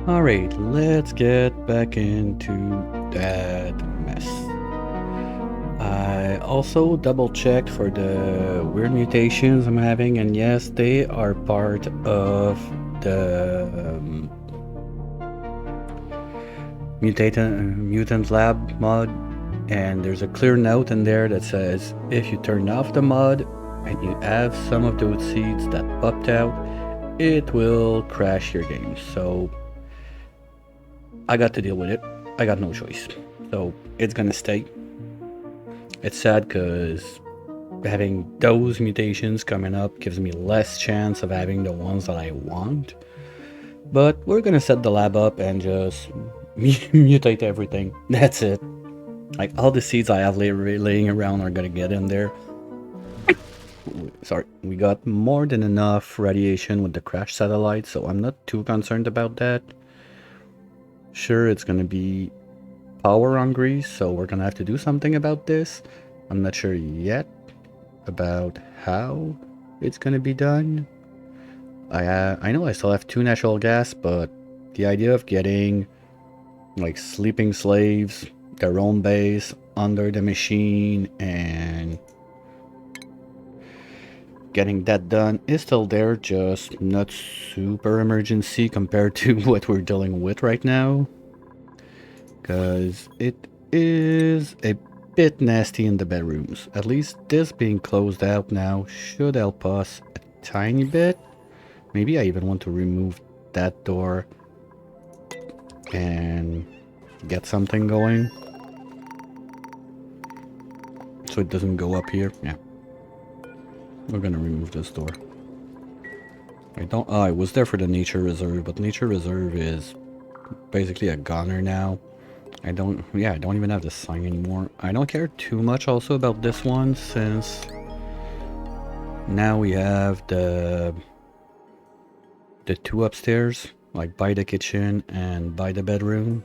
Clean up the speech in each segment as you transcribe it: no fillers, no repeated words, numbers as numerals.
Alright, let's get back into that mess. I also double checked for the weird mutations I'm having, and yes, they are part of the mutant lab mod. And there's a clear note in there that says if you turn off the mod and you have some of those seeds that popped out, it will crash your game. So I got to deal with it. I got no choice. So it's gonna stay. It's sad because having those mutations coming up gives me less chance of having the ones that I want. But we're gonna set the lab up and just mutate everything. That's it. Like all the seeds I have laying around are gonna get in there. Sorry, we got more than enough radiation with the crash satellite, so I'm not too concerned about that. Sure, it's gonna be power hungry, so we're gonna have to do something about this. I'm not sure yet about how it's gonna be done. I know I still have 2 natural gas, but the idea of getting like sleeping slaves, their own base under the machine, and getting that done is still there, just not super emergency compared to what we're dealing with right now. Because it is a bit nasty in the bedrooms. At least this being closed out now should help us a tiny bit. Maybe I even want to remove that door and get something going. So it doesn't go up here. Yeah. We're gonna remove this door. I was there for the nature reserve, but nature reserve is basically a goner now. I don't even have the sign anymore. I don't care too much also about this one, since now we have the 2 upstairs, like by the kitchen and by the bedroom.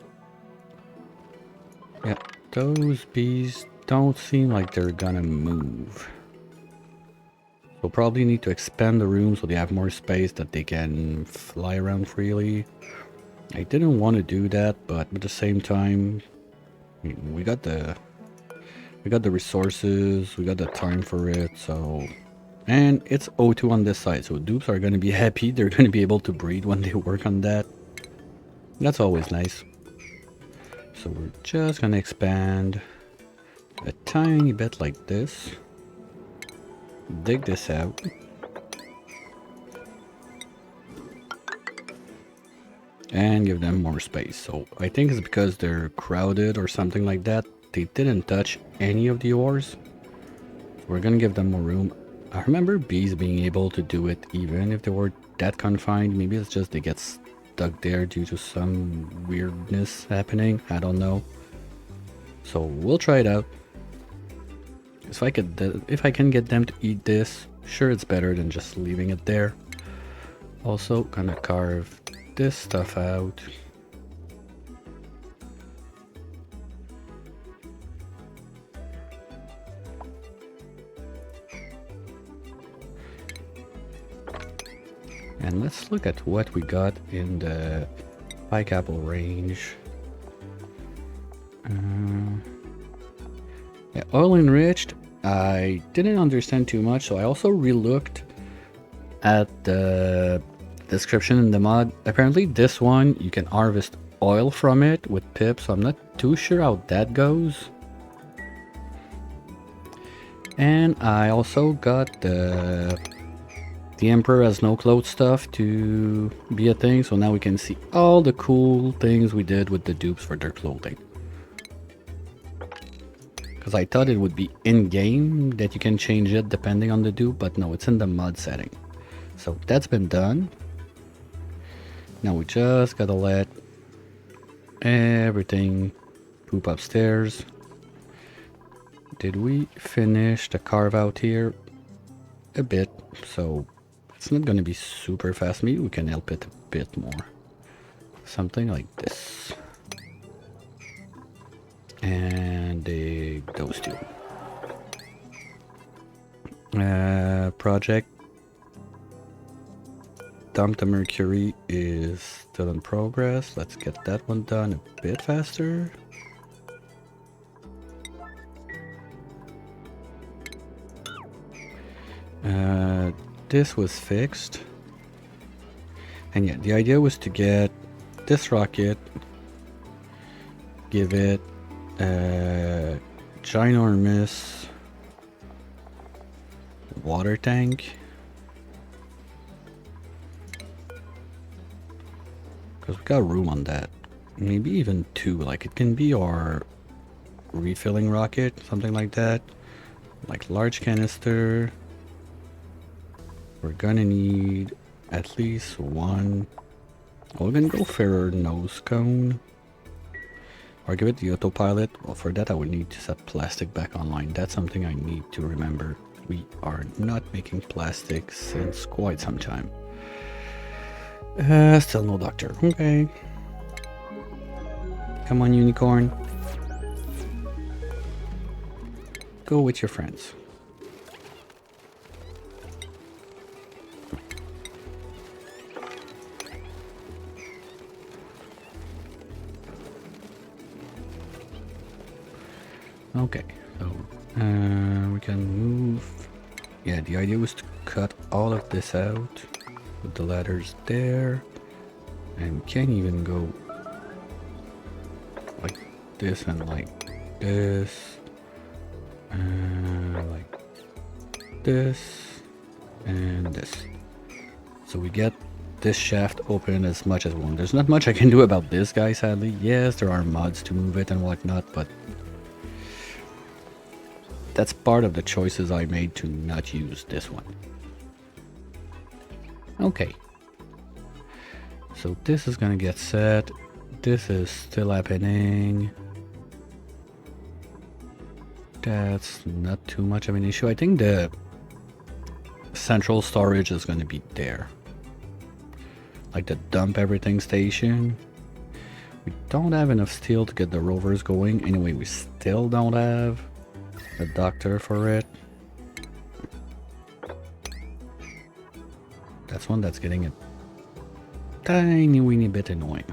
Yeah, those bees don't seem like they're gonna move. We'll probably need to expand the room so they have more space that they can fly around freely. I didn't want to do that, but at the same time, we got the resources, we got the time for it, so... And it's O2 on this side, so dupes are going to be happy. They're going to be able to breed when they work on that. That's always nice. So we're just going to expand a tiny bit like this. Dig this out. And give them more space. So I think it's because they're crowded or something like that. They didn't touch any of the ores. We're gonna give them more room. I remember bees being able to do it even if they were that confined. Maybe it's just they get stuck there due to some weirdness happening. I don't know. So we'll try it out. If I can get them to eat this, sure, it's better than just leaving it there. Also, gonna carve this stuff out. And let's look at what we got in the pike apple range. Yeah, oil enriched, I didn't understand too much, so I also relooked at the description in the mod. Apparently this one, you can harvest oil from it with pips, so I'm not too sure how that goes. And I also got the Emperor has no clothes stuff to be a thing, so now we can see all the cool things we did with the dupes for their clothing. Because I thought it would be in-game that you can change it depending on the dupe, but no, it's in the mod setting. So that's been done. Now we just gotta let everything poop upstairs. Did we finish the carve out here? A bit, so it's not gonna be super fast. Maybe we can help it a bit more. Something like this. And those two. Project dump the mercury is still in progress. Let's get that one done a bit faster. This was fixed. And yeah, the idea was to get this rocket, give it a ginormous water tank. Because we got room on that. Maybe even two, like it can be our refilling rocket, something like that. Like large canister. We're gonna need at least one. We're gonna go for nose cone. Or give it the autopilot. Well, for that I would need to set plastic back online. That's something I need to remember. We are not making plastic since quite some time. Still no doctor. Okay. Come on, unicorn. Go with your friends. Okay, so we can move. Yeah, the idea was to cut all of this out. Put the ladders there. And we can't even go like this and like this. Like this and this. So we get this shaft open as much as we want. There's not much I can do about this guy, sadly. Yes, there are mods to move it and whatnot, but that's part of the choices I made to not use this one. Okay. So this is gonna get set. This is still happening. That's not too much of an issue. I think the central storage is gonna be there. Like the dump everything station. We don't have enough steel to get the rovers going. Anyway, we still don't have a doctor for it. That's one that's getting a tiny weeny bit annoying.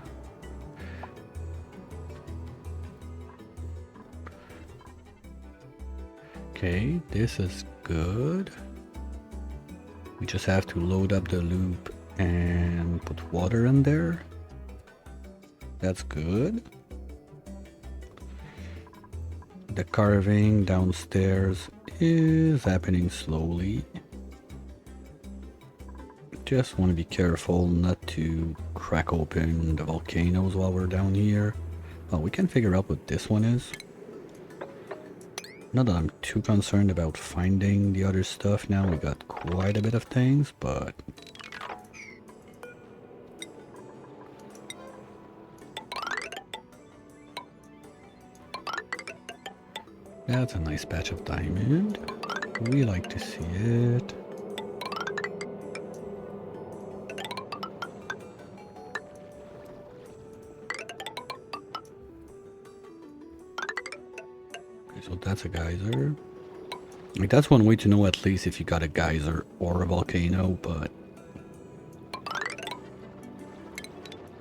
Okay, this is good. We just have to load up the loop and put water in there. That's good. The carving downstairs is happening slowly. Just want to be careful not to crack open the volcanoes while we're down here. Oh, we can figure out what this one is. Not that I'm too concerned about finding the other stuff now. We got quite a bit of things, but that's a nice patch of diamond. We like to see it. Okay, so that's a geyser. Like, that's one way to know at least if you got a geyser or a volcano, but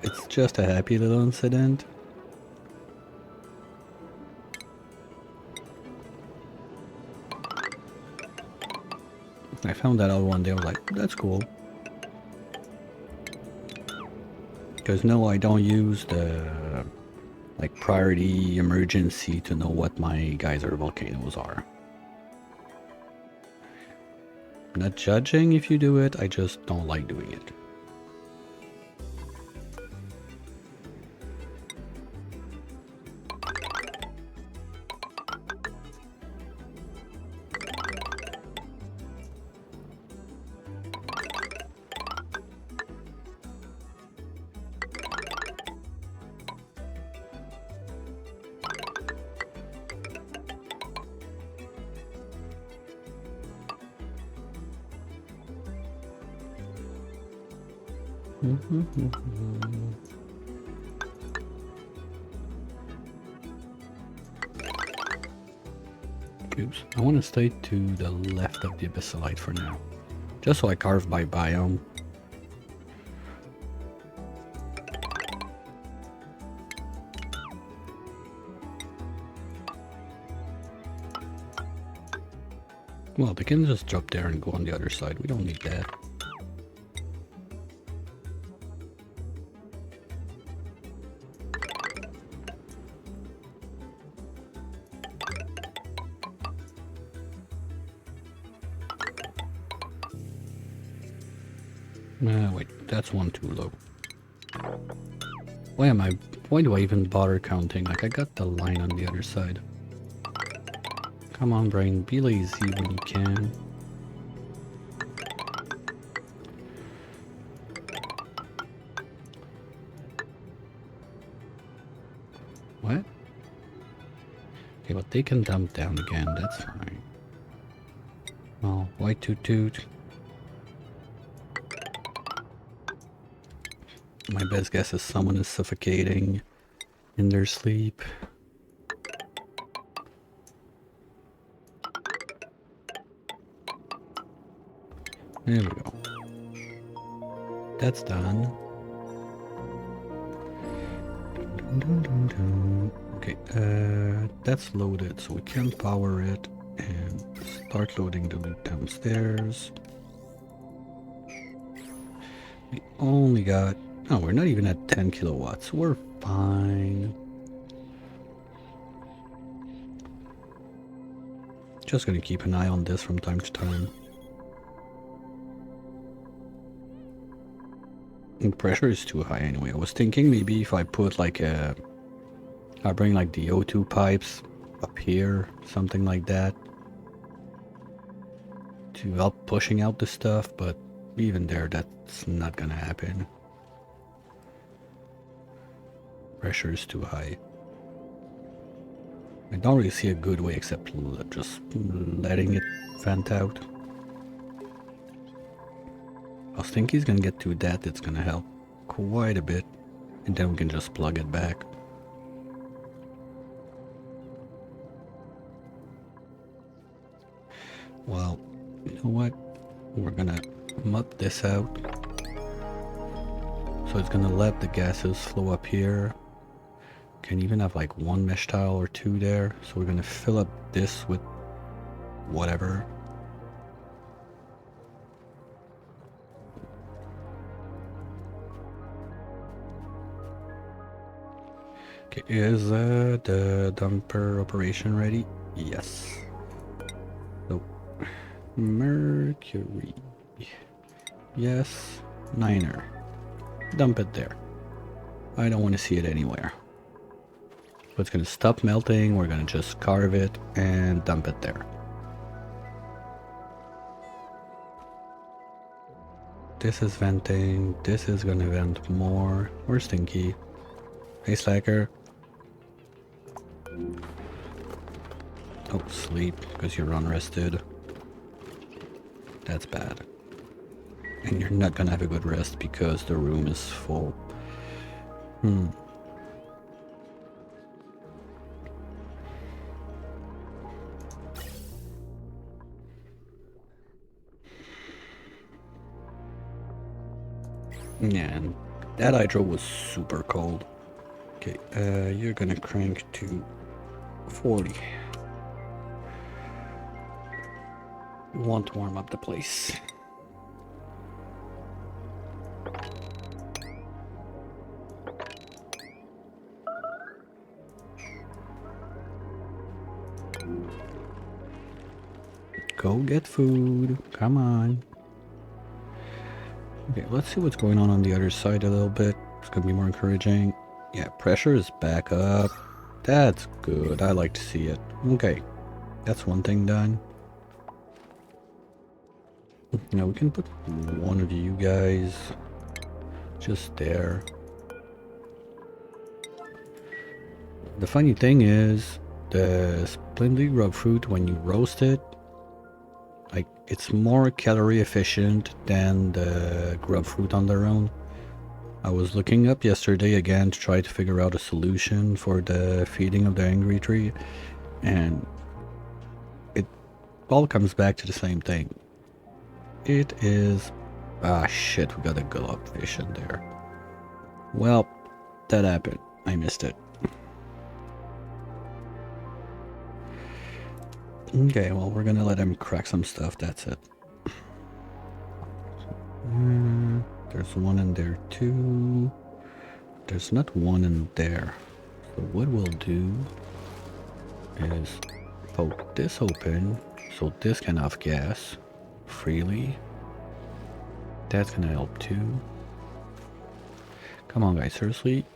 it's just a happy little incident. I found that out one day. I was like, that's cool. Because no, I don't use the like priority emergency to know what my geyser volcanoes are. I'm not judging if you do it, I just don't like doing it. Oops, I want to stay to the left of the abyssalite for now. Just so I carve by biome. Well, they can just drop there and go on the other side. We don't need that. Wait, that's one too low. Why do I even bother counting? Like, I got the line on the other side. Come on, brain, be lazy when you can. What? Okay, but they can dump down again, that's fine. Oh, why toot toot? My best guess is someone is suffocating in their sleep. There we go. That's done. Okay, that's loaded, so we can power it and start loading the loot downstairs. We only got... Oh, we're not even at 10 kilowatts. We're fine. Just gonna keep an eye on this from time to time. And pressure is too high anyway. I was thinking maybe if I put like a... I bring like the O2 pipes up here, something like that, to help pushing out the stuff, but even there, that's not gonna happen. Pressure is too high. I don't really see a good way except just letting it vent out. I think he's gonna get to that, it's gonna help quite a bit, and then we can just plug it back. Well, you know what? We're gonna mud this out. So it's gonna let the gases flow up here. Can even have like one mesh tile or two there. So we're gonna fill up this with whatever. Okay, is the dumper operation ready? Yes. So, mercury. Yes. Niner. Dump it there. I don't want to see it anywhere. So it's going to stop melting. We're going to just carve it and dump it there. This is venting. This is going to vent more. We're stinky. Hey, slacker. Oh, sleep because you're unrested. That's bad. And you're not gonna have a good rest because the room is full. Yeah, and that hydro was super cold. Okay, you're gonna crank to 40. Want to warm up the place. Go get food. Come on. Okay, let's see what's going on the other side a little bit. It's gonna be more encouraging. Yeah, pressure is back up. That's good. I like to see it. Okay, that's one thing done. Now we can put one of you guys just there. The funny thing is, the splendid grub fruit, when you roast it, like, it's more calorie efficient than the grub fruit on their own. I was looking up yesterday again to try to figure out a solution for the feeding of the angry tree, and it all comes back to the same thing. It is... Ah, shit, we got a globfish in there. Well, that happened. I missed it. Okay, well, we're gonna let him crack some stuff, that's it. There's one in there too. There's not one in there. So what we'll do is poke this open so this can have gas freely. That's gonna help too. Come on guys, seriously?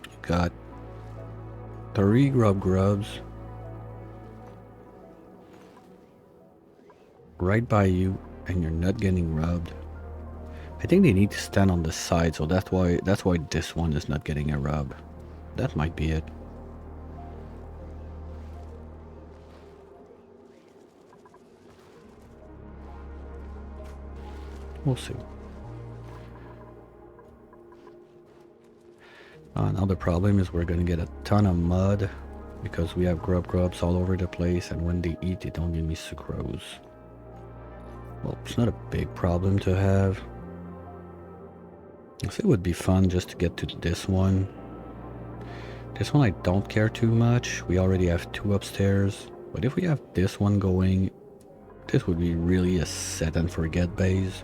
You got 3 grubs right by you and you're not getting rubbed. I think they need to stand on the side, so that's why this one is not getting a rub. That might be it. We'll see. Another problem is we're gonna get a ton of mud because we have grubs all over the place, and when they eat, they don't give me sucrose. Well, it's not a big problem to have. I think it would be fun just to get to this one. This one I don't care too much. We already have 2 upstairs. But if we have this one going, this would be really a set and forget base.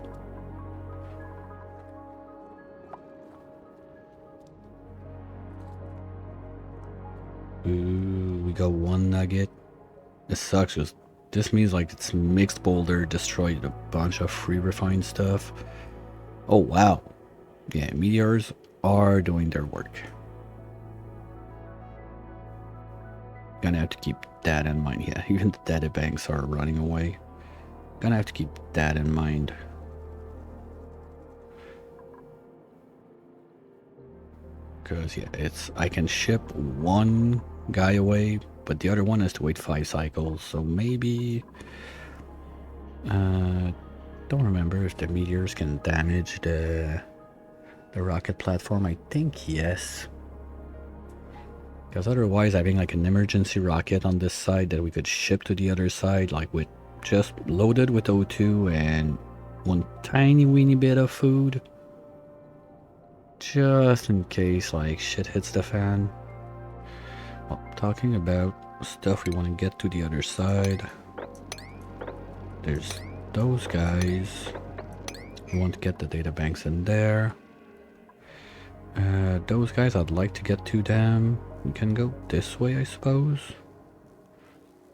Ooh, we got 1 nugget. This sucks because this means like it's mixed boulder destroyed a bunch of free refined stuff. Oh wow. Yeah, meteors are doing their work. Gonna have to keep that in mind. Yeah, even the data banks are running away. Gonna have to keep that in mind. Because yeah, I can ship 1 guy away, but the other one has to wait 5 cycles. So maybe don't remember if the meteors can damage the rocket platform. I think yes. Because otherwise having like an emergency rocket on this side that we could ship to the other side, like with just loaded with O2 and 1 tiny weeny bit of food, just in case like shit hits the fan. Well, talking about stuff we want to get to the other side, there's those guys. We want to get the data banks in there. Those guys, I'd like to get to them. We can go this way, I suppose.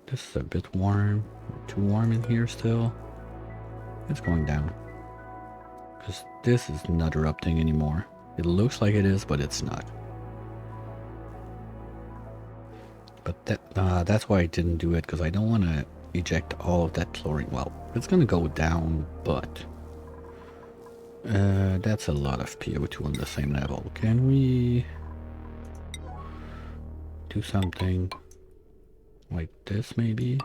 This is a bit warm. Too warm in here still. It's going down. Because this is not erupting anymore. It looks like it is, but it's not. But that's why I didn't do it, because I don't want to eject all of that chlorine. Well, it's going to go down, but that's a lot of PO2 on the same level. Can we do something like this maybe?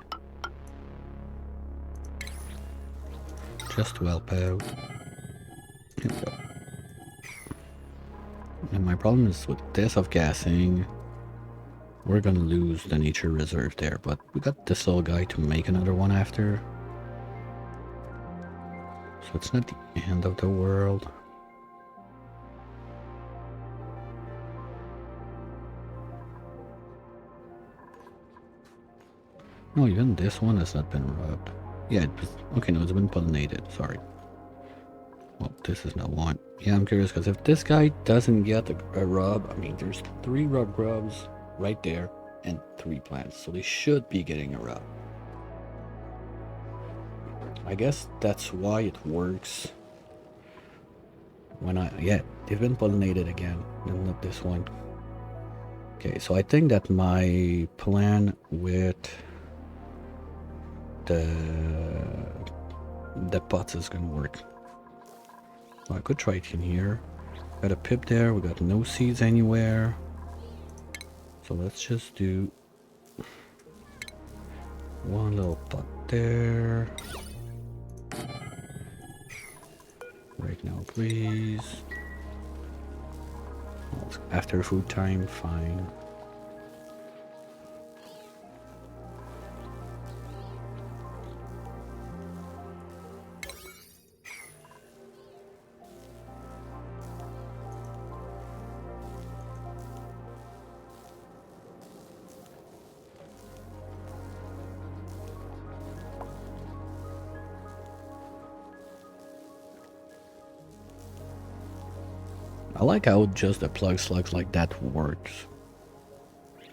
Just to help out. Here we go. And my problem is with this of gassing, we're gonna lose the nature reserve there, but we got this little guy to make another one after. So it's not the end of the world. No, even this one has not been rubbed. Yeah, okay, no, it's been pollinated, sorry. Well, this is not one. Yeah, I'm curious, because if this guy doesn't get a rub, I mean, there's 3 rub grubs right there, and 3 plants, so they should be getting a rub. I guess that's why it works. Yeah, they've been pollinated again, and not this one. Okay, so I think that my plan with the pots is gonna work. Well, I could try it in here. Got a pip there, we got no seeds anywhere. So let's just do 1 little pot there. Right now, please. Well, it's after food time, fine. I like how just the plug slugs like that works.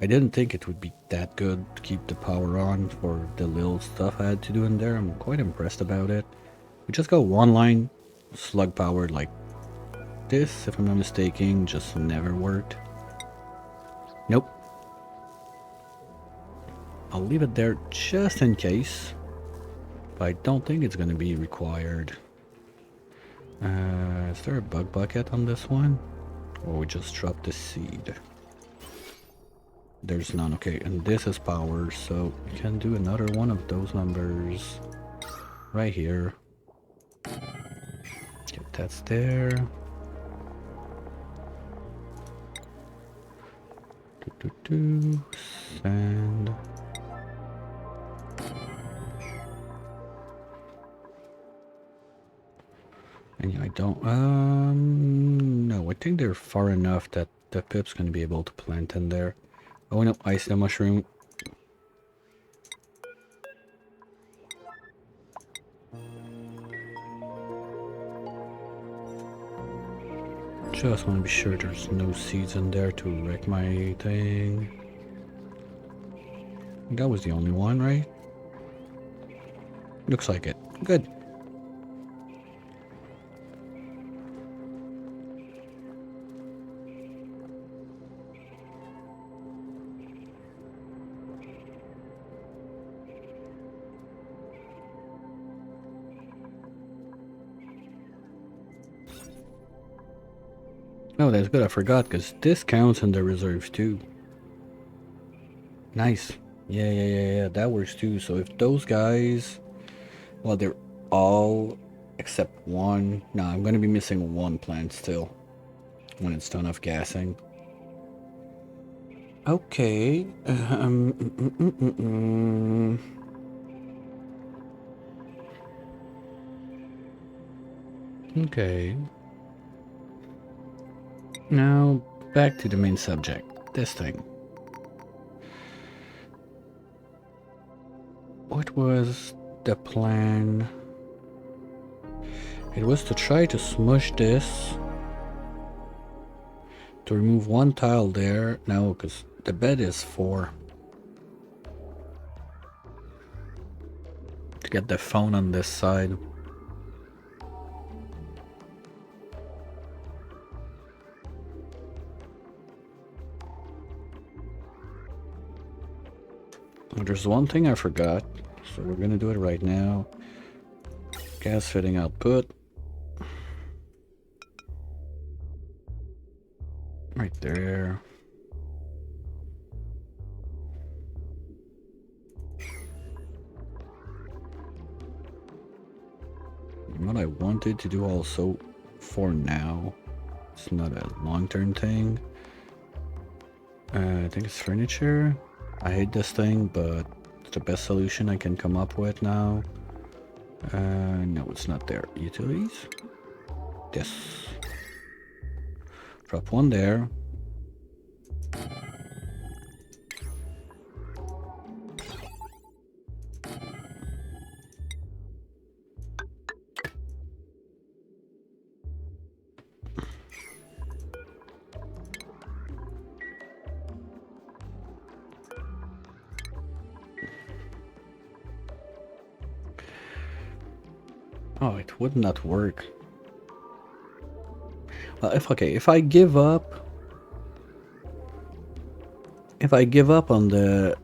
I didn't think it would be that good to keep the power on for the little stuff I had to do in there. I'm quite impressed about it. We just got one line, slug powered like this, if I'm not mistaken, just never worked. Nope. I'll leave it there just in case, but I don't think it's gonna be required. Is there a bug bucket on this one? Or we just dropped the seed? There's none. Okay, and this is power, so we can do another one of those numbers right here. Okay, that's there. Sand. And yeah, I don't, no, I think they're far enough that the pip's gonna be able to plant in there. Oh no, I see a mushroom. Just want to be sure there's no seeds in there to wreck my thing. That was the only one, right? Looks like it. Good. Oh, that's good. I forgot, because this counts in the reserves too. Nice. Yeah. That works too. So if those guys, well, they're all except one. No, I'm going to be missing one plant still when it's done off gassing. Okay. Okay. Now, back to the main subject. This thing. What was the plan? It was to try to smush this. To remove one tile there. No, because the bed is 4. To get the phone on this side. There's one thing I forgot, so we're gonna do it right now. Gas fitting output. Right there. What I wanted to do also for now, it's not a long-term thing. I think it's furniture. I hate this thing, but it's the best solution I can come up with now. No, it's not there. Utilities? Yes. Drop one there. Oh, it would not work. Well, if I give up on the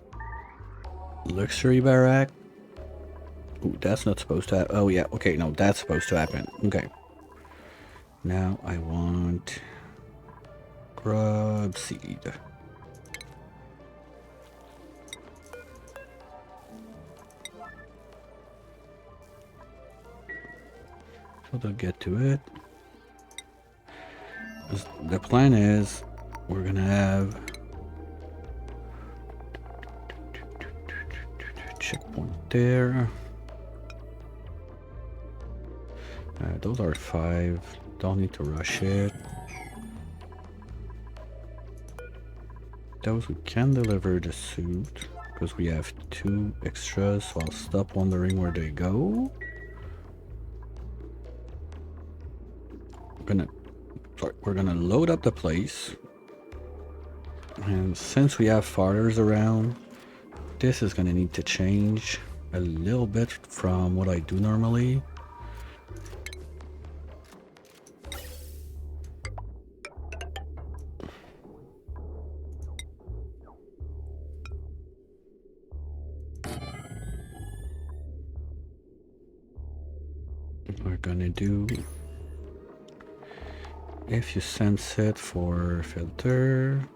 luxury barrack, ooh, that's not supposed to happen. Oh yeah, okay, no, that's supposed to happen. Okay. Now I want grub seed. So they'll get to it. The plan is we're gonna have checkpoint there. Those are 5. Don't need to rush it. Those we can deliver the suit because we have 2 extras, so I'll stop wondering where they go. I'm gonna Sorry, we're gonna load up the place. And since we have fathers around, this is gonna need to change a little bit from what I do normally. We're gonna do, if you sense it for filter,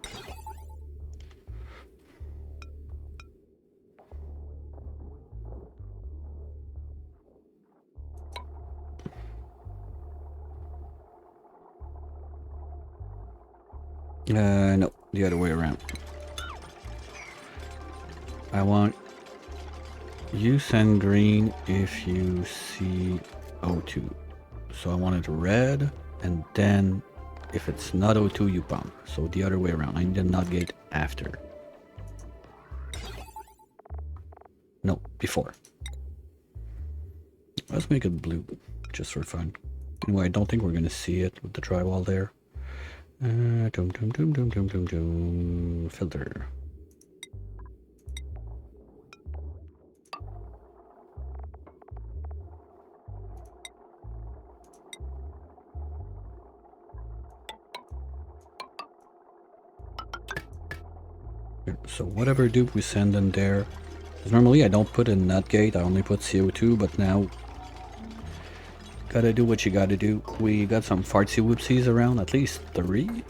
no, the other way around. I want you send green if you see O2. So I want it red, and then if it's not O2, you pump. So the other way around. I need a NOT gate after. No, before. Let's make it blue, just for fun. Anyway, I don't think we're gonna see it with the drywall there. Filter. So whatever dupe we send in there, because normally I don't put a NOT gate, I only put CO2, but now gotta do what you gotta do. We got some fartsy whoopsies around, at least 3.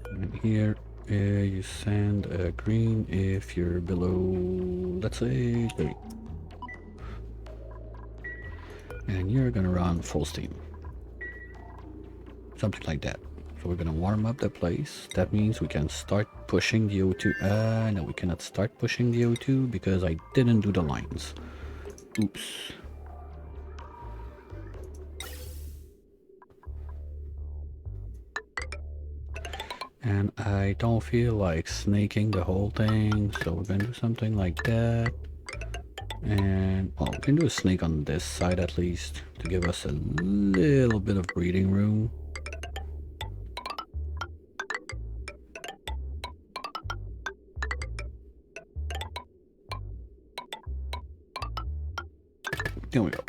And here you send a green if you're below, let's say 3. And you're gonna run full steam. Something like that. So we're gonna warm up the place. That means we can start pushing the O2. No, we cannot start pushing the O2 because I didn't do the lines. Oops. And I don't feel like snaking the whole thing, so we're gonna do something like that. And, well, we can do a snake on this side at least, to give us a little bit of breathing room. There we go.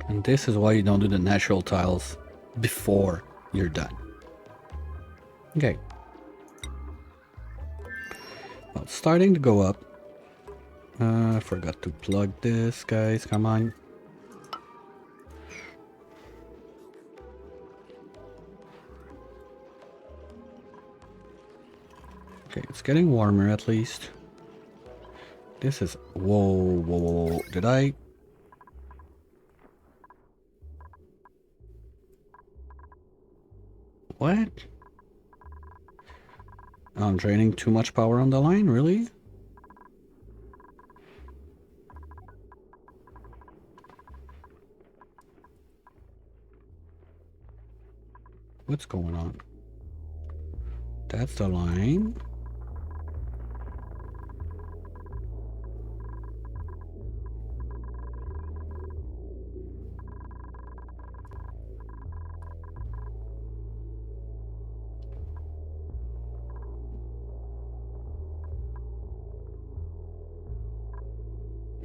And this is why you don't do the natural tiles before you're done. Okay. Well, it's starting to go up. I forgot to plug this, guys. Come on. Okay, it's getting warmer at least. This is... Whoa, whoa, whoa. Did I... What? I'm draining too much power on the line, really? What's going on? That's the line.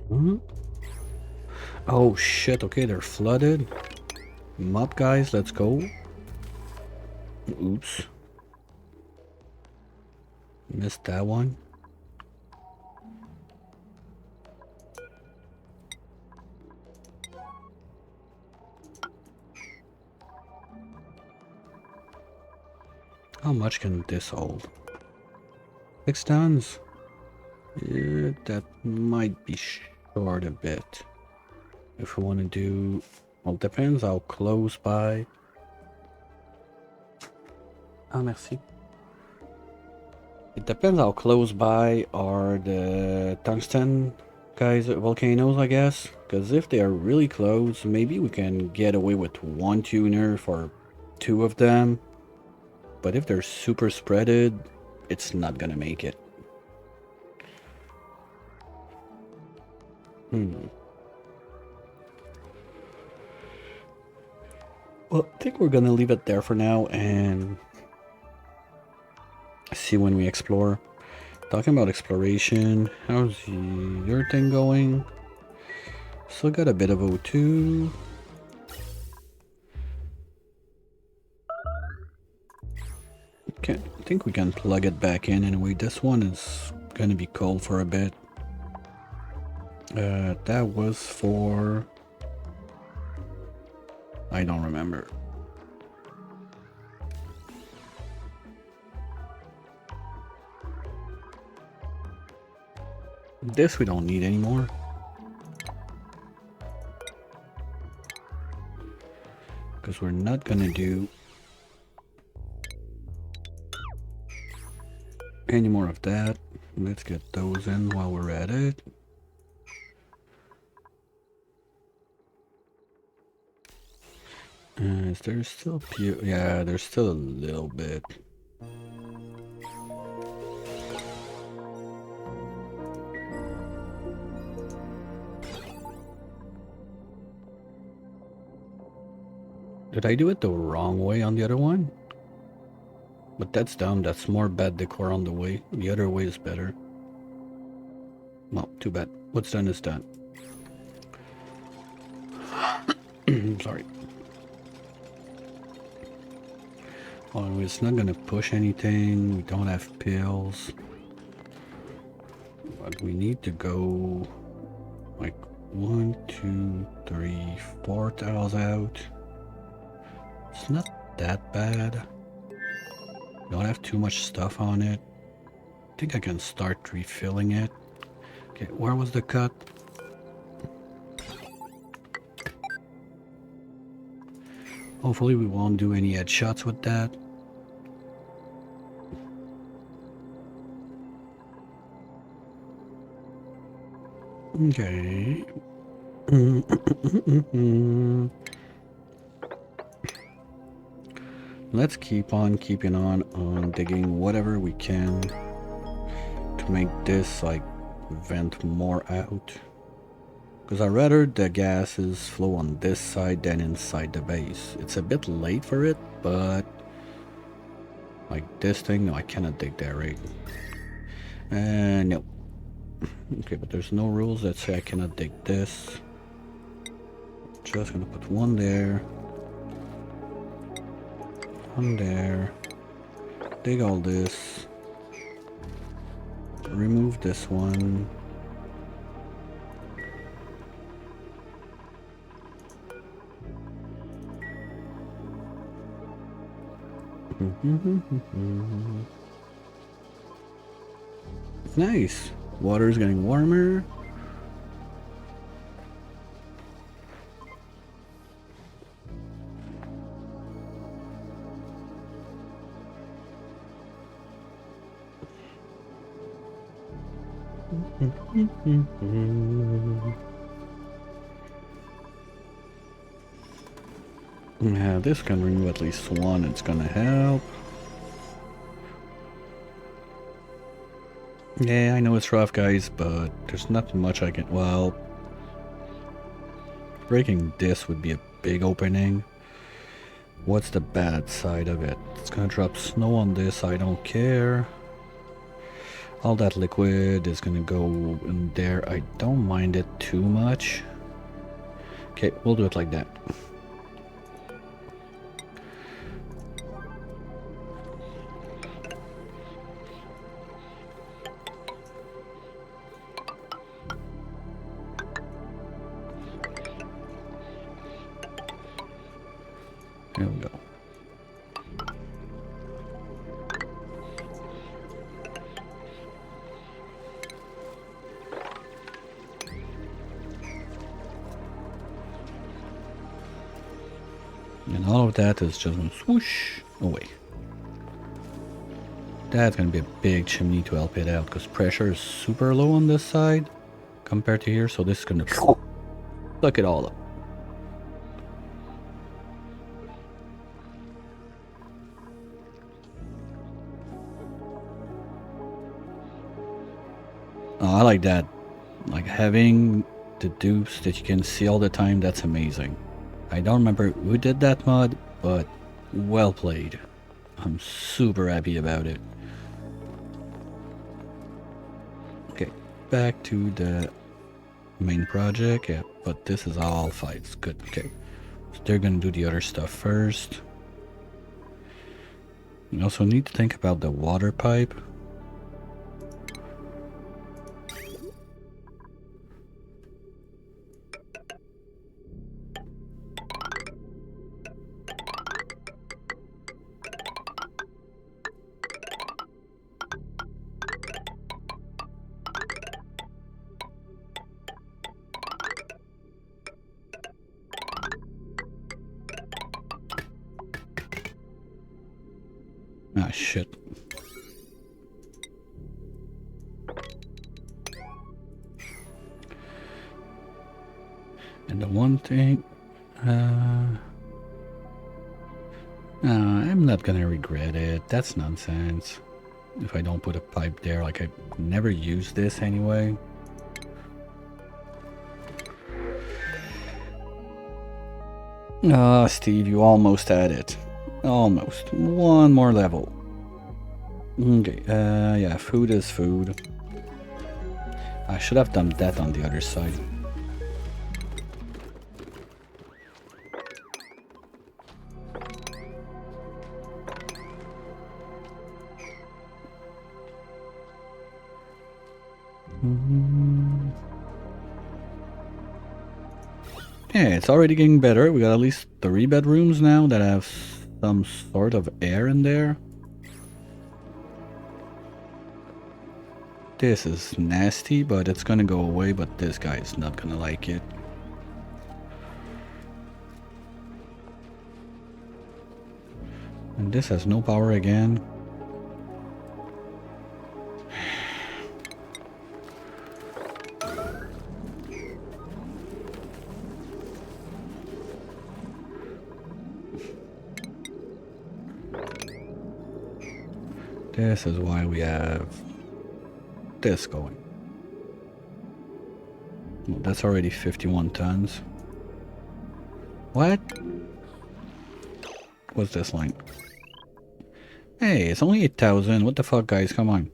Hmm? Oh shit, okay, they're flooded. Mop, guys, let's go. Oops. Missed that one. How much can this hold? 6 tons? Yeah, that might be short a bit. If we want to do... Well, depends how close by. Ah, merci. It depends how close by are the tungsten guys volcanoes, I guess. Because if they are really close, maybe we can get away with one tuner for two of them. But if they're super spreaded, it's not gonna make it. Well, I think we're gonna leave it there for now and see when we explore. Talking about exploration, how's your thing going? Still got a bit of O2. Okay, I think we can plug it back in anyway. This one is gonna be cold for a bit. That was for... I don't remember. This we don't need anymore. Because we're not gonna do any more of that. Let's get those in while we're at it. Is there still yeah, there's still a little bit. Did I do it the wrong way on the other one? But that's dumb, that's more bad decor on the way. The other way is better. Well, too bad. What's done is done. Sorry. Oh, it's not gonna push anything. We don't have pills. But we need to go like 1, 2, 3, 4 tiles out. It's not that bad. Don't have too much stuff on it. I think I can start refilling it. Okay, where was the cut? Hopefully we won't do any headshots with that. Okay. Let's keep on keeping on digging whatever we can to make this like vent more out. Because I'd rather the gases flow on this side than inside the base. It's a bit late for it, but like this thing, no, I cannot dig that right. No. Okay, but there's no rules that say I cannot dig this. Just gonna put one there. One there. Dig all this. Remove this one. Nice. Water is getting warmer. Yeah, this can remove at least one. It's gonna help. Yeah, I know it's rough, guys, but there's not much I can... Well, breaking this would be a big opening. What's the bad side of it? It's gonna drop snow on this, I don't care. All that liquid is gonna go in there. I don't mind it too much. Okay, we'll do it like that. There we go. And all of that is just going to swoosh away. That's gonna be a big chimney to help it out because pressure is super low on this side compared to here, so this is gonna suck it all up. Oh, I like that. Like having the dupes that you can see all the time, that's amazing. I don't remember who did that mod, but well played. I'm super happy about it. Okay, back to the main project. Yeah, but this is all fights. Good, okay. So they're gonna do the other stuff first. You also need to think about the water pipe. Ah, shit. And the one thing... I'm not gonna regret it. That's nonsense. If I don't put a pipe there, like I never use this anyway. Ah, Steve, you almost had it. Almost. One more level. Okay, yeah, food is food. I should have done that on the other side. Yeah, it's already getting better. We got at least 3 bedrooms now that have some sort of air in there. This is nasty, but it's gonna go away, but this guy is not gonna like it. And this has no power again. This is why we have this going. Well, that's already 51 tons. What? What's this line? Hey, it's only 8,000. What the fuck, guys? Come on.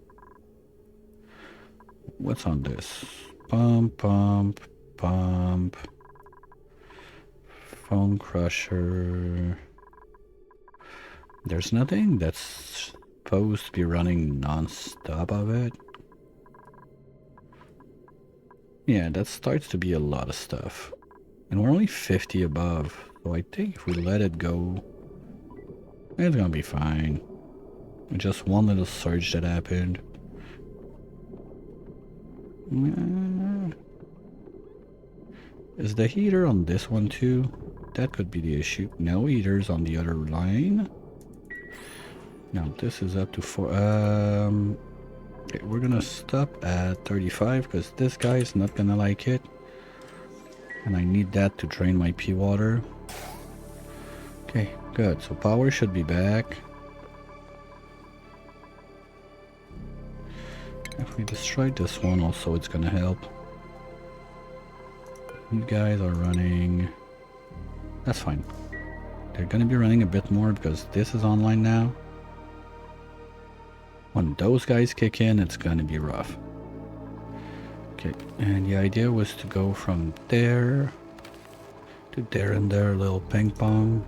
What's on this? Pump, pump, pump. Phone crusher. There's nothing that's supposed to be running non-stop of it. Yeah, that starts to be a lot of stuff. And we're only 50 above. So I think if we let it go, it's gonna be fine. Just one little surge that happened. Is the heater on this one too? That could be the issue. No heaters on the other line. Now this is up to 4. Okay, we're gonna stop at 35 because this guy is not gonna like it. And I need that to drain my pea water. Okay, good. So power should be back. If we destroy this one also, it's gonna help. You guys are running. That's fine. They're gonna be running a bit more because this is online now. When those guys kick in, it's gonna be rough. Okay, and the idea was to go from there to there and there, a little ping pong.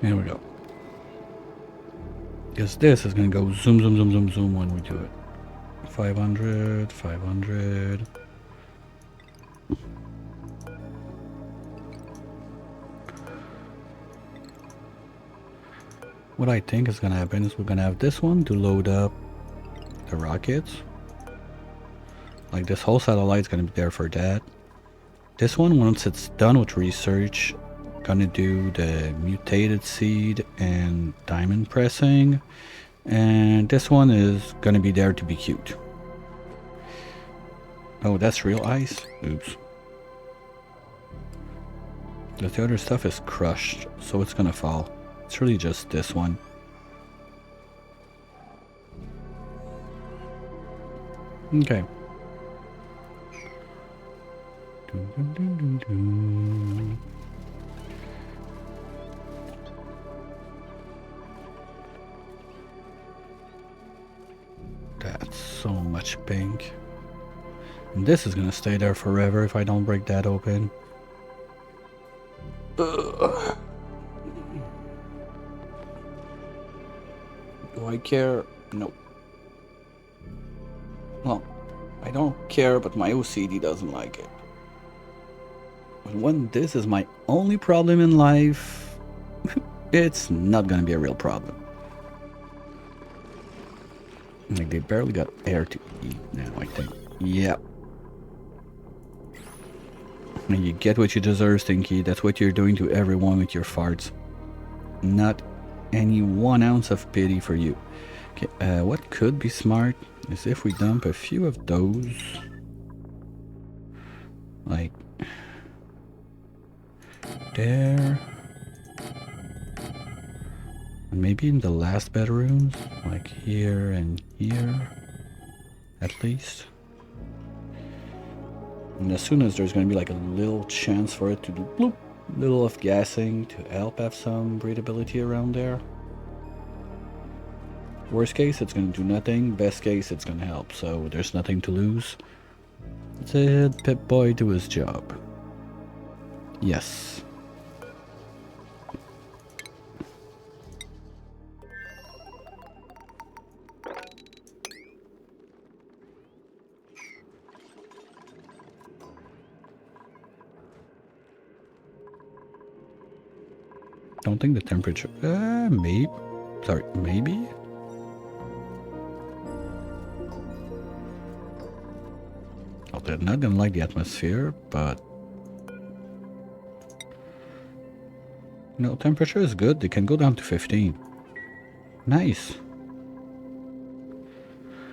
There we go. Because this is gonna go zoom, zoom, zoom, zoom, zoom when we do it. 500, 500. What I think is gonna happen is we're gonna have this one to load up the rockets. Like this whole satellite's gonna be there for that. This one, once it's done with research, gonna do the mutated seed and diamond pressing. And this one is gonna be there to be cute. Oh, that's real ice? Oops. The other stuff is crushed, so it's gonna fall. It's really just this one. Okay. Dun, dun, dun, dun. That's so much pink. And this is gonna stay there forever if I don't break that open. Ugh. Do I care? No. Well, I don't care, but my OCD doesn't like it. When this is my only problem in life, it's not gonna be a real problem. Like, they barely got air to eat now, I think. Yep. And you get what you deserve, Stinky. That's what you're doing to everyone with your farts. Not any 1 ounce of pity for you. Okay, what could be smart is if we dump a few of those. Like there. And maybe in the last bedrooms, like here and here, at least. And as soon as there's going to be like a little chance for it to do bloop, little of gassing to help have some breathability around there. Worst case, it's going to do nothing. Best case, it's going to help. So there's nothing to lose. Let's let Pip-Boy do his job. Yes. Don't think the temperature. Maybe. Sorry, maybe. Oh, they're not gonna like the atmosphere, but no, temperature is good. They can go down to 15. Nice.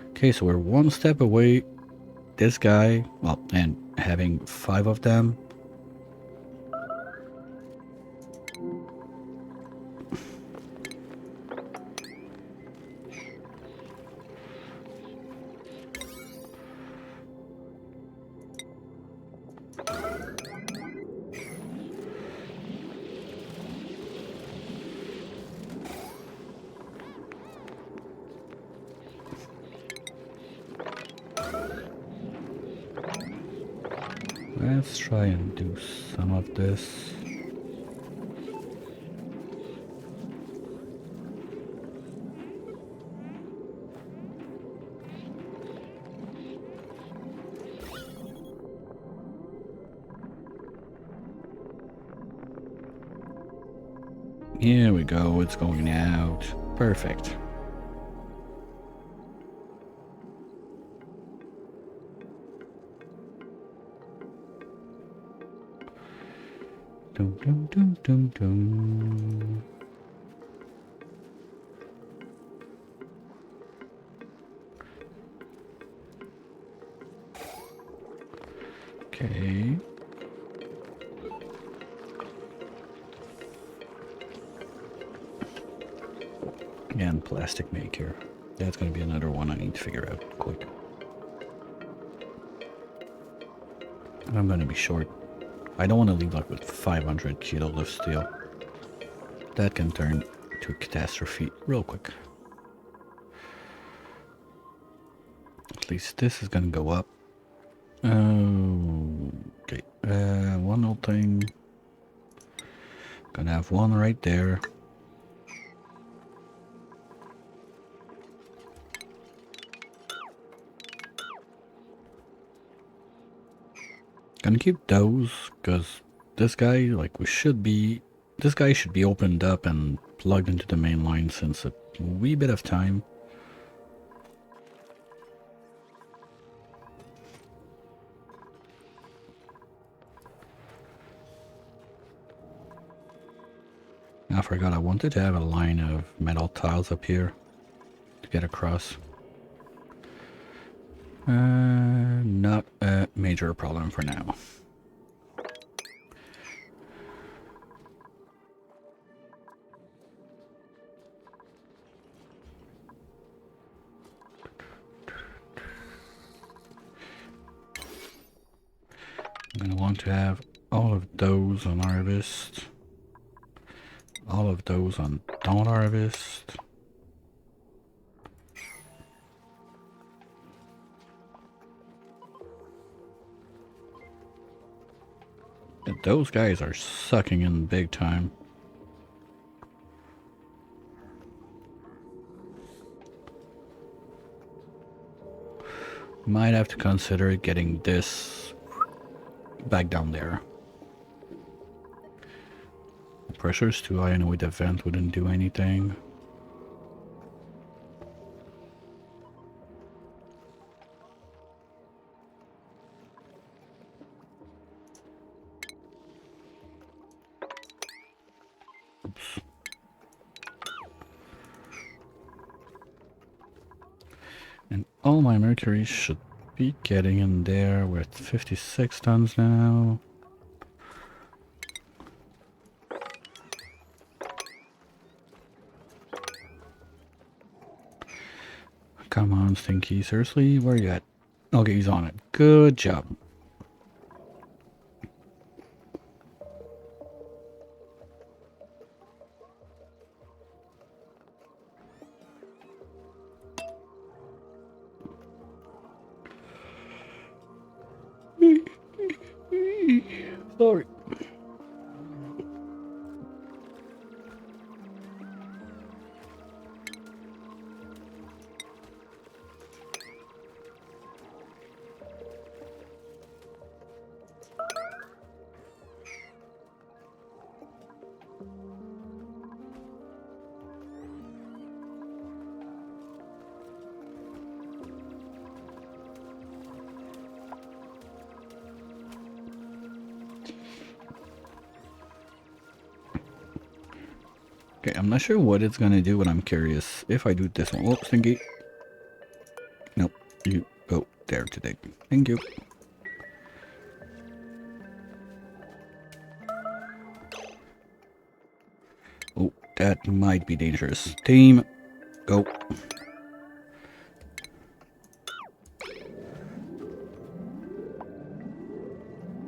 Okay, so we're one step away. This guy, well, and having 5 of them. Let's try and do some of this. Here we go, it's going out. Perfect. Dum, dum, dum, dum, dum. Okay. And plastic maker. That's going to be another one I need to figure out quick. I'm going to be short. I don't want to leave like with 500 kilos of steel. That can turn to a catastrophe real quick. At least this is going to go up. Okay. One little thing. Gonna have one right there. Gonna keep those, because this guy, like, this guy should be opened up and plugged into the main line since a wee bit of time. I forgot I wanted to have a line of metal tiles up here to get across. Not a major problem for now. I'm going to want to have all of those on harvest. All of those on don't harvest. And those guys are sucking in big time. Might have to consider getting this back down there. The pressure's too high anyway, the vent wouldn't do anything. Oops. And all my mercury should be getting in there. We're at 56 tons now. Come on, Stinky. Seriously? Where are you at? Okay, he's on it. Good job. Sorry. Okay, I'm not sure what it's gonna do, but I'm curious if I do this one. Oh, Stinky. Nope, you go there today. Thank you. Oh, that might be dangerous. Team, go.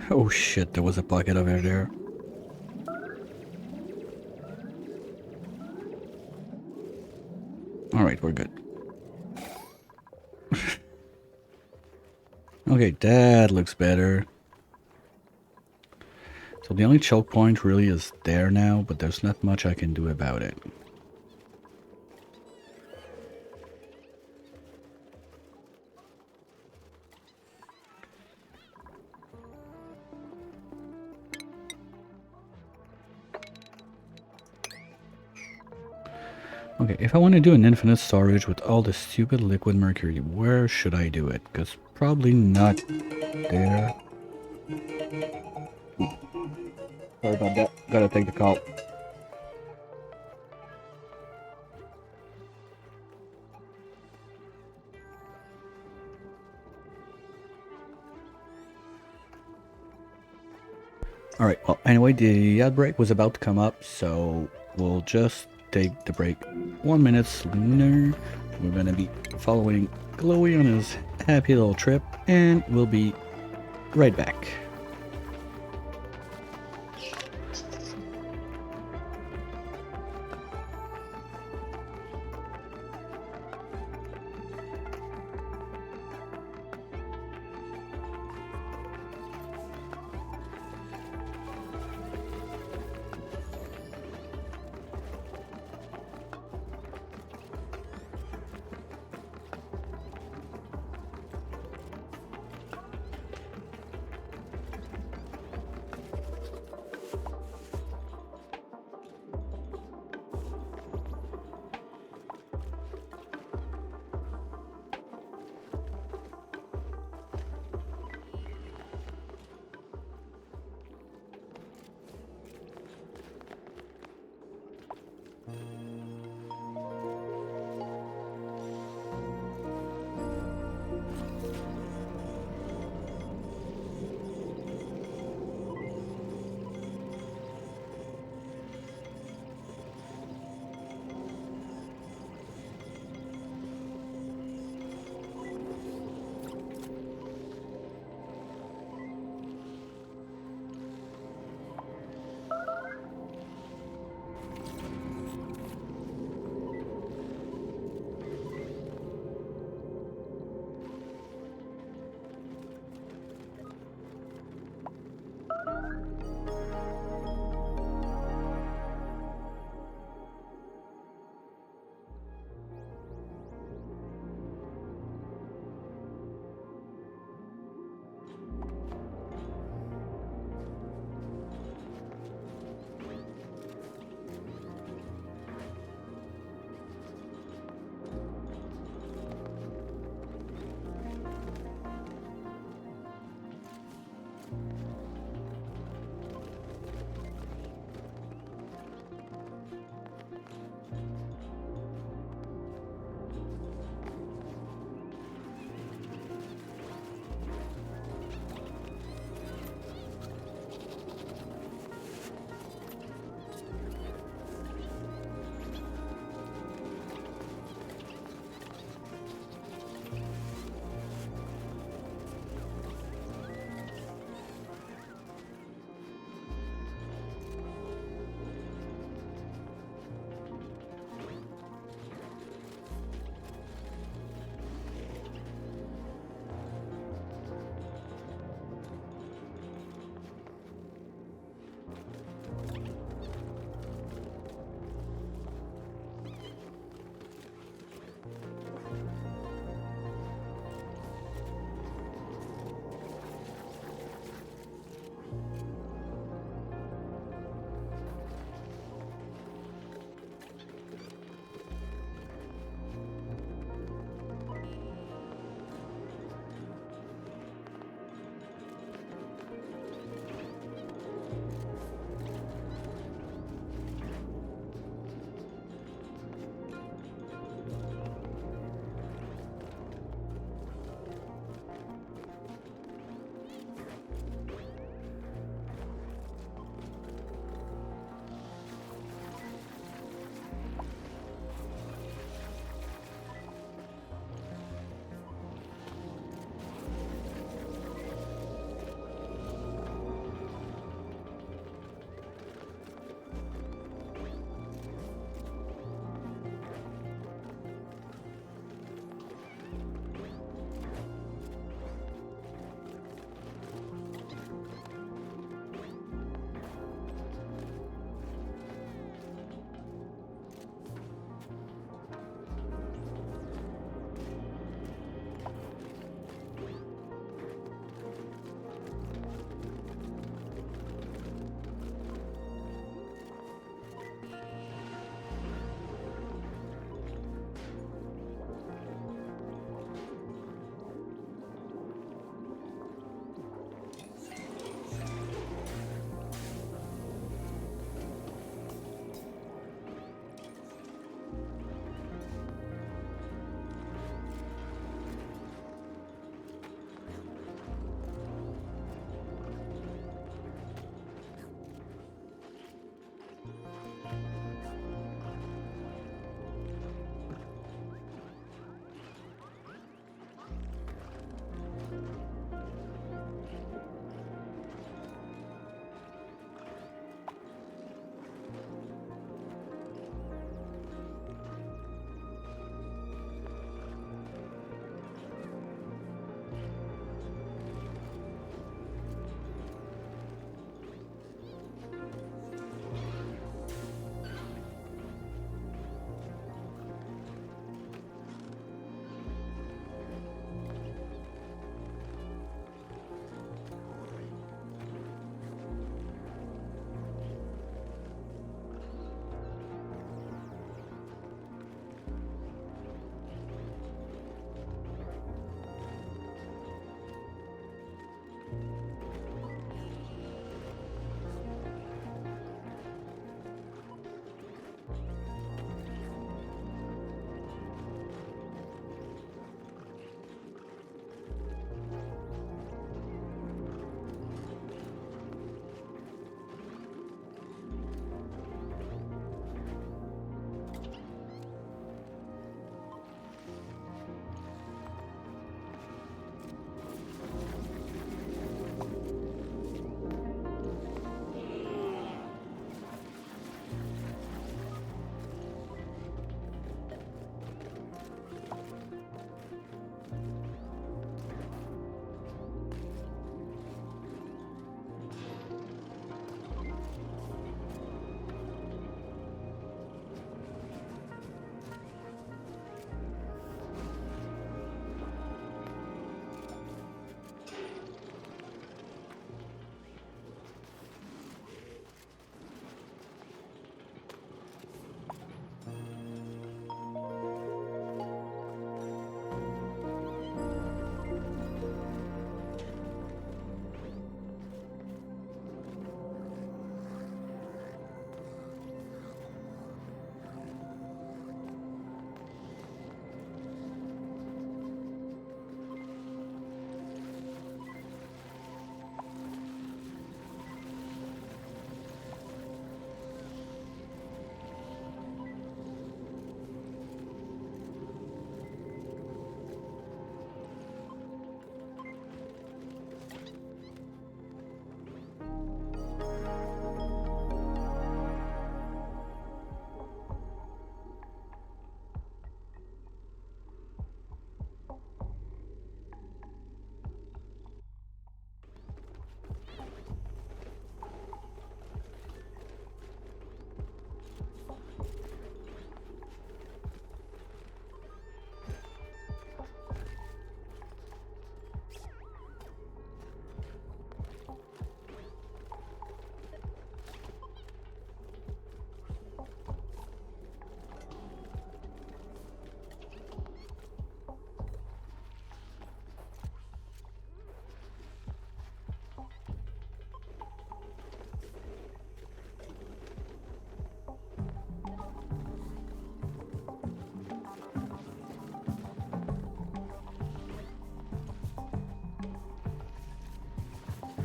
Oh shit, there was a bucket over there. Alright, we're good. Okay, that looks better. So the only choke point really is there now, but there's not much I can do about it. Okay, if I want to do an infinite storage with all the stupid liquid mercury, where should I do it? Because probably not there. Ooh. Sorry about that. Gotta take the call. Alright, well, anyway, the ad break was about to come up, so we'll just take the break 1 minute sooner. We're gonna be following Chloe on his happy little trip, and we'll be right back.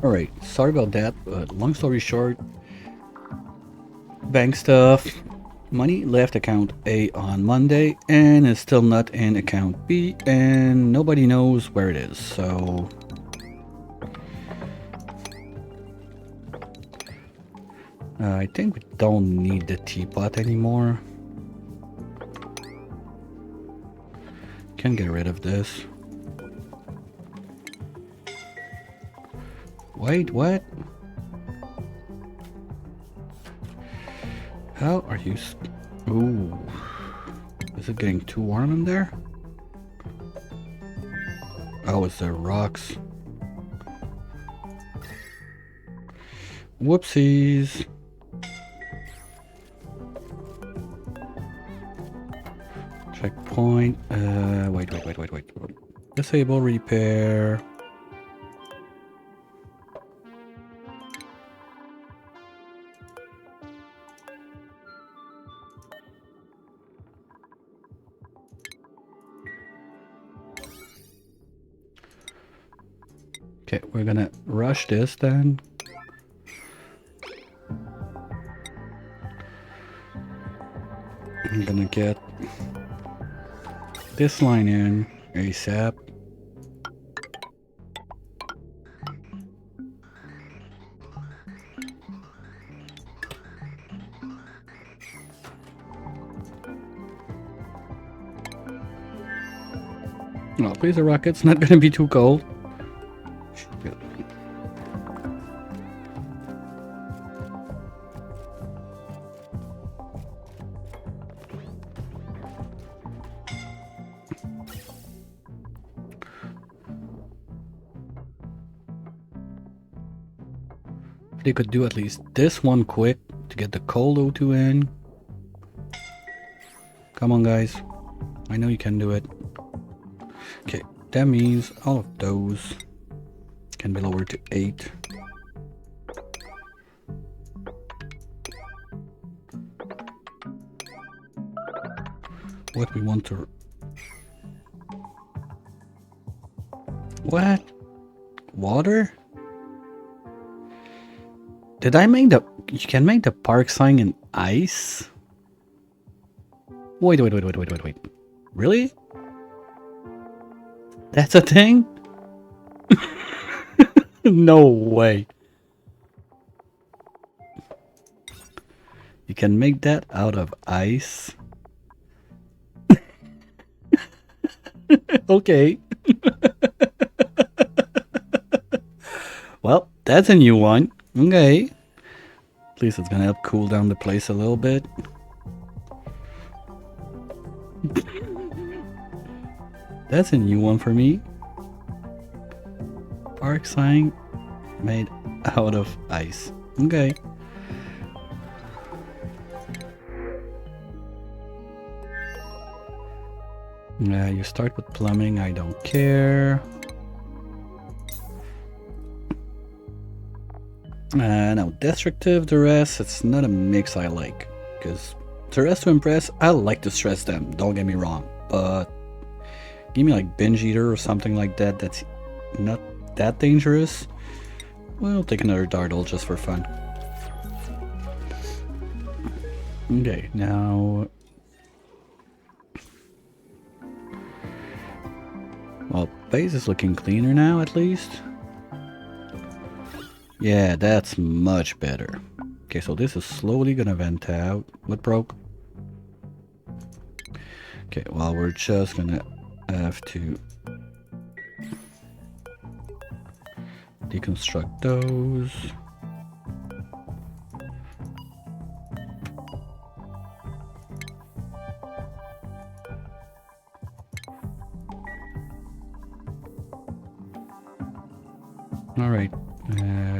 Alright, sorry about that, but long story short, bank stuff. Money left account A on Monday and is still not in account B, and nobody knows where it is, so I think we don't need the teapot anymore. Can get rid of this. Wait, what? How are you? Ooh. Is it getting too warm in there? Oh, it's the rocks. Whoopsies. Checkpoint. Wait. Disable repair. Okay, we're gonna rush this then. I'm gonna get this line in ASAP. Oh, please, the rocket's not gonna be too cold. They could do at least this one quick to get the cold O2 in. Come on, guys. I know you can do it. Okay, that means all of those can be lowered to 8. What we want to... What? Water? Did I make the... You can make the park sign in ice? Wait. Really? That's a thing? No way. You can make that out of ice? Okay. Well, that's a new one. Okay. At least it's gonna help cool down the place a little bit. That's a new one for me. Park sign made out of ice. Okay. You start with plumbing, I don't care. Now, destructive, the rest, it's not a mix I like. Because to rest to impress, I like to stress them, don't get me wrong. But give me like binge eater or something like that that's not that dangerous. We'll take another dartle just for fun. Okay, now... Well, base is looking cleaner now, at least. Yeah, that's much better. Okay, so this is slowly gonna vent out. What broke? Okay, well, we're just gonna have to deconstruct those. All right,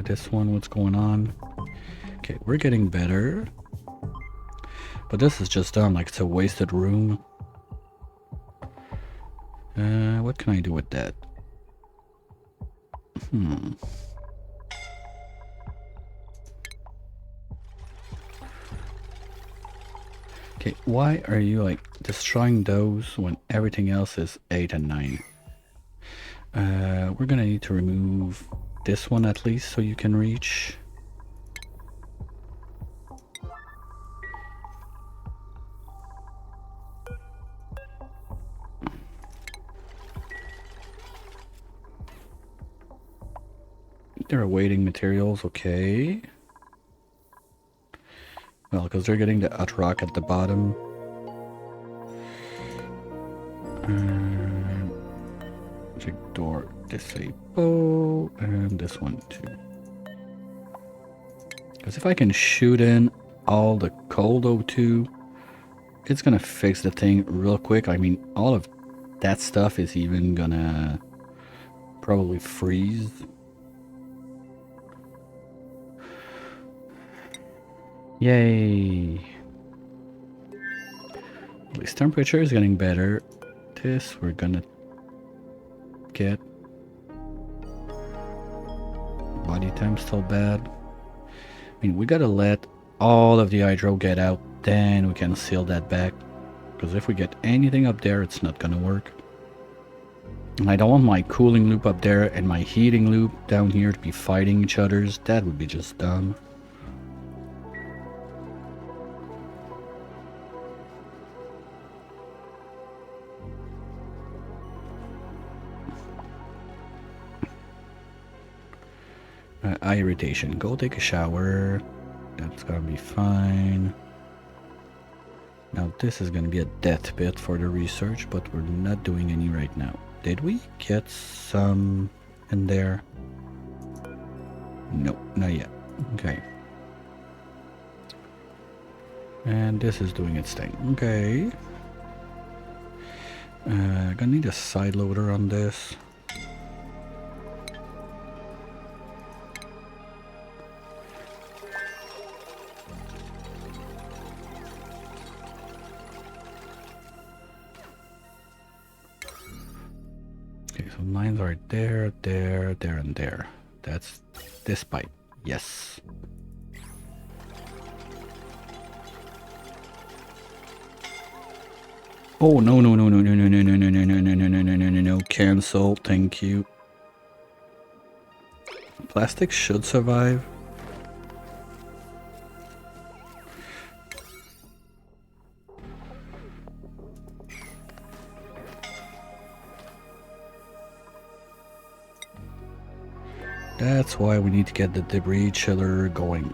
this one, what's going on? Okay, we're getting better. But this is just done like it's a wasted room. What can I do with that? Okay, why are you like destroying those when everything else is 8 and 9? We're gonna need to remove this one at least so you can reach. They're awaiting materials, okay. Well, because they're getting the hot rock at the bottom. Check door disable, and this one too. Because if I can shoot in all the cold O2, it's gonna fix the thing real quick. I mean, all of that stuff is even gonna probably freeze. Yay! At least temperature is getting better. This we're gonna get. Body temp still bad. I mean, we gotta let all of the hydro get out, then we can seal that back. Because if we get anything up there, it's not gonna work. And I don't want my cooling loop up there and my heating loop down here to be fighting each other's. That would be just dumb. Eye irritation. Go take a shower. That's gonna be fine. Now this is gonna be a death pit for the research, but we're not doing any right now. Did we get some in there? Nope, not yet. Okay. And this is doing its thing. Okay. Gonna need a side loader on this. Lines are there, there, there, and there. That's this pipe. Yes. Oh no no no no no no no no no no no no no no no no no no! Cancel. Thank you. Plastic should survive. That's why we need to get the debris chiller going.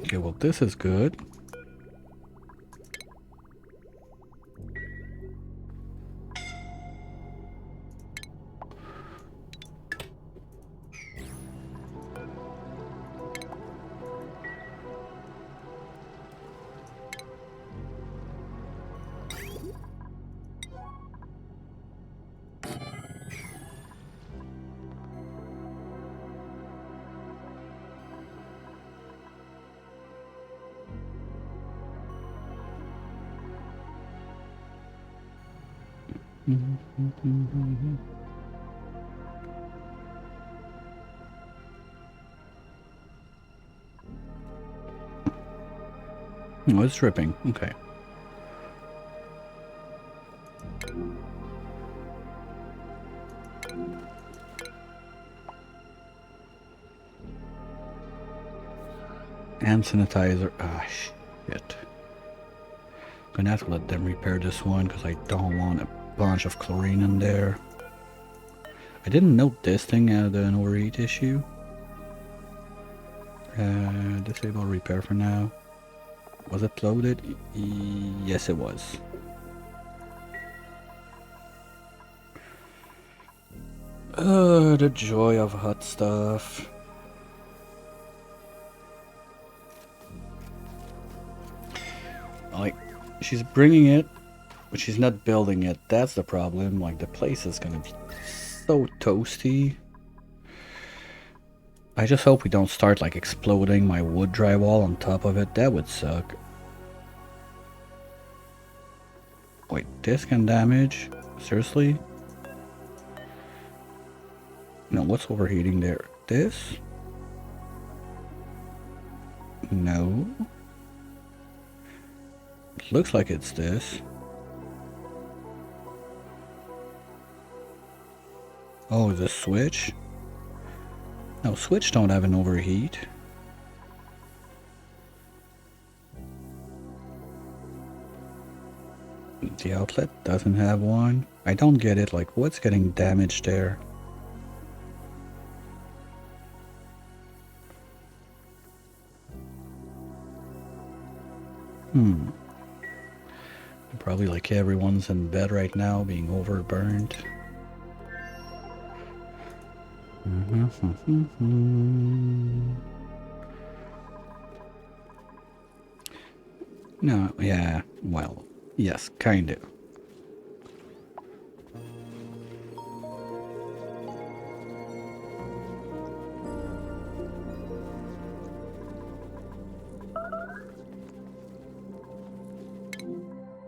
Okay, well this is good. Oh, it's dripping. Okay. Hand sanitizer. Ah, shit. Gonna have to let them repair this one because I don't want a bunch of chlorine in there. I didn't note this thing had an overheat issue. Disable repair for now. Was it loaded? Yes, it was. The joy of hot stuff. Like, she's bringing it, but she's not building it. That's the problem. Like, the place is gonna be so toasty. I just hope we don't start, like, exploding my wood drywall on top of it. That would suck. Wait, this can damage? Seriously? No, what's overheating there? This? No. It looks like it's this. Oh, the switch? No, switch don't have an overheat. The outlet doesn't have one. I don't get it, like what's getting damaged there? Probably like everyone's in bed right now being overburned. No, yeah, well, yes, kind of.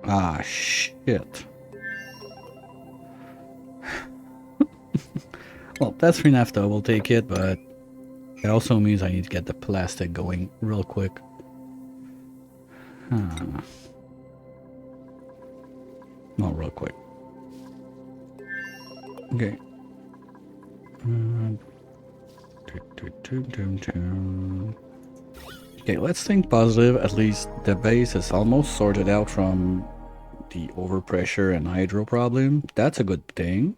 Ah, shit. Well, that's free naphtha, we'll take it, but it also means I need to get the plastic going real quick. Not real quick. Okay. Okay, let's think positive. At least the base is almost sorted out from the overpressure and hydro problem. That's a good thing.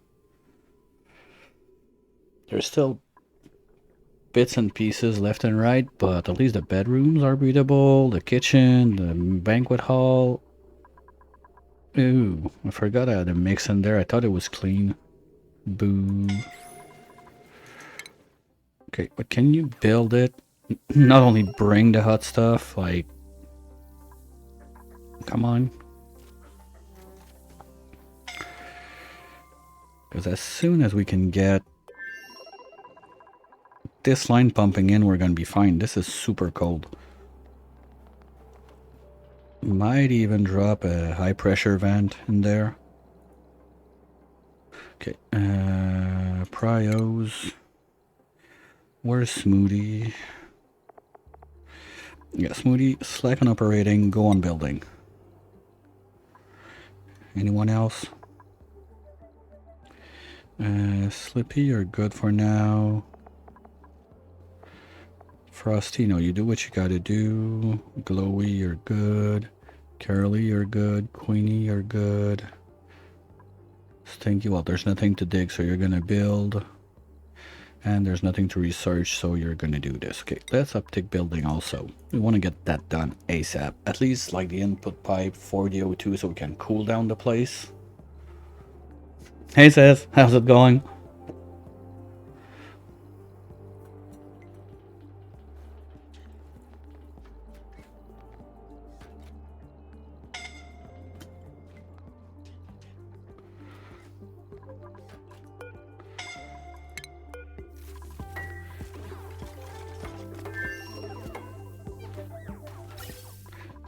There's still bits and pieces left and right, but at least the bedrooms are breathable, the kitchen, the banquet hall. Ooh, I forgot I had a mix in there. I thought it was clean. Boo. Okay, but can you build it? Not only bring the hot stuff, like... Come on. Because as soon as we can get this line pumping in, we're going to be fine. This is super cold. Might even drop a high pressure vent in there. Okay, Pryos. Where's Smoothie? Yeah, Smoothie, slack on operating, go on building. Anyone else? Slippy, you're good for now. Frosty, no, you do what you gotta do. Glowy, you're good. Carolee, you're good. Queenie, you're good. Stinky, well, there's nothing to dig, so you're gonna build. And there's nothing to research, so you're gonna do this. Okay, let's uptick building also. We want to get that done ASAP. At least like the input pipe for the O2 so we can cool down the place. Hey Seth, how's it going?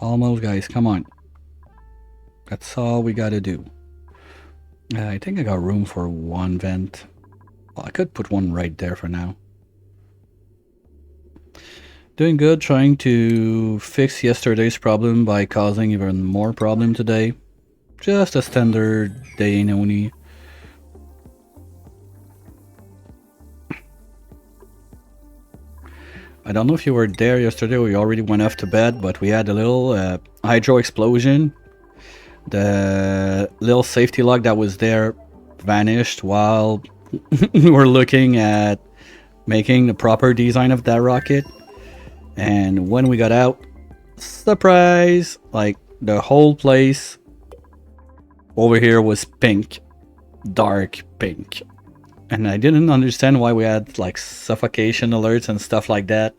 Almost, guys, come on. That's all we gotta do. I think I got room for one vent. Well, I could put one right there for now. Doing good, trying to fix yesterday's problem by causing even more problem today. Just a standard day in Oni. I don't know if you were there yesterday, we already went off to bed, but we had a little hydro explosion. The little safety lock that was there vanished while we were looking at making the proper design of that rocket. And when we got out, surprise! Like, the whole place over here was pink. Dark pink. And I didn't understand why we had, like, suffocation alerts and stuff like that.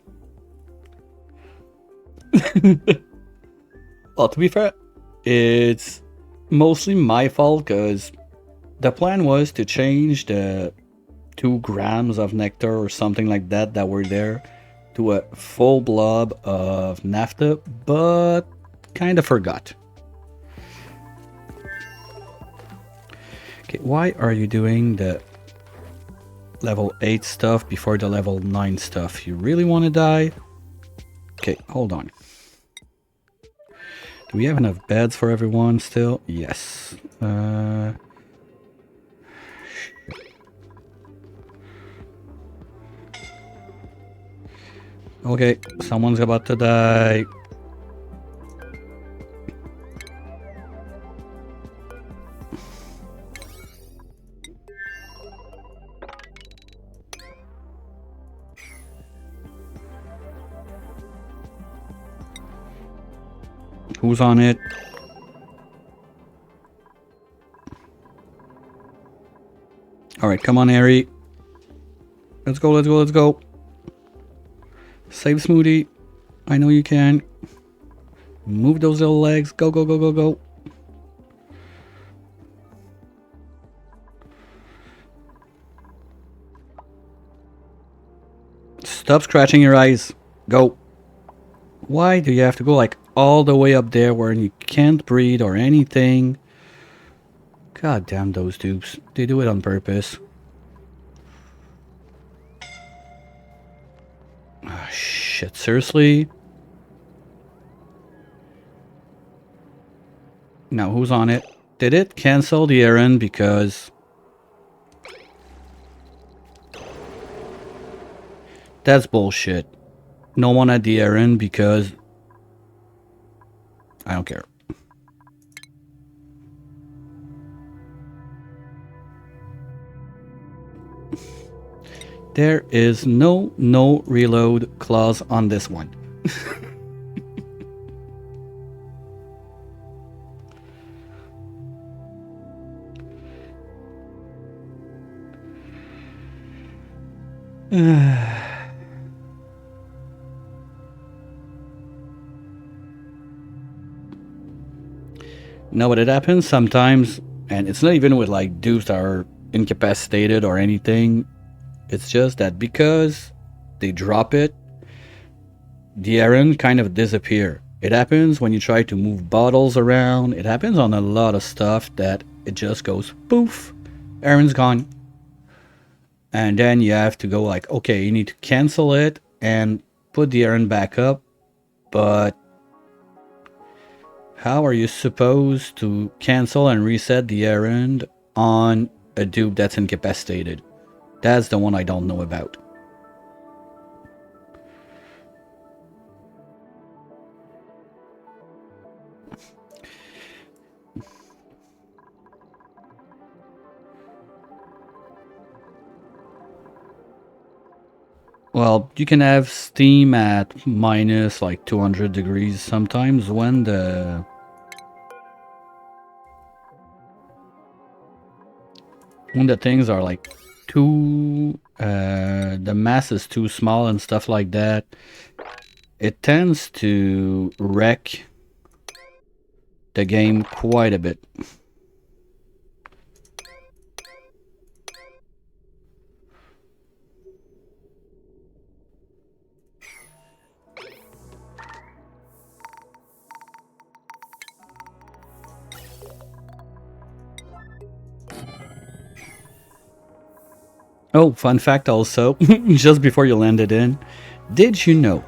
Well, to be fair, it's mostly my fault, because the plan was to change the 2 grams of nectar or something like that that were there to a full blob of naphtha, but kind of forgot. Okay, why are you doing the level 8 stuff before the level 9 stuff? You really want to die? Okay, hold on. Do we have enough beds for everyone still? Yes. Okay, someone's about to die. Who's on it? Alright, come on, Harry. Let's go, let's go, let's go. Save Smoothie. I know you can. Move those little legs. Go, go, go, go, go. Stop scratching your eyes. Go. Why do you have to go like all the way up there where you can't breathe or anything? God damn those dupes. They do it on purpose. Ah, shit, seriously? Now who's on it? Did it cancel the errand because... That's bullshit. No one at the errand because... I don't care. There is no reload clause on this one. No, but it happens sometimes, and it's not even with like dudes that are incapacitated or anything. It's just that because they drop it, the errand kind of disappear. It happens when you try to move bottles around. It happens on a lot of stuff that it just goes poof, errand's gone. And then you have to go like, okay, you need to cancel it and put the errand back up. But how are you supposed to cancel and reset the errand on a dupe that's incapacitated? That's the one I don't know about. Well, you can have steam at minus like 200 degrees sometimes when the things are like too the mass is too small and stuff like that. It tends to wreck the game quite a bit. Oh, fun fact also, just before you landed in, did you know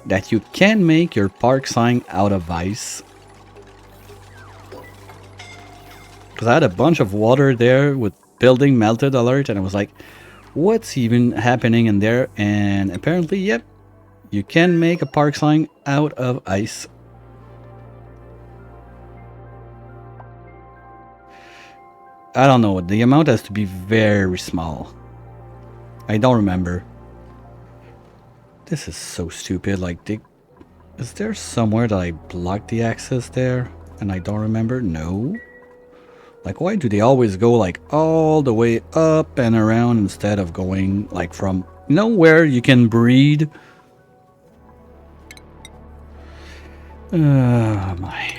that you can make your park sign out of ice? Because I had a bunch of water there with building melted alert, and I was like, what's even happening in there? And apparently, yep, you can make a park sign out of ice. I don't know, the amount has to be very small. I don't remember. This is so stupid, like, is there somewhere that I blocked the access there and I don't remember? No. Like, why do they always go like all the way up and around instead of going like from nowhere you can breed? Oh my.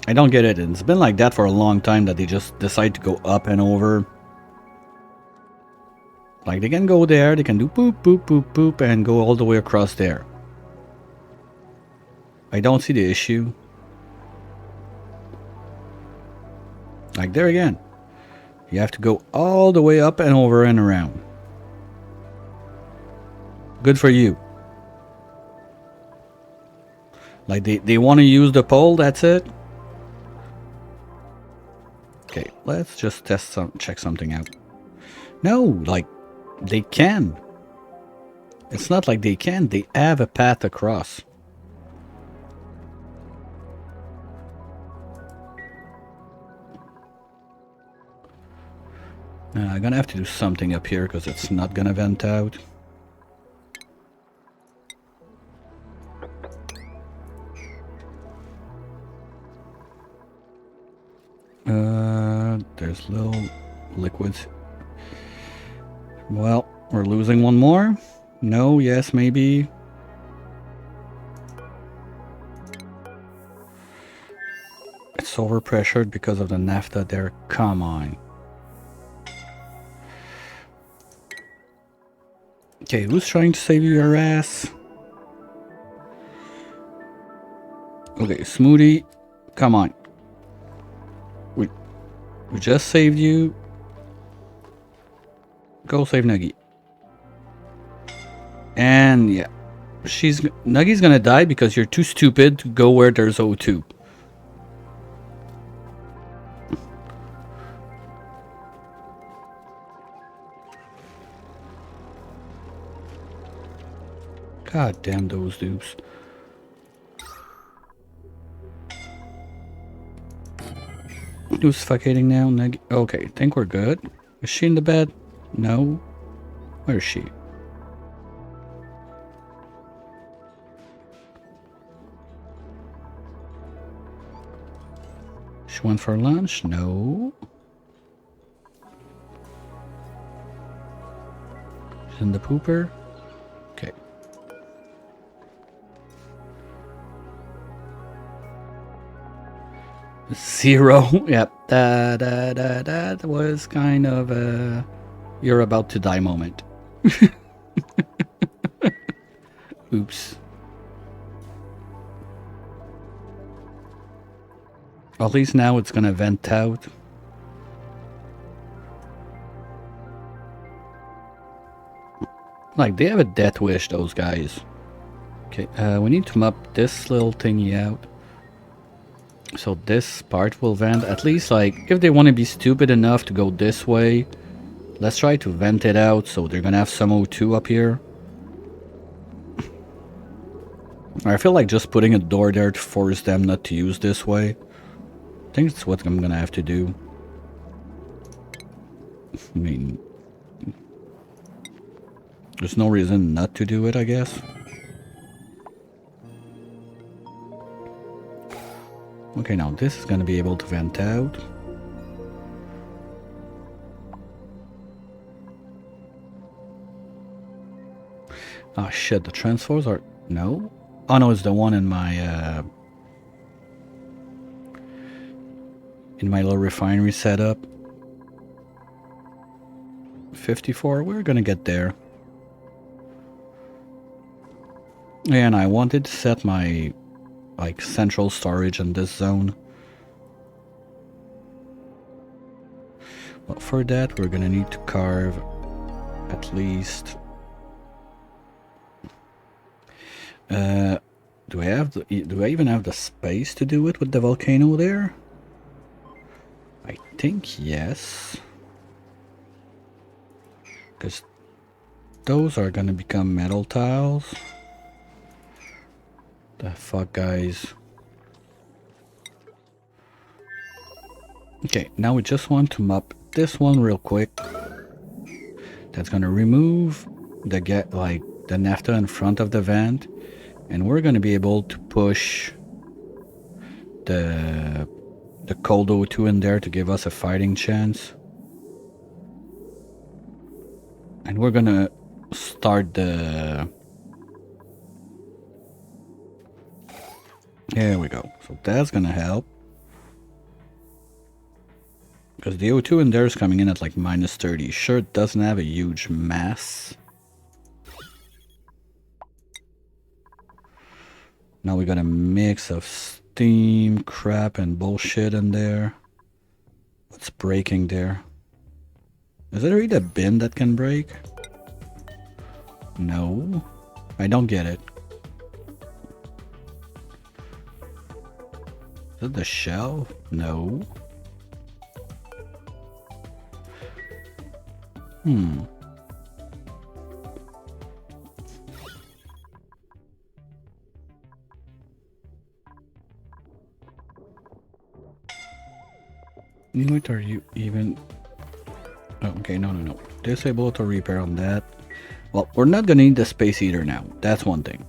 I don't get it. It's been like that for a long time that they just decide to go up and over. Like, they can go there, they can do boop, boop, boop, boop, and go all the way across there. I don't see the issue. Like, there again. You have to go all the way up and over and around. Good for you. Like, they want to use the pole, that's it. Okay, let's just check something out. No, like, they can. It's not like they can, they have a path across. I'm gonna have to do something up here because it's not gonna vent out. There's little liquids. Well, we're losing one more. No, yes, maybe. It's overpressured because of the naphtha there. Come on. Okay, who's trying to save your ass? Okay, Smoothie, come on. We just saved you. Go save Nuggy. And yeah, Nuggy's gonna die because you're too stupid to go where there's O2. God damn those dupes. Who's suffocating now? Nuggy. Okay, think we're good. Is she in the bed? No. Where is she? She went for lunch? No. She's in the pooper? Okay. Zero. Yep. That was kind of a you're about to die moment. Oops. At least now it's gonna vent out. Like, they have a death wish, those guys. Okay, we need to map this little thingy out. So this part will vent. At least, like, if they want to be stupid enough to go this way, let's try to vent it out so they're gonna have some O2 up here. I feel like just putting a door there to force them not to use this way. I think that's what I'm gonna have to do. I mean, there's no reason not to do it, I guess. Okay, now this is gonna be able to vent out. Oh shit, the transfers are... No? Oh no, it's the one in my little refinery setup. 54, we're gonna get there. And I wanted to set my like central storage in this zone. But for that we're gonna need to carve at least do I even have the space to do it with the volcano there? I think yes. Because those are gonna become metal tiles. The fuck, guys. Okay, now we just want to mop this one real quick. That's gonna remove the the naphtha in front of the vent, and we're gonna be able to push the cold O2 in there to give us a fighting chance. And we're gonna start the... There we go. So that's gonna help. Because the O2 in there is coming in at like minus 30. Sure, it doesn't have a huge mass. Now we got a mix of steam, crap, and bullshit in there. What's breaking there? Is there really a bin that can break? No. I don't get it. Is it the shell? No. Hmm. What are you even... Oh, okay, no. Disable auto repair on that. Well, we're not gonna need the space heater now. That's one thing.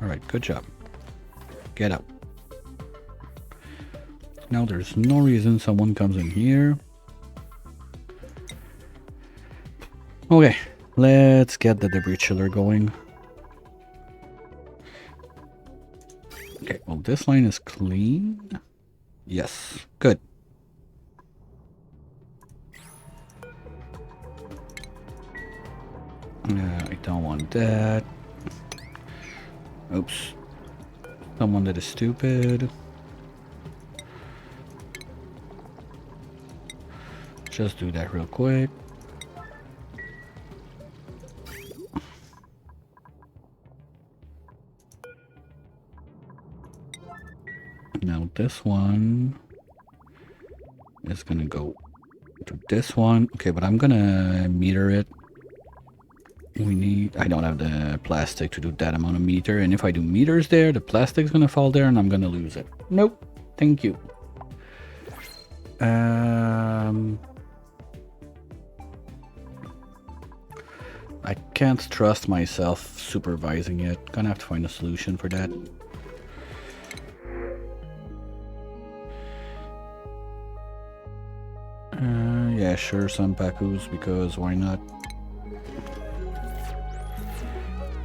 Alright, good job. Get out. Now there's no reason someone comes in here. Okay, let's get the debris chiller going. Okay, well this line is clean. Yes, good. I don't want that. Oops. Someone that is stupid. Just do that real quick. Now this one is gonna go to this one. Okay, but I'm gonna meter it. I don't have the plastic to do that amount of meter, and if I do meters there, the plastic's gonna fall there and I'm gonna lose it. Nope. Thank you. I can't trust myself supervising it. Gonna have to find a solution for that. Yeah, sure, some Pakus, because why not?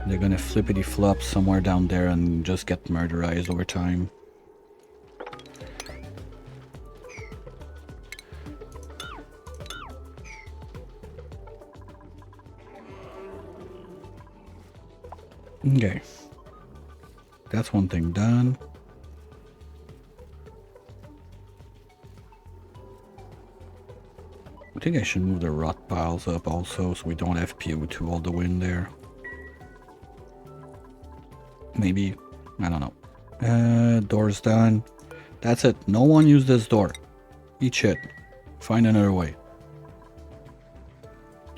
They're gonna flippity flop somewhere down there and just get murderized over time. Okay. That's one thing done. I think I should move the rot piles up also so we don't have PO2 all the way in there. Maybe. I don't know. Door's done. That's it. No one use this door. Eat shit. Find another way.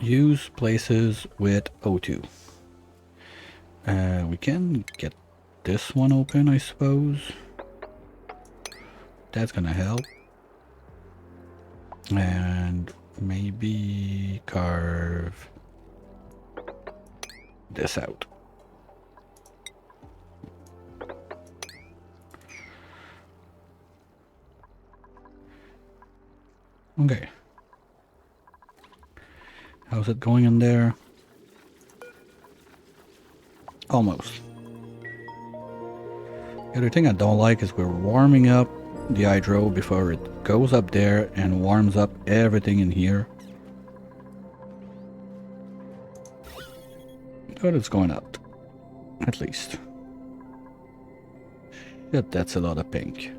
Use places with O2. We can get this one open, I suppose. That's gonna help. And maybe carve this out. Okay. How's it going in there? Almost. The other thing I don't like is we're warming up the hydro before it goes up there and warms up everything in here. But it's going up. At least. Shit, that's a lot of pink.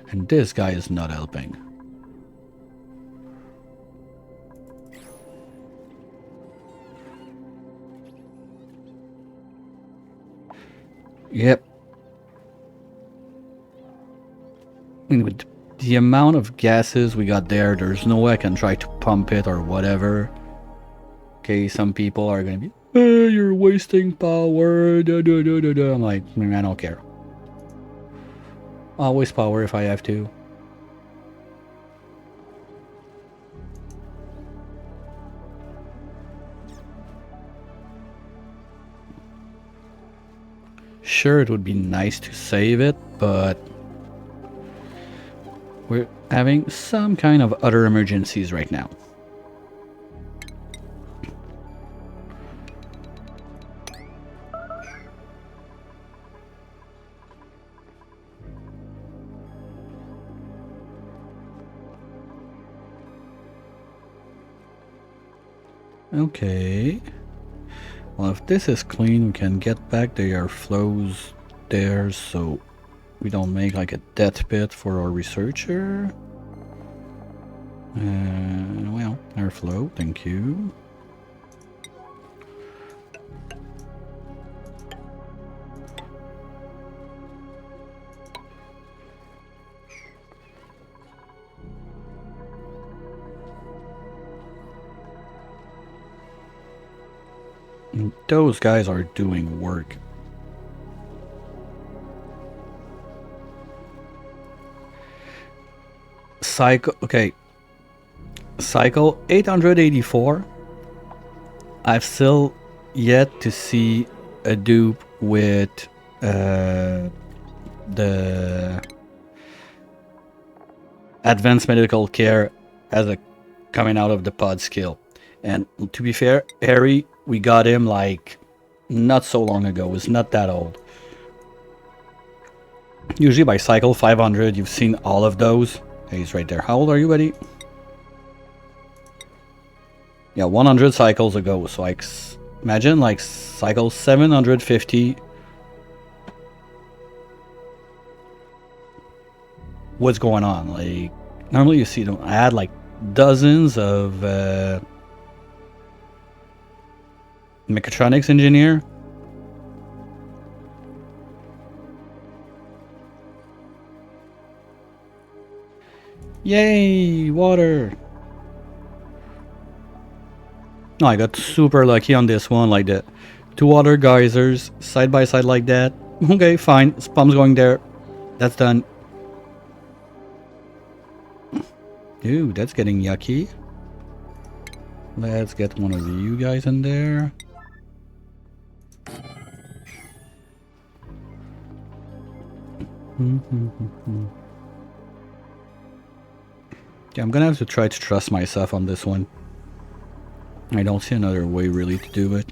And this guy is not helping. Yep. I mean, with the amount of gases we got there, there's no way I can try to pump it or whatever. Okay, some people are gonna be, you're wasting power. Da, da, da, da, da. I'm like, I don't care. I'll waste power if I have to. Sure, it would be nice to save it, but we're having some kind of other emergencies right now. Okay. Well, if this is clean, we can get back the airflows there so we don't make like a death pit for our researcher. Well, airflow, thank you. Those guys are doing work. Cycle, okay. Cycle 884. I've still yet to see a dupe with the advanced medical care as a coming out of the pod skill. And to be fair, Harry, we got him like not so long ago. It's not that old. Usually by cycle 500, you've seen all of those. Hey, he's right there. How old are you, buddy? Yeah, 100 cycles ago. So like, imagine like cycle 750. What's going on? Like, normally you see them add like dozens of mechatronics engineer. Yay, water. No, I got super lucky on this one, like the 2 water geysers side by side like that. Okay, fine. Spam's going there. That's done. Ooh, that's getting yucky. Let's get one of you guys in there. Yeah, I'm gonna have to try to trust myself on this one. I don't see another way really to do it.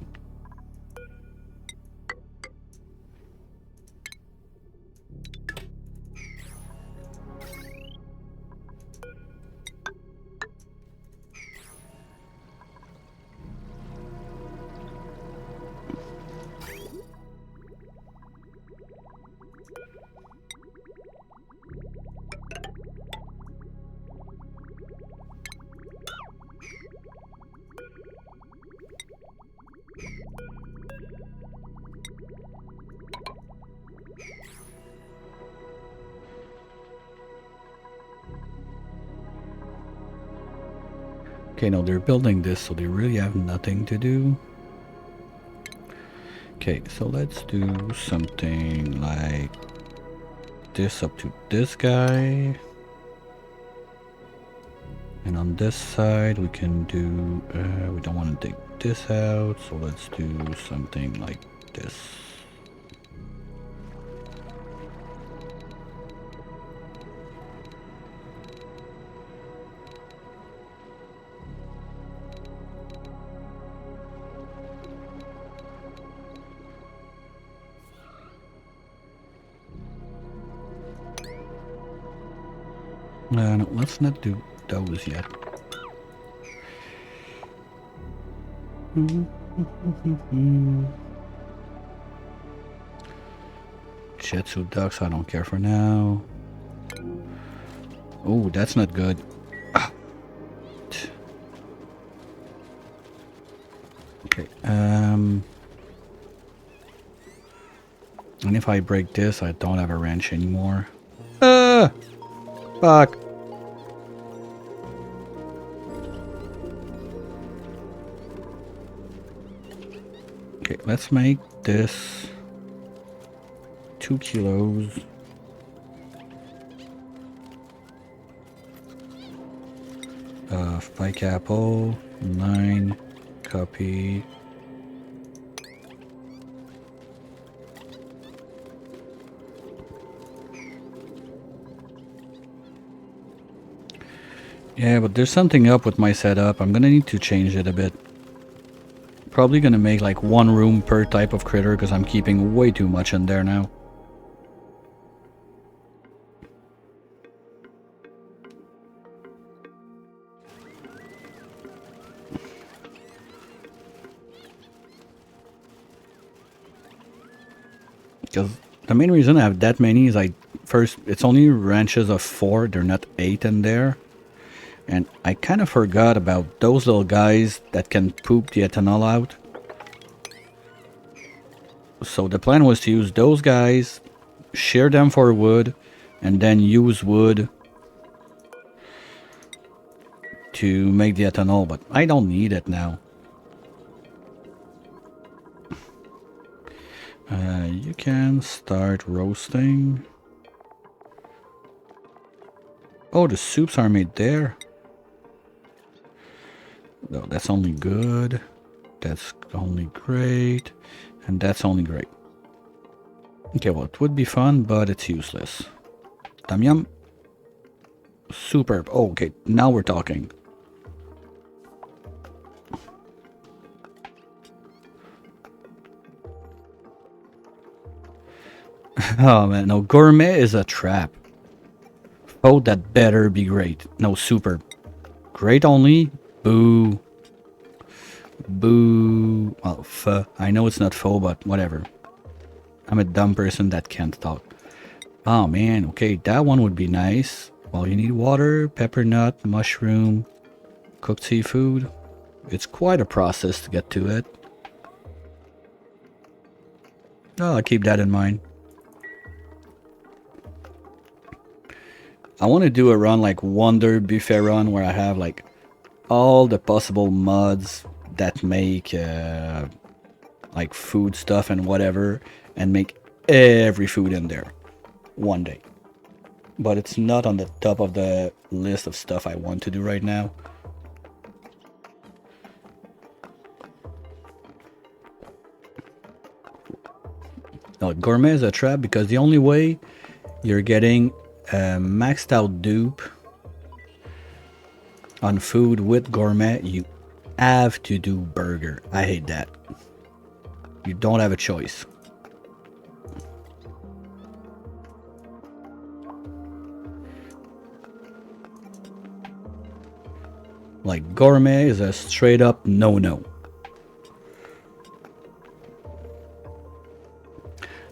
Okay, no, they're building this, so they really have nothing to do. Okay, so let's do something like this up to this guy. And on this side, we can do, we don't want to dig this out, so let's do something like this. No, let's not do those yet. Jetsu ducks, I don't care for now. Oh, that's not good. Okay, and if I break this, I don't have a wrench anymore. Fuck. Okay, let's make this 2 kilos. Spike apple, 9 copy. Yeah, but there's something up with my setup. I'm gonna need to change it a bit. Probably gonna make like 1 room per type of critter because I'm keeping way too much in there now. Because the main reason I have that many is first, it's only ranches of 4, they're not 8 in there. And I kind of forgot about those little guys that can poop the ethanol out. So the plan was to use those guys, shear them for wood, and then use wood to make the ethanol, but I don't need it now. You can start roasting. Oh, the soups are made there. No, that's only good. That's only great. And that's only great. Okay, well, it would be fun, but it's useless. Tam yum. Superb. Oh, okay, now we're talking. Oh man, no, gourmet is a trap. Oh, that better be great. No, super. Great only. Boo. Boo. Well, pho. I know it's not faux, but whatever. I'm a dumb person that can't talk. Oh man, okay, that one would be nice. Well, you need water, pepper nut, mushroom, cooked seafood. It's quite a process to get to it. Oh, I'll keep that in mind. I want to do a run like Wonder Buffet run where I have like all the possible mods that make like food stuff and whatever, and make every food in there one day. But it's not on the top of the list of stuff I want to do right now. No, gourmet is a trap because the only way you're getting a maxed out dupe on food with gourmet, you have to do burger. I hate that. You don't have a choice. Like gourmet is a straight up no-no.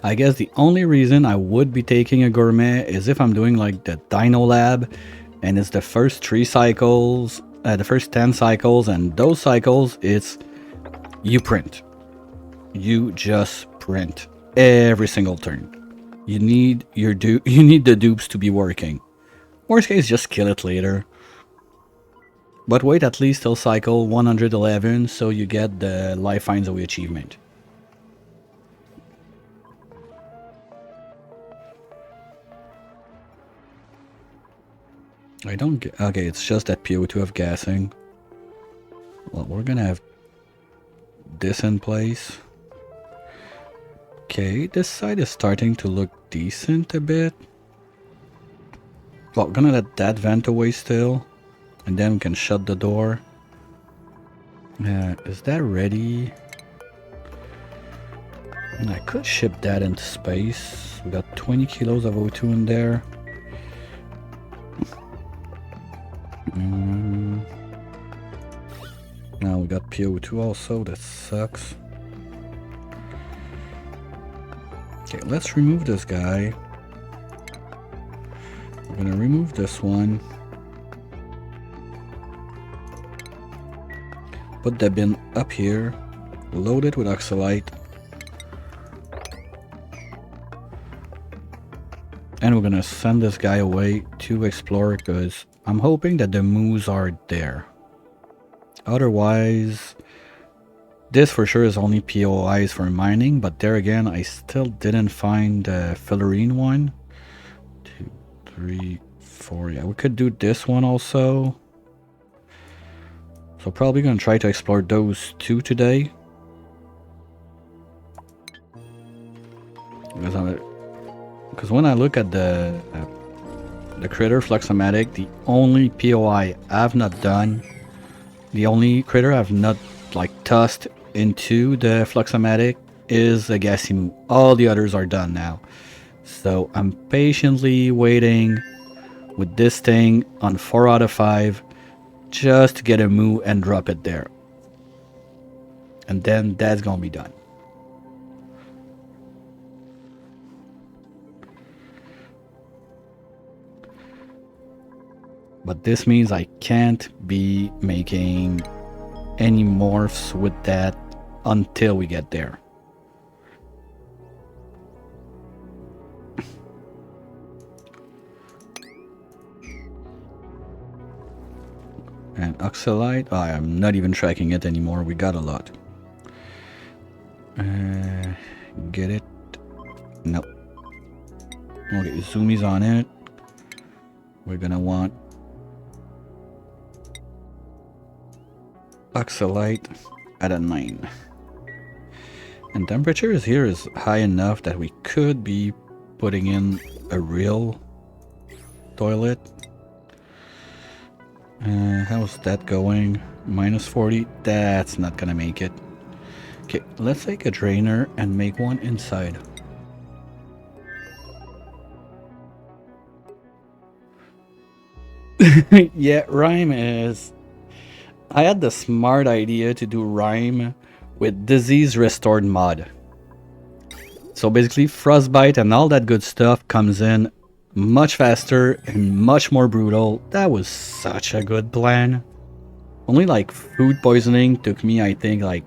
I guess the only reason I would be taking a gourmet is if I'm doing like the Dino Lab and it's the first 3 cycles, the first 10 cycles, and those cycles it's you print. You just print every single turn. You need your you need the dupes to be working. Worst case, just kill it later. But wait at least till cycle 111 so you get the Life Finds a Way achievement. I don't get... Okay, it's just that PO2 of gassing. Well, we're gonna have this in place. Okay, this side is starting to look decent a bit. Well, gonna let that vent away still. And then we can shut the door. Is that ready? I could ship that into space. We got 20 kilos of O2 in there. Now we got PO2 also, that sucks. Okay, let's remove this guy. We're gonna remove this one. Put the bin up here. Load it with oxalite. And we're gonna send this guy away to explore because I'm hoping that the moose are there. Otherwise, this for sure is only POIs for mining, but there again, I still didn't find the Fillerine one. 2, 3, 4. Yeah, we could do this one also. So probably gonna try to explore those 2 today. Because when I look at the critter Fluxomatic, the only POI I've not done, the only critter I've not like tossed into the Fluxomatic is a Gassimu. All the others are done now. So I'm patiently waiting with this thing on 4 out of 5 just to get a moo and drop it there. And then that's gonna be done. But this means I can't be making any morphs with that until we get there. And oxalite, oh, I'm not even tracking it anymore, we got a lot. Get it? No. Okay, zoomies on it. We're gonna want oxalite at a 9. And temperatures here is high enough that we could be putting in a real toilet. How's that going? Minus 40? That's not gonna make it. Okay, let's take a drainer and make one inside. Yeah, rhyme is... I had the smart idea to do rhyme with disease restored mod. So basically frostbite and all that good stuff comes in much faster and much more brutal. That was such a good plan. Only like food poisoning took me, I think, like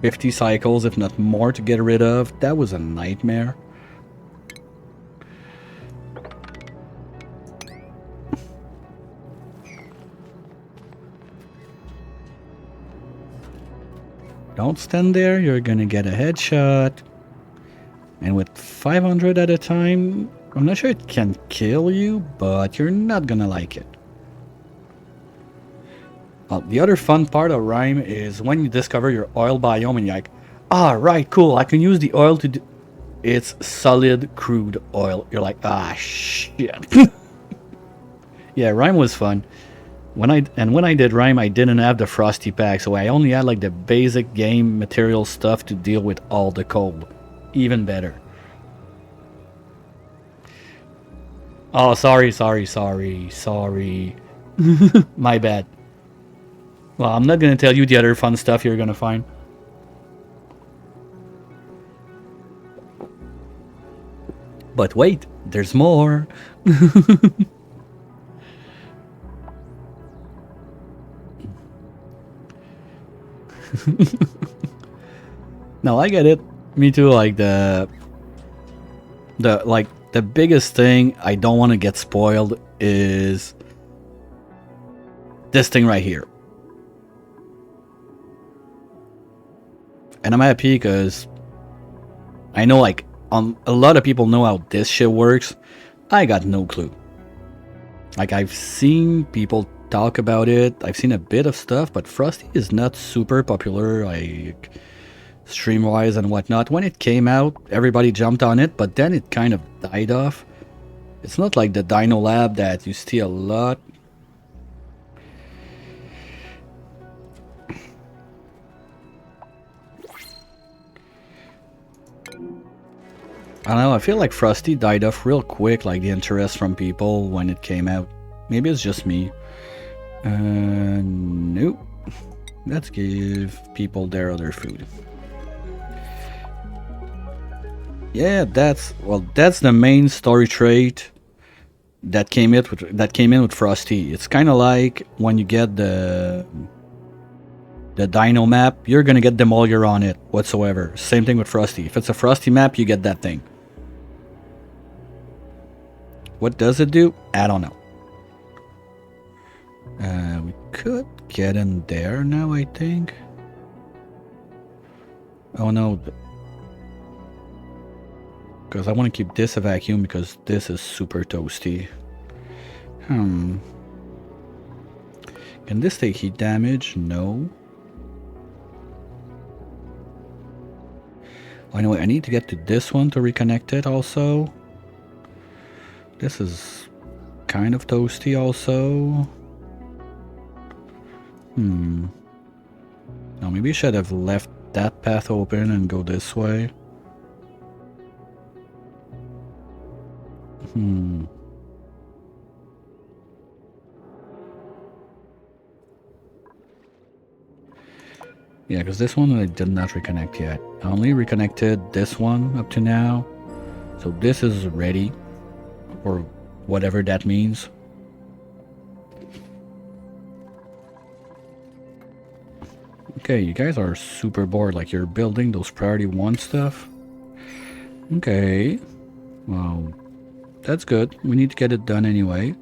50 cycles, if not more, to get rid of. That was a nightmare. Don't stand there, you're gonna get a headshot. And with 500 at a time, I'm not sure it can kill you, but you're not gonna like it. The other fun part of Rhyme is when you discover your oil biome and you're like, ah, right, cool, I can use the oil to do... It's solid crude oil. You're like, ah, shit. Yeah, Rhyme was fun. When I did Rhyme, I didn't have the Frosty pack, so I only had like the basic game material stuff to deal with all the cold. Even better. Oh, sorry. My bad. Well, I'm not gonna tell you the other fun stuff you're gonna find. But wait, there's more. No, I get it. Me too. Like the biggest thing I don't want to get spoiled is this thing right here. And I'm happy because I know like a lot of people know how this shit works. I got no clue. Like I've seen people talk about it. I've seen a bit of stuff, but Frosty is not super popular, like stream-wise and whatnot. When it came out, everybody jumped on it, but then it kind of died off. It's not like the Dino Lab that you see a lot. I don't know, I feel like Frosty died off real quick, like the interest from people when it came out. Maybe it's just me. Nope. Let's give people their other food. Yeah, that's the main story trait that came in with Frosty. It's kind of like when you get the Dino map, you're gonna get them all you're on it whatsoever. Same thing with Frosty. If it's a Frosty map, you get that thing. What does it do? I don't know. We could get in there now, I think. Oh no. Because I want to keep this a vacuum because this is super toasty. Can this take heat damage? No. Oh, anyway, I need to get to this one to reconnect it also. This is kind of toasty also. Now maybe I should have left that path open and go this way. Yeah, because this one I did not reconnect yet. I only reconnected this one up to now. So this is ready. Or whatever that means. Okay, you guys are super bored, like you're building those priority 1 stuff. Okay. Well, that's good. We need to get it done anyway.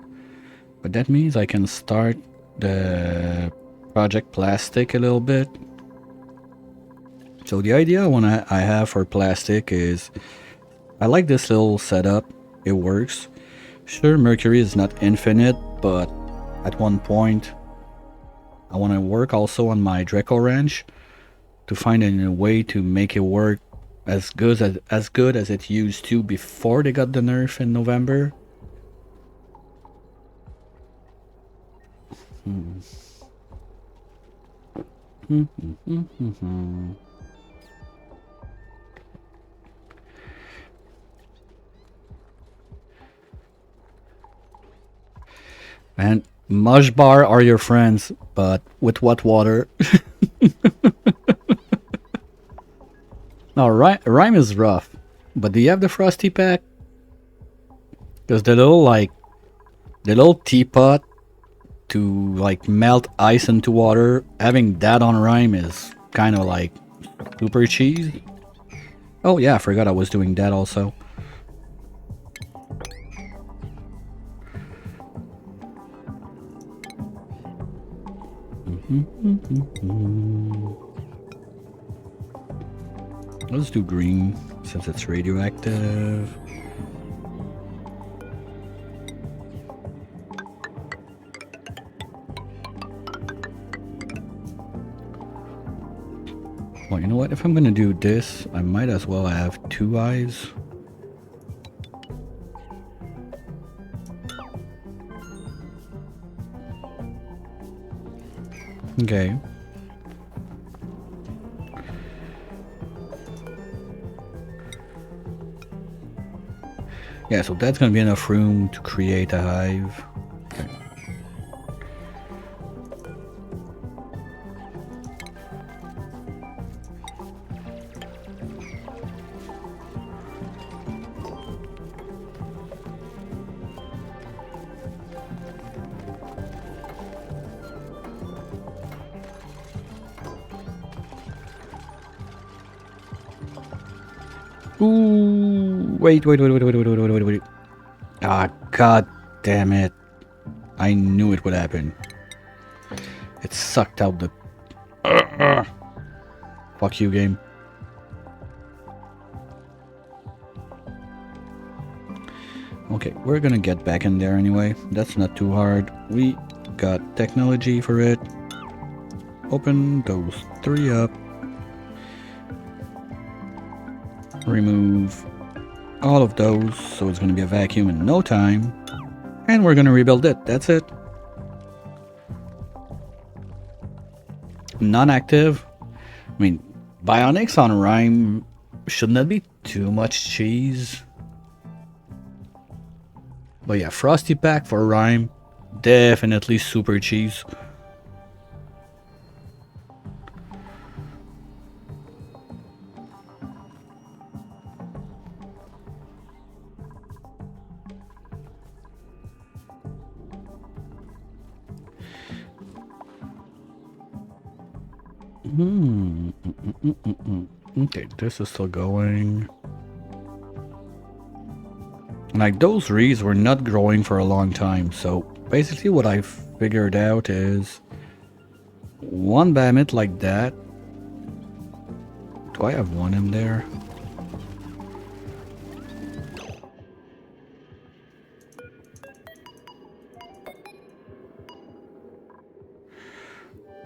But that means I can start the Project Plastic a little bit. So the idea I have for plastic is I like this little setup. It works. Sure, mercury is not infinite, but at one point I want to work also on my Draco wrench to find a way to make it work as good as it used to before they got the nerf in November. And Mush Bar are your friends, but with what water? No, Rhyme is rough. But do you have the Frosty pack? Because the little teapot to like melt ice into water, having that on Rhyme is kind of like super cheese. Oh yeah, I forgot I was doing that also. Let's do green since it's radioactive. Well, you know what? If I'm gonna do this, I might as well have two eyes. Okay. Yeah, so that's gonna be enough room to create a hive. Okay. Ooh, wait. Ah, god damn it. I knew it would happen. It sucked out the... Fuck you, game. Okay, we're gonna get back in there anyway. That's not too hard. We got technology for it. Open those three up. Remove all of those, so it's going to be a vacuum in no time. And we're going to rebuild it. That's it. Non-active. I mean, bionics on Rhyme shouldn't that be too much cheese? But yeah, Frosty Pack for Rhyme, definitely super cheese. Okay, this is still going. Like, those reeds were not growing for a long time, so basically what I figured out is one Bammit like that. Do I have one in there?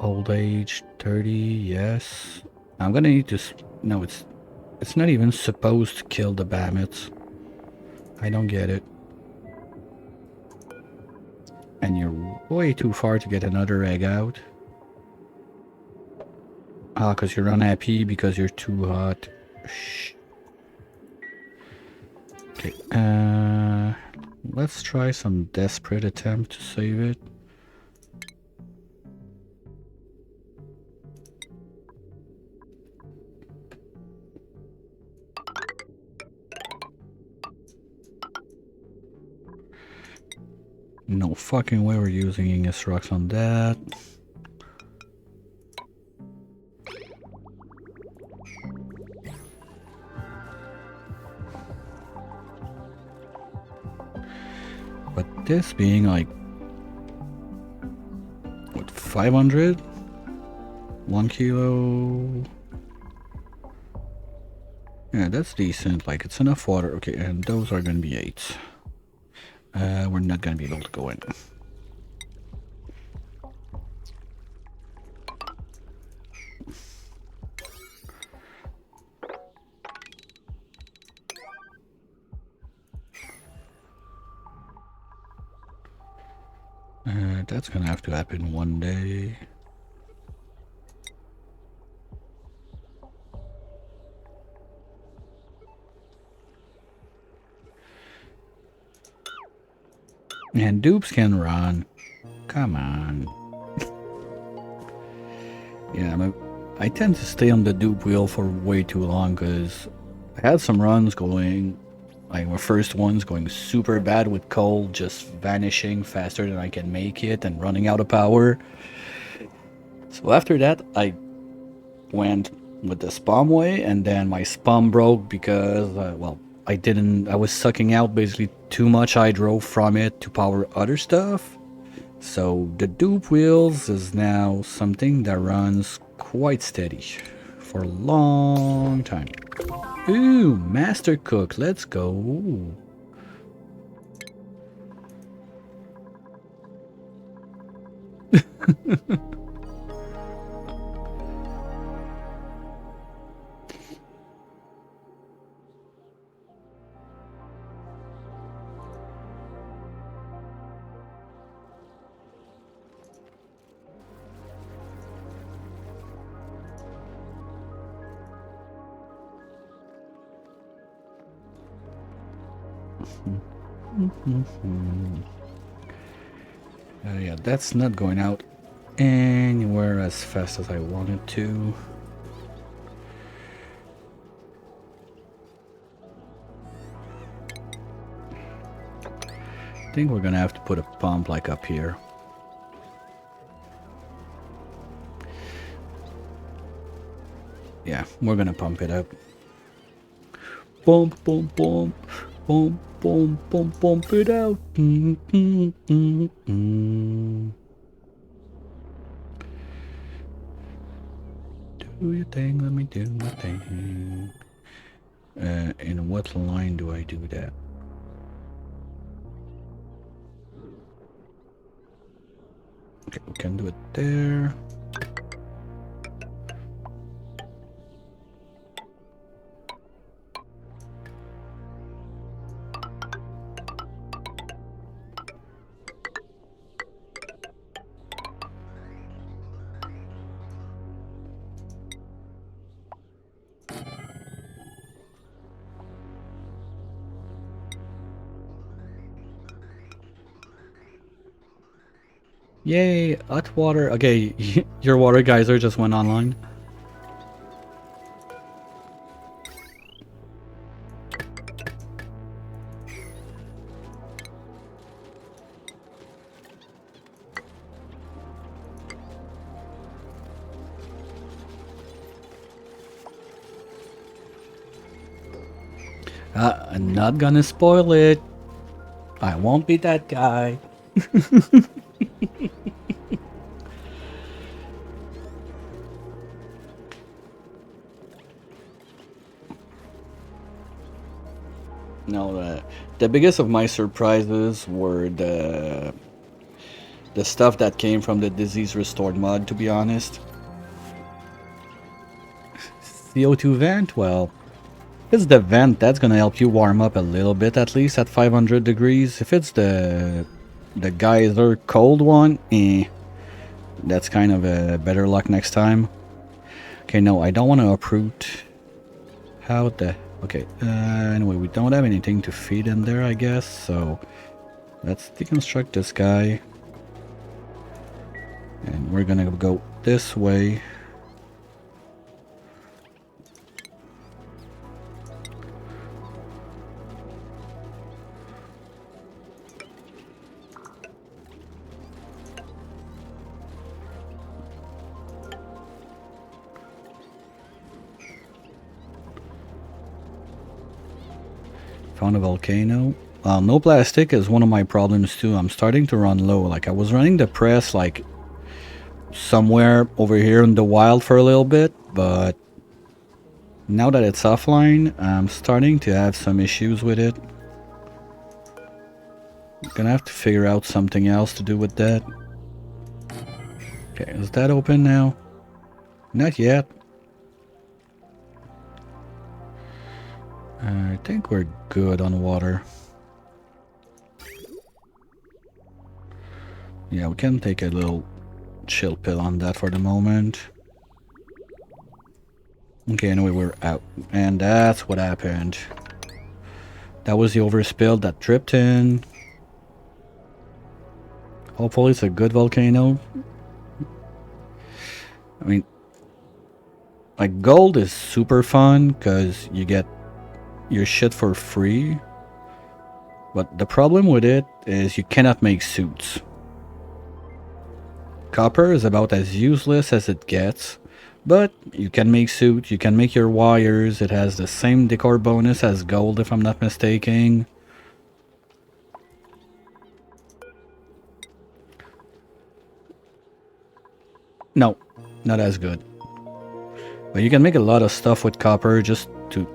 Old age 30, yes. I'm gonna need to... No, it's not even supposed to kill the Bammits. I don't get it. And you're way too far to get another egg out. Ah, because you're unhappy because you're too hot. Shh. Okay, let's try some desperate attempt to save it. No fucking way we're using Ignis rocks on that. But this being like, what, 500? 1 kilo? Yeah, that's decent. Like, it's enough water. Okay, and those are gonna be 8s. We're not gonna be able to go in. That's gonna have to happen one day. And dupes can run. Come on. Yeah, I tend to stay on the dupe wheel for way too long because I had some runs going, like my first one's going super bad with coal, just vanishing faster than I can make it and running out of power. So after that, I went with the spam way, and then my spam broke because, well, I was sucking out basically too much hydro from it to power other stuff. So the dupe wheels is now something that runs quite steady for a long time. Ooh, Master Cook, let's go. Yeah, that's not going out anywhere as fast as I wanted to. I think we're gonna have to put a pump like up here. Yeah, we're gonna pump it up. Pump, pump, pump, pump, pump, pump, pump it out. Do your thing, let me do my thing. In what line do I do that? Okay, we can do it there. Yay, hot water. Okay, your water geyser just went online. I'm not gonna spoil it. I won't be that guy. No, the biggest of my surprises were the stuff that came from the disease restored mod, to be honest. CO2 vent? Well, if it's the vent, that's gonna help you warm up a little bit, at least at 500 degrees. If it's the geyser cold one, that's kind of a better luck next time. Okay, no, I don't want to uproot. How the... Okay, anyway, we don't have anything to feed in there, I guess, so let's deconstruct this guy. And we're gonna go this way. Found a volcano. No plastic is one of my problems too. I'm starting to run low. Like, I was running the press like somewhere over here in the wild for a little bit, but Now that it's offline, I'm starting to have some issues with it. I'm gonna have to figure out something else to do with that. Okay, is that open now? Not yet. I think we're good on water. Yeah, we can take a little chill pill on that for the moment. Okay, anyway, we're out. And that's what happened. That was the overspill that dripped in. Hopefully it's a good volcano. I mean, like, gold is super fun because you get your shit for free. But the problem with it is you cannot make suits. Copper is about as useless as it gets. But you can make suits, you can make your wires. It has the same decor bonus as gold if I'm not mistaken. No, not as good. But you can make a lot of stuff with copper just to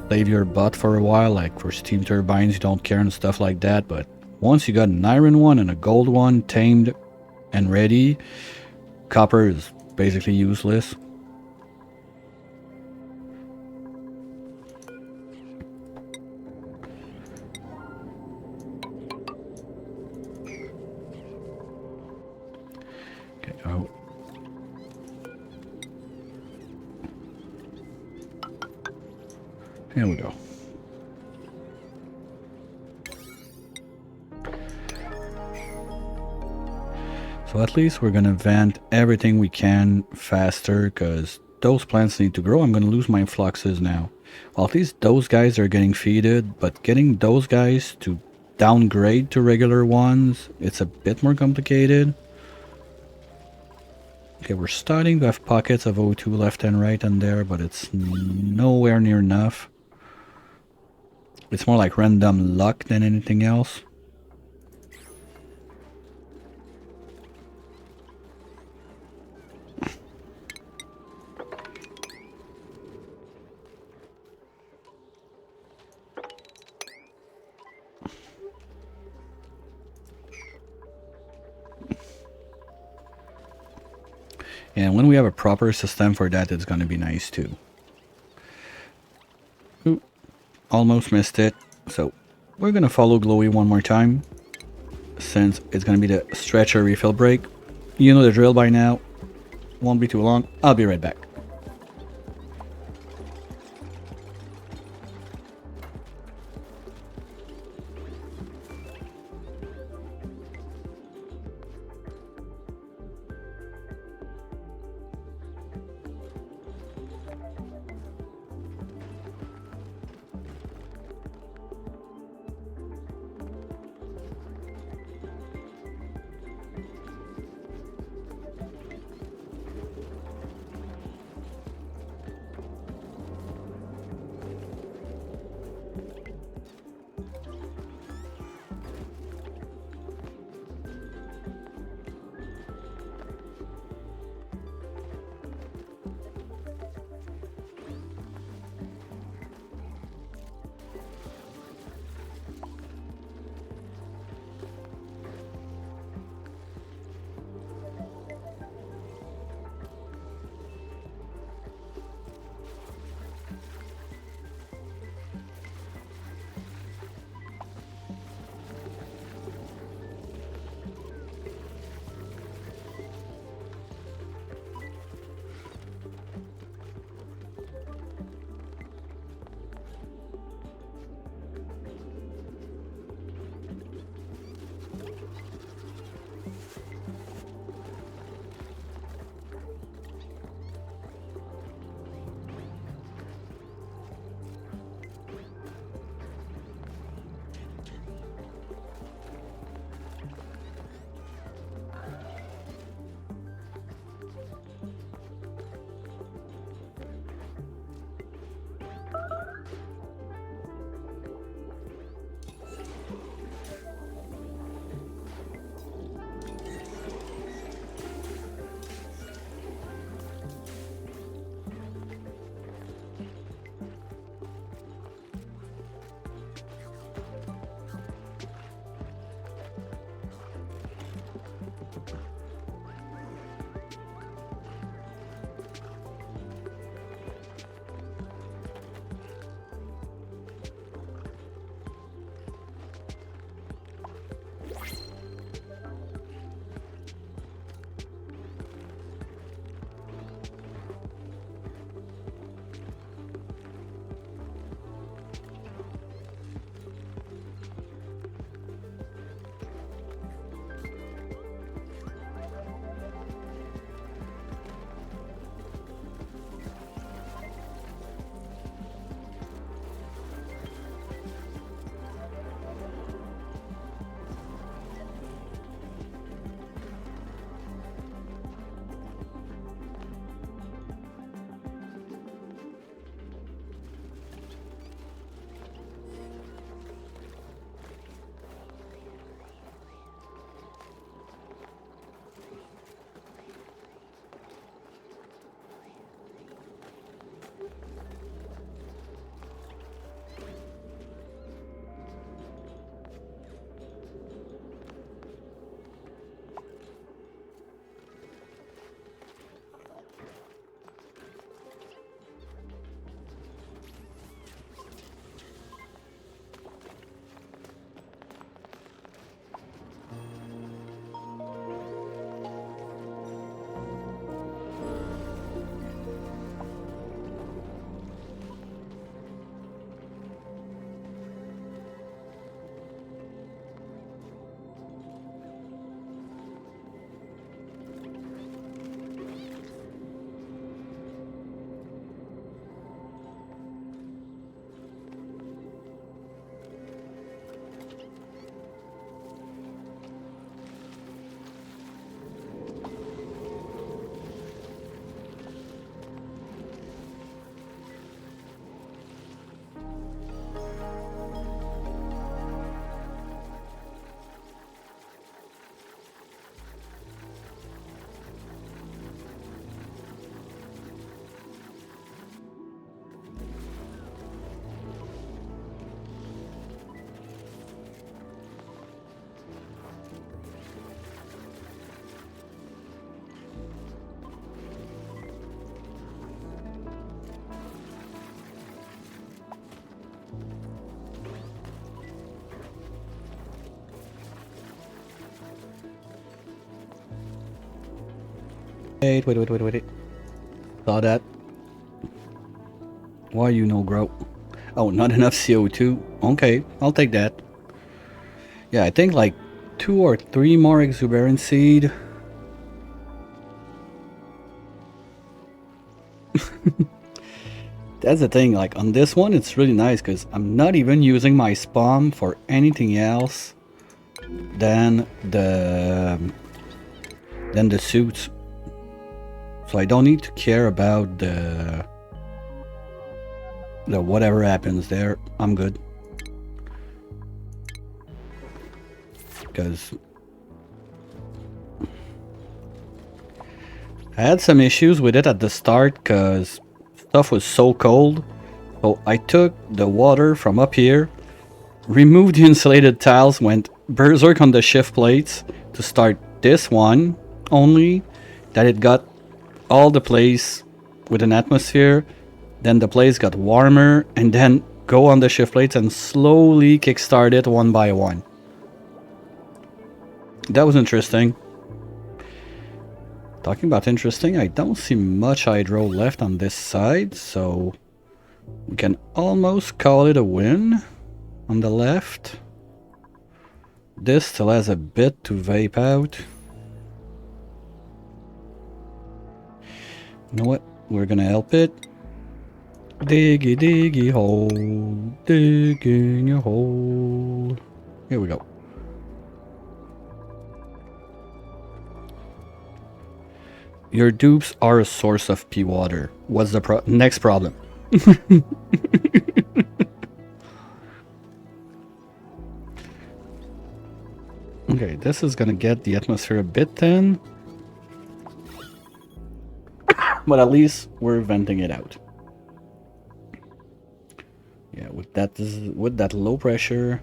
save your butt for a while, like for steam turbines, you don't care and stuff like that. But once you got an iron one and a gold one tamed and ready, copper is basically useless. Okay, oh. Here we go. So at least we're gonna vent everything we can faster because those plants need to grow. I'm gonna lose my fluxes now. Well, at least those guys are getting feeded, but getting those guys to downgrade to regular ones, it's a bit more complicated. Okay, we're starting to have pockets of O2 left and right and there, but it's nowhere near enough. It's more like random luck than anything else. And when we have a proper system for that, it's going to be nice too. Ooh, almost missed it. So we're going to follow Glowy one more time, since it's going to be the stretcher refill break. You know the drill by now. Won't be too long. I'll be right back. Wait. Saw that. Why you no grow? Oh, not enough CO2. Okay, I'll take that. Yeah, I think like 2 or 3 more exuberant seed. That's the thing, like on this one it's really nice because I'm not even using my spawn for anything else than the suits. So I don't need to care about the whatever happens there. I'm good. Because I had some issues with it at the start because stuff was so cold. So I took the water from up here, removed the insulated tiles, went berserk on the shift plates to start this one, only that it got all the place with an atmosphere, then the place got warmer, and then go on the shift plates and slowly kickstart it one by one. That was interesting. Talking about interesting, I don't see much hydro left on this side, so we can almost call it a win on the left. This still has a bit to vape out. You know what? We're gonna help it. Diggy diggy hole, digging a hole. Here we go. Your dupes are a source of pea water. What's the next problem? Okay, this is gonna get the atmosphere a bit thin. But at least we're venting it out. Yeah, with that low pressure.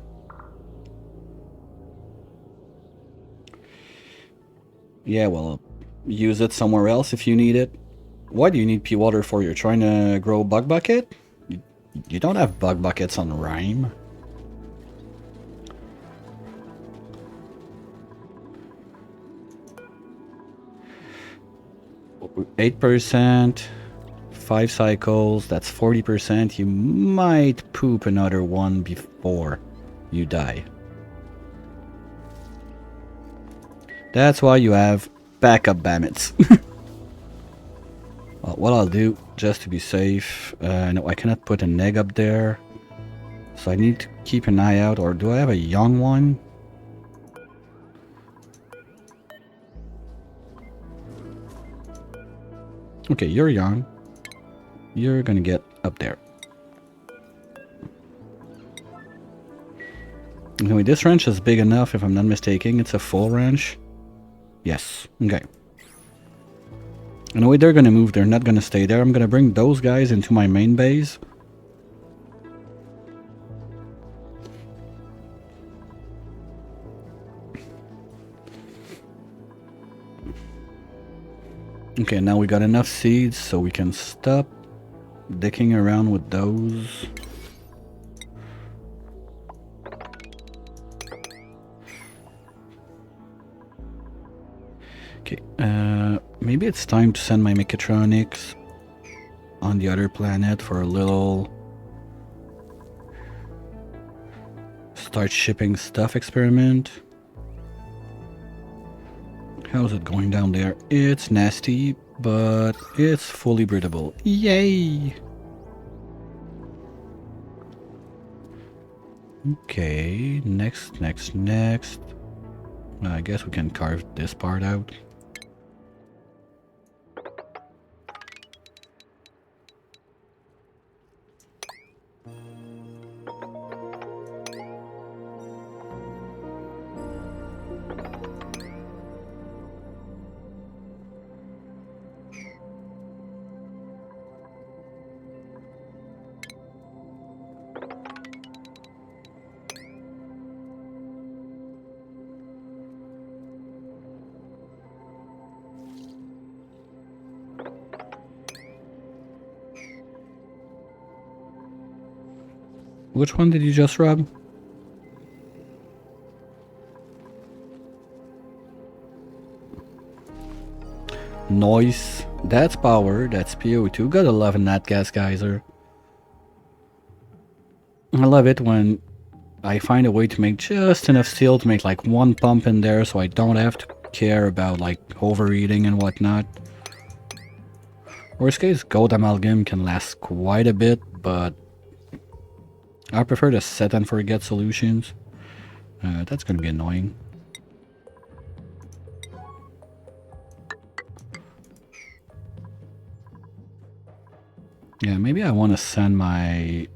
Yeah, well, use it somewhere else if you need it. Why do you need pea water for? You're trying to grow bug bucket? You don't have bug buckets on Rime. %, 5 cycles, that's 40%. You might poop another one before you die. That's why you have backup bammits. Well, what I'll do, just to be safe, no, I cannot put an egg up there. So I need to keep an eye out, or do I have a young one? Okay, you're young. You're gonna get up there. Anyway, this wrench is big enough, if I'm not mistaken. It's a full wrench. Yes, okay. Anyway, they're gonna move. They're not gonna stay there. I'm gonna bring those guys into my main base. Okay, now we got enough seeds so we can stop dicking around with those. Okay, maybe it's time to send my mechatronics on the other planet for a little start shipping stuff experiment. How's it going down there? It's nasty, but it's fully breedable. Yay! Okay, next. I guess we can carve this part out. Which one did you just rob? Noise. That's power. That's PO2. Gotta love a nat gas geyser. I love it when I find a way to make just enough steel to make like one pump in there so I don't have to care about like overheating and whatnot. Worst case, gold amalgam can last quite a bit, but I prefer the set and forget solutions. That's gonna be annoying. Yeah, maybe I want to send my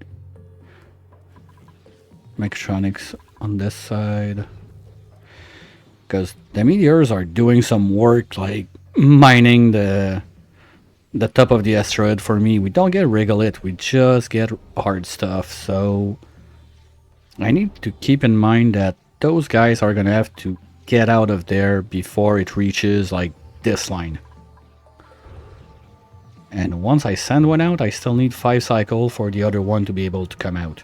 mechatronics on this side. Because the meteors are doing some work, like mining the top of the asteroid for me. We don't get regolith, we just get hard stuff. So I need to keep in mind that those guys are gonna have to get out of there before it reaches like this line. And once I send one out, I still need 5 cycles for the other one to be able to come out.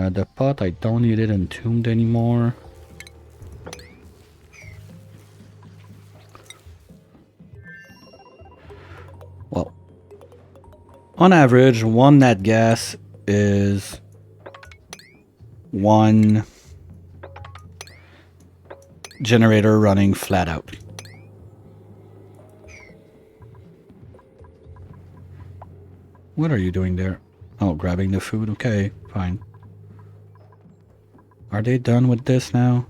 The pot, I don't need it entombed anymore. Well, on average, one nat gas is one generator running flat out. What are you doing there? Oh, grabbing the food? Okay, fine. Are they done with this now?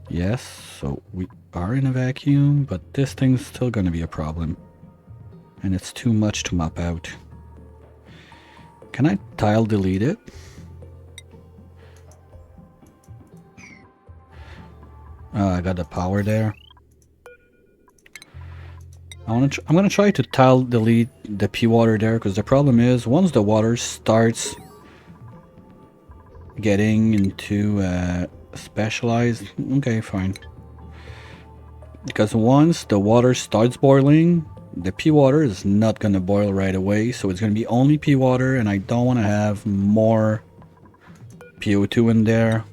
Yes, so we are in a vacuum, but this thing's still gonna be a problem. And it's too much to mop out. Can I tile delete it? Oh, I got the power there. I'm gonna try to tile delete the pea water there, because the problem is once the water starts getting into specialized, okay, fine. Because once the water starts boiling, the pea water is not gonna boil right away, so it's gonna be only pea water, and I don't want to have more PO2 in there.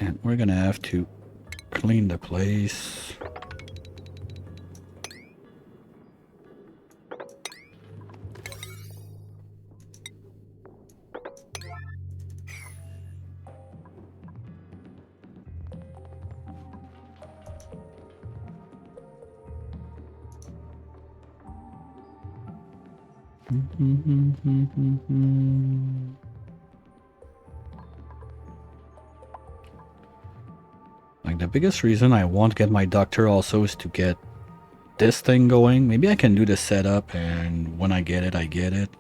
And we're gonna have to clean the place. Like the biggest reason I won't get my doctor also is to get this thing going. Maybe I can do the setup and when I get it.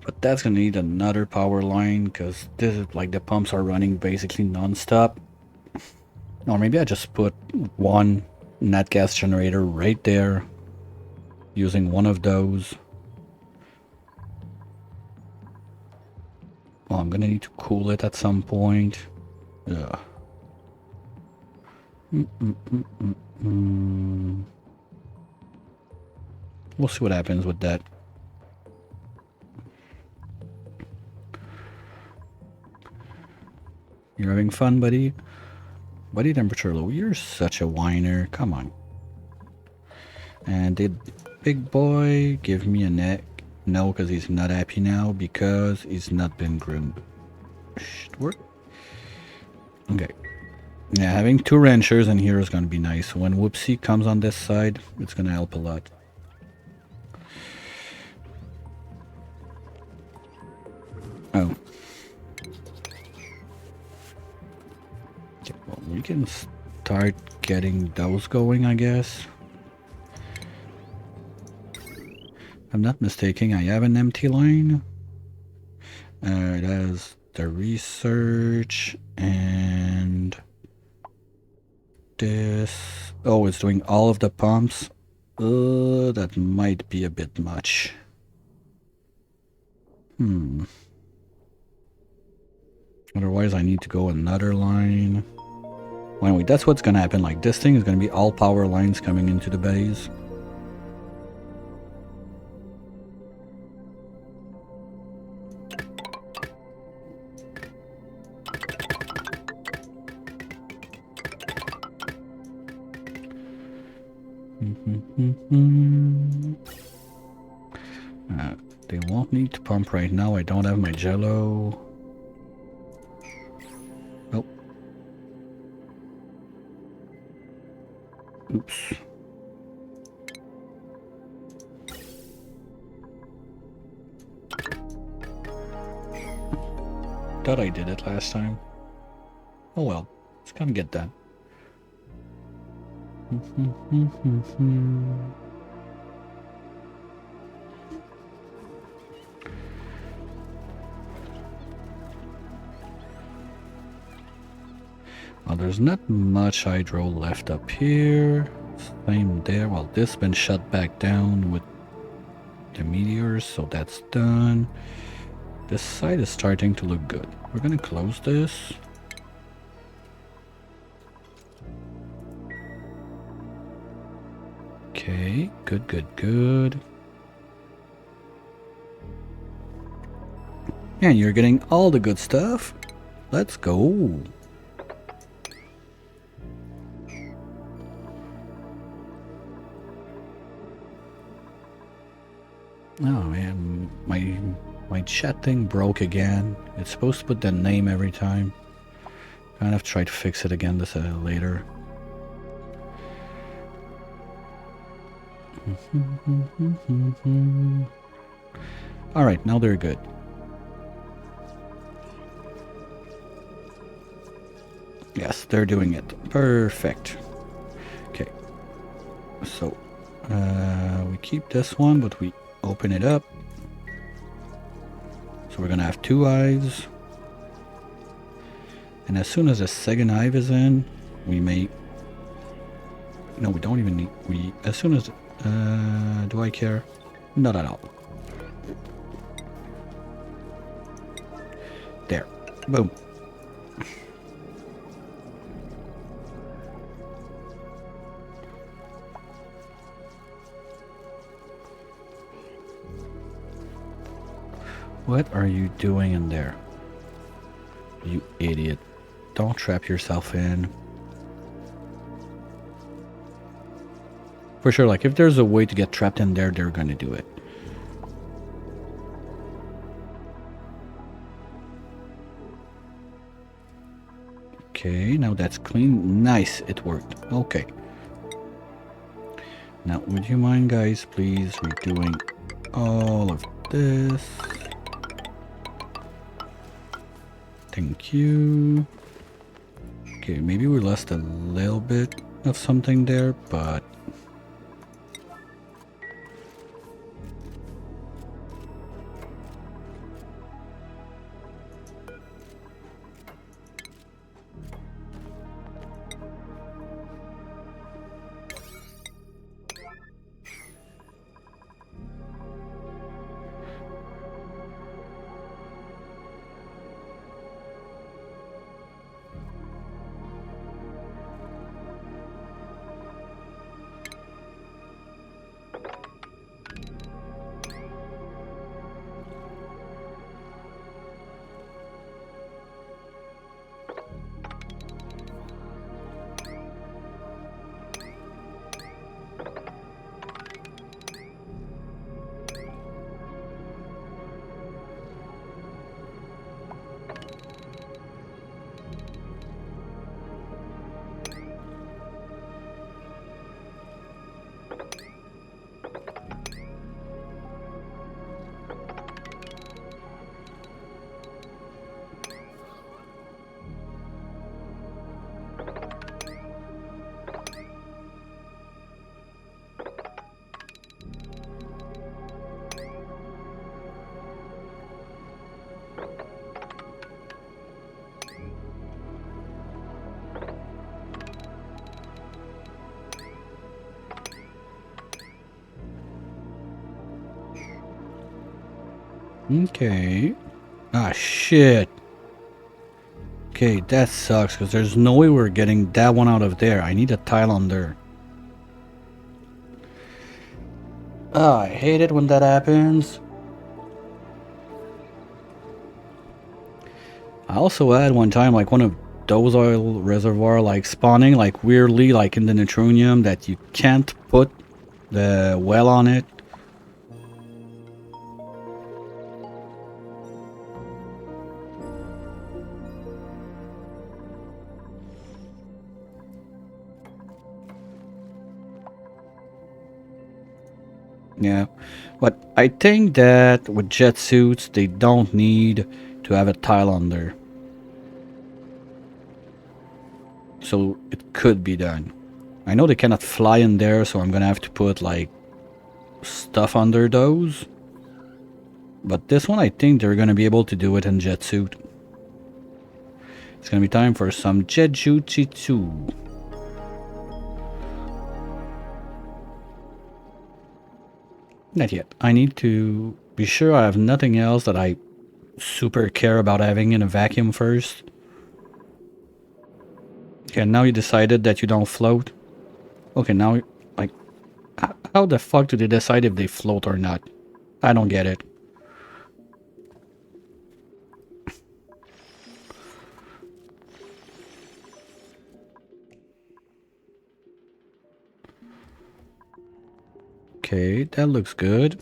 But that's gonna need another power line because this is like the pumps are running basically non-stop. Or maybe I just put one nat gas generator right there using one of those. Well, I'm gonna need to cool it at some point. Ugh. We'll see what happens with that. You're having fun, buddy? Body temperature low. You're such a whiner. Come on. And did big boy give me a neck? No, because he's not happy now because he's not been groomed. Should work. Okay. Yeah, having 2 ranchers in here is going to be nice. When Whoopsie comes on this side, it's going to help a lot. Oh. Okay, well, we can start getting those going, I guess. If I'm not mistaken, I have an empty line. It has the research and this. Oh, it's doing all of the pumps. That might be a bit much. Otherwise, I need to go another line. Well, anyway, that's what's gonna happen. Like, this thing is gonna be all power lines coming into the base. They won't need to pump right now. I don't have my jello. Oh. Oops. Thought I did it last time. Oh well, it's gonna get done. Well, there's not much hydro left up here. Same there. Well, this has been shut back down with the meteors, so that's done. This side is starting to look good. We're gonna close this. Okay, good, good, good. And you're getting all the good stuff. Let's go. Oh man, my chat thing broke again. It's supposed to put the name every time. Kind of try to fix it again this later. All right, now they're good. Yes, they're doing it. Perfect. Okay. So we keep this one, but we open it up. So we're gonna have 2 hives. And as soon as the second hive is in, we may... No, we don't even need... As soon as... do I care? Not at all. There. Boom. What are you doing in there? You idiot. Don't trap yourself in. For sure, like, if there's a way to get trapped in there, they're gonna do it. Okay, now that's clean. Nice, it worked. Okay. Now, would you mind, guys, please redoing all of this? Thank you. Okay, maybe we lost a little bit of something there, but... Okay. Ah, shit. Okay, that sucks because there's no way we're getting that one out of there. I need a tile under. Oh, I hate it when that happens. I also had one time like one of those oil reservoir like spawning like weirdly like in the neutronium that you can't put the well on it. Yeah, but I think that with jet suits they don't need to have a tile under. So it could be done. I know they cannot fly in there, so I'm gonna have to put like stuff under those. But this one I think they're gonna be able to do it in jet suit. It's gonna be time for some jet jutsu. Not yet. I need to be sure I have nothing else that I super care about having in a vacuum first. Okay, now you decided that you don't float. Okay, now, like, how the fuck do they decide if they float or not? I don't get it. Okay, that looks good.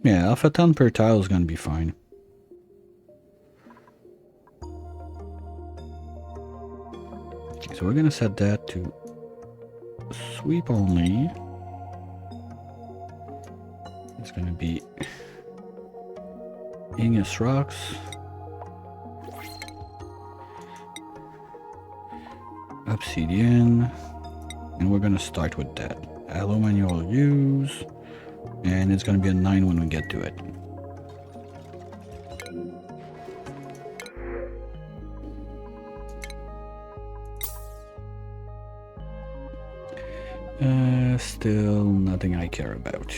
Yeah, alpha 10 per tile is gonna be fine. Okay, so we're gonna set that to sweep only. It's gonna be igneous rocks. Obsidian. And we're gonna start with that. Aluminum use. And it's gonna be a 9 when we get to it. Still nothing I care about.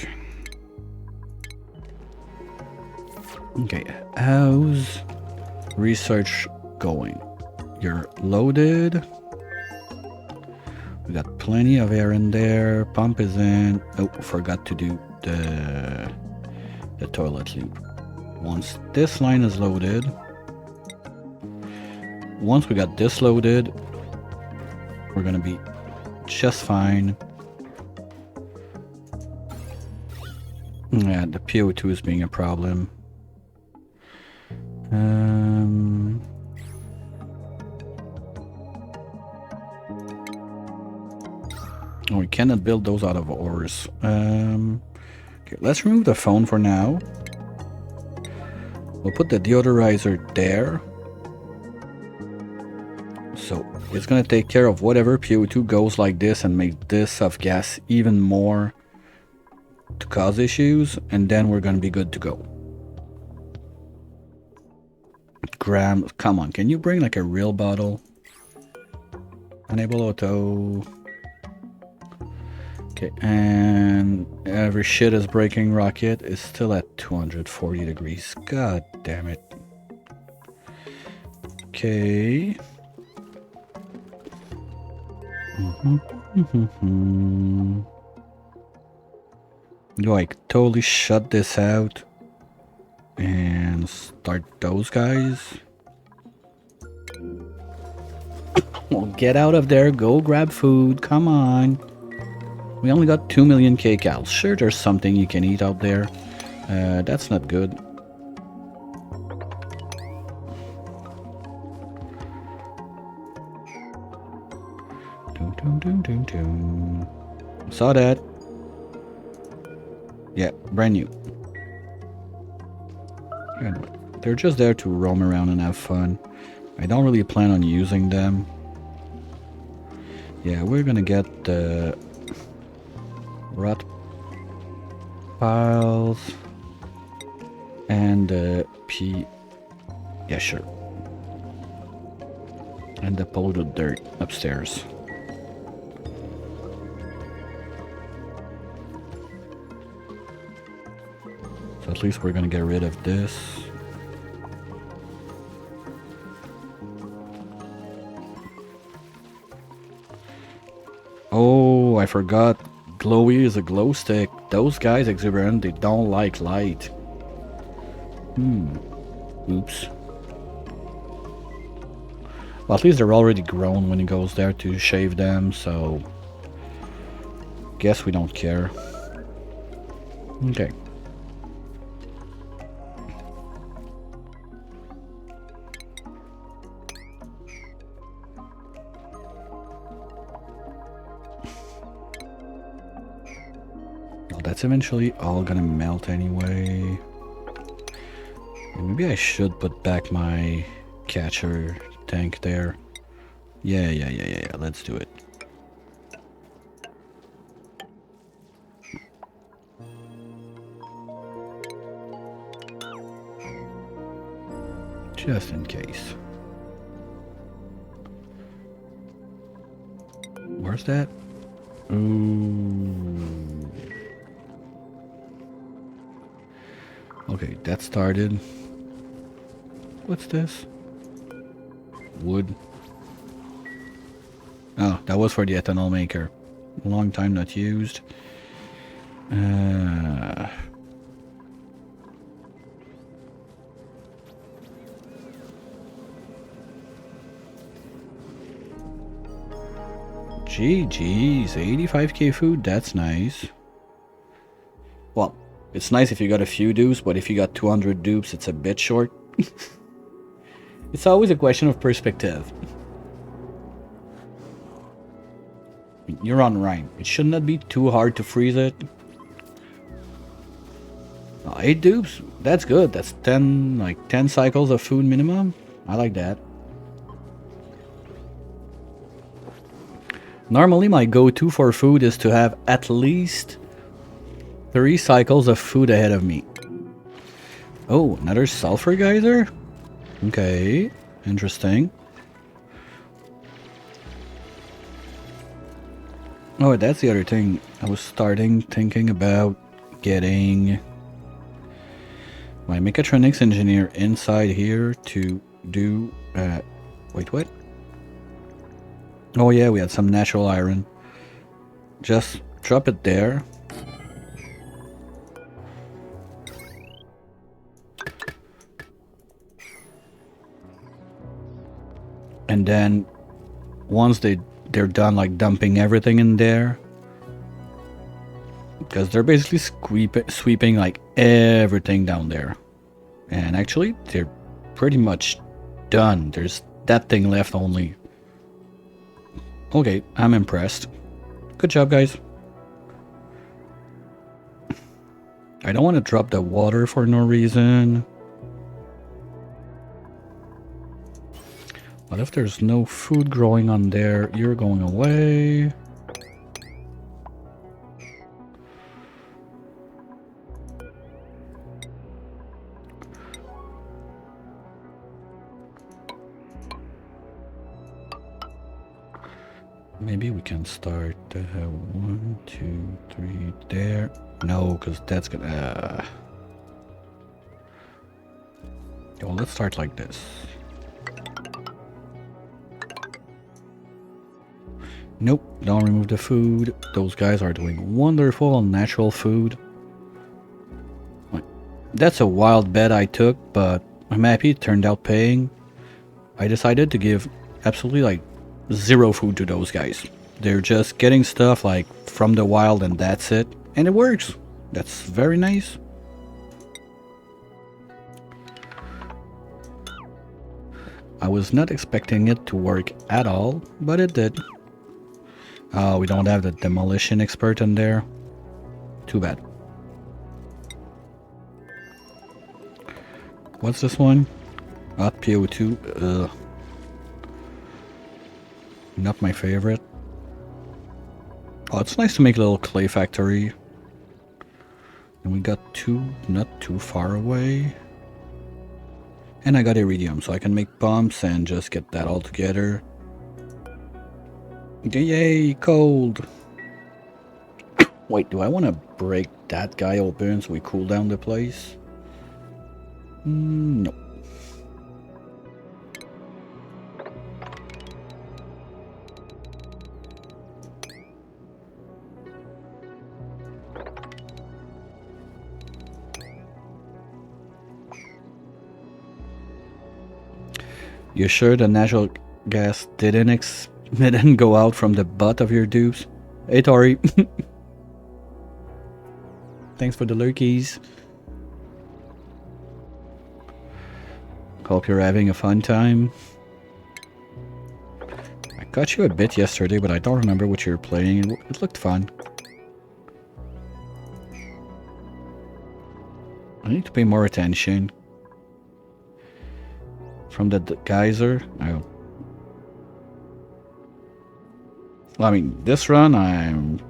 Okay, how's research going? You're loaded. We got plenty of air in there. Pump is in. Oh, forgot to do the toilet loop. Once this line is loaded, once we got this loaded, we're gonna be just fine. Yeah, the PO2 is being a problem. Oh, we cannot build those out of ores. Okay, let's remove the phone for now. We'll put the deodorizer there. So it's gonna take care of whatever PO2 goes like this and make this of gas even more to cause issues, and then we're gonna be good to go. Graham, come on, can you bring like a real bottle? Enable auto. Okay, and every shit is breaking rocket is still at 240 degrees. God damn it. Okay. Do I totally shut this out and start those guys? Well, get out of there, go grab food, come on. We only got 2 million kcals. Sure, there's something you can eat out there. That's not good. Saw that. Yeah, brand new. Anyway, they're just there to roam around and have fun. I don't really plan on using them. Yeah, we're gonna get the rot piles and the yeah, sure. And the polluted dirt upstairs. At least we're gonna get rid of this. Oh, I forgot. Glowy is a glow stick. Those guys, exuberant, they don't like light. Oops. Well, at least they're already grown when he goes there to shave them, so... guess we don't care. Okay. Well, that's eventually all gonna melt anyway. Maybe I should put back my catcher tank there. Yeah, let's do it. Just in case. Where's that? Ooh. Okay, that started. What's this? Wood. Oh, that was for the ethanol maker. Long time not used. GG's, 85k food, that's nice. Well, it's nice if you got a few dupes, but if you got 200 dupes, it's a bit short. It's always a question of perspective. You're on Rhine. It should not be too hard to freeze it. 8 dupes? That's good. That's 10 cycles of food minimum. I like that. Normally my go-to for food is to have at least 3 cycles of food ahead of me. Oh, another sulfur geyser? Okay, interesting. Oh, that's the other thing. I was thinking about getting my mechatronics engineer inside here to do... wait, what? Oh yeah, we had some natural iron. Just drop it there. And then once they're done like dumping everything in there, because they're basically sweeping like everything down there. And actually they're pretty much done. There's that thing left only. Okay, I'm impressed. Good job, guys. I don't want to drop the water for no reason. What if there's no food growing on there? You're going away. Maybe we can start 1, 2, 3 there. No, because that's gonna... Well, let's start like this. Nope, don't remove the food. Those guys are doing wonderful on natural food. That's a wild bet I took, but I'm happy it turned out paying. I decided to give absolutely like 0 food to those guys. They're just getting stuff like from the wild and that's it. And it works. That's very nice. I was not expecting it to work at all, but it did. Oh, we don't have the demolition expert in there. Too bad. What's this one? Hot PO2. Ugh. Not my favorite. Oh, it's nice to make a little clay factory. And we got 2 not too far away. And I got iridium, so I can make pumps and just get that all together. Yay, cold! Wait, do I want to break that guy open so we cool down the place? No. You sure the natural gas didn't go out from the butt of your dupes? Hey Tori. Thanks for the lurkies. Hope you're having a fun time. I got you a bit yesterday, but I don't remember what you were playing. It looked fun. I need to pay more attention. From the geyser? Oh. Well, I mean, this run I'm...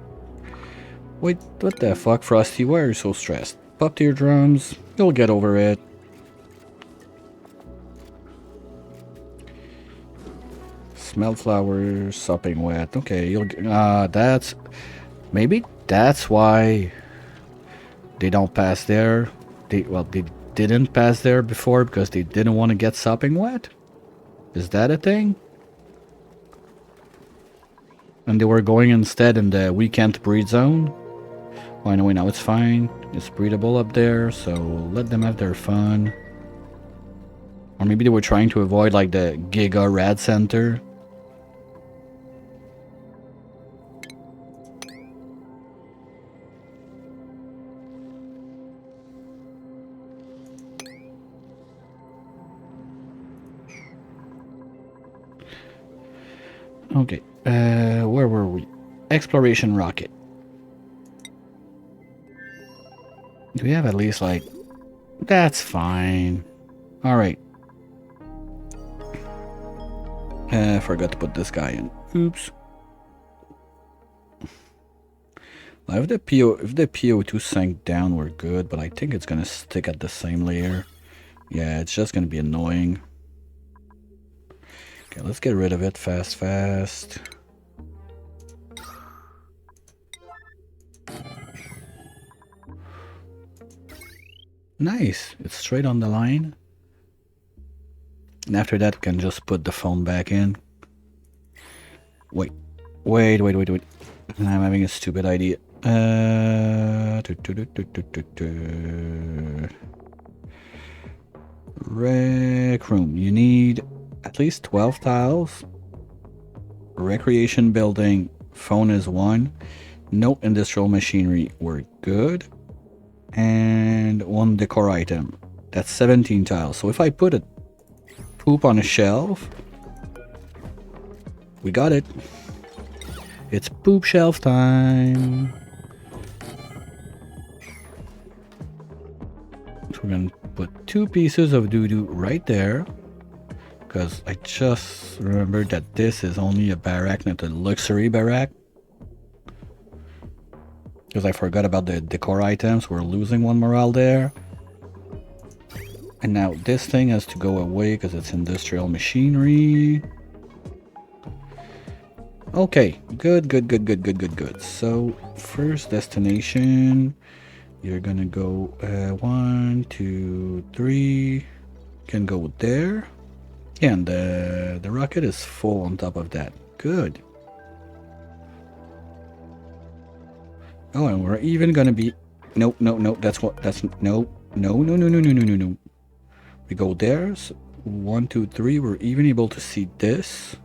Wait, what the fuck, Frosty? Why are you so stressed? Pop to your drums. You'll get over it. Smell flowers, sopping wet. Okay, you'll... that's... Maybe that's why they don't pass there. They didn't pass there before because they didn't want to get sopping wet? Is that a thing? And they were going instead in the we can't breed zone? Oh, anyway, now it's fine. It's breedable up there, so let them have their fun. Or maybe they were trying to avoid like the Giga Rad Center. Okay, where were we? Exploration rocket. Do we have at least like... That's fine. Alright. Forgot to put this guy in. Oops. Now if the PO2 sank down, we're good, but I think it's gonna stick at the same layer. Yeah, it's just gonna be annoying. Okay, let's get rid of it fast. Nice, it's straight on the line. And after that, we can just put the phone back in. Wait. I'm having a stupid idea. Rec room. You need at least 12 tiles. Recreation building. Phone is 1. No industrial machinery. We're good. And 1 decor item. That's 17 tiles. So if I put a poop on a shelf, we got it. It's poop shelf time. So we're gonna put 2 pieces of doo-doo right there, because I just remembered that this is only a barrack, not a luxury barrack. Because I forgot about the decor items. We're losing 1 morale there. And now this thing has to go away because it's industrial machinery. Okay, good. So, first destination, you're gonna go 1, 2, 3. Can go there. Yeah, and the rocket is full on top of that. Good. Oh, and we're even gonna be... No. No. We go there. So 1, 2, 3. We're even able to see this.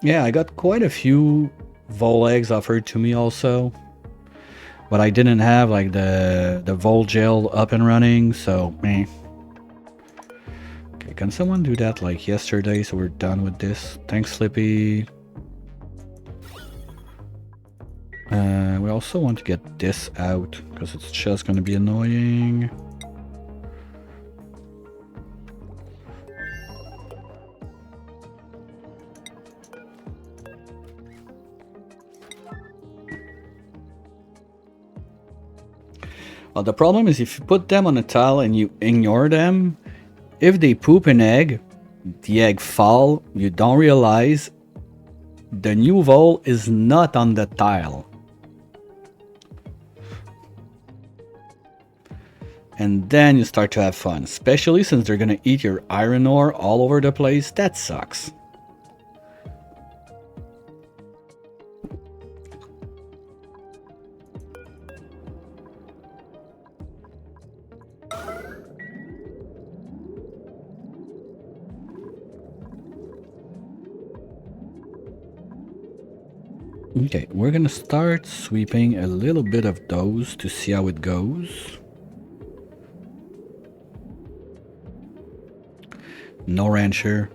Yeah, I got quite a few vol eggs offered to me also. But I didn't have like the vol gel up and running, so meh. Okay, can someone do that like yesterday so we're done with this? Thanks, Slippy. We also want to get this out because it's just going to be annoying. Well, the problem is if you put them on a tile and you ignore them, if they poop an egg, the egg fall, you don't realize the new vol is not on the tile. And then you start to have fun, especially since they're gonna eat your iron ore all over the place. That sucks. Okay, we're gonna start sweeping a little bit of those to see how it goes. No rancher.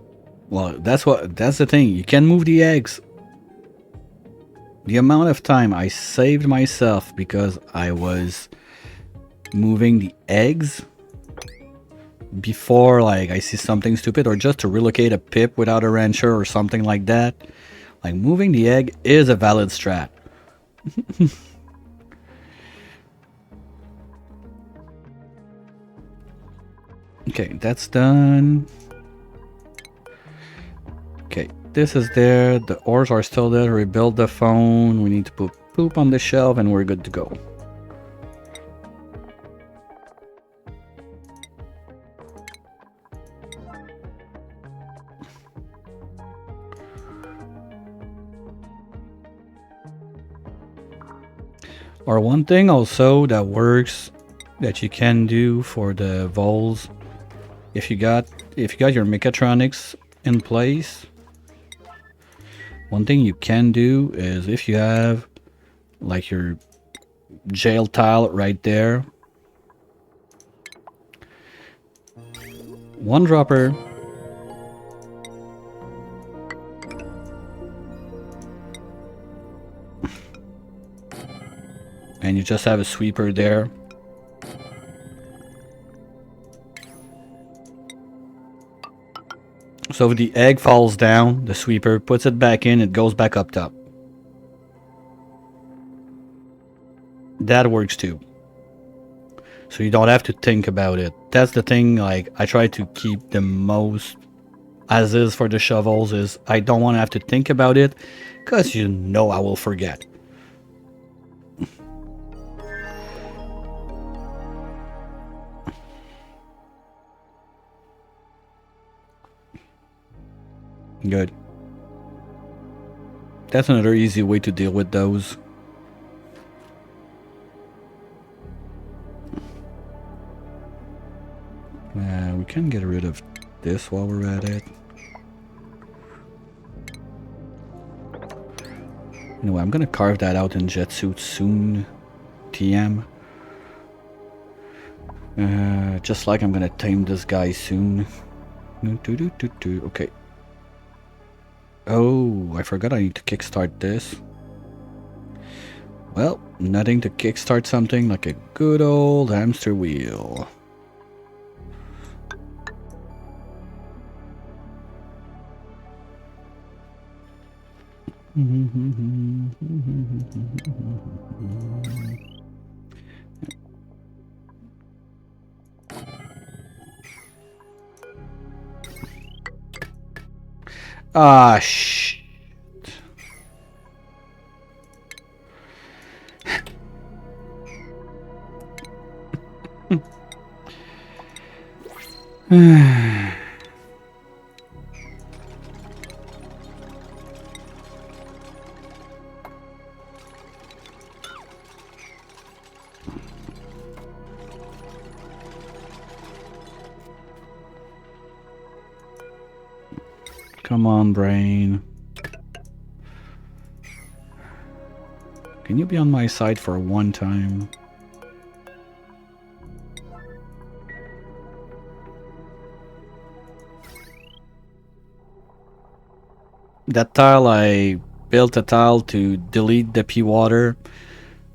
Well, that's the thing. You can move the eggs. The amount of time I saved myself because I was moving the eggs before, like, I see something stupid, or just to relocate a pip without a rancher or something like that. Like, moving the egg is a valid strat. Okay, that's done. Okay, this is there. The ores are still there. Rebuild the phone. We need to put poop on the shelf and we're good to go. Or one thing also that works that you can do for the vols, if you got your mechatronics in place, one thing you can do is if you have like your jail tile right there, one dropper, and you just have a sweeper there. So if the egg falls down, the sweeper puts it back in, it goes back up top. That works too. So you don't have to think about it. That's the thing, like, I try to keep the most as is for the shovels, is I don't want to have to think about it, because you know I will forget. Good. That's another easy way to deal with those. We can get rid of this while we're at it. Anyway, I'm gonna carve that out in jet suit soon. TM. Just like I'm gonna tame this guy soon. Okay. Oh, I forgot I need to kickstart this. Well, nothing to kickstart something like a good old hamster wheel. Ah, shh. Come on, brain. Can you be on my side for one time? That tile, I built a tile to delete the P water.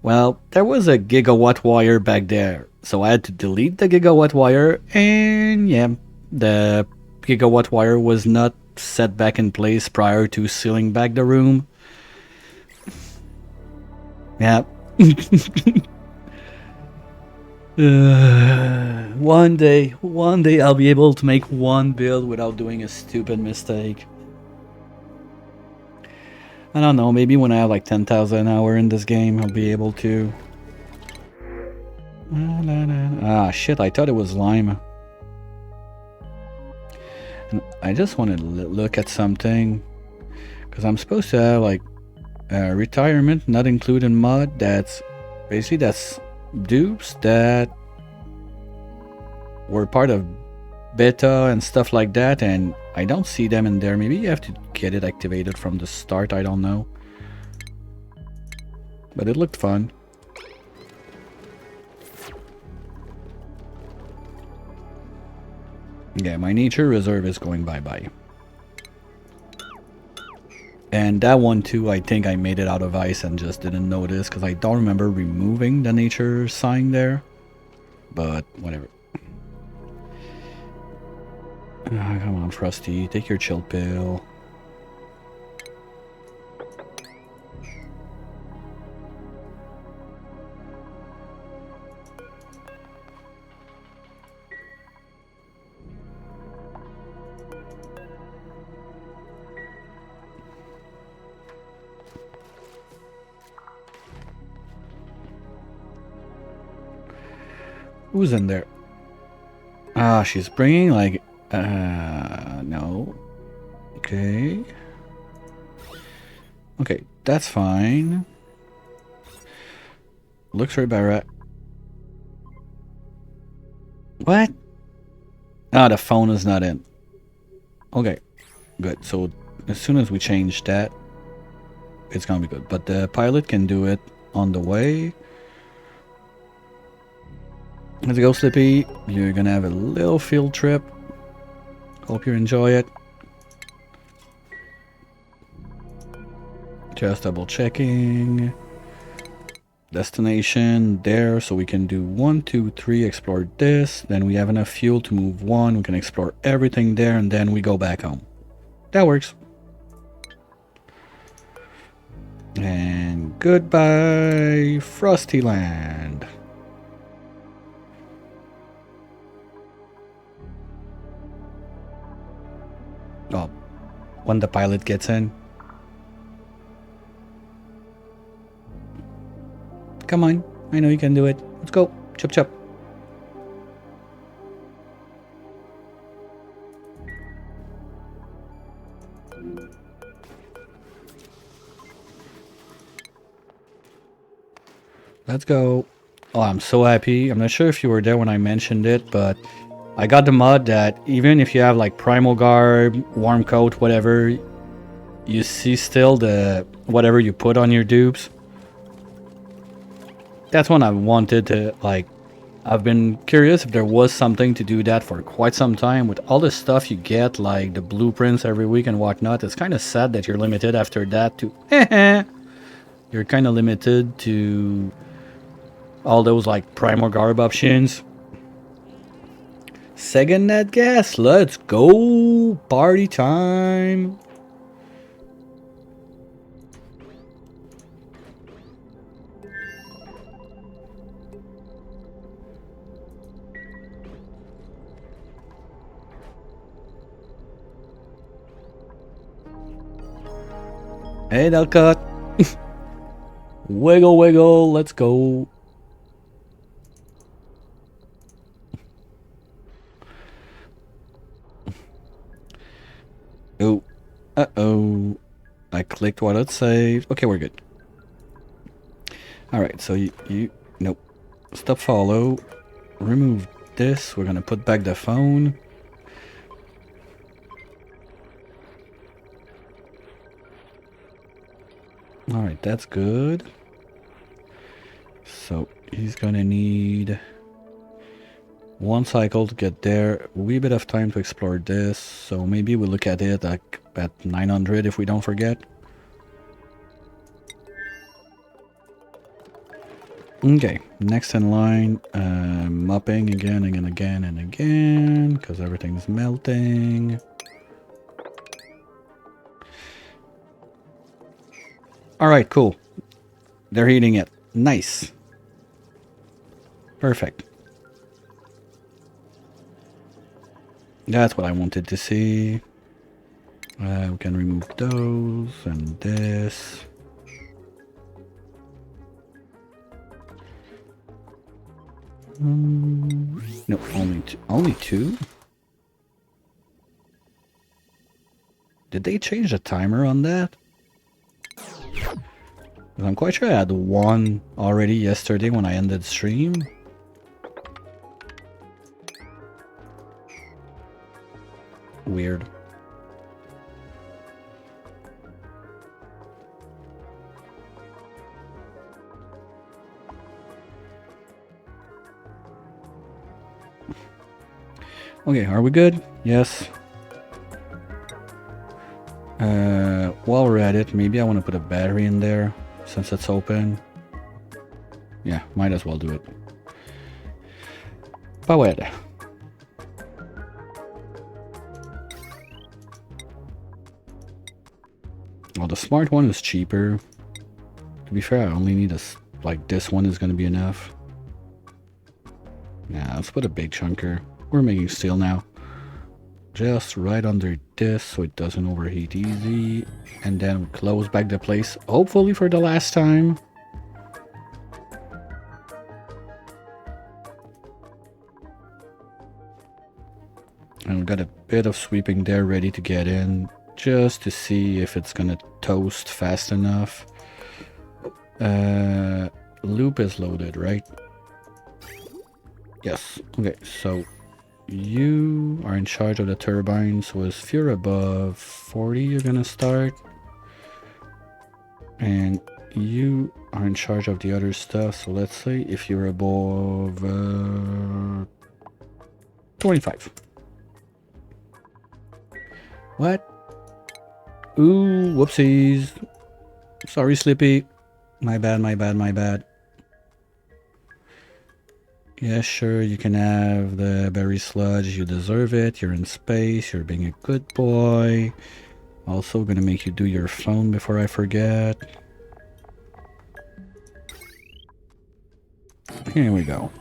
Well, there was a gigawatt wire back there, so I had to delete the gigawatt wire, and yeah, the gigawatt wire was not set back in place prior to sealing back the room. Yeah. One day I'll be able to make one build without doing a stupid mistake. I don't know, maybe when I have like 10,000 hours in this game, I'll be able to. Ah, shit, I thought it was lime. And I just want to look at something. Because I'm supposed to have, like, retirement, not included mod. That's basically that's dupes that were part of beta and stuff like that, and I don't see them in there. Maybe you have to get it activated from the start, I don't know. But it looked fun. Yeah, my nature reserve is going bye-bye. And that one too, I think I made it out of ice and just didn't notice because I don't remember removing the nature sign there. But whatever. Ah, come on, Frosty, take your chill pill. Who's in there? Ah, she's bringing like... no. Okay. Okay, that's fine. Looks right by rat. What? Ah, the phone is not in. Okay, good. So as soon as we change that, it's gonna be good. But the pilot can do it on the way. Let's go, Slippy. You're gonna have a little field trip. Hope you enjoy it. Just double checking. Destination there, so we can do 1, 2, 3, explore this. Then we have enough fuel to move 1. We can explore everything there, and then we go back home. That works. And goodbye, Frosty Land. Oh, when the pilot gets in. Come on, I know you can do it. Let's go. Chop chop. Let's go. Oh, I'm so happy. I'm not sure if you were there when I mentioned it, but I got the mod that even if you have like primal garb, warm coat, whatever, you see still the whatever you put on your dupes. That's one I wanted to, like, I've been curious if there was something to do that for quite some time. With all the stuff you get, like the blueprints every week and whatnot, it's kind of sad that you're limited after that to... You're kind of limited to all those, like, primal garb options. Second net gas, let's go! Party time! Hey, Delcut! Wiggle, wiggle, let's go! Oh, uh-oh. I clicked what it saved. Okay, we're good. Alright, so you... Nope. Stop follow. Remove this. We're gonna put back the phone. Alright, that's good. So, he's gonna need... 1 cycle to get there. A wee bit of time to explore this. So maybe we'll look at it like at 900 if we don't forget. Okay, next in line, mopping again and again and again, because everything's melting. Alright, cool. They're heating it. Nice. Perfect. That's what I wanted to see. We can remove those and this. No, only two. Only two? Did they change the timer on that? I'm quite sure I had one already yesterday when I ended stream. Weird. Okay, are we good? Yes. While we're at it, maybe I want to put a battery in there since it's open. Yeah, might as well do it. Power. Well, the smart one is cheaper. To be fair, I only need a, like this one is going to be enough. Yeah, let's put a big chunker. We're making steel now. Just right under this so it doesn't overheat easy. And then we close back the place, hopefully for the last time. And we got a bit of sweeping there ready to get in, just to see if it's gonna toast fast enough. Loop is loaded, right? Yes. Okay, so you are in charge of the turbine, so if you're above 40, you're gonna start. And you are in charge of the other stuff, so let's say if you're above 25. What? Ooh, whoopsies. Sorry, Slippy. My bad, my bad, my bad. Yeah, sure, you can have the berry sludge. You deserve it. You're in space. You're being a good boy. Also gonna make you do your phone before I forget. Here we go.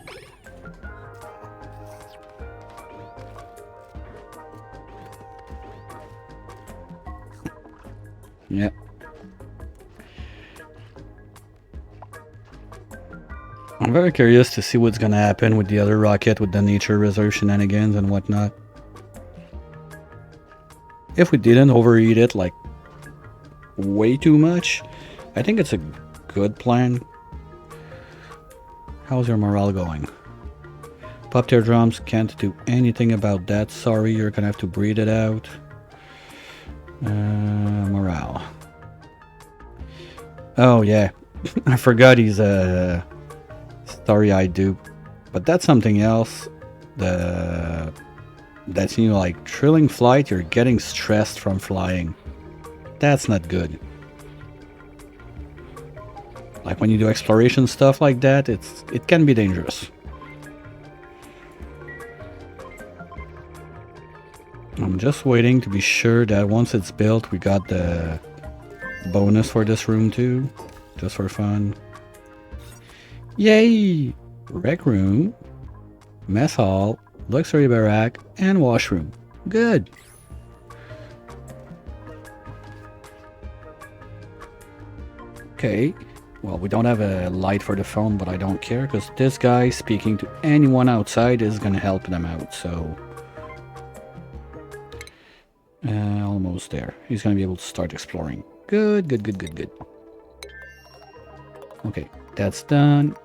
Yep. I'm very curious to see what's gonna happen with the other rocket with the nature reserve shenanigans and whatnot. If we didn't overeat it like way too much, I think it's a good plan. How's your morale going? Pop teardrops can't do anything about that. Sorry, you're gonna have to breathe it out. Morale. Oh yeah, I forgot he's a starry-eyed dupe, but that's something else. That's, you know, like trilling flight. You're getting stressed from flying. That's not good. Like when you do exploration stuff like that, it can be dangerous. I'm just waiting to be sure that once it's built, we got the bonus for this room too, just for fun. Yay! Rec room, mess hall, luxury barrack, and washroom. Good. Okay. Well, we don't have a light for the phone, but I don't care because this guy speaking to anyone outside is gonna help them out, so... almost there. He's gonna be able to start exploring. Good, good, good, good, good. Okay, that's done.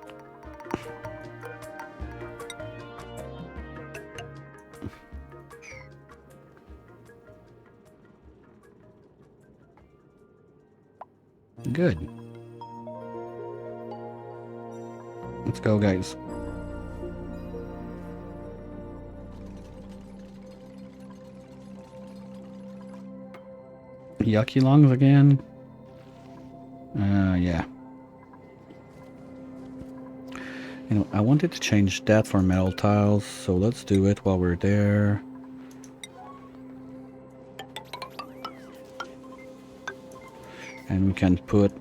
Good. Let's go, guys. Yucky lungs again? Yeah. You know, I wanted to change that for metal tiles, so let's do it while we're there. And we can put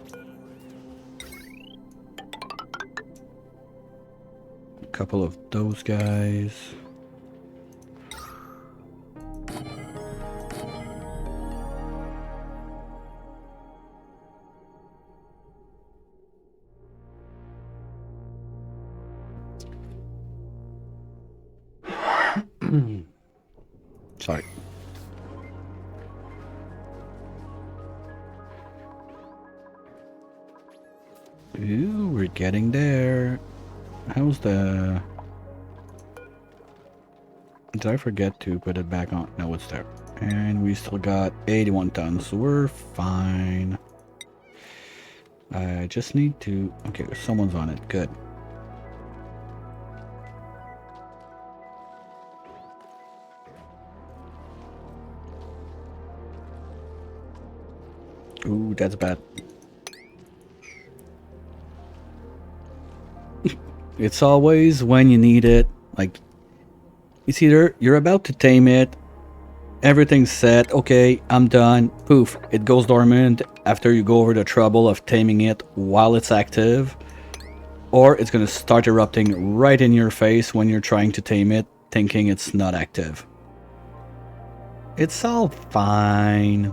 a couple of those guys. Sorry. Ooh, we're getting there. How's the... Did I forget to put it back on? No, it's there. And we still got 81 tons, so we're fine. I just need to... Okay, someone's on it. Good. Ooh, that's bad. It's always when you need it. Like, it's either you're about to tame it, everything's set, okay, I'm done, poof, it goes dormant after you go over the trouble of taming it while it's active, or it's gonna start erupting right in your face when you're trying to tame it, thinking it's not active. It's all fine.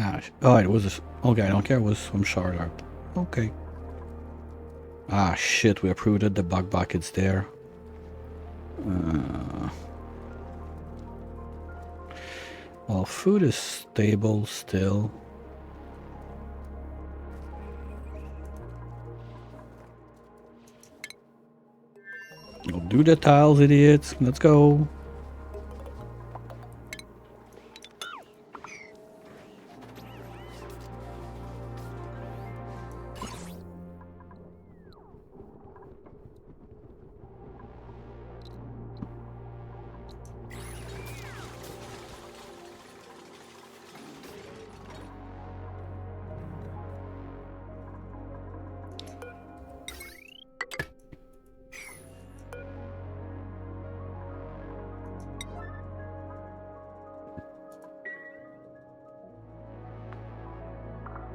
Ah, oh, it was... Okay, I don't care, it was some shard art. Okay. Ah, shit, we approved it, the bug bucket's there. Well, food is stable still. We'll do the tiles, idiots. Let's go.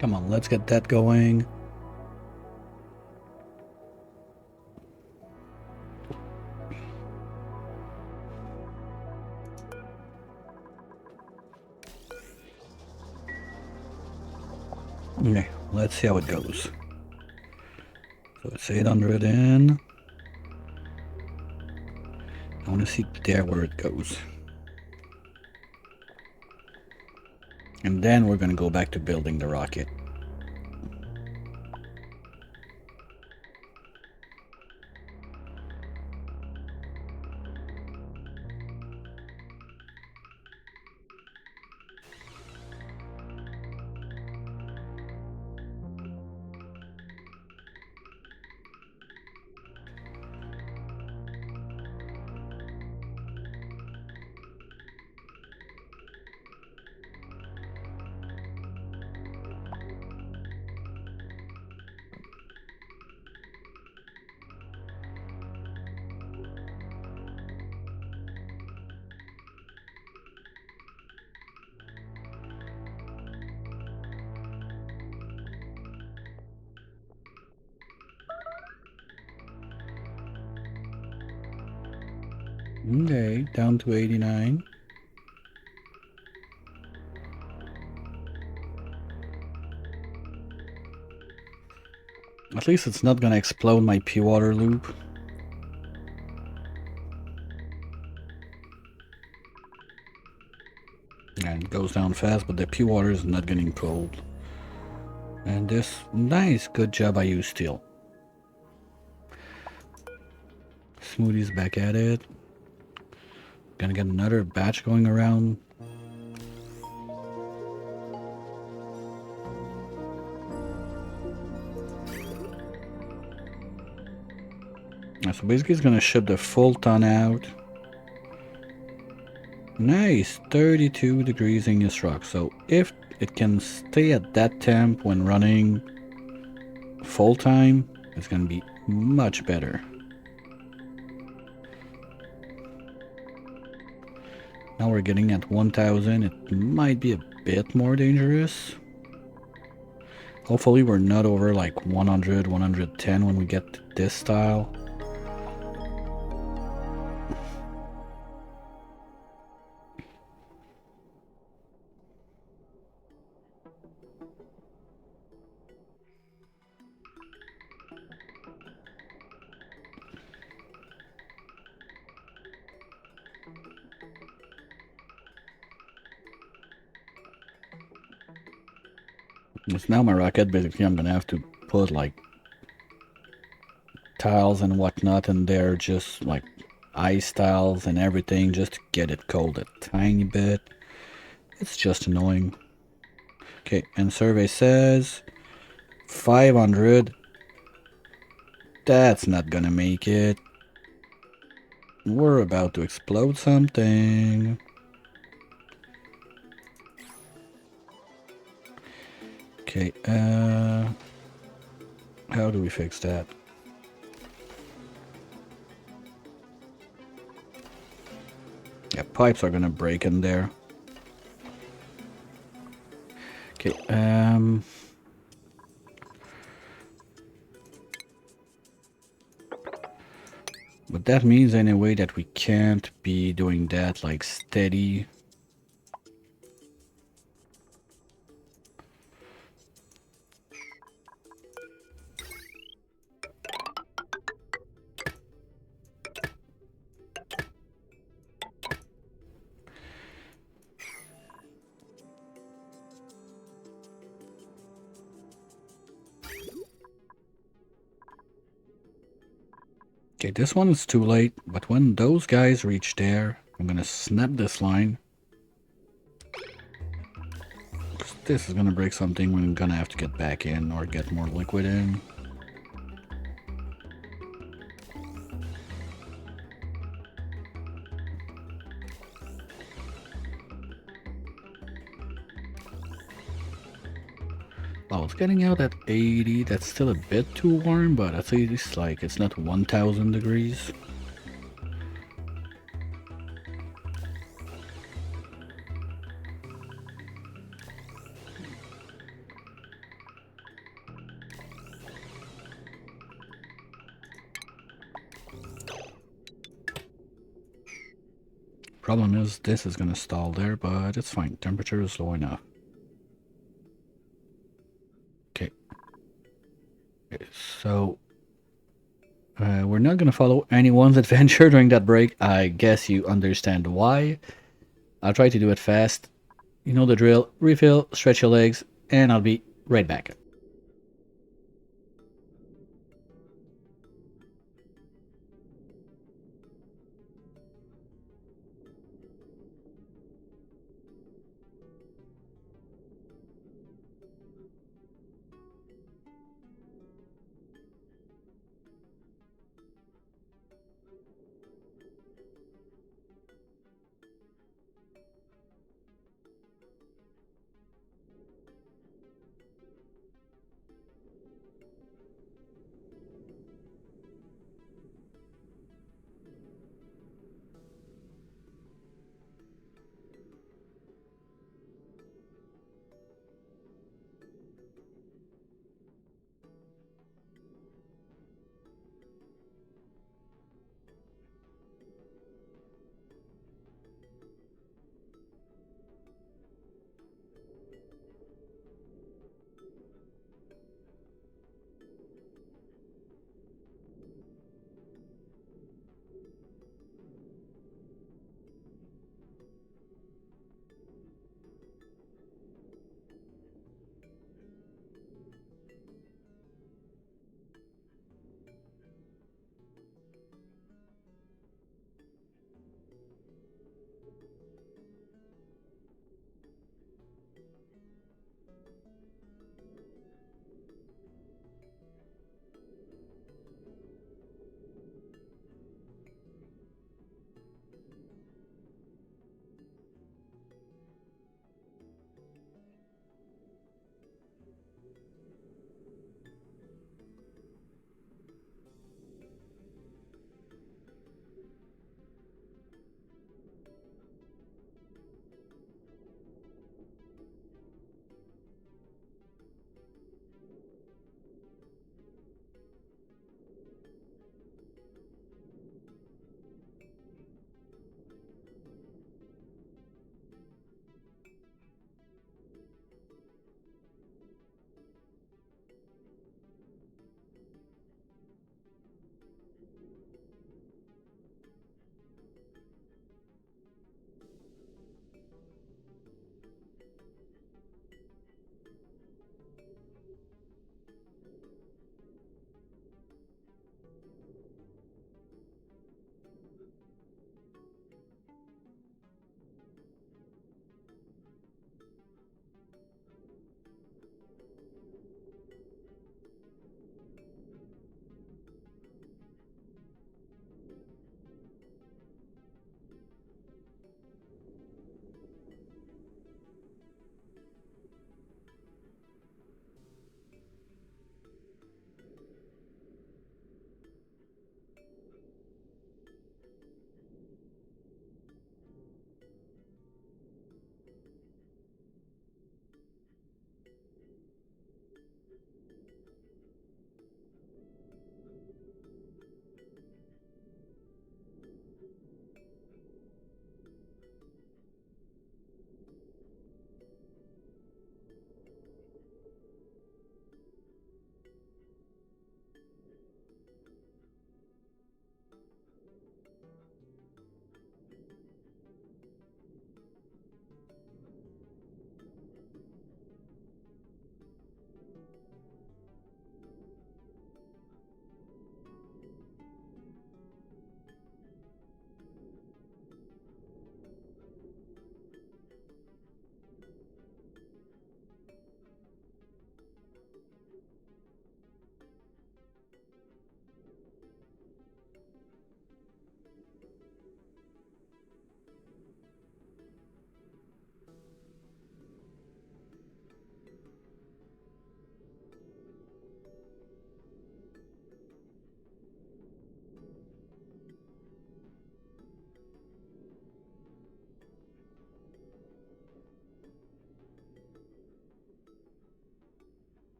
Come on, let's get that going. Okay, let's see how it goes. So it's 800 in. I want to see there where it goes. And then we're going to go back to building the rocket. Okay, down to 89. At least it's not gonna explode my P-water loop. And it goes down fast, but the P-water is not getting cold. And this, nice, good job, I used steel. Smoothie's back at it. Gonna get another batch going around. So basically it's gonna ship the full ton out. Nice, 32 degrees igneous rock. So if it can stay at that temp when running full time, it's gonna be much better. Now we're getting at 1000. It might be a bit more dangerous. Hopefully we're not over like 100, 110 when we get to this style. It's now my rocket. Basically, I'm gonna have to put like tiles and whatnot in there, just like ice tiles and everything, just to get it cold a tiny bit. It's just annoying. Okay, and survey says 500. That's not gonna make it. We're about to explode something. Okay, how do we fix that? Yeah, pipes are gonna break in there. Okay, but that means anyway that we can't be doing that like steady. Okay, this one is too late, but when those guys reach there, I'm gonna snap this line. This is gonna break something. We're gonna have to get back in or get more liquid in. Well, it's getting out at 80. That's still a bit too warm, but at least like it's not 1000 degrees. Problem is, this is gonna stall there, but it's fine. Temperature is low enough. Okay. So, we're not gonna follow anyone's adventure during that break. I guess you understand why. I'll try to do it fast. You know the drill. Refill, stretch your legs, and I'll be right back.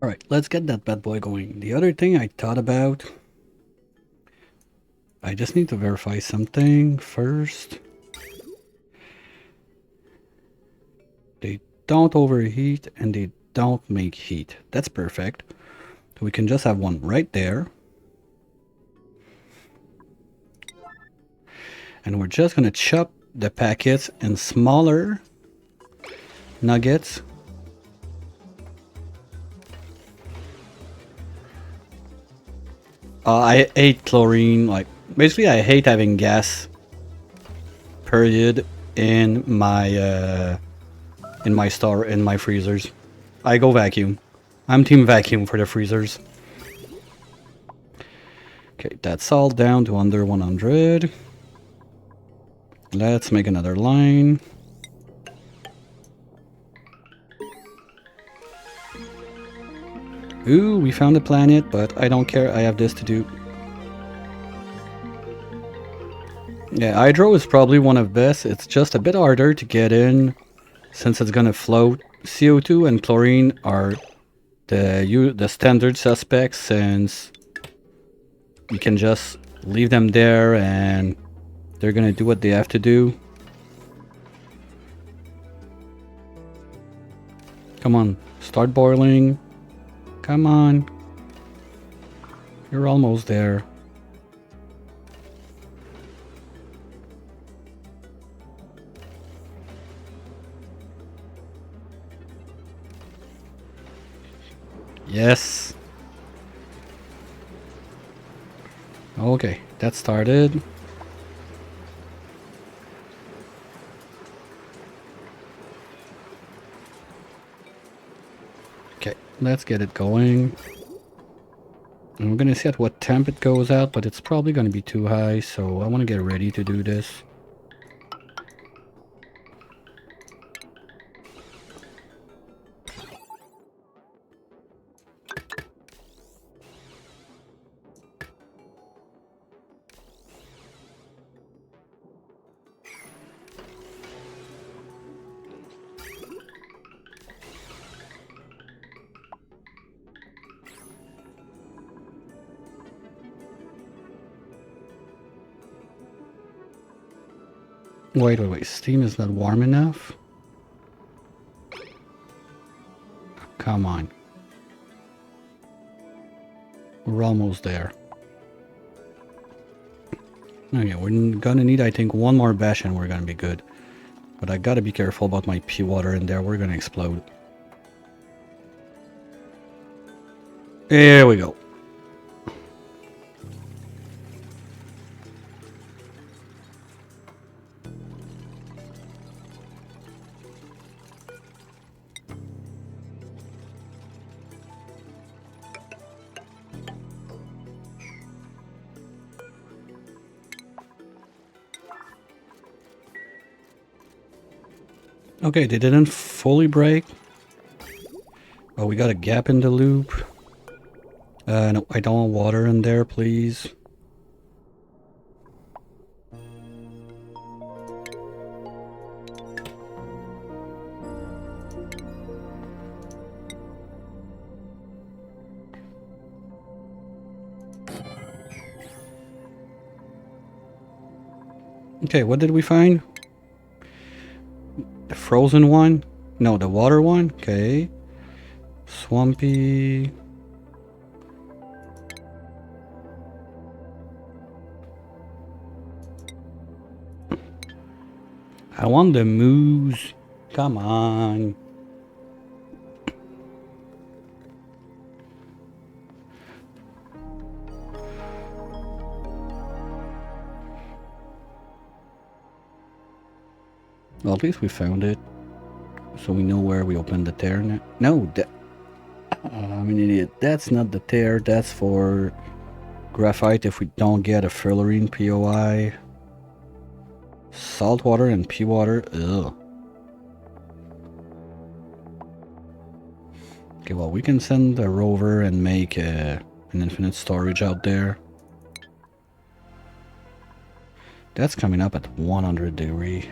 Alright, let's get that bad boy going. The other thing I thought about, I just need to verify something first. They don't overheat and they don't make heat. That's perfect. So we can just have one right there. And we're just going to chop the packets in smaller nuggets. I hate chlorine. Like, basically, I hate having gas. Period. In my freezers. I go vacuum. I'm team vacuum for the freezers. Okay, that's all down to under 100. Let's make another line. Ooh, we found a planet, but I don't care. I have this to do. Yeah, hydro is probably one of best. It's just a bit harder to get in since it's gonna float. CO2 and chlorine are the standard suspects, since you can just leave them there and they're gonna do what they have to do. Come on, start boiling. Come on. You're almost there. Yes. Okay, that started. Okay, let's get it going. And we're gonna see at what temp it goes out, but it's probably gonna be too high, so I want to get ready to do this. Wait. Steam is not warm enough? Come on. We're almost there. Okay, we're gonna need, I think, one more bash and we're gonna be good. But I gotta be careful about my pea water in there. We're gonna explode. There we go. Okay, they didn't fully break. Oh, we got a gap in the loop. No, I don't want water in there, please. Okay, what did we find? The frozen one? No, the water one? Okay. Swampy. I want the moose. Come on. Well, at least we found it. So we know where we opened the tear now. No, I'm an idiot. That's not the tear. That's for graphite if we don't get a fullerene POI. Salt water and pea water. Ugh. Okay, well, we can send a rover and make an infinite storage out there. That's coming up at 100 degree.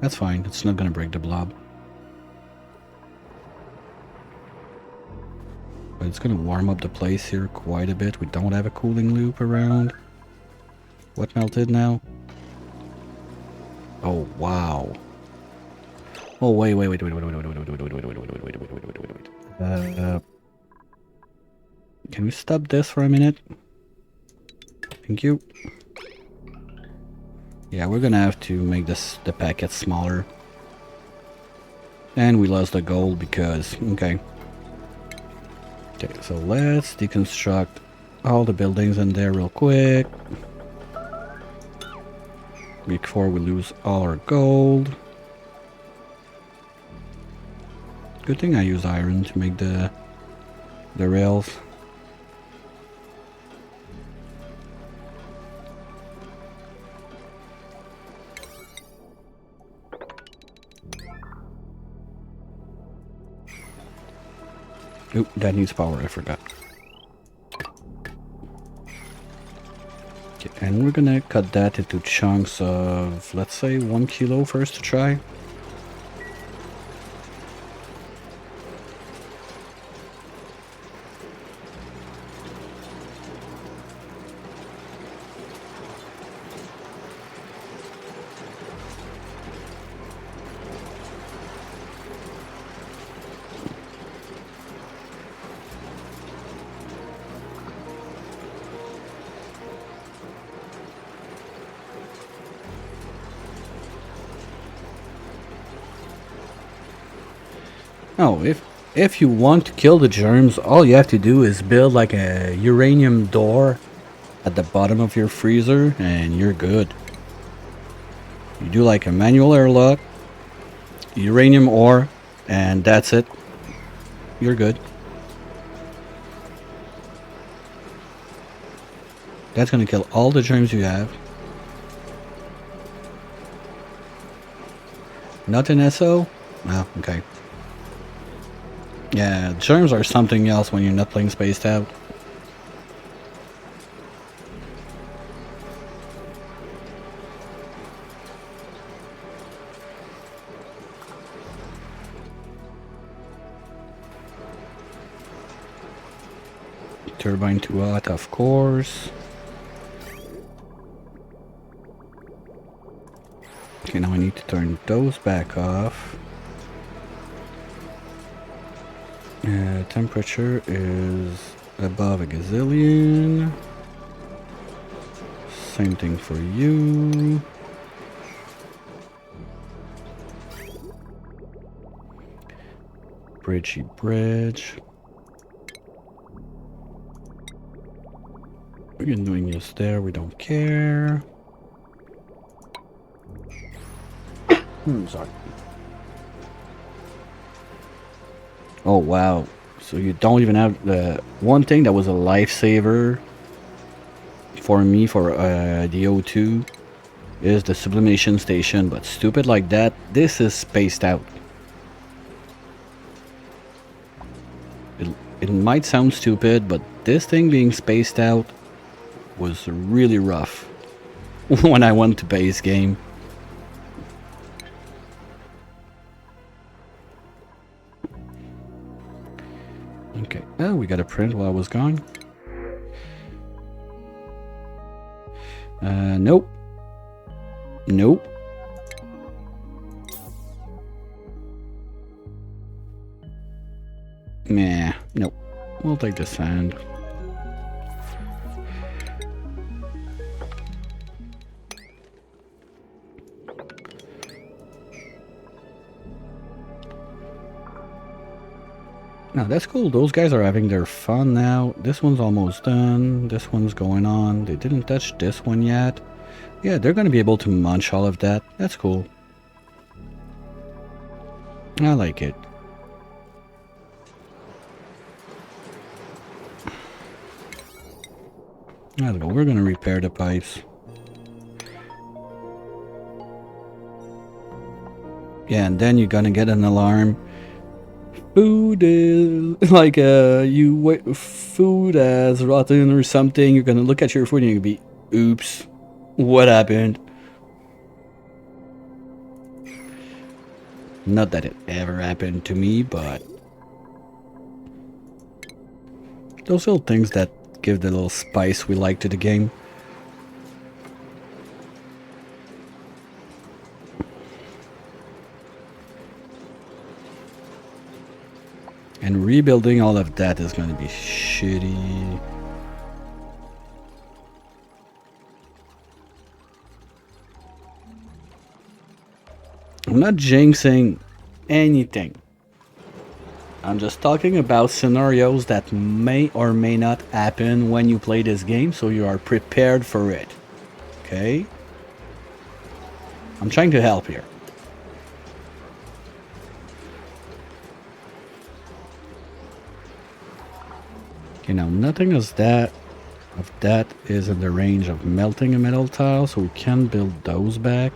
That's fine. It's not gonna break the blob. But it's gonna warm up the place here quite a bit. We don't have a cooling loop around. What melted now? Oh wow. Oh wait. Can we stop this for a minute? Thank you. Yeah, we're gonna have to make the packet smaller. And we lost the gold because okay. Okay, so let's deconstruct all the buildings in there real quick before we lose all our gold. Good thing I use iron to make the rails. Oop, that needs power, I forgot. Okay, and we're gonna cut that into chunks of, let's say, 1 kilo first to try. Oh, if you want to kill the germs, all you have to do is build like a uranium door at the bottom of your freezer and you're good. You do like a manual airlock, uranium ore, and that's it. You're good. That's gonna kill all the germs you have. Not an SO? Oh, okay. Yeah, germs are something else when you're not playing Spaced Out. Turbine too hot, of course. Okay, now I need to turn those back off. Temperature is above a gazillion. Same thing for you. Bridgey bridge. We're doing this there, we don't care. Sorry. Oh wow, so you don't even have the one thing that was a lifesaver for me for the O2 is the sublimation station, but stupid like that, this is Spaced Out. It might sound stupid, but this thing being spaced out was really rough when I went to base game. Okay, oh, we got a print while I was gone. Nope. Nope. Nah, nope. We'll take the sand. Now that's cool. Those guys are having their fun now. This one's almost done. This one's going on. They didn't touch this one yet. Yeah, they're going to be able to munch all of that. That's cool. I like it. Let's go. We're going to repair the pipes. Yeah, and then you're going to get an alarm. Food is like food as rotten or something. You're gonna look at your food and you're gonna be, oops, what happened? Not that it ever happened to me, but Those little things that give the little spice we like to the game. And rebuilding all of that is going to be shitty. I'm not jinxing anything. I'm just talking about scenarios that may or may not happen when you play this game, so you are prepared for it. Okay? I'm trying to help here. You know, nothing of that is in the range of melting a metal tile, so we can build those back.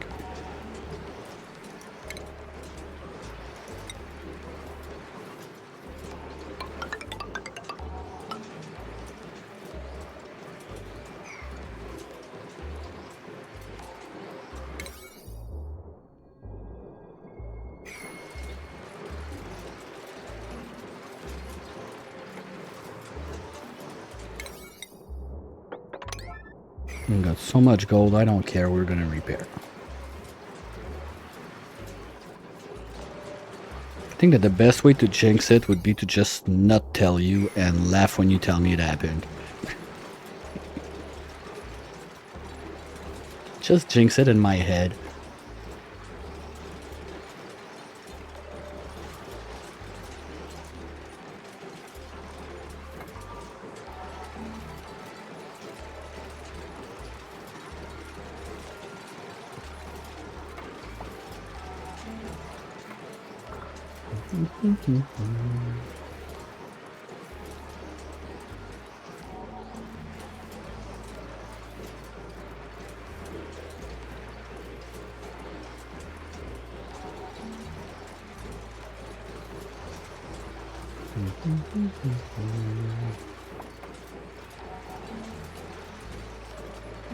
We got so much gold, I don't care, we're gonna repair. I think that the best way to jinx it would be to just not tell you and laugh when you tell me it happened. Just jinx it in my head.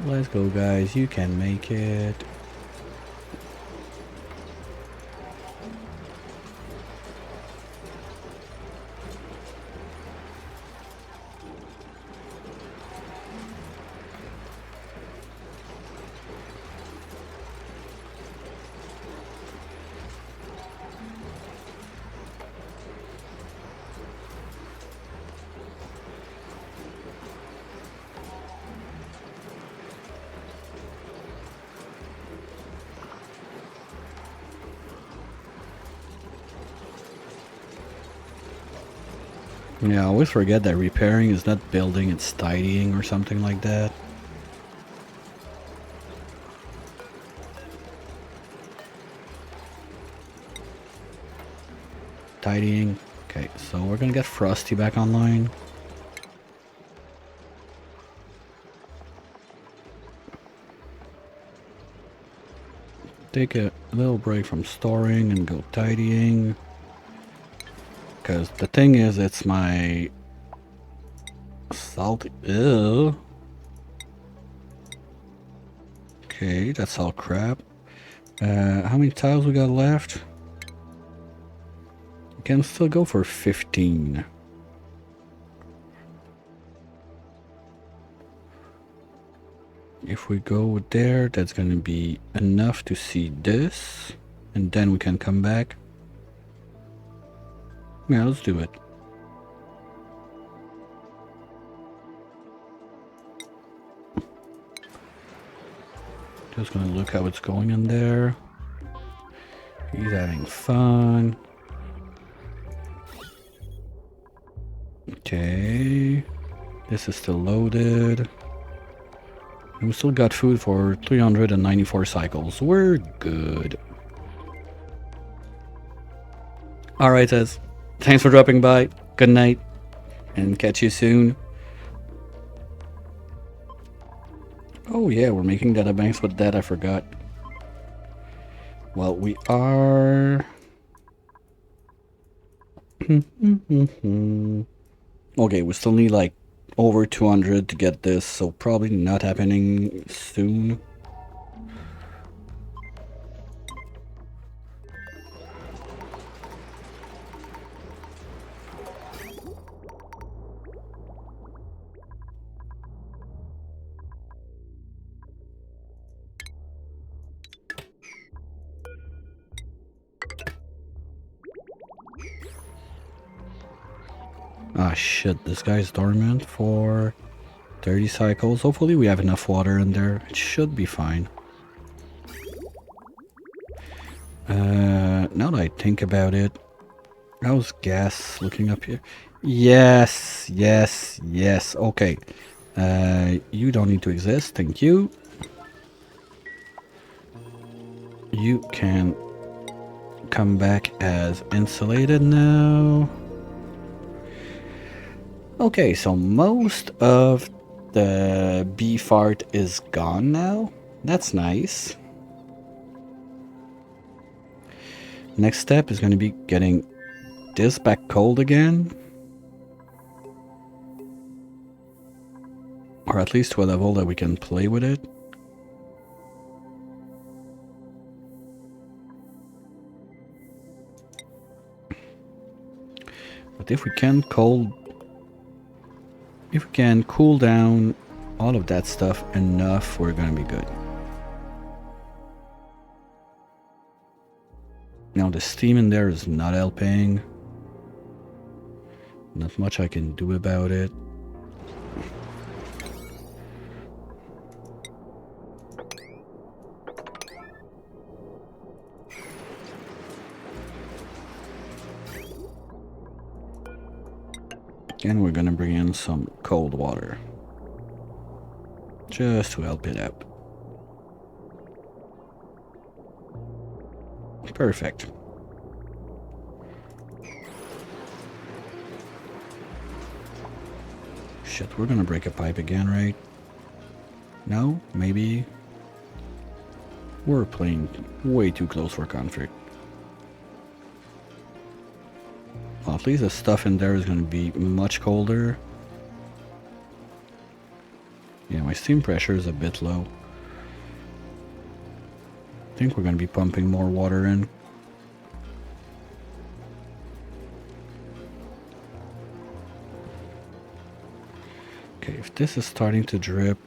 Let's go, guys. You can make it. Yeah, I always forget that repairing is not building, it's tidying or something like that. Tidying. Okay, so we're gonna get Frosty back online. Take a little break from storing and go tidying. Because the thing is, it's my salt. Ew. Okay, that's all crap. How many tiles we got left? We can still go for 15. If we go there, that's gonna be enough to see this. And then we can come back. Yeah, let's do it. Just gonna look how it's going in there. He's having fun. Okay. This is still loaded. And we still got food for 394 cycles. We're good. Alright, Tez. Thanks for dropping by. Good night. And catch you soon. Oh yeah, we're making data banks with that, I forgot. Well, we are... Okay, we still need like over 200 to get this, so probably not happening soon. Ah, shit. This guy's dormant for 30 cycles. Hopefully we have enough water in there. It should be fine. Now that I think about it, how's gas looking up here? Yes, yes, yes. Okay. You don't need to exist. Thank you. You can come back as insulated now. Okay, so most of the beef art is gone now. That's nice. Next step is going to be getting this back cold again. Or at least to a level that we can play with it. But if we can cool down all of that stuff enough, we're going to be good. Now the steam in there is not helping. Not much I can do about it. And we're gonna bring in some cold water. Just to help it out. Perfect. Shit, we're gonna break a pipe again, right? No? Maybe? We're playing way too close for comfort. Well, at least the stuff in there is gonna be much colder. Yeah, my steam pressure is a bit low. I think we're gonna be pumping more water in. Okay, if this is starting to drip,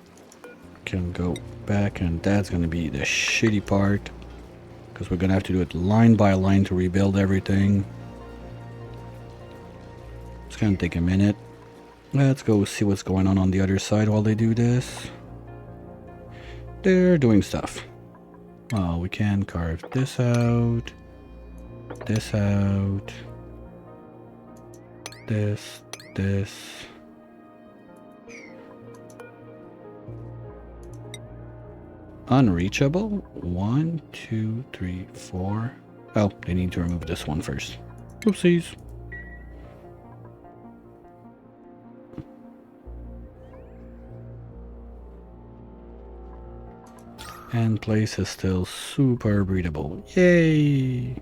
can go back, and that's gonna be the shitty part, because we're gonna have to do it line by line to rebuild everything. It's gonna take a minute. Let's go see what's going on the other side while they do this. They're doing stuff. Well, we can carve this out, this, this. Unreachable? 1, 2, 3, 4. Oh, they need to remove this one first. Oopsies. And place is still super breathable. Yay!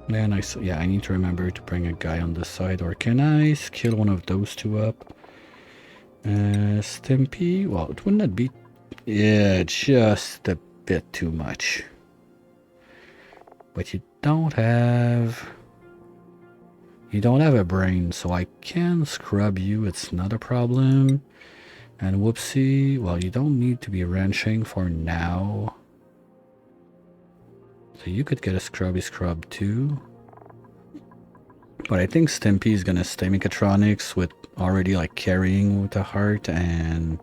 Then I need to remember to bring a guy on this side, or can I skill one of those two up? Stimpy? Well, it wouldn't that be... Yeah, just a bit too much. But you don't have a brain, so I can scrub you, it's not a problem. And whoopsie, well, you don't need to be wrenching for now. So you could get a scrubby scrub too. But I think Stimpy is gonna stay mechatronics with already like carrying with the heart, and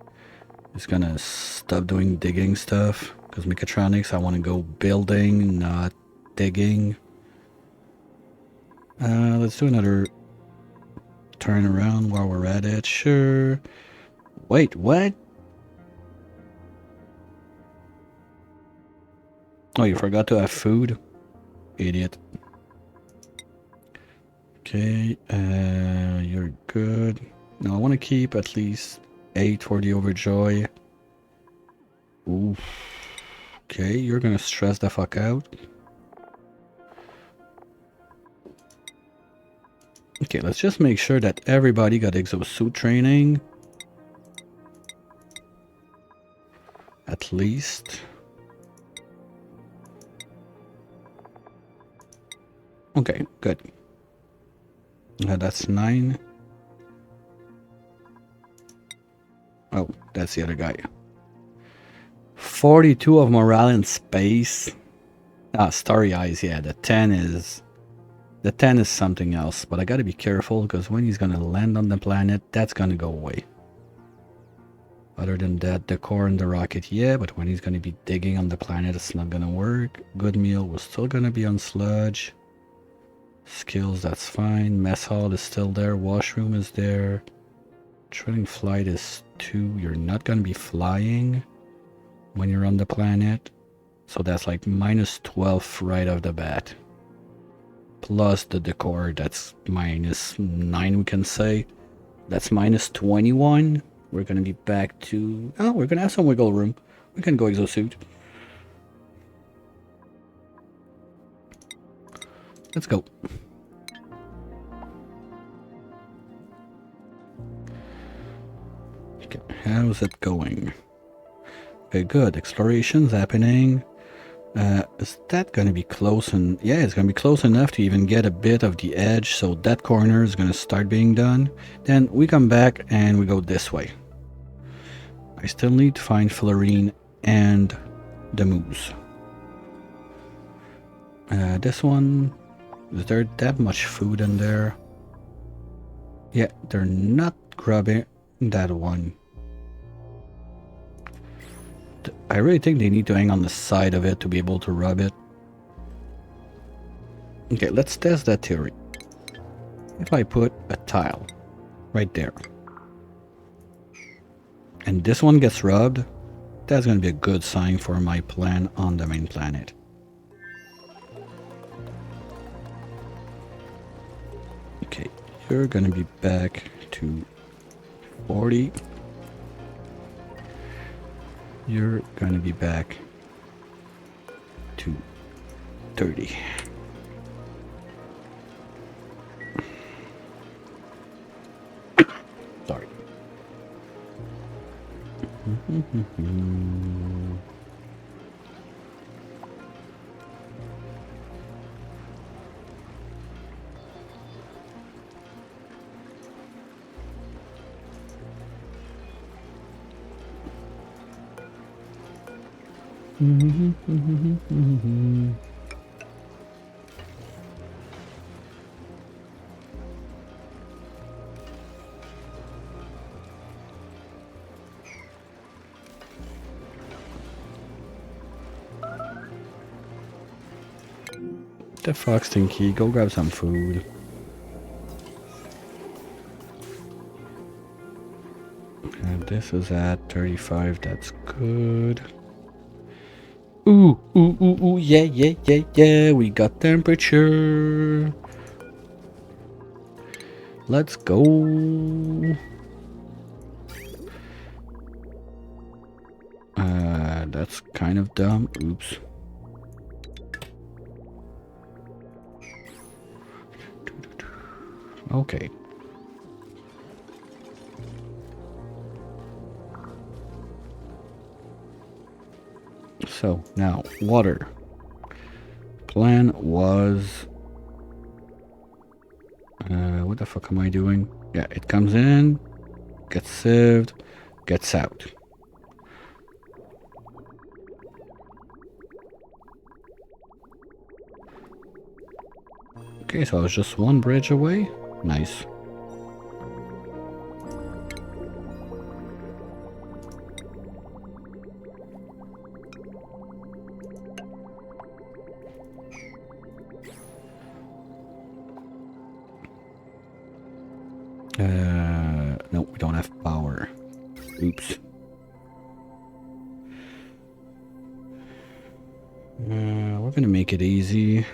it's gonna stop doing digging stuff. Because mechatronics, I want to go building, not digging. Let's do another turn around while we're at it. Sure. Wait, what? Oh, you forgot to have food? Idiot. Okay, you're good. Now I want to keep at least 8 for the overjoy. Oof. Okay, you're gonna stress the fuck out. Okay, let's just make sure that everybody got exosuit training. At least. Okay, good. That's 9. Oh, that's the other guy. 42 of morale in space. Ah, Starry Eyes, yeah, the 10 is something else, but I gotta be careful because when he's gonna land on the planet, that's gonna go away. Other than that, the core and the rocket, yeah, but when he's gonna be digging on the planet, it's not gonna work. Good meal was still gonna be on sludge. Skills, that's fine. Mess hall is still there. Washroom is there. Trailing flight is 2. You're not gonna be flying when you're on the planet. So that's like minus 12 right off the bat. Plus the decor, that's minus 9, we can say. That's minus 21. We're gonna be back to... Oh, we're gonna have some wiggle room. We can go exosuit. Let's go. Okay, how's it going? Okay, good. Exploration's happening. Is that gonna be close? And yeah, it's gonna be close enough to even get a bit of the edge, so that corner is gonna start being done. Then we come back and we go this way. I still need to find Florine and the moose. This one, is there that much food in there? Yeah, they're not grabbing that one. I really think they need to hang on the side of it to be able to rub it. Okay, let's test that theory. If I put a tile right there, and this one gets rubbed, that's going to be a good sign for my plan on the main planet. Okay, you're going to be back to 40. You're going to be back to 30. Sorry. The fuck, Stinky? Go grab some food. And this is at 35. That's good. Ooh, ooh, ooh, ooh, yeah, yeah, yeah, yeah. We got temperature. Let's go. That's kind of dumb. Oops. Okay. So, now, water. Plan was... what the fuck am I doing? Yeah, it comes in, gets sieved, gets out. Okay, so I was just one bridge away. Nice. No, we don't have power. Oops. We're gonna make it easy.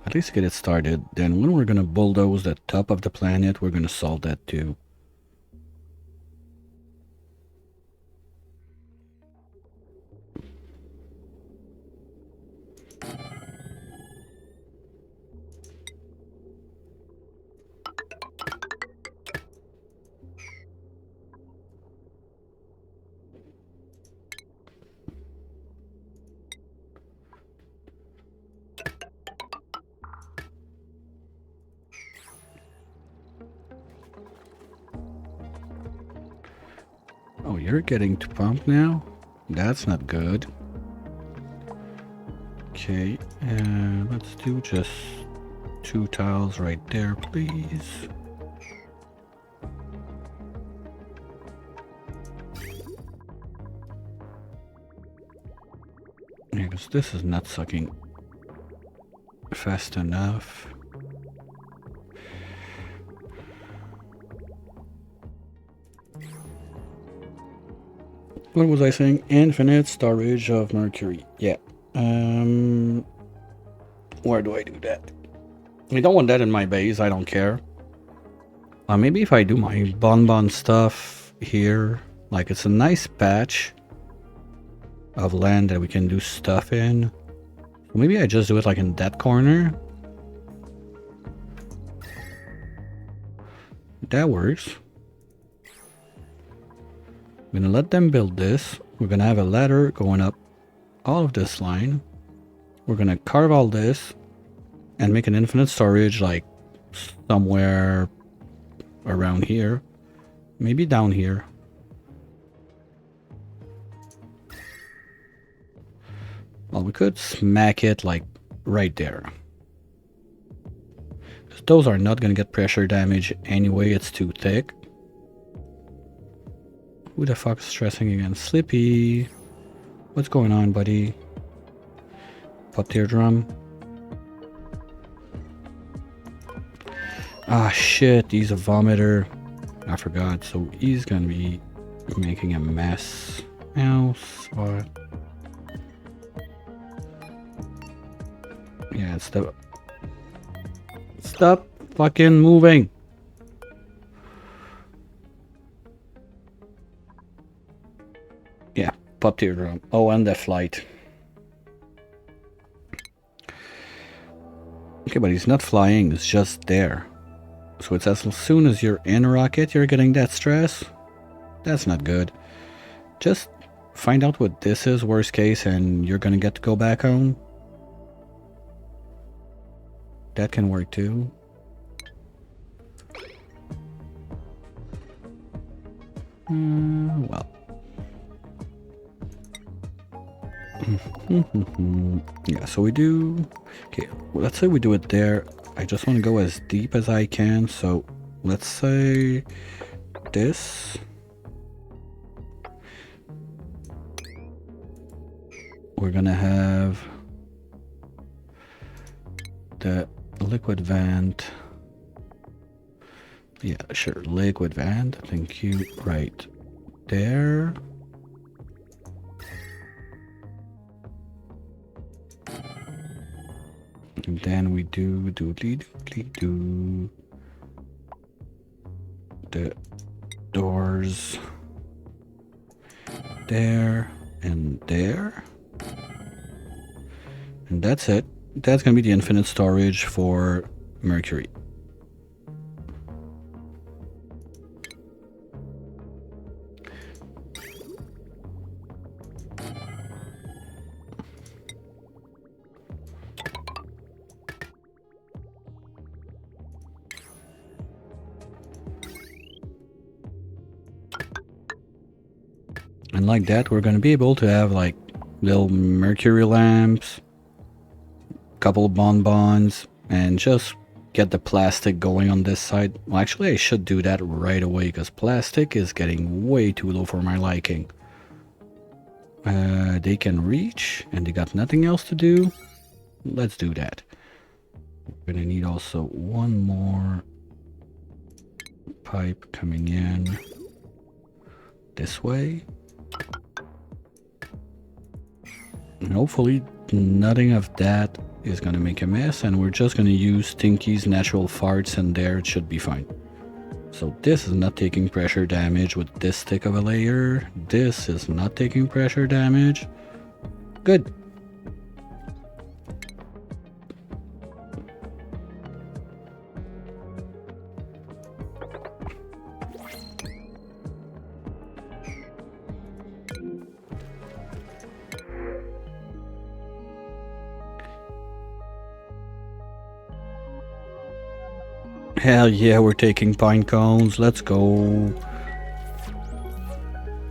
At least get it started. Then when we're gonna bulldoze the top of the planet, we're gonna solve that too. Oh, you're getting to pump now? That's not good. Okay, let's do just 2 tiles right there, please. Yeah, because this is not sucking fast enough. What was I saying? Infinite storage of mercury. Yeah. Where do I do that? I don't want that in my base. I don't care. Maybe if I do my bonbon stuff here, like it's a nice patch of land that we can do stuff in. Maybe I just do it like in that corner. That works. I'm gonna let them build this. We're gonna have a ladder going up all of this line. We're gonna carve all this and make an infinite storage like somewhere around here. Maybe down here. Well, we could smack it like right there. Those are not gonna get pressure damage anyway, it's too thick. Who the fuck is stressing again? Slippy. What's going on, buddy? Pop teardrum. Ah, shit, he's a vomiter. I forgot, so he's gonna be making a mess. Else, what? Yeah, stop fucking moving. Yeah, pop teardrum. Oh, and the flight. Okay, but he's not flying, it's just there. So it's as soon as you're in a rocket, you're getting that stress. That's not good. Just find out what this is, worst case, and you're gonna get to go back home. That can work too. Well. Yeah, so we do... Okay, well, let's say we do it there. I just want to go as deep as I can, so let's say this. We're gonna have the liquid vent. Yeah, sure, liquid vent. Thank you. Right there. And then we do the doors there and there. And that's it. That's gonna be the infinite storage for mercury. And like that, we're going to be able to have like little mercury lamps, couple of bonbons, and just get the plastic going on this side. Well, actually, I should do that right away because plastic is getting way too low for my liking. They can reach, and they got nothing else to do. Let's do that. We're going to need also one more pipe coming in this way. And hopefully nothing of that is going to make a mess, and we're just going to use Stinky's natural farts, and there it should be fine. So this is not taking pressure damage with this thick of a layer. This is not taking pressure damage. Good. Hell yeah, we're taking pine cones. Let's go.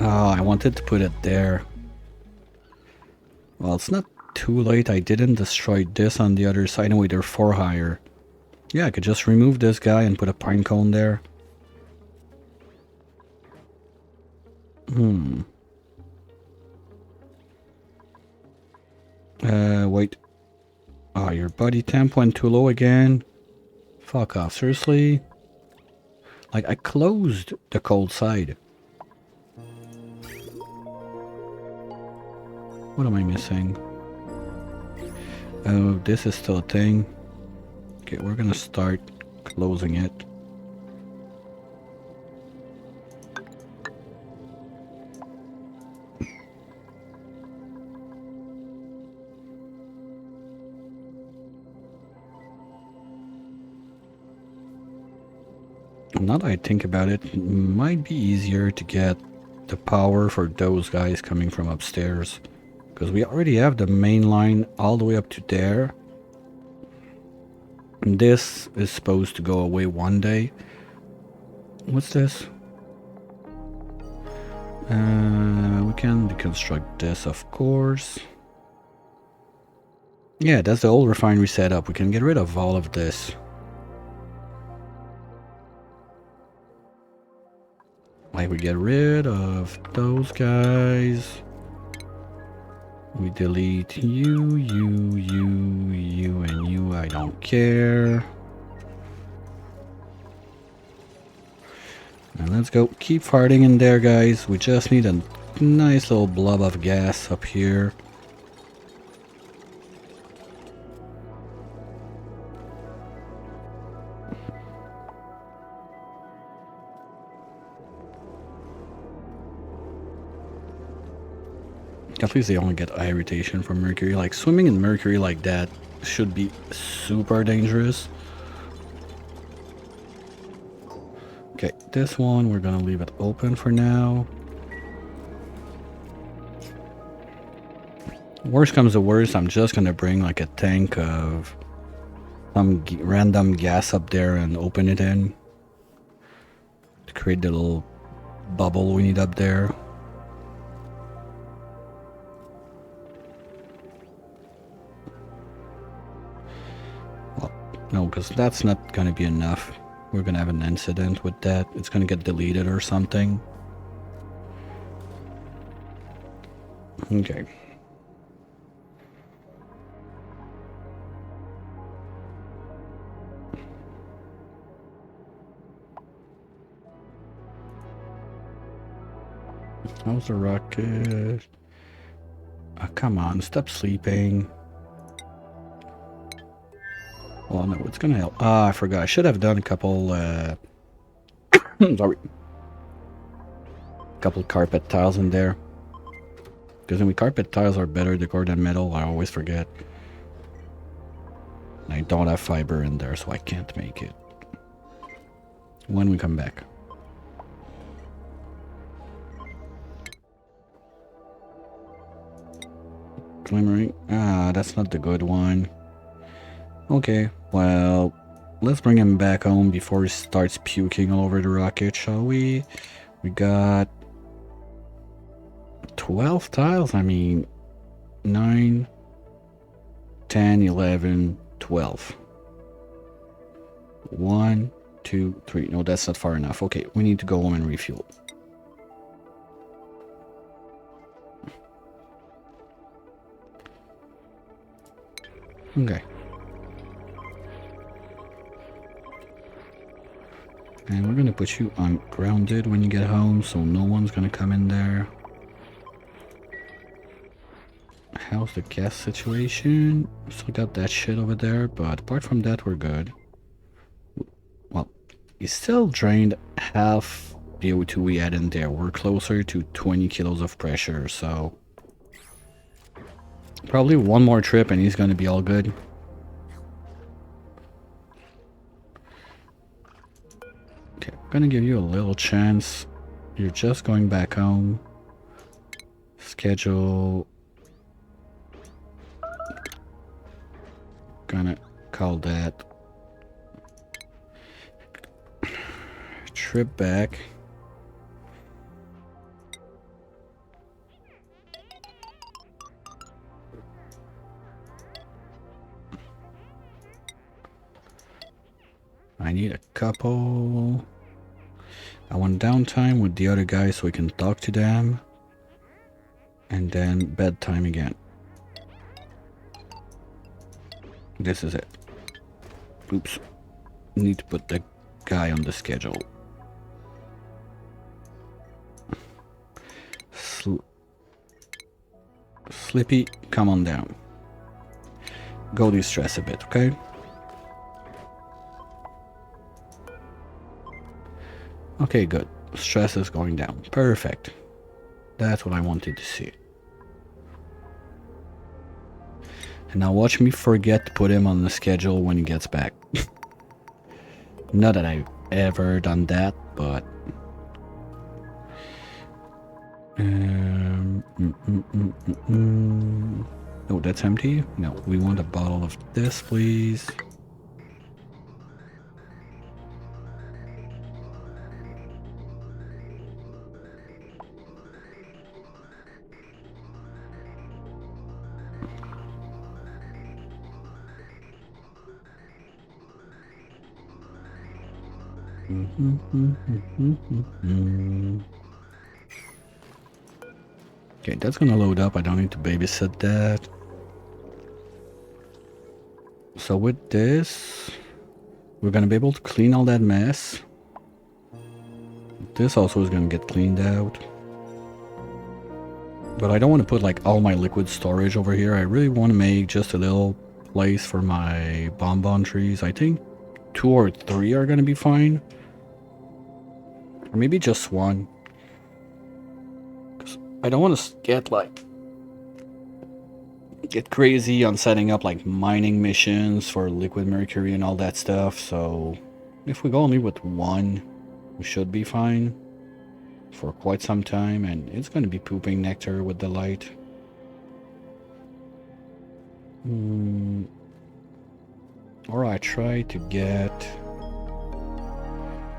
Oh, I wanted to put it there. Well, it's not too late. I didn't destroy this on the other side. Anyway, they're 4 higher. Yeah, I could just remove this guy and put a pine cone there. Wait. Oh, your body temp went too low again. Fuck off, seriously? Like, I closed the cold side. What am I missing? Oh, this is still a thing. Okay, we're gonna start closing it. Now that I think about it, it might be easier to get the power for those guys coming from upstairs. Because we already have the main line all the way up to there. And this is supposed to go away one day. What's this? We can deconstruct this, of course. Yeah, that's the old refinery setup. We can get rid of all of this. Like, we get rid of those guys. We delete you, you, you, you, and you. I don't care. And let's go. Keep farting in there, guys. We just need a nice little blob of gas up here. At least they only get eye irritation from mercury. Like, swimming in mercury like that should be super dangerous. Okay, this one we're gonna leave it open for now. Worst comes to worst, I'm just gonna bring like a tank of some random gas up there and open it in to create the little bubble we need up there. Well, no, because that's not gonna be enough. We're gonna have an incident with that. It's gonna get deleted or something. Okay. How's the rocket? Oh, come on, stop sleeping. Well, no, it's gonna help. Ah, I forgot. I should have done a couple, sorry. Couple carpet tiles in there. Because anyway, carpet tiles are better decor than metal. I always forget. And I don't have fiber in there, so I can't make it. When we come back. Glimmering. Ah, that's not the good one. Okay, well, let's bring him back home before he starts puking all over the rocket, shall we? We got 12 tiles. I mean, 9, 10, 11, 12. 1, 2, 3. No, that's not far enough. Okay, we need to go home and refuel. Okay. And we're gonna put you on grounded when you get home, so no one's gonna come in there. How's the gas situation? Still got that shit over there, but apart from that, we're good. Well, he still drained half the O2 we had in there. We're closer to 20 kilos of pressure, so probably one more trip and he's gonna be all good. Okay, I'm gonna give you a little chance. You're just going back home. Schedule. Gonna call that trip back. I need a couple. I want downtime with the other guys so we can talk to them. And then bedtime again. This is it. Oops. Need to put the guy on the schedule. Slippy, come on down. Go de-stress a bit, okay? Okay, good. Stress is going down. Perfect. That's what I wanted to see. And now watch me forget to put him on the schedule when he gets back. Not that I've ever done that, but... Oh, that's empty? No, we want a bottle of this, please. Okay, that's gonna load up. I don't need to babysit that. So with this, we're gonna be able to clean all that mess. This also is gonna get cleaned out. But I don't want to put like all my liquid storage over here. I really want to make just a little place for my bonbon trees. I think 2 or 3 are gonna be fine. Or maybe just 1. I don't want to get crazy on setting up like mining missions for liquid mercury and all that stuff. So if we go only with 1, we should be fine for quite some time, and it's going to be pooping nectar with the light. Or I try to get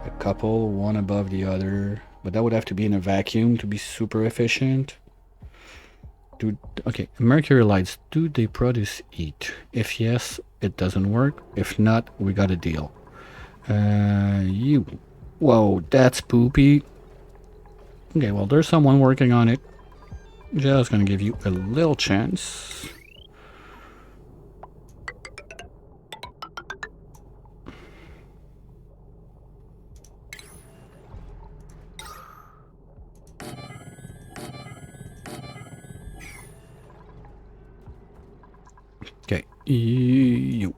a couple, one above the other. But that would have to be in a vacuum to be super efficient. Okay, mercury lights, do they produce heat? If yes, it doesn't work. If not, we got a deal. Whoa, that's poopy. Okay, well, there's someone working on it. Just gonna give you a little chance. Okay, you.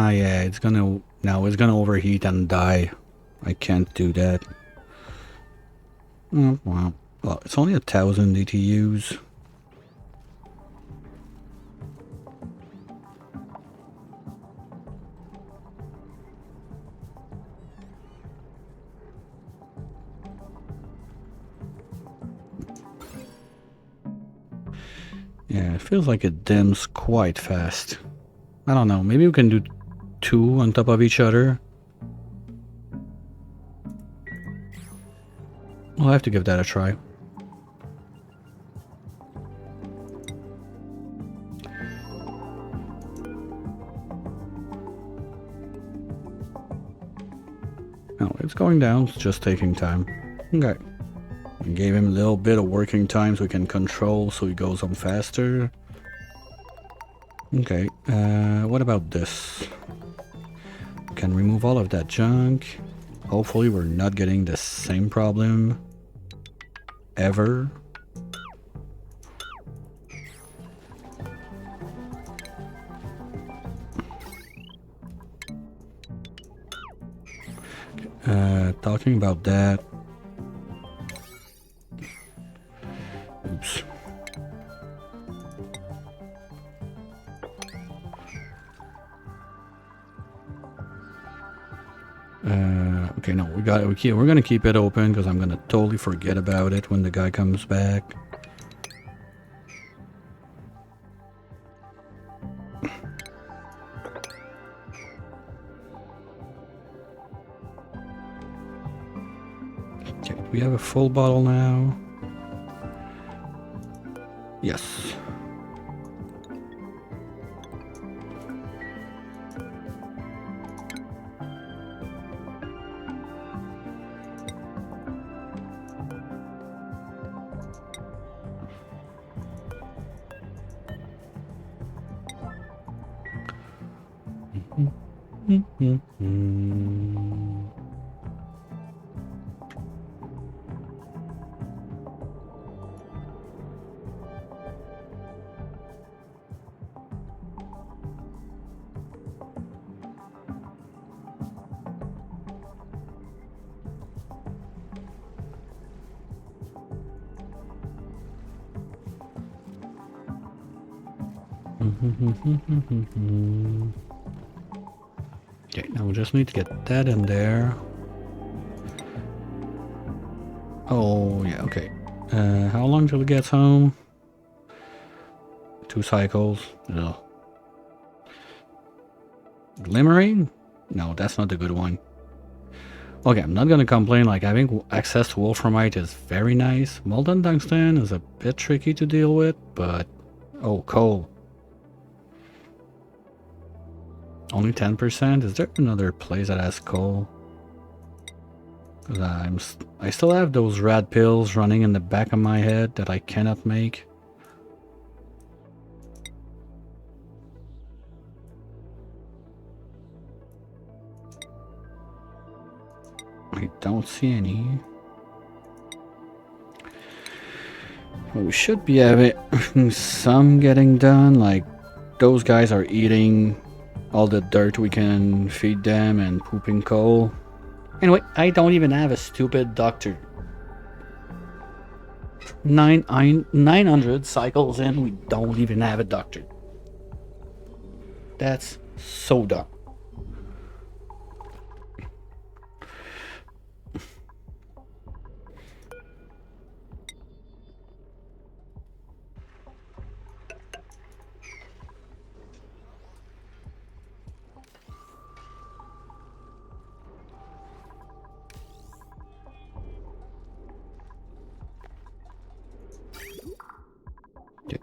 Yeah, it's gonna overheat and die. I can't do that. Well, it's only 1,000 DTUs. Yeah, it feels like it dims quite fast. I don't know, maybe we can do 2 on top of each other. I'll have to give that a try. No, it's going down, it's just taking time. Okay. I gave him a little bit of working time so we can control so he goes on faster. Okay, what about this? Can remove all of that junk. Hopefully we're not getting the same problem ever. Talking about that. Oops. Okay, no, we're gonna keep it open because I'm gonna totally forget about it when the guy comes back. Okay, we have a full bottle now. Yes. Okay, now we just need to get that in there. Oh, yeah, okay. How long till it gets home? 2 cycles. Ugh. Glimmering? No, that's not the good one. Okay, I'm not gonna complain, like having access to wolframite is very nice. Molten tungsten is a bit tricky to deal with, but... Oh, coal. Only 10%? Is there another place that has coal? Cause I still have those rat pills running in the back of my head that I cannot make. I don't see any. Well, we should be having some getting done, like those guys are eating all the dirt we can feed them and pooping coal. Anyway, I don't even have a stupid doctor. 900 cycles in, we don't even have a doctor. That's so dumb.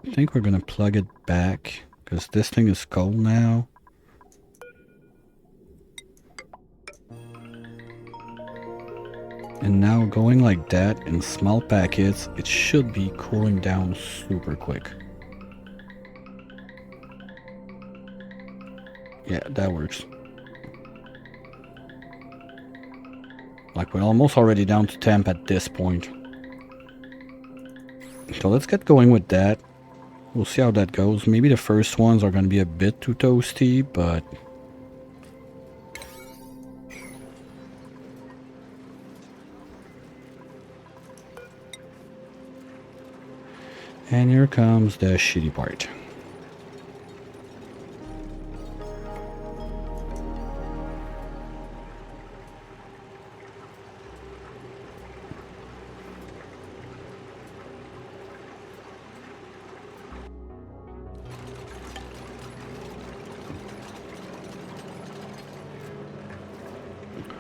I think we're gonna plug it back because this thing is cold now. And now going like that in small packets, it should be cooling down super quick. Yeah, that works. Like we're almost already down to temp at this point. So let's get going with that. We'll see how that goes. Maybe the first ones are going to be a bit too toasty, but... And here comes the shitty part.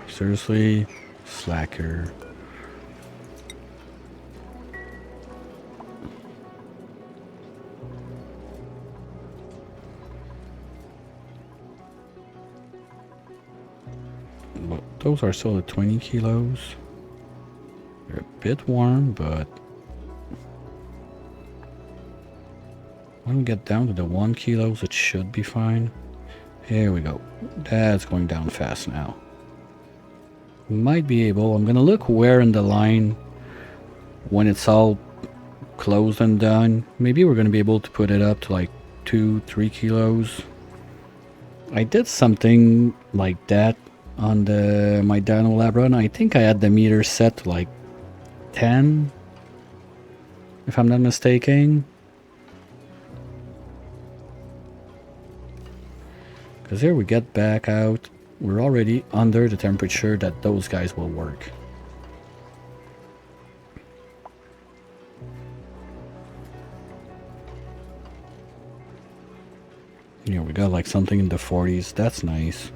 Seriously, slacker. But those are still at 20 kilos. They're a bit warm, but when we get down to the 1 kilos, it should be fine. Here we go. That's going down fast now. Might be able. I'm gonna look where in the line when it's all closed and done. Maybe we're gonna be able to put it up to like 2-3 kilos. I did something like that on my Dino Lab run. I think I had the meter set to like 10, if I'm not mistaken. Because here we get back out. We're already under the temperature that those guys will work. Yeah, we got like something in the 40s. That's nice.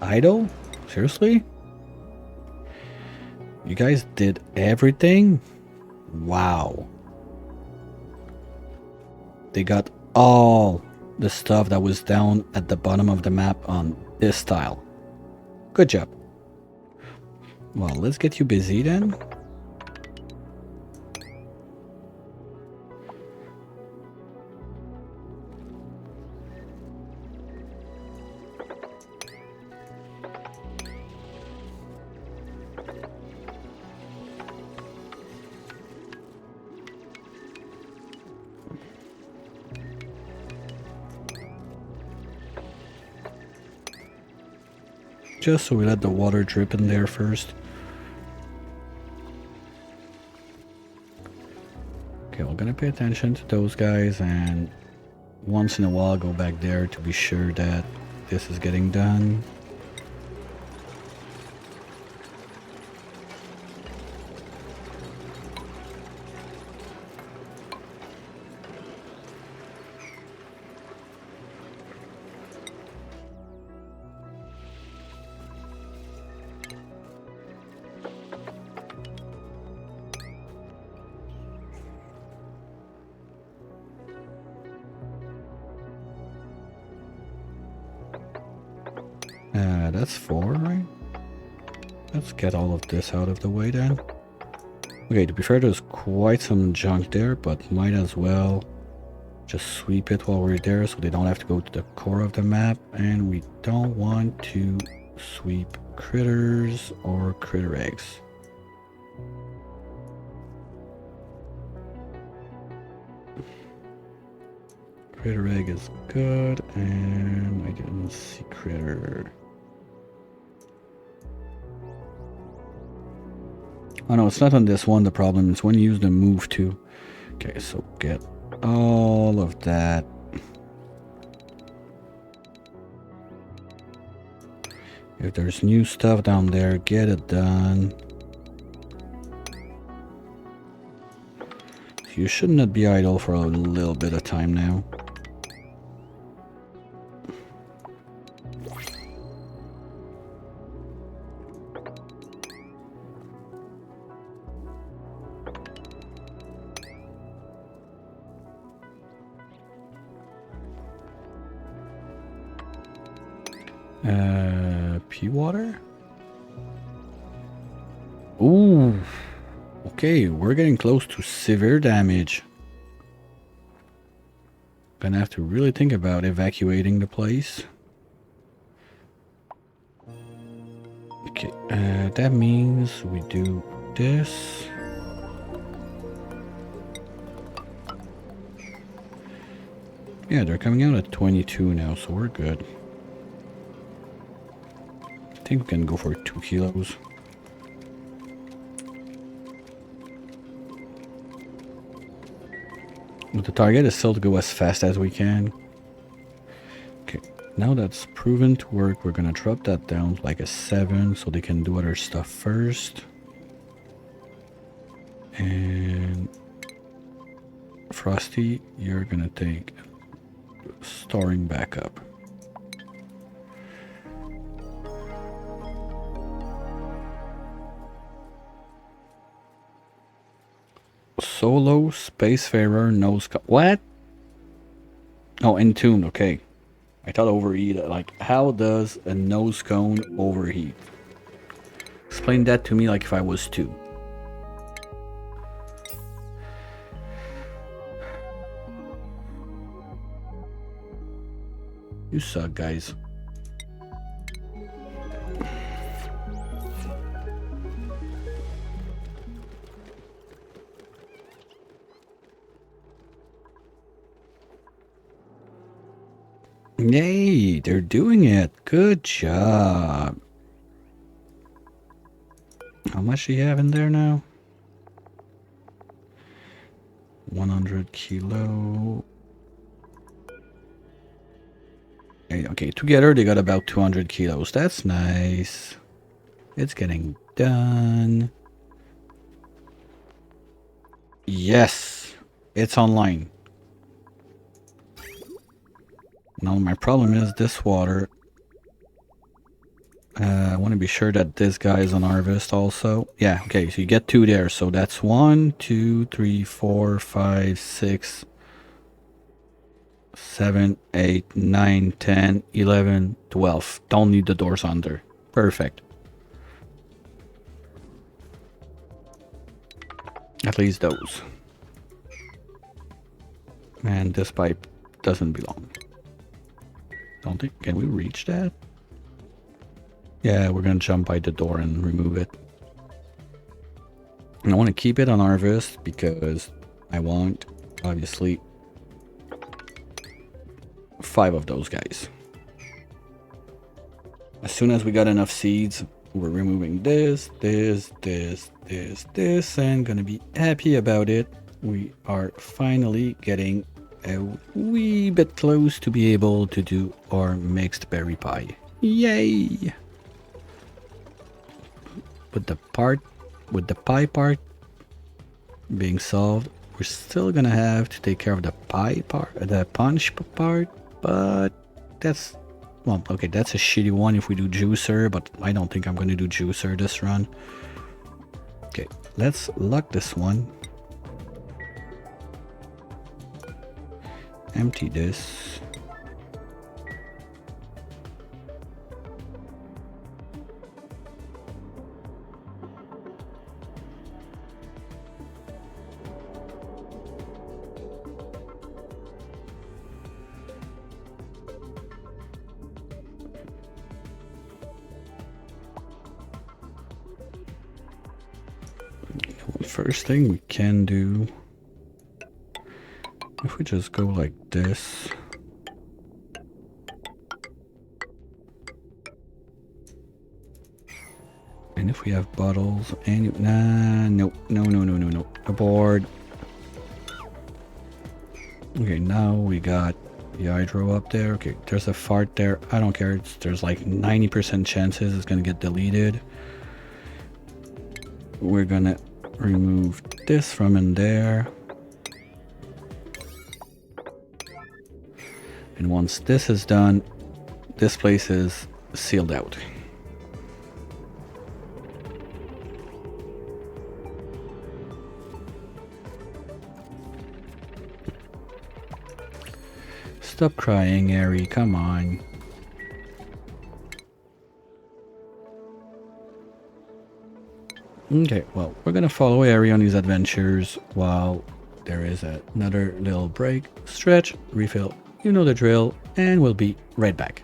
Idle? Seriously? You guys did everything? Wow. They got all the stuff that was down at the bottom of the map on this tile. Good job. Well, let's get you busy then. Just so we let the water drip in there first. Okay, we're gonna pay attention to those guys and once in a while go back there to be sure that this is getting done. That's 4, right? Let's get all of this out of the way then. Okay, to be fair, there's quite some junk there, but might as well just sweep it while we're there so they don't have to go to the core of the map. And we don't want to sweep critters or critter eggs. Critter egg is good, and I didn't see critter. Oh no, it's not on this one. The problem is when you use the move to. Okay, so get all of that. If there's new stuff down there, get it done. You should not be idle for a little bit of time now. Pea water? Ooh. Okay, we're getting close to severe damage. Gonna have to really think about evacuating the place. Okay, that means we do this. Yeah, they're coming out at 22 now, so we're good. I think we can go for 2 kilos. But the target is still to go as fast as we can. Okay, now that's proven to work, we're gonna drop that down to like a 7 so they can do other stuff first. And Frosty, you're gonna take storing backup. Solo Spacefarer nose cone. What? Oh, entombed. Okay. I thought overheat. Like, how does a nose cone overheat? Explain that to me like if I was 2. You suck, guys. Yay, they're doing it. Good job. How much do you have in there now? 100 kilo. Okay, together they got about 200 kilos. That's nice. It's getting done. Yes, it's online. Now my problem is this water. I want to be sure that this guy is on harvest also. Yeah, okay, so you get 2 there. So that's 1, 2, 3, 4, 5, 6, 7, 8, 9, 10, 11, 12. Don't need the doors under. Perfect. At least those. And this pipe doesn't belong. Don't think. Can we reach that? Yeah, we're gonna jump by the door and remove it. And I want to keep it on harvest because I want, obviously, 5 of those guys. As soon as we got enough seeds, we're removing this, and gonna be happy about it. We are finally getting a wee bit close to be able to do our mixed berry pie. Yay! With the pie part being solved, we're still gonna have to take care of the pie part, the punch part, but that's, well, okay, that's a shitty one if we do juicer, but I don't think I'm gonna do juicer this run. Okay, let's lock this one. Empty this. First thing we can do, if we just go like this, and if we have bottles, and no, aboard. Okay, now we got the hydro up there. Okay, there's a fart there. I don't care. There's like 90% chances it's gonna get deleted. We're gonna remove this from in there. And once this is done, this place is sealed out. Stop crying, Ari, come on. Okay, well, we're gonna follow Ari on his adventures while there is another little break, stretch, refill, you know the drill, and we'll be right back.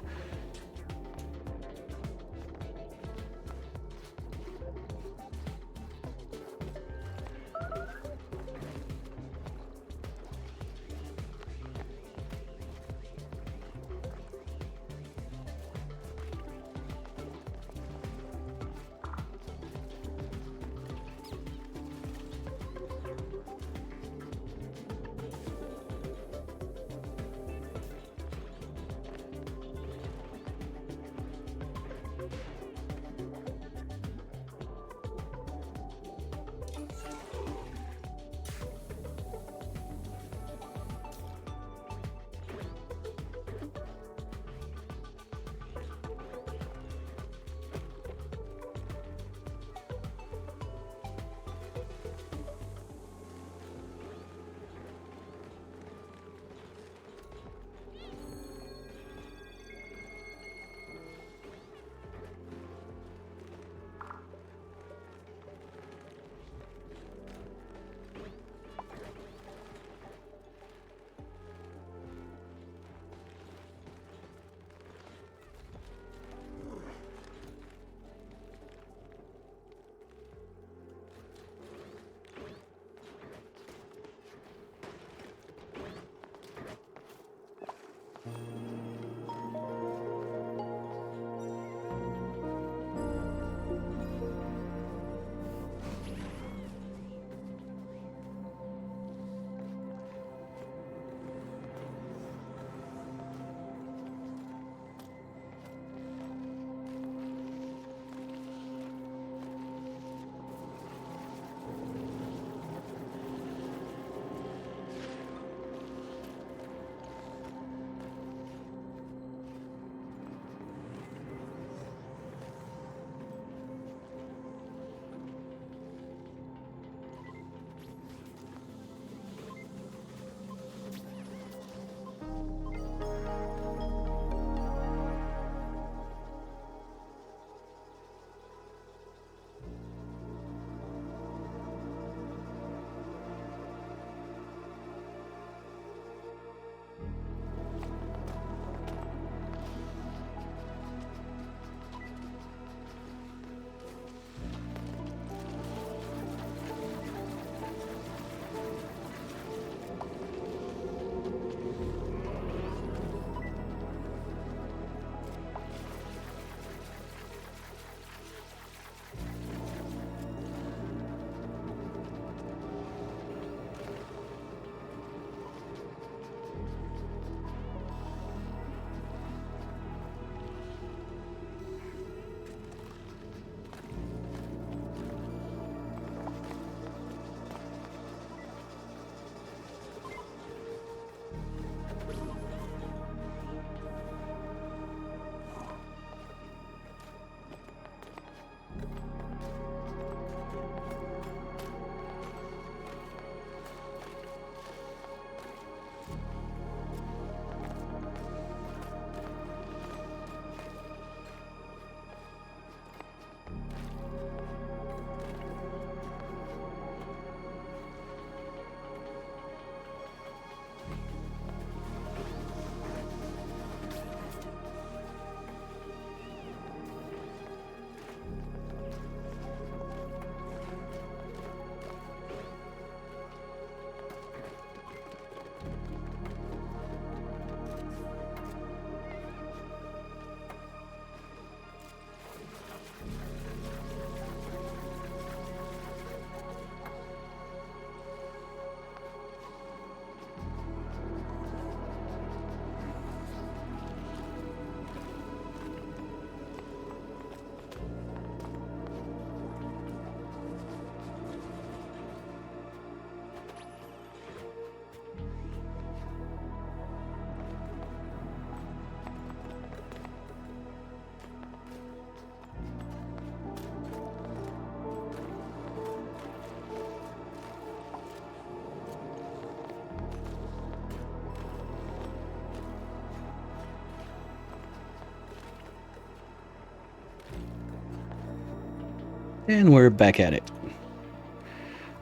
And we're back at it.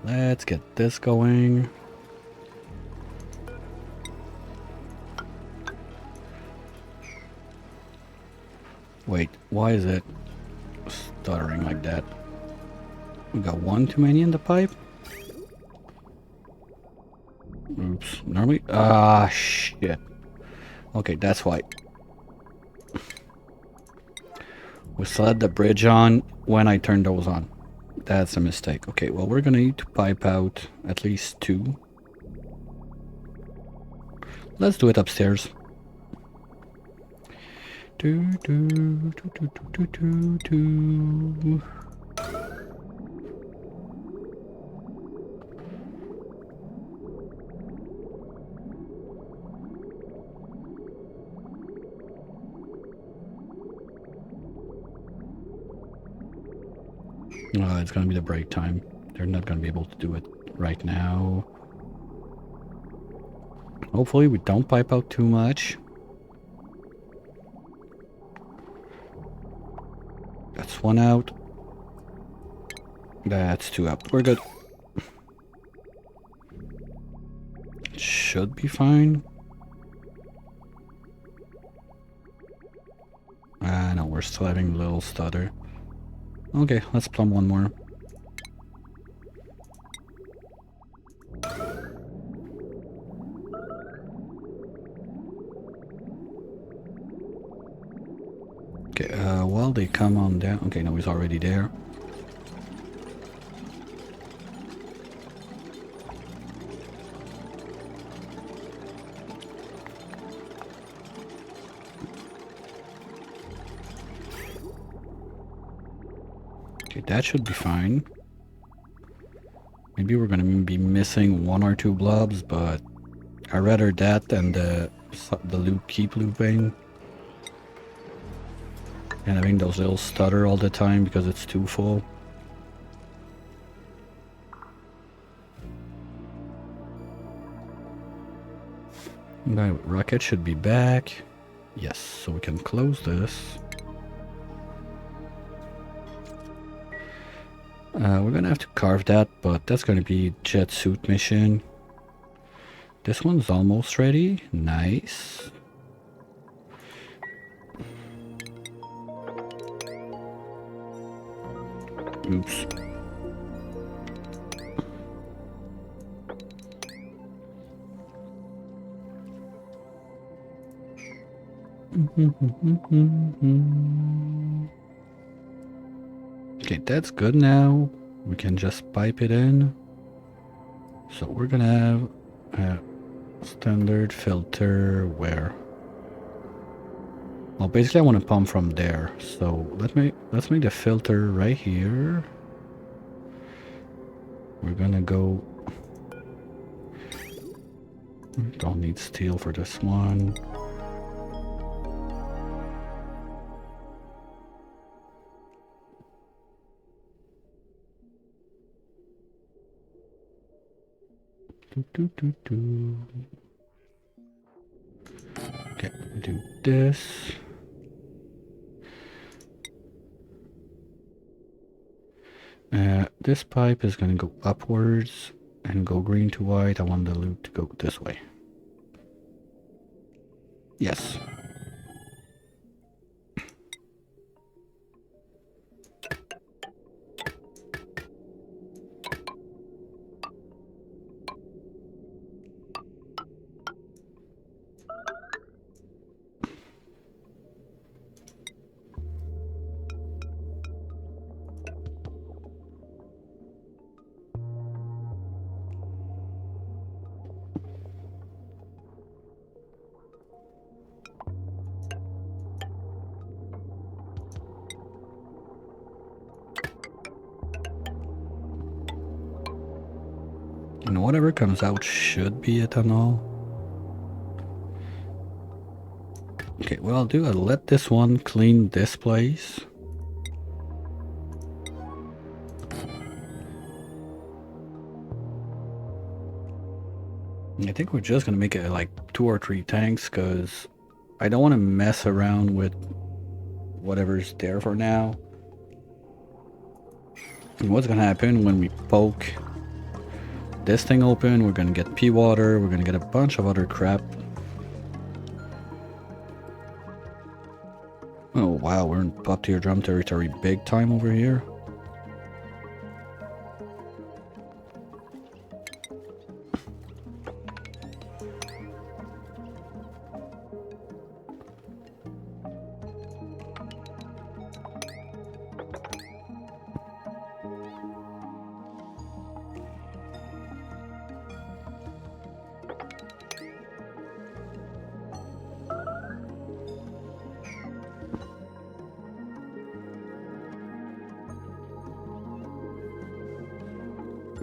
Let's get this going. Wait, why is it stuttering like that? We got one too many in the pipe? Oops. Normally? Ah, shit. Okay, that's why. We still had the bridge on when I turned those on. That's a mistake. Okay, well, we're gonna need to pipe out at least 2. Let's do it upstairs. Do, do, do, do, do, do, do. It's gonna be the break time. They're not gonna be able to do it right now. Hopefully we don't pipe out too much. That's 1 out. That's 2 out. We're good. Should be fine. No, we're still having a little stutter. Okay, let's plumb 1 more. Okay, while they come on down. Okay, no, he's already there. Okay, that should be fine. Maybe we're gonna be missing 1 or 2 blobs, but I'd rather that than the loop keep looping. And having those little stutter all the time because it's too full. Now, rocket should be back. Yes, so we can close this. We're gonna have to carve that, but that's gonna be jet suit mission. This one's almost ready. Nice. Oops. Okay, that's good now. We can just pipe it in. So we're gonna have a standard filter where? Well, basically I want to pump from there. So let's make the filter right here. We're gonna go. Don't need steel for this one. Okay, do this. This pipe is going to go upwards and go green to white. I want the loop to go this way. Yes. And whatever comes out should be a tunnel. Okay, what I'll do, I'll let this one clean this place. I think we're just gonna make it like 2 or 3 tanks because I don't want to mess around with whatever's there for now. And what's gonna happen when we poke this thing open? We're gonna get pea water, we're gonna get a bunch of other crap. Oh wow, we're in pop tier drum territory big time over here.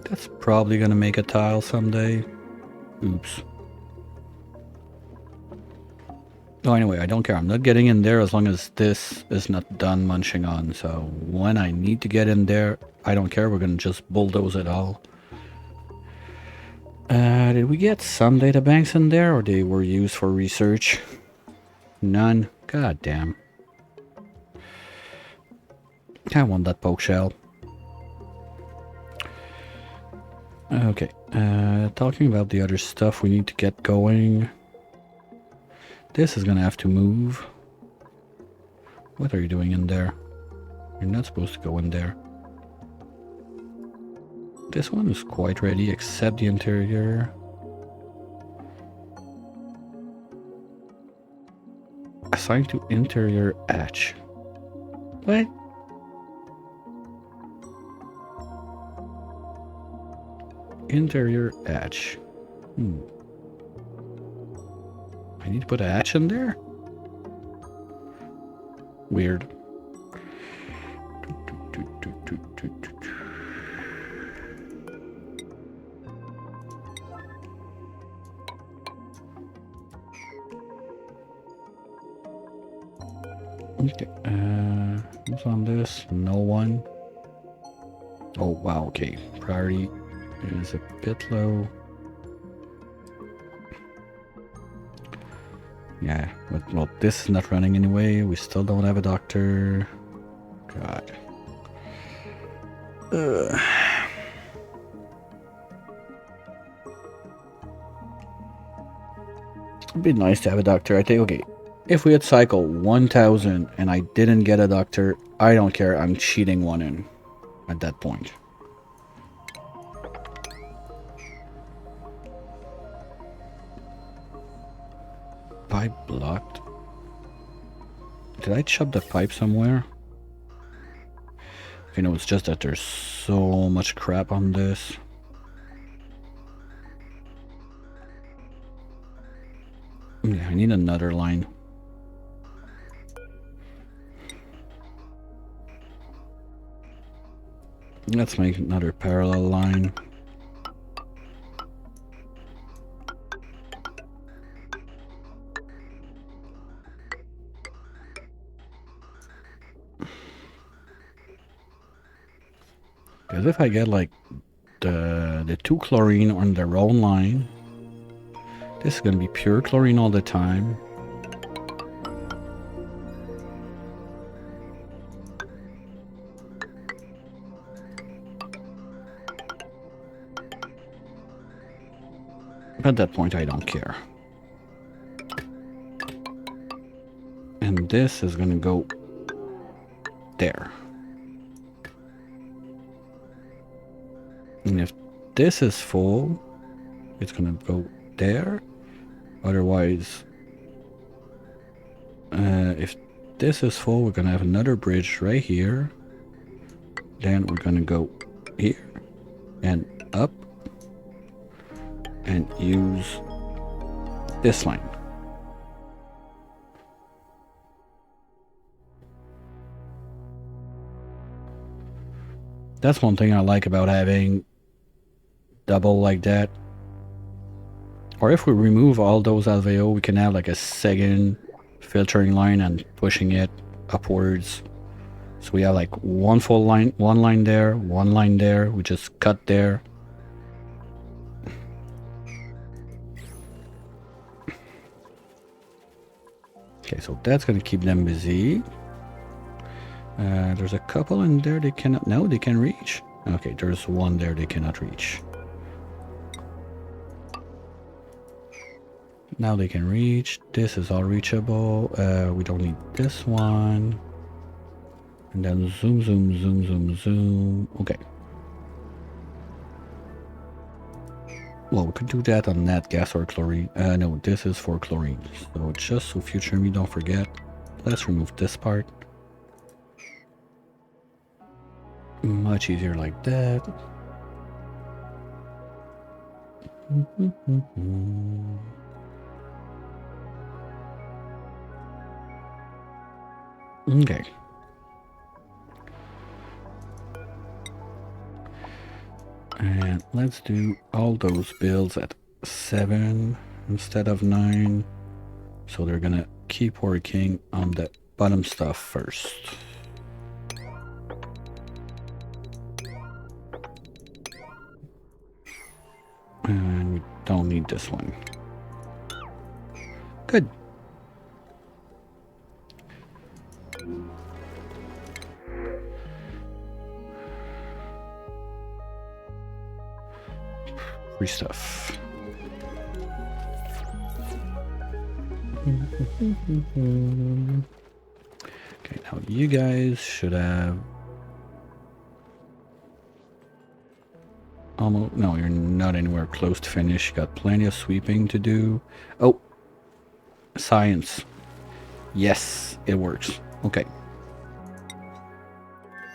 That's probably gonna make a tile someday. Oops. Oh, anyway, I don't care. I'm not getting in there as long as this is not done munching on. So when I need to get in there, I don't care. We're gonna just bulldoze it all. Did we get some data banks in there, or they were used for research? None. God damn. I want that poke shell. Okay, talking about the other stuff we need to get going. This is gonna have to move. What are you doing in there? You're not supposed to go in there. This one is quite ready, except the interior. Assigned to interior hatch. What? Interior hatch. I need to put a hatch in there? Weird. Okay, who's on this? No one. Oh wow, okay. Priority is a bit low. Yeah, but well, this is not running anyway. We still don't have a doctor. God. It'd be nice to have a doctor. I think, okay, if we had cycle 1000 and I didn't get a doctor, I don't care. I'm cheating one in at that point. Pipe blocked. Did I chop the pipe somewhere? Okay, no, it's just that there's so much crap on this. Yeah, I need another line. Let's make another parallel line. Because if I get like the 2 chlorine on their own line, this is gonna be pure chlorine all the time. At that point, I don't care. And this is gonna go there. And if this is full, it's gonna go there. Otherwise, if this is full, we're gonna have another bridge right here. Then we're gonna go here and up and use this line. That's one thing I like about having double like that. Or if we remove all those alveo, we can have like a second filtering line and pushing it upwards. So we have like one full line, one line there, one line there. We just cut there. Okay, so that's gonna keep them busy. There's a couple in there they cannot, no, they can reach. Okay, there's one there they cannot reach. Now they can reach. This is all reachable. We don't need this one. And then zoom, zoom, zoom, zoom, zoom. Okay. Well, we could do that on nat gas or chlorine. No, this is for chlorine. So just so future me don't forget, let's remove this part. Much easier like that. Okay. And let's do all those builds at 7 instead of 9. So they're gonna keep working on the bottom stuff first. And we don't need this one. Good. Free stuff. Okay, now you guys should have almost, no, you're not anywhere close to finish. You got plenty of sweeping to do. Oh, science. Yes, it works. Okay.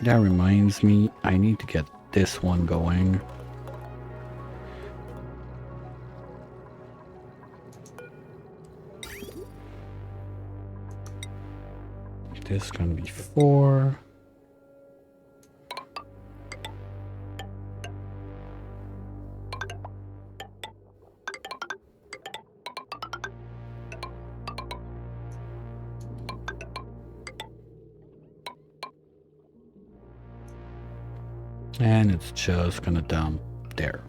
That reminds me, I need to get this one going. This is gonna be 4. And it's just gonna dump there.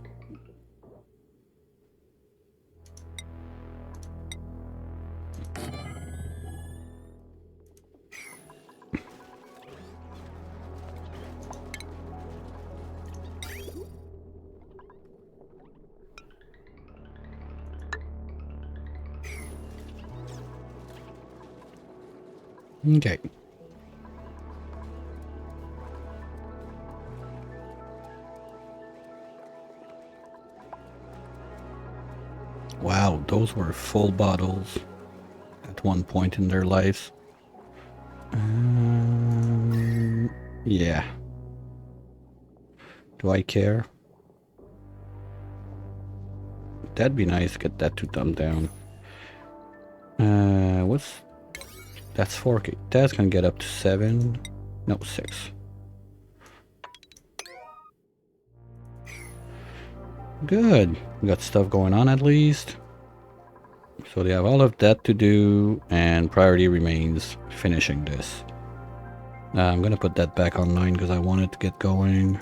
Okay. Wow, those were full bottles at one point in their lives. Yeah. Do I care? That'd be nice, get that to dumb down. What's... That's 4K. That's gonna get up to 7. No, 6. Good. We got stuff going on at least. So they have all of that to do, and priority remains finishing this. I'm gonna put that back on 9 because I want it to get going.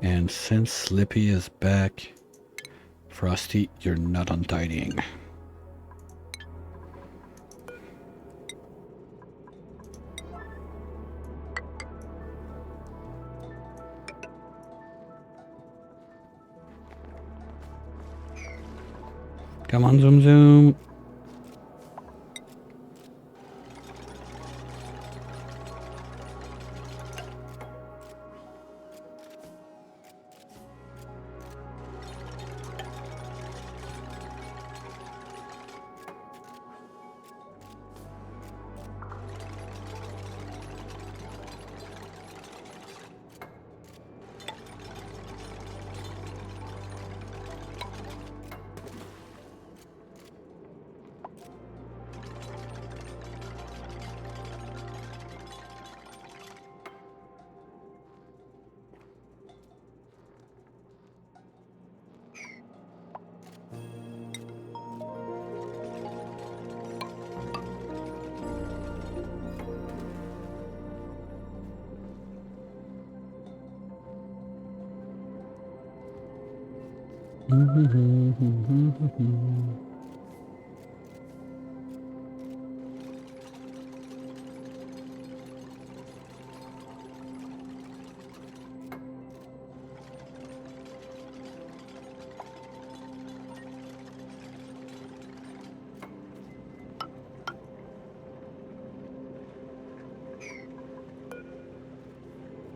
And since Slippy is back, Frosty, you're not untidying. Come on, zoom zoom.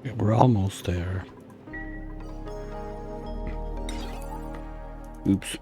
Yeah, we're almost there. Oops.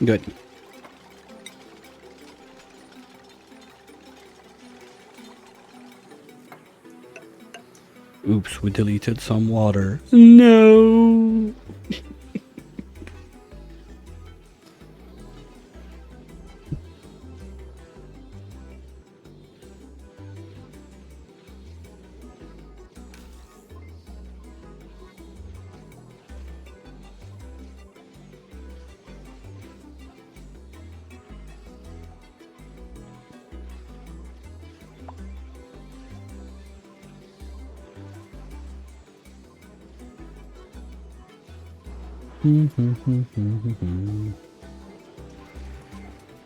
Good. Oops, we deleted some water. No!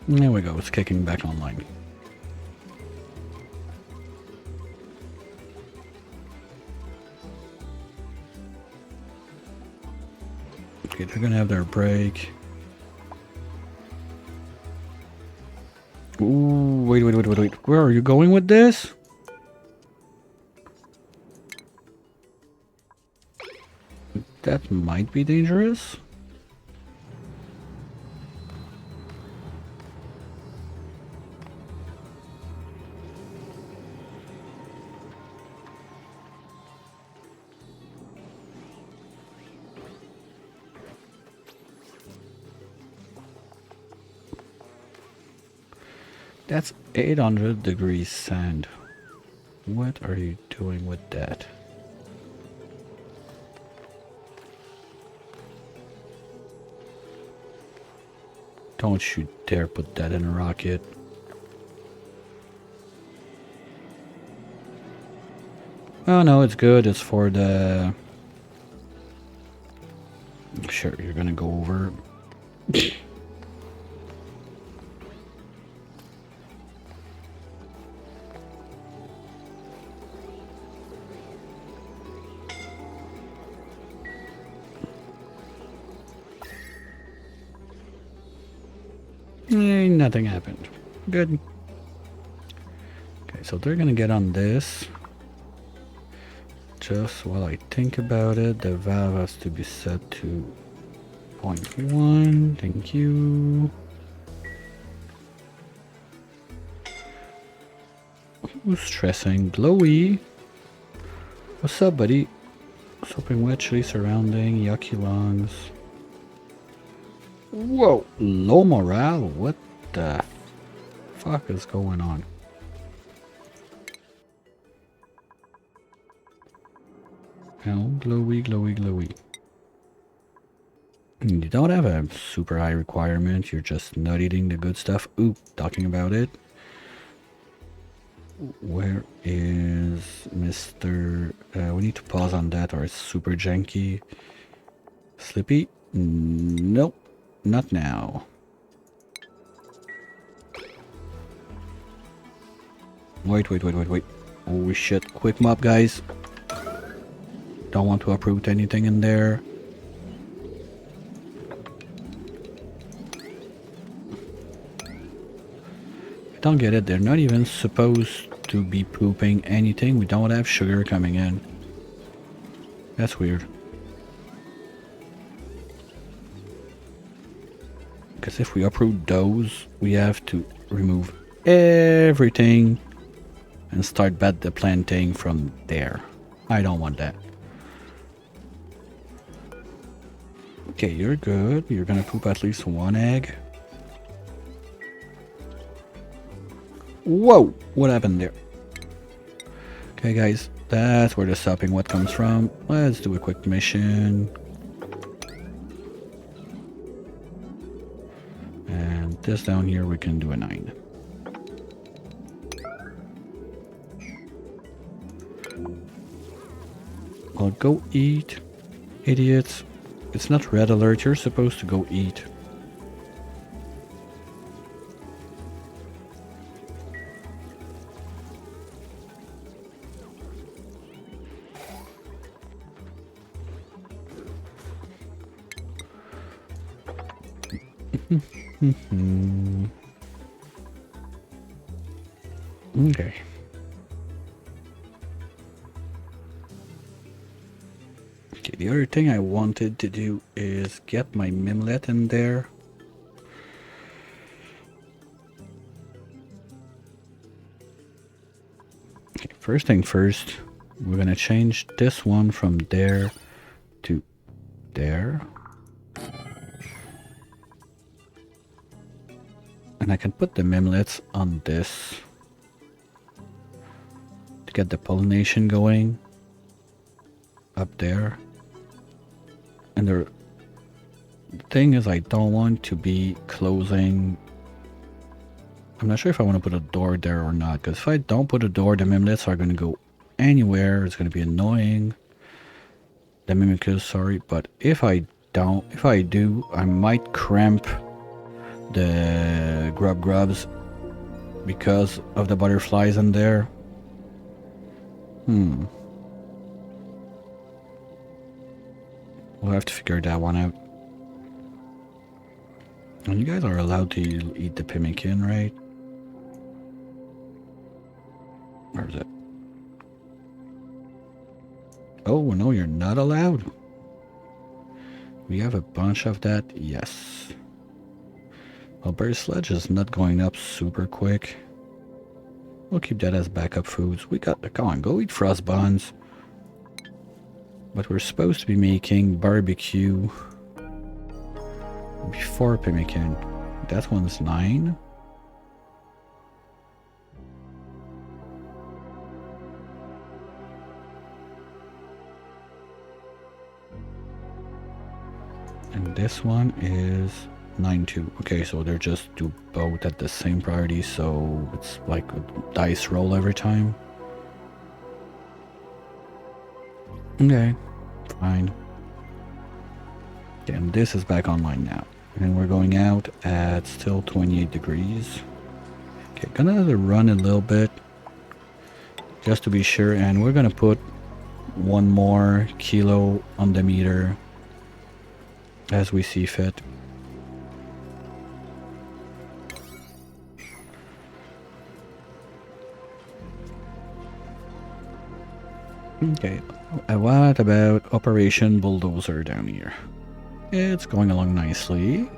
There we go, it's kicking back online. Okay, they're gonna have their break. Ooh, wait. Where are you going with this? That might be dangerous. That's 800 degrees sand. What are you doing with that? Don't you dare put that in a rocket. Oh no, it's good. It's for the... Sure, you're gonna go over. Nothing happened. Good. Okay, so they're gonna get on this. Just while I think about it, the valve has to be set to 0.1. Thank you. Who's stressing? Glowy. What's up, buddy? Soaping wet, chili surrounding, yucky lungs. Whoa, low morale? What the fuck is going on? Oh, glowy. You don't have a super high requirement, you're just not eating the good stuff. Ooh, talking about it. Where is Mr... we need to pause on that or it's super janky. Slippy? Nope, not now. Wait. Holy shit, quick mop, guys. Don't want to uproot anything in there. I don't get it, they're not even supposed to be pooping anything. We don't have sugar coming in. That's weird. Because if we uproot those, we have to remove everything and start back the planting from there. I don't want that. Okay, you're good. You're gonna poop at least one egg. Whoa! What happened there? Okay, guys, that's where the sopping wet comes from. Let's do a quick mission. And this down here, we can do a 9. Well, go eat, idiots. It's not red alert, you're supposed to go eat. Okay. Okay, the other thing I wanted to do is get my mimlet in there. Okay, first thing first, we're gonna change this one from there to there. And I can put the mimlets on this to get the pollination going up there. And the thing is, I don't want to be closing. I'm not sure if I want to put a door there or not, because if I don't put a door, the mimlets are going to go anywhere. It's going to be annoying. The mimicus, sorry, but if I do, I might cramp the grubs because of the butterflies in there. We'll have to figure that one out. And you guys are allowed to eat the pemmican, right? Where is it? Oh, no, you're not allowed. We have a bunch of that, yes. Well, berry sledge is not going up super quick. We'll keep that as backup foods. We got, come on, go eat frost buns. But we're supposed to be making barbecue before pemmican. That one's 9. And this one is 9 too. Okay, so they're just do both at the same priority, so it's like a dice roll every time. Okay, fine. Okay, and this is back online now. And we're going out at still 28 degrees. Okay, gonna run a little bit just to be sure, and we're gonna put 1 more kilo on the meter as we see fit. Okay, what about Operation Bulldozer down here? It's going along nicely.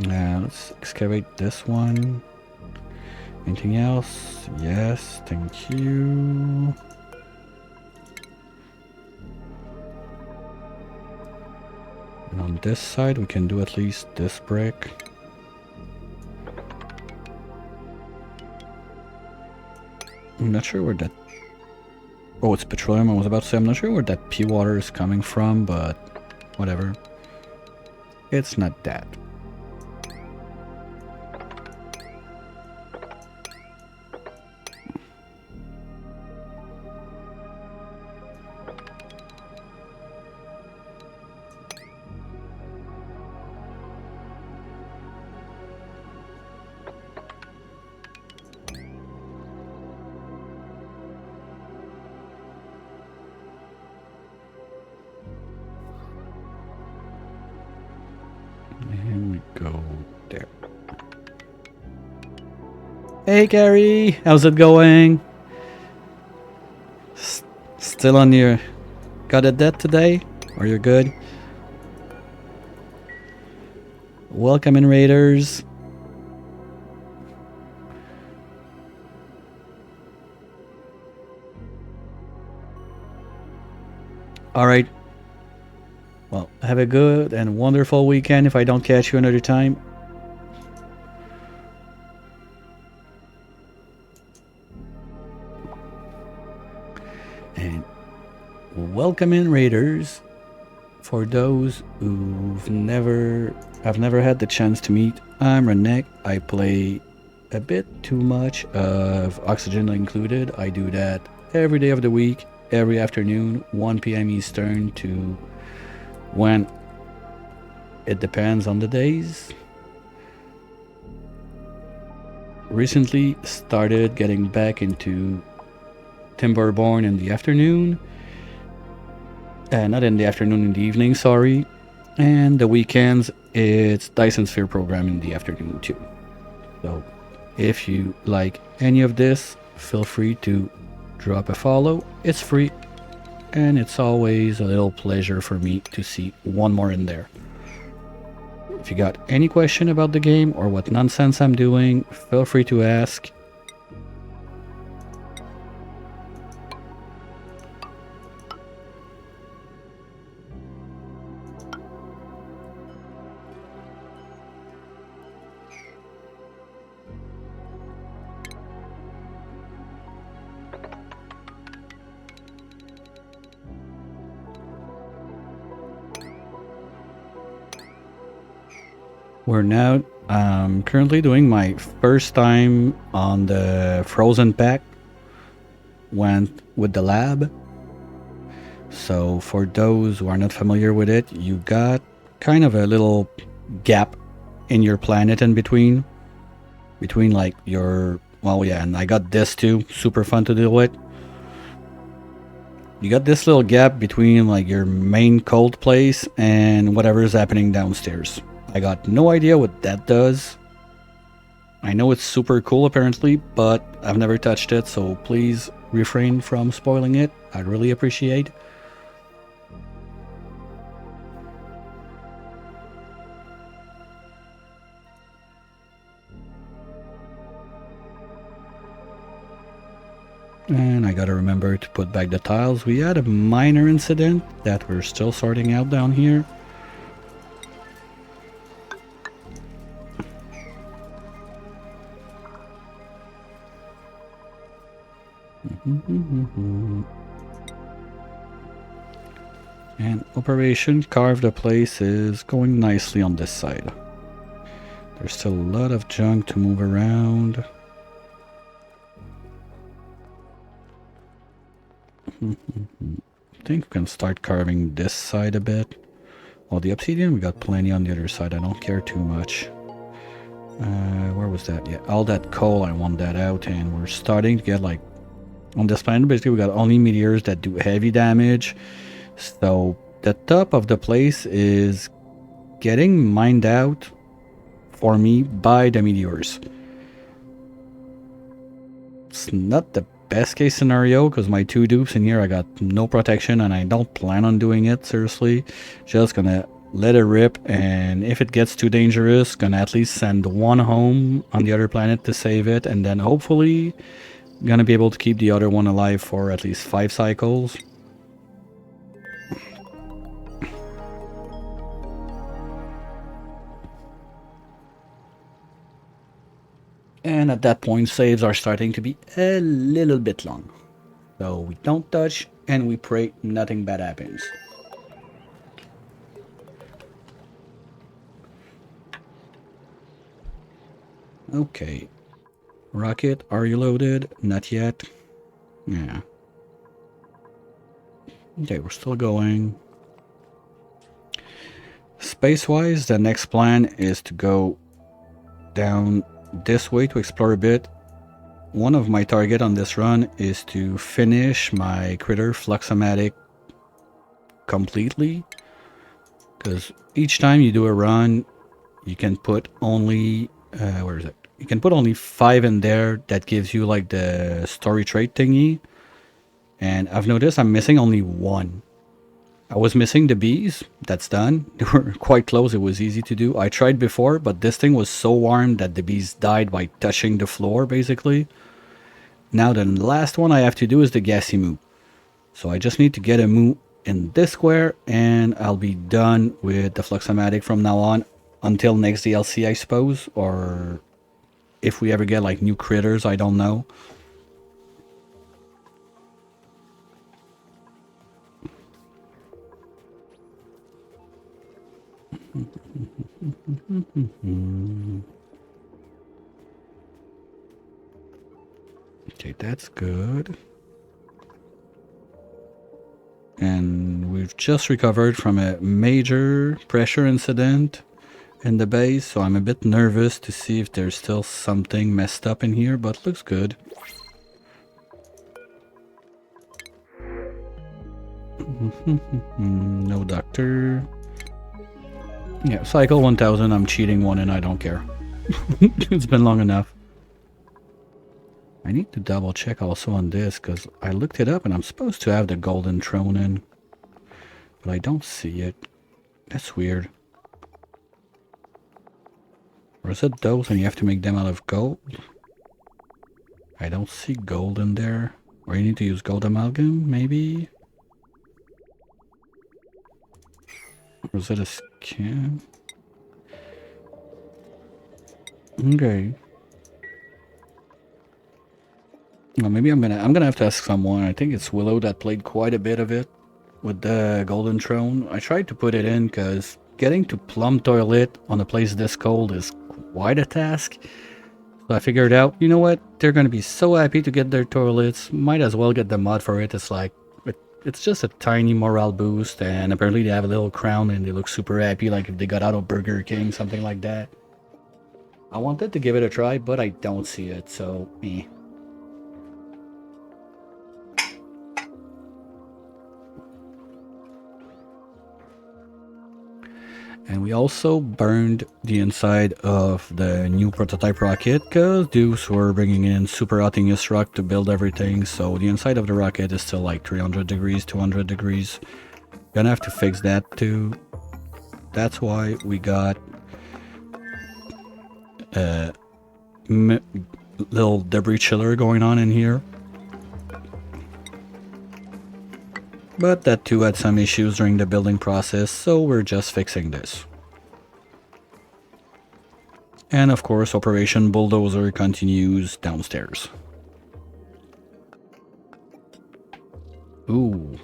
Now let's excavate this one. Anything else? Yes, thank you. And on this side, we can do at least this brick. I'm not sure where that... Oh, it's petroleum. I was about to say, I'm not sure where that pea water is coming from, but whatever. It's not that. And we go there. Hey Gary, how's it going? Still on your... Got a debt today? Or you're good? Welcome in, Raiders. Alright. Well, have a good and wonderful weekend if I don't catch you another time. And welcome in, Raiders. For those I've never had the chance to meet, I'm Renek. I play a bit too much of Oxygen Included. I do that every day of the week, every afternoon, 1 p.m. Eastern to when it depends on the days. Recently started getting back into Timberborn in the afternoon. Not in the afternoon, in the evening, sorry. And the weekends, it's Dyson Sphere program in the afternoon too. So if you like any of this, feel free to drop a follow. It's free, and it's always a little pleasure for me to see one more in there. If you got any question about the game or what nonsense I'm doing, feel free to ask. We're now currently doing my first time on the Frozen pack. Went with the lab. So for those who are not familiar with it, you got kind of a little gap in your planet in between like your, well, yeah, and I got this too, super fun to deal with. You got this little gap between like your main cold place and whatever is happening downstairs. I got no idea what that does. I know it's super cool apparently, but I've never touched it, so please refrain from spoiling it. I'd really appreciate. And I gotta remember to put back the tiles. We had a minor incident that we're still sorting out down here. And Operation Carve the Place is going nicely on this side. There's still a lot of junk to move around. I think we can start carving this side a bit. Well, the obsidian, we got plenty on the other side. I don't care too much. Where was that? Yeah, all that coal, I want that out. And we're starting to get like... On this planet, basically, we got only meteors that do heavy damage. So the top of the place is getting mined out for me by the meteors. It's not the best case scenario because my two dupes in here, I got no protection and I don't plan on doing it, seriously. Just gonna let it rip, and if it gets too dangerous, gonna at least send one home on the other planet to save it, and then hopefully gonna be able to keep the other one alive for at least 5 cycles. And at that point, saves are starting to be a little bit long. So we don't touch and we pray nothing bad happens. Okay. Rocket, are you loaded? Not yet. Yeah. Okay, we're still going. Space-wise, the next plan is to go down this way to explore a bit. One of my target on this run is to finish my critter Fluxomatic completely, because each time you do a run, you can put only where is it? You can put only 5 in there. That gives you like the story trait thingy, and I've noticed I'm missing only 1. I was missing the bees. That's done. They were quite close. It was easy to do. I tried before, but this thing was so warm that the bees died by touching the floor, basically. Now the last one I have to do is the gassy moo. So I just need to get a moo in this square, and I'll be done with the Fluxomatic from now on until next DLC, I suppose, or if we ever get like new critters, I don't know. Okay, that's good. And we've just recovered from a major pressure incident in the base, so I'm a bit nervous to see if there's still something messed up in here, but looks good. No doctor. Yeah, cycle 1000, I'm cheating one and I don't care. It's been long enough. I need to double check also on this, because I looked it up and I'm supposed to have the golden throne in, but I don't see it. That's weird. Or is it those and you have to make them out of gold? I don't see gold in there. Or you need to use gold amalgam, maybe? Or is it a scan? Okay. Well, maybe I'm gonna have to ask someone. I think it's Willow that played quite a bit of it with the golden throne. I tried to put it in because getting to Plum Toilet on a place this cold is quite a task. So I figured out, you know what? They're gonna be so happy to get their toilets. Might as well get the mod for it. It's like it's just a tiny morale boost, and apparently they have a little crown and they look super happy, like if they got out of Burger King, something like that. I wanted to give it a try, but I don't see it, so eh. And we also burned the inside of the new prototype rocket because those were bringing in super hot igneous rock to build everything. So the inside of the rocket is still like 300 degrees, 200 degrees. Gonna have to fix that too. That's why we got a little debris chiller going on in here. But that too had some issues during the building process, so we're just fixing this. And of course, Operation Bulldozer continues downstairs. Ooh.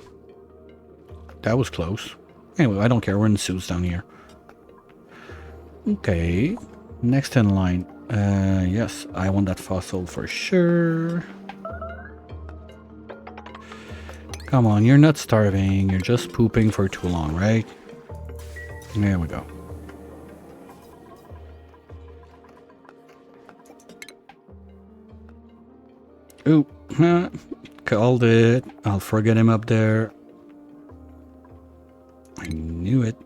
That was close. Anyway, I don't care, we're in suits down here. Okay, next in line. Yes, I want that fossil for sure. Come on, you're not starving, you're just pooping for too long, right? There we go. Ooh, called it. I'll forget him up there. I knew it.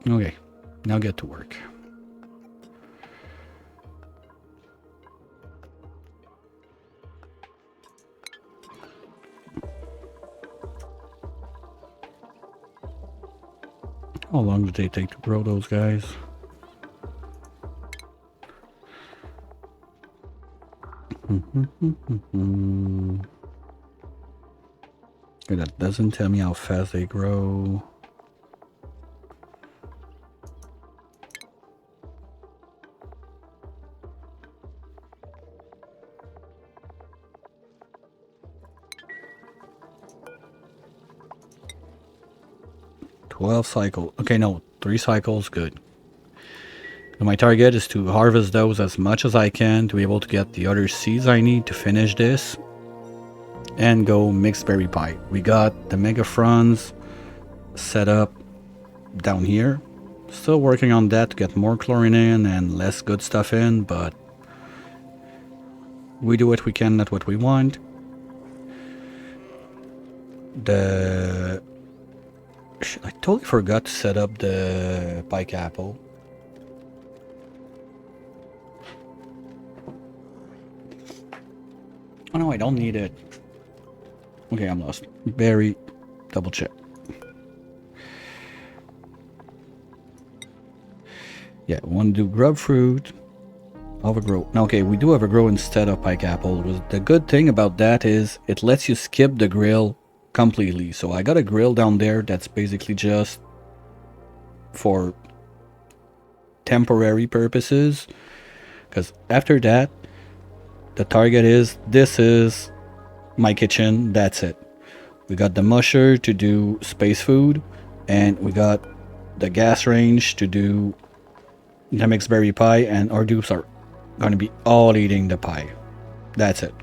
Okay, now get to work. How long did they take to grow those guys? Okay, that doesn't tell me how fast they grow. Cycles. Okay, no, 3 cycles, good. And my target is to harvest those as much as I can to be able to get the other seeds I need to finish this. And go mixed berry pie. We got the mega fronds set up down here. Still working on that to get more chlorine in and less good stuff in, but we do what we can, not what we want. I totally forgot to set up the pike apple. Oh no, I don't need it. Okay, I'm lost. Berry, double check. Yeah, we want to do grub fruit. Overgrow. No, okay, we do overgrow instead of pike apple. The good thing about that is it lets you skip the grill completely. So I got a grill down there that's basically just for temporary purposes, because after that the target is, this is my kitchen, that's it. We got the musher to do space food, and we got the gas range to do the mixed berry pie, and our dupes are going to be all eating the pie. That's it.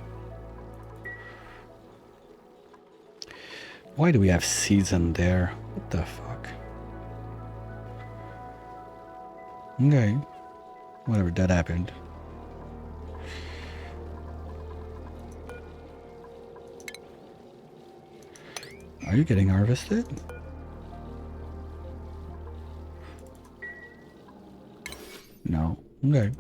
Why do we have seeds in there? What the fuck? Okay. Whatever, that happened. Are you getting harvested? No. Okay.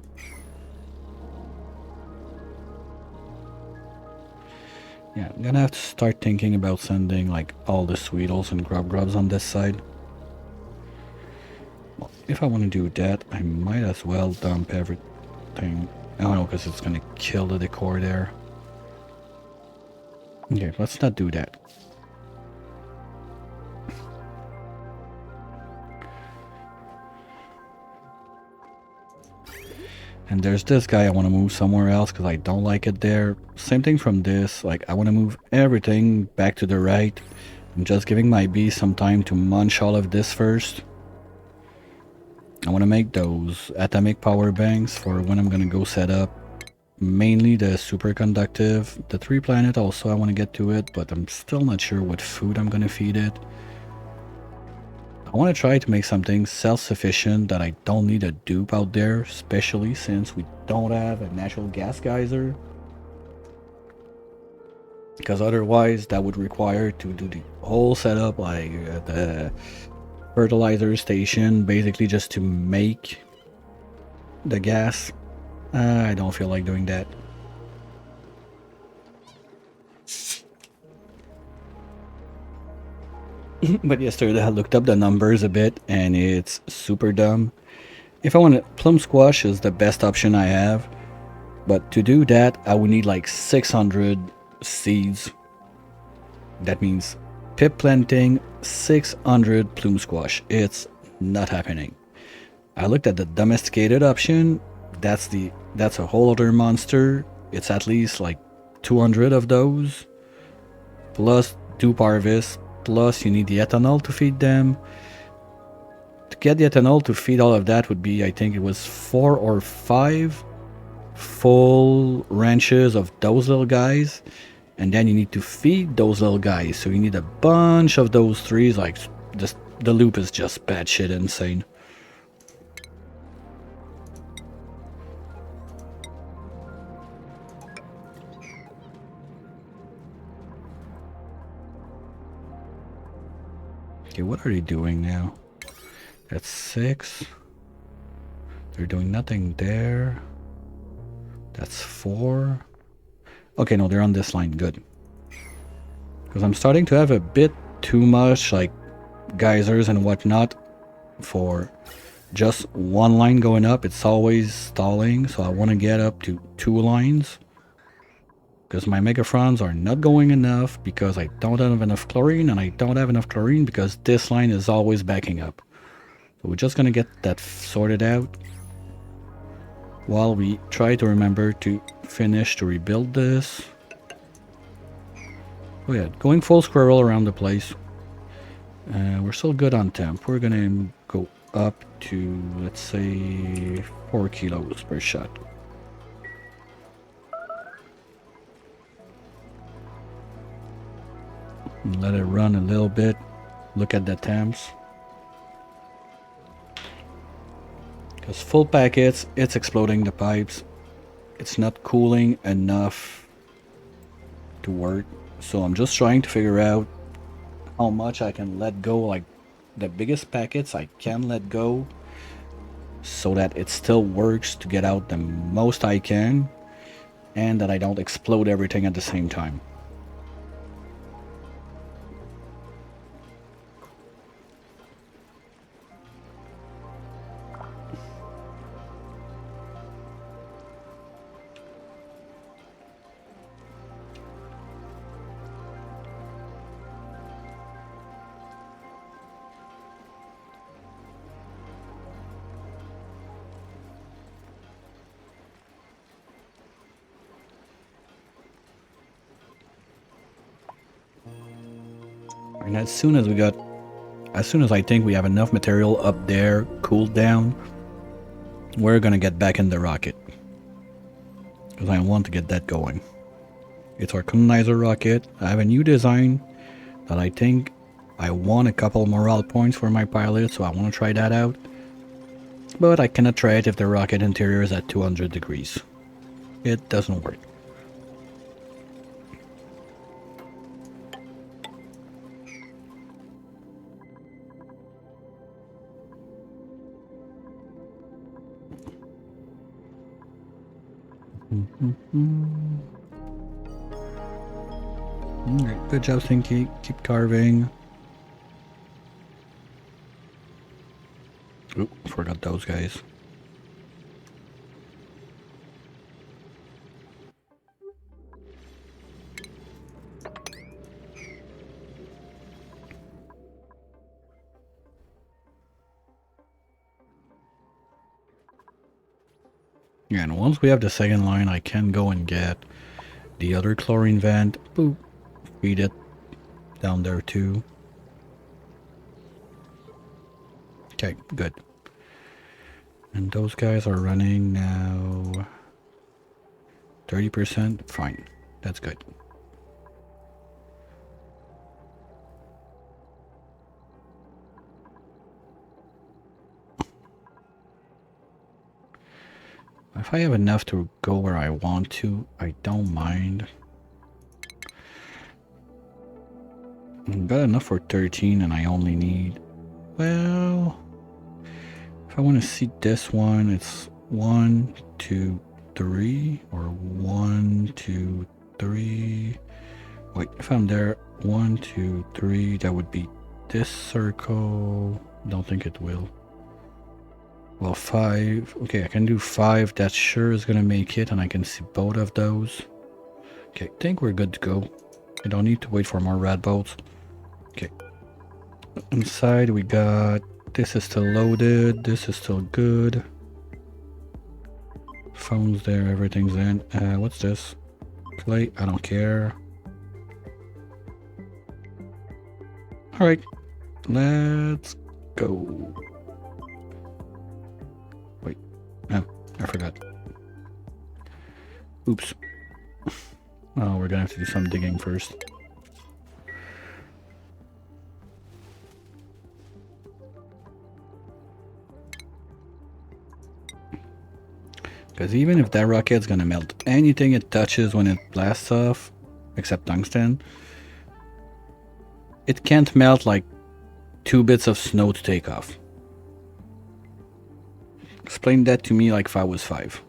Yeah, I'm gonna have to start thinking about sending like all the Sweetles and grubs on this side. Well, if I want to do that, I might as well dump everything. Oh no, because it's gonna kill the decor there. Okay, let's not do that. And there's this guy I want to move somewhere else because I don't like it there. Same thing from this. Like, I want to move everything back to the right. I'm just giving my bees some time to munch all of this first. I want to make those atomic power banks for when I'm going to go set up. Mainly the superconductive. The 3 planet also I want to get to it, but I'm still not sure what food I'm going to feed it. I want to try to make something self-sufficient that I don't need a dupe out there, especially since we don't have a natural gas geyser. Because otherwise that would require to do the whole setup, like the fertilizer station, basically just to make the gas. I don't feel like doing that. But yesterday I looked up the numbers a bit and it's super dumb. If I want it, plum squash is the best option I have. But to do that, I would need like 600 seeds. That means pip planting 600 plume squash. It's not happening. I looked at the domesticated option. That's a whole other monster. It's at least like 200 of those. Plus dupe harvest. Plus you need the ethanol to feed them. To get the ethanol to feed all of that would be, I think it was 4 or 5 full ranches of those little guys, and then you need to feed those little guys, so you need a bunch of those trees. Like, just the loop is just bad shit insane. Okay, what are they doing now? That's 6. They're doing nothing there. That's 4. Okay, no, they're on this line. Good. Because I'm starting to have a bit too much, like, geysers and whatnot for just one line going up. It's always stalling, so I want to get up to 2 lines. Because my megafrons are not going enough because I don't have enough chlorine, and I don't have enough chlorine because this line is always backing up. So we're just going to get that sorted out while we try to remember to finish to rebuild this. Oh yeah, going full squirrel around the place. We're still good on temp. We're going to go up to, let's say, 4 kilos per shot. Let it run a little bit. Look at the temps. Because full packets, it's exploding the pipes. It's not cooling enough to work. So I'm just trying to figure out how much I can let go. Like, the biggest packets I can let go so that it still works to get out the most I can, and that I don't explode everything at the same time. And as soon as I think we have enough material up there cooled down, we're gonna get back in the rocket. Because I want to get that going. It's our colonizer rocket. I have a new design that I think I want a couple morale points for my pilot, so I want to try that out. But I cannot try it if the rocket interior is at 200 degrees. It doesn't work. Alright, good job, Stinky. Keep carving. Oop, forgot those guys. Yeah, and once we have the second line, I can go and get the other chlorine vent. Boop. Feed it down there too. Okay, good. And those guys are running now 30%. Fine. That's good. If I have enough to go where I want to, I don't mind. I've got enough for 13 and I only need... Well... If I want to see this one, it's 1, 2, 3, or 1, 2, 3. Wait, if I'm there, 1, 2, 3, that would be this circle. Don't think it will. Well, 5. Okay, I can do 5. That sure is gonna make it, and I can see both of those. Okay, I think we're good to go. I don't need to wait for more rat bolts. Okay. Inside we got... This is still loaded. This is still good. Phone's there. Everything's in. What's this? Clay? I don't care. Alright. Let's go. Wait. Oh, I forgot. Oops. Oh, we're gonna have to do some digging first. Because even if that rocket's gonna melt anything it touches when it blasts off, except tungsten, it can't melt like 2 bits of snow to take off. Explain that to me like if I was 5.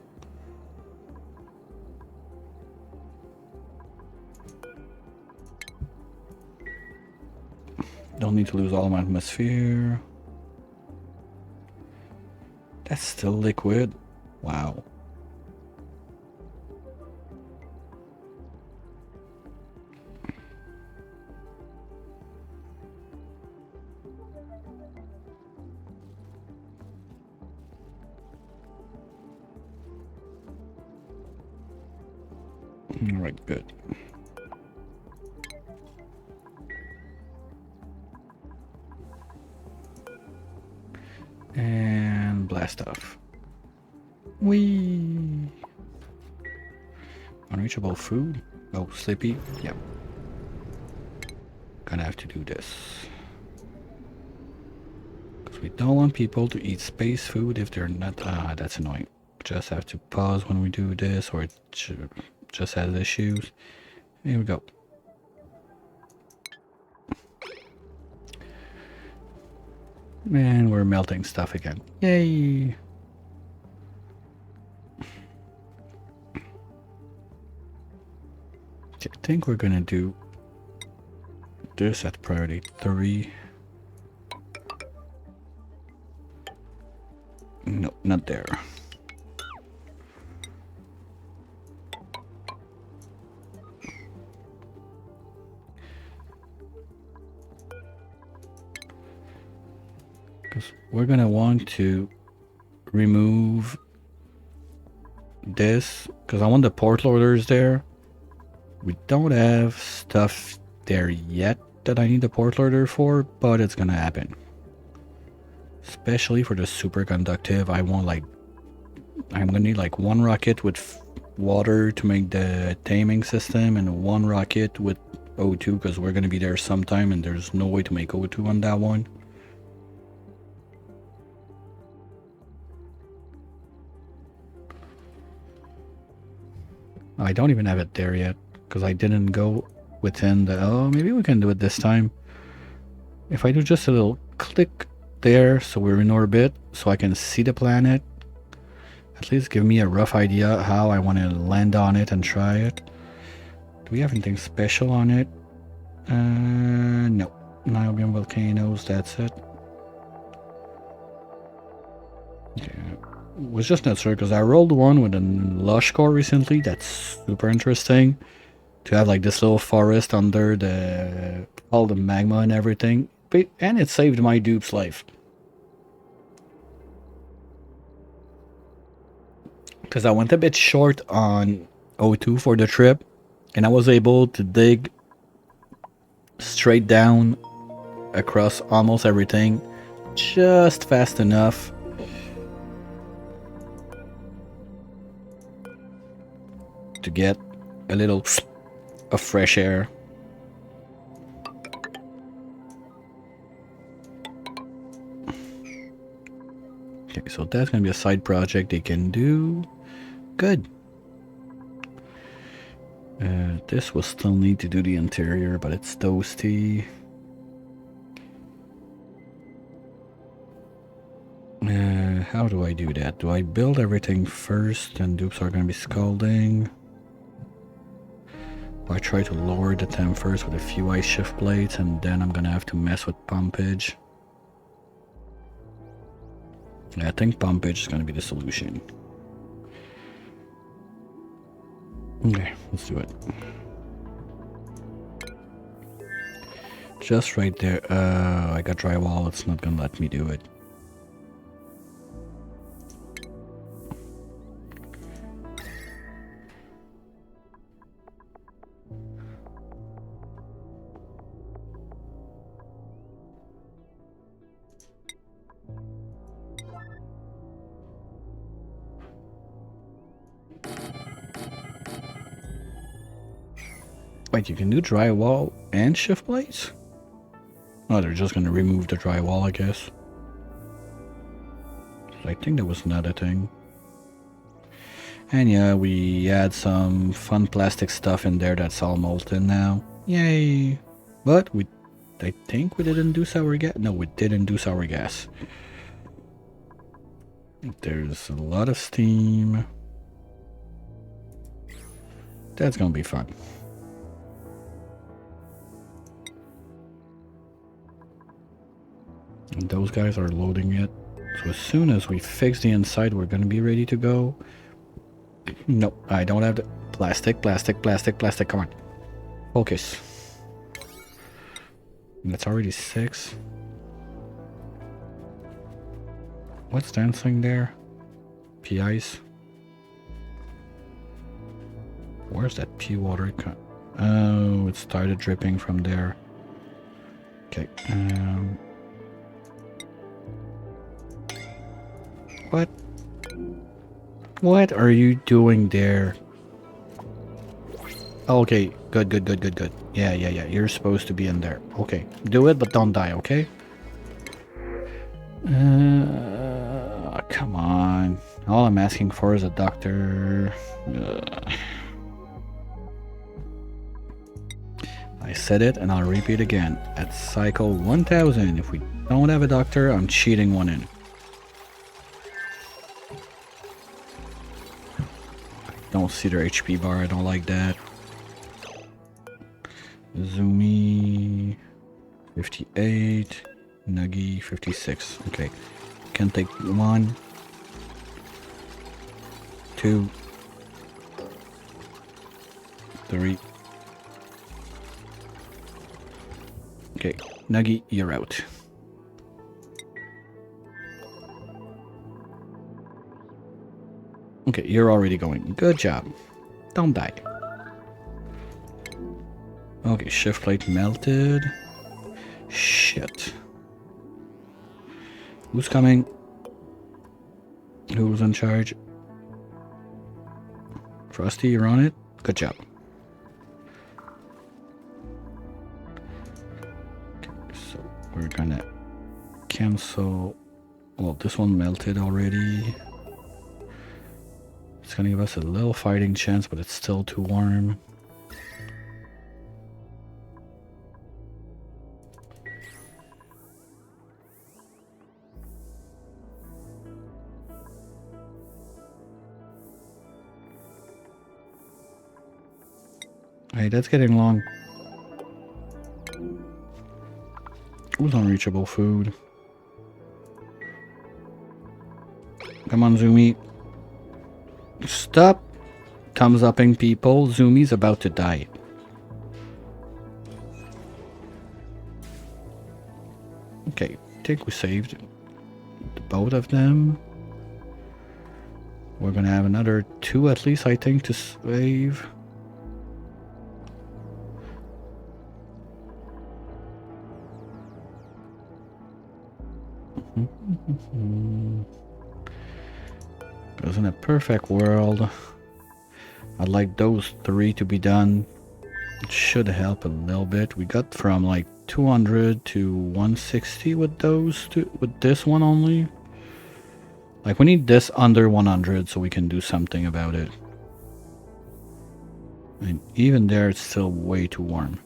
Don't need to lose all my atmosphere. That's still liquid. Wow. Alright, good. And blast off. Whee! Unreachable food? Oh, sleepy? Yep. Gonna have to do this. Because we don't want people to eat space food if they're not... Ah, that's annoying. Just have to pause when we do this, or it just has issues. Here we go. And we're melting stuff again. Yay! I think we're gonna do this at priority 3. No, not there. Because we're gonna want to remove this, because I want the port loaders there. We don't have stuff there yet, that I need the port loader for, but it's gonna happen. Especially for the superconductive, I'm gonna need like one rocket with water to make the taming system, and one rocket with O2 because we're gonna be there sometime, and there's no way to make O2 on that one. I don't even have it there yet because I didn't go within the. Oh, maybe we can do it this time. If I do just a little click there, so we're in orbit, so I can see the planet. At least give me a rough idea how I want to land on it and try it. Do we have anything special on it? No. Niobium volcanoes, that's it. Yeah. Was just not sure because I rolled one with a lush core recently. That's super interesting. To have like this little forest under all the magma and everything. And it saved my dupe's life. Because I went a bit short on O2 for the trip. And I was able to dig straight down across almost everything. Just fast enough. To get a little of fresh air. Okay, so that's gonna be a side project they can do. Good. This will still need to do the interior, but it's toasty. How do I do that? Do I build everything first and dupes are gonna be scalding? I try to lower the temp first with a few ice shift plates, and then I'm gonna have to mess with pumpage. Yeah, I think pumpage is gonna be the solution. Okay, let's do it. Just right there. I got drywall, it's not gonna let me do it. Wait, you can do drywall and shift plates? Oh, they're just gonna remove the drywall, I guess. I think that was another thing. And yeah, we add some fun plastic stuff in there that's all molten now. Yay! But I think we didn't do sour gas. No, we didn't do sour gas. There's a lot of steam. That's gonna be fun. And those guys are loading it. So as soon as we fix the inside, we're gonna be ready to go. Nope, I don't have the plastic, come on. Focus. That's already 6. What's dancing there? P-ice. Where's that P water? Oh, it started dripping from there. Okay. What? What are you doing there? Okay, good. Yeah. You're supposed to be in there. Okay, do it, but don't die, okay? Come on. All I'm asking for is a doctor. I said it, and I'll repeat again. At cycle 1000, if we don't have a doctor, I'm cheating one in. Don't see their HP bar, I don't like that. Zoomy 58, Nuggy 56. Okay, can take 1, 2, 3. Okay, Nuggy, you're out. Okay, you're already going. Good job. Don't die. Okay, shift plate melted. Shit. Who's coming? Who's in charge? Frosty, you're on it? Good job. Okay, so we're gonna cancel. Well, this one melted already. It's gonna give us a little fighting chance, but it's still too warm. Hey, that's getting long. Who's unreachable food? Come on, Zoomy. Stop thumbs upping people. Zoomy's about to die. Okay, I think we saved both of them. We're gonna have another 2 at least, I think, to save. Because in a perfect world, I'd like those 3 to be done. It should help a little bit. We got from like 200 to 160 with those two, with this one only. Like we need this under 100 so we can do something about it. And even there, it's still way too warm.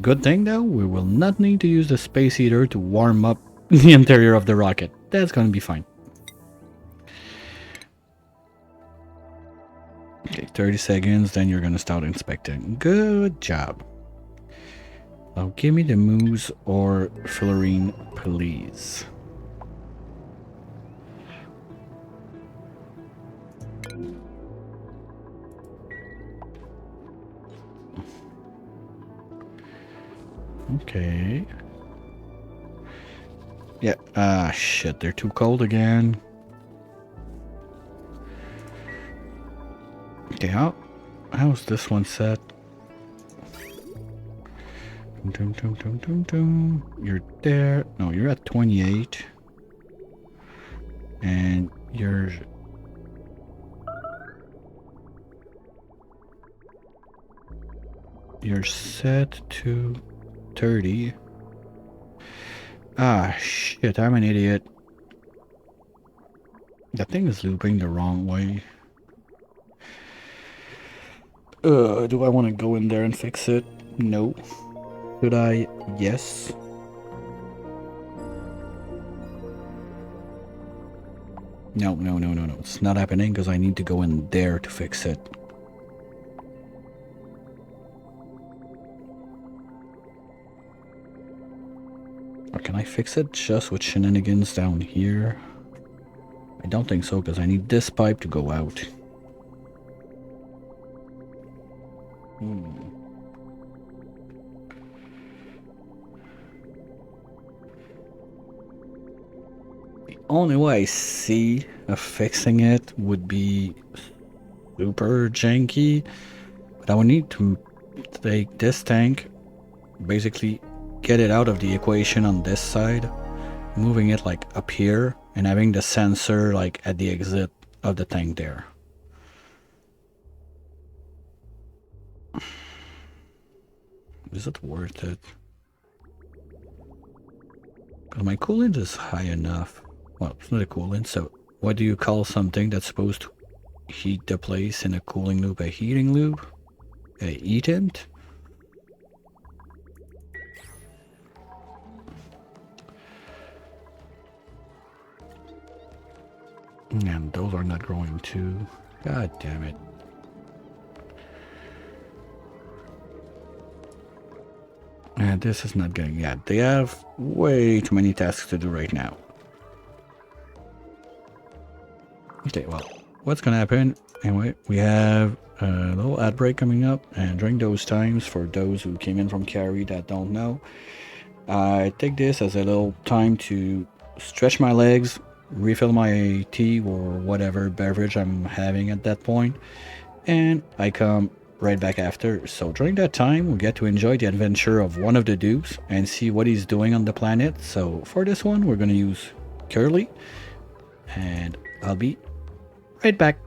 Good thing though, we will not need to use the space heater to warm up the interior of the rocket. That's gonna be fine. Okay, 30 seconds, then you're gonna start inspecting. Good job. Now give me the moose or fluorine, please. Okay. Yeah, shit, they're too cold again. Okay, how's this one set? You're there. No, you're at 28. And you're set to 30. Ah, shit, I'm an idiot. That thing is looping the wrong way. Do I want to go in there and fix it? No. Should I? Yes. No. It's not happening because I need to go in there to fix it. Or can I fix it just with shenanigans down here? I don't think so because I need this pipe to go out. The only way I see of fixing it would be super janky, but I would need to take this tank, basically get it out of the equation on this side, moving it like up here and having the sensor like at the exit of the tank there. Is it worth it? Because my coolant is high enough. Well, it's not a coolant, so what do you call something that's supposed to heat the place in a cooling loop? A heating loop? A heatant? And those are not growing too. God damn it. And this is not getting... Yeah, they have way too many tasks to do right now. Okay, well, what's gonna happen? Anyway, we have a little ad break coming up, and during those times, for those who came in from Cary that don't know, I take this as a little time to stretch my legs, refill my tea or whatever beverage I'm having at that point, and I come right back after. So during that time, we get to enjoy the adventure of one of the dudes and see what he's doing on the planet. So for this one, we're going to use Curly, and I'll be right back.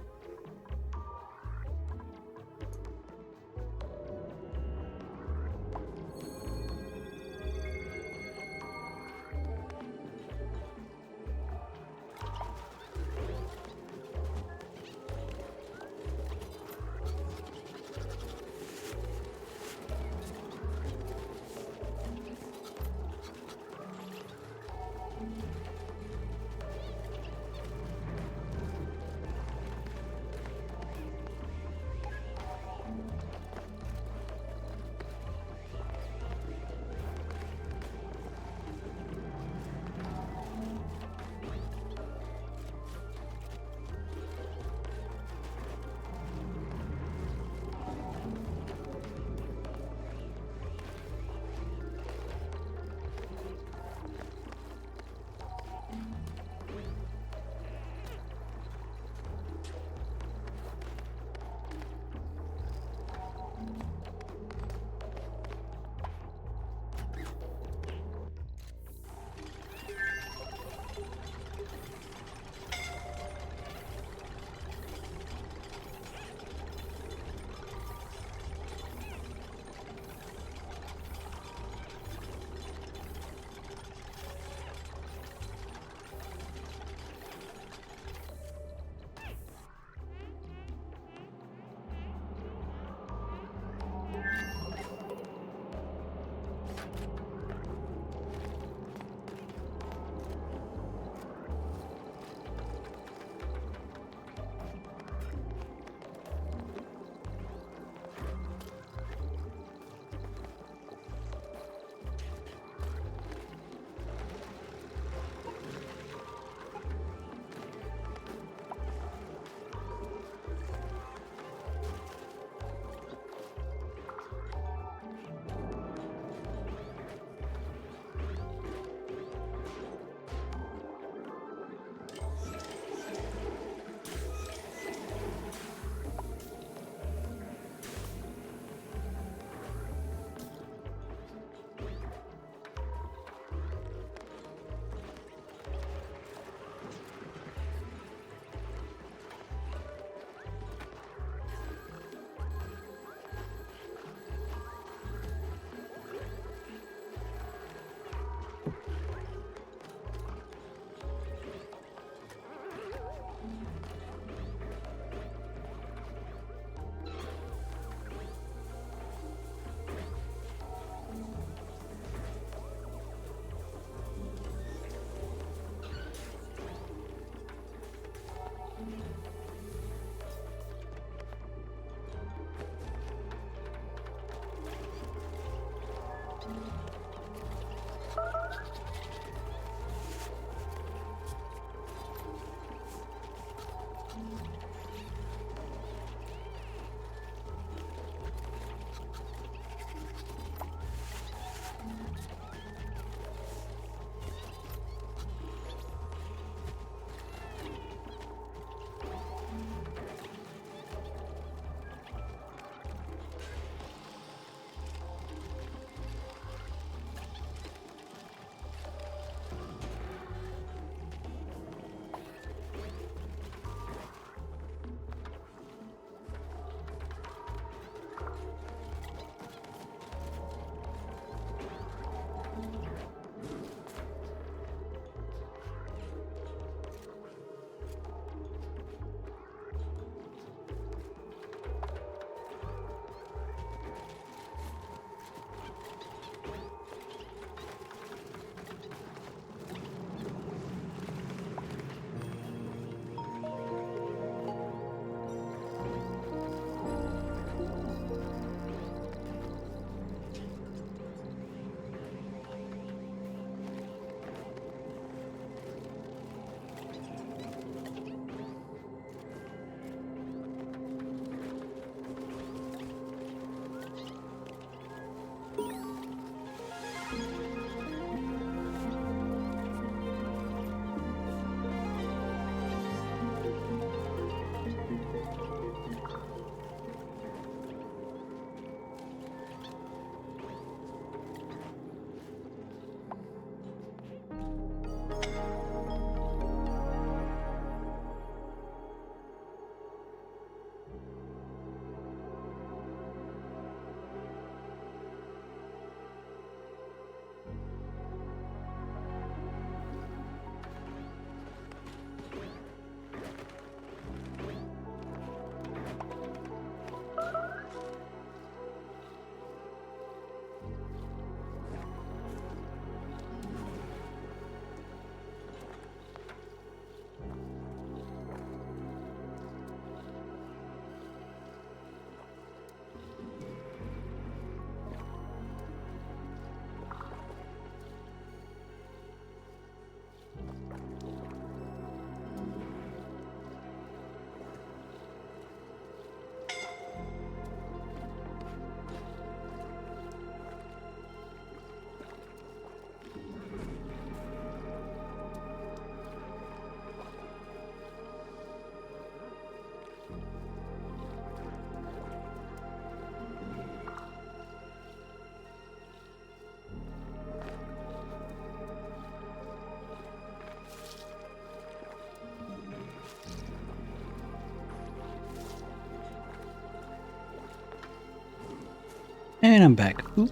And I'm back. Ooh.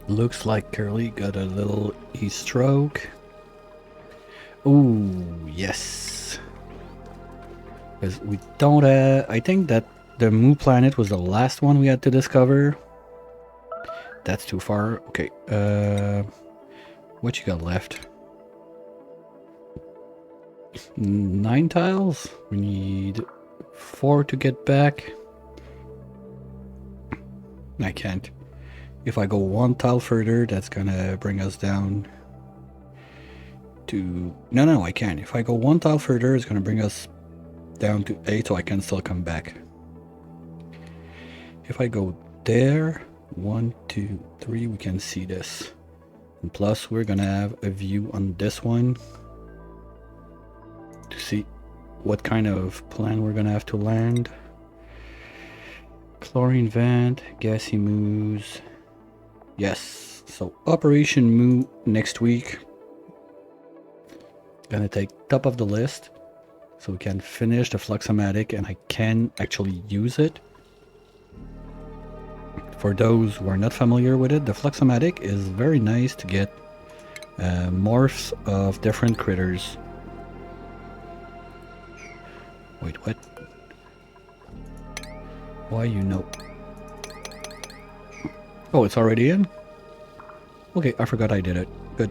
Looks like Curly got a little e-stroke. Ooh, yes. Because we don't have... I think that the Moo planet was the last one we had to discover. That's too far. Okay, what you got left? 9 tiles? We need 4 to get back. I can't. If I go 1 tile further, that's gonna bring us down to... No, I can't. If I go 1 tile further, it's gonna bring us down to 8, so I can still come back. If I go there, 1, 2, 3, we can see this. And plus, we're gonna have a view on this one to see what kind of plan we're gonna have to land. Chlorine vent, gassy moos. Yes, so Operation Moo next week. Gonna take top of the list so we can finish the Fluxomatic and I can actually use it. For those who are not familiar with it, the Fluxomatic is very nice to get morphs of different critters. Wait, what? Why you know? Oh, it's already in? Okay, I forgot I did it. Good.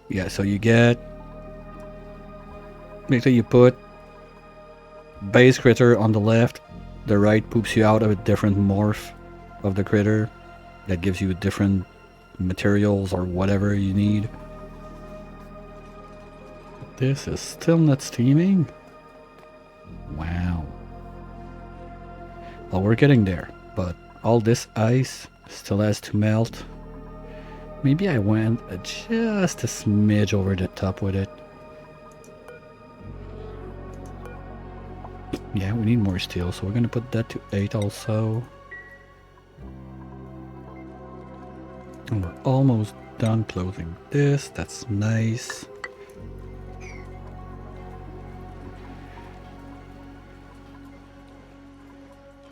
Yeah, so you get... Make sure you put base critter on the left. The right poops you out of a different morph of the critter. That gives you different materials or whatever you need. This is still not steaming? Wow. Well, we're getting there, but all this ice still has to melt. Maybe I went just a smidge over the top with it. Yeah, we need more steel, so we're gonna put that to 8 also. And we're almost done closing this, that's nice.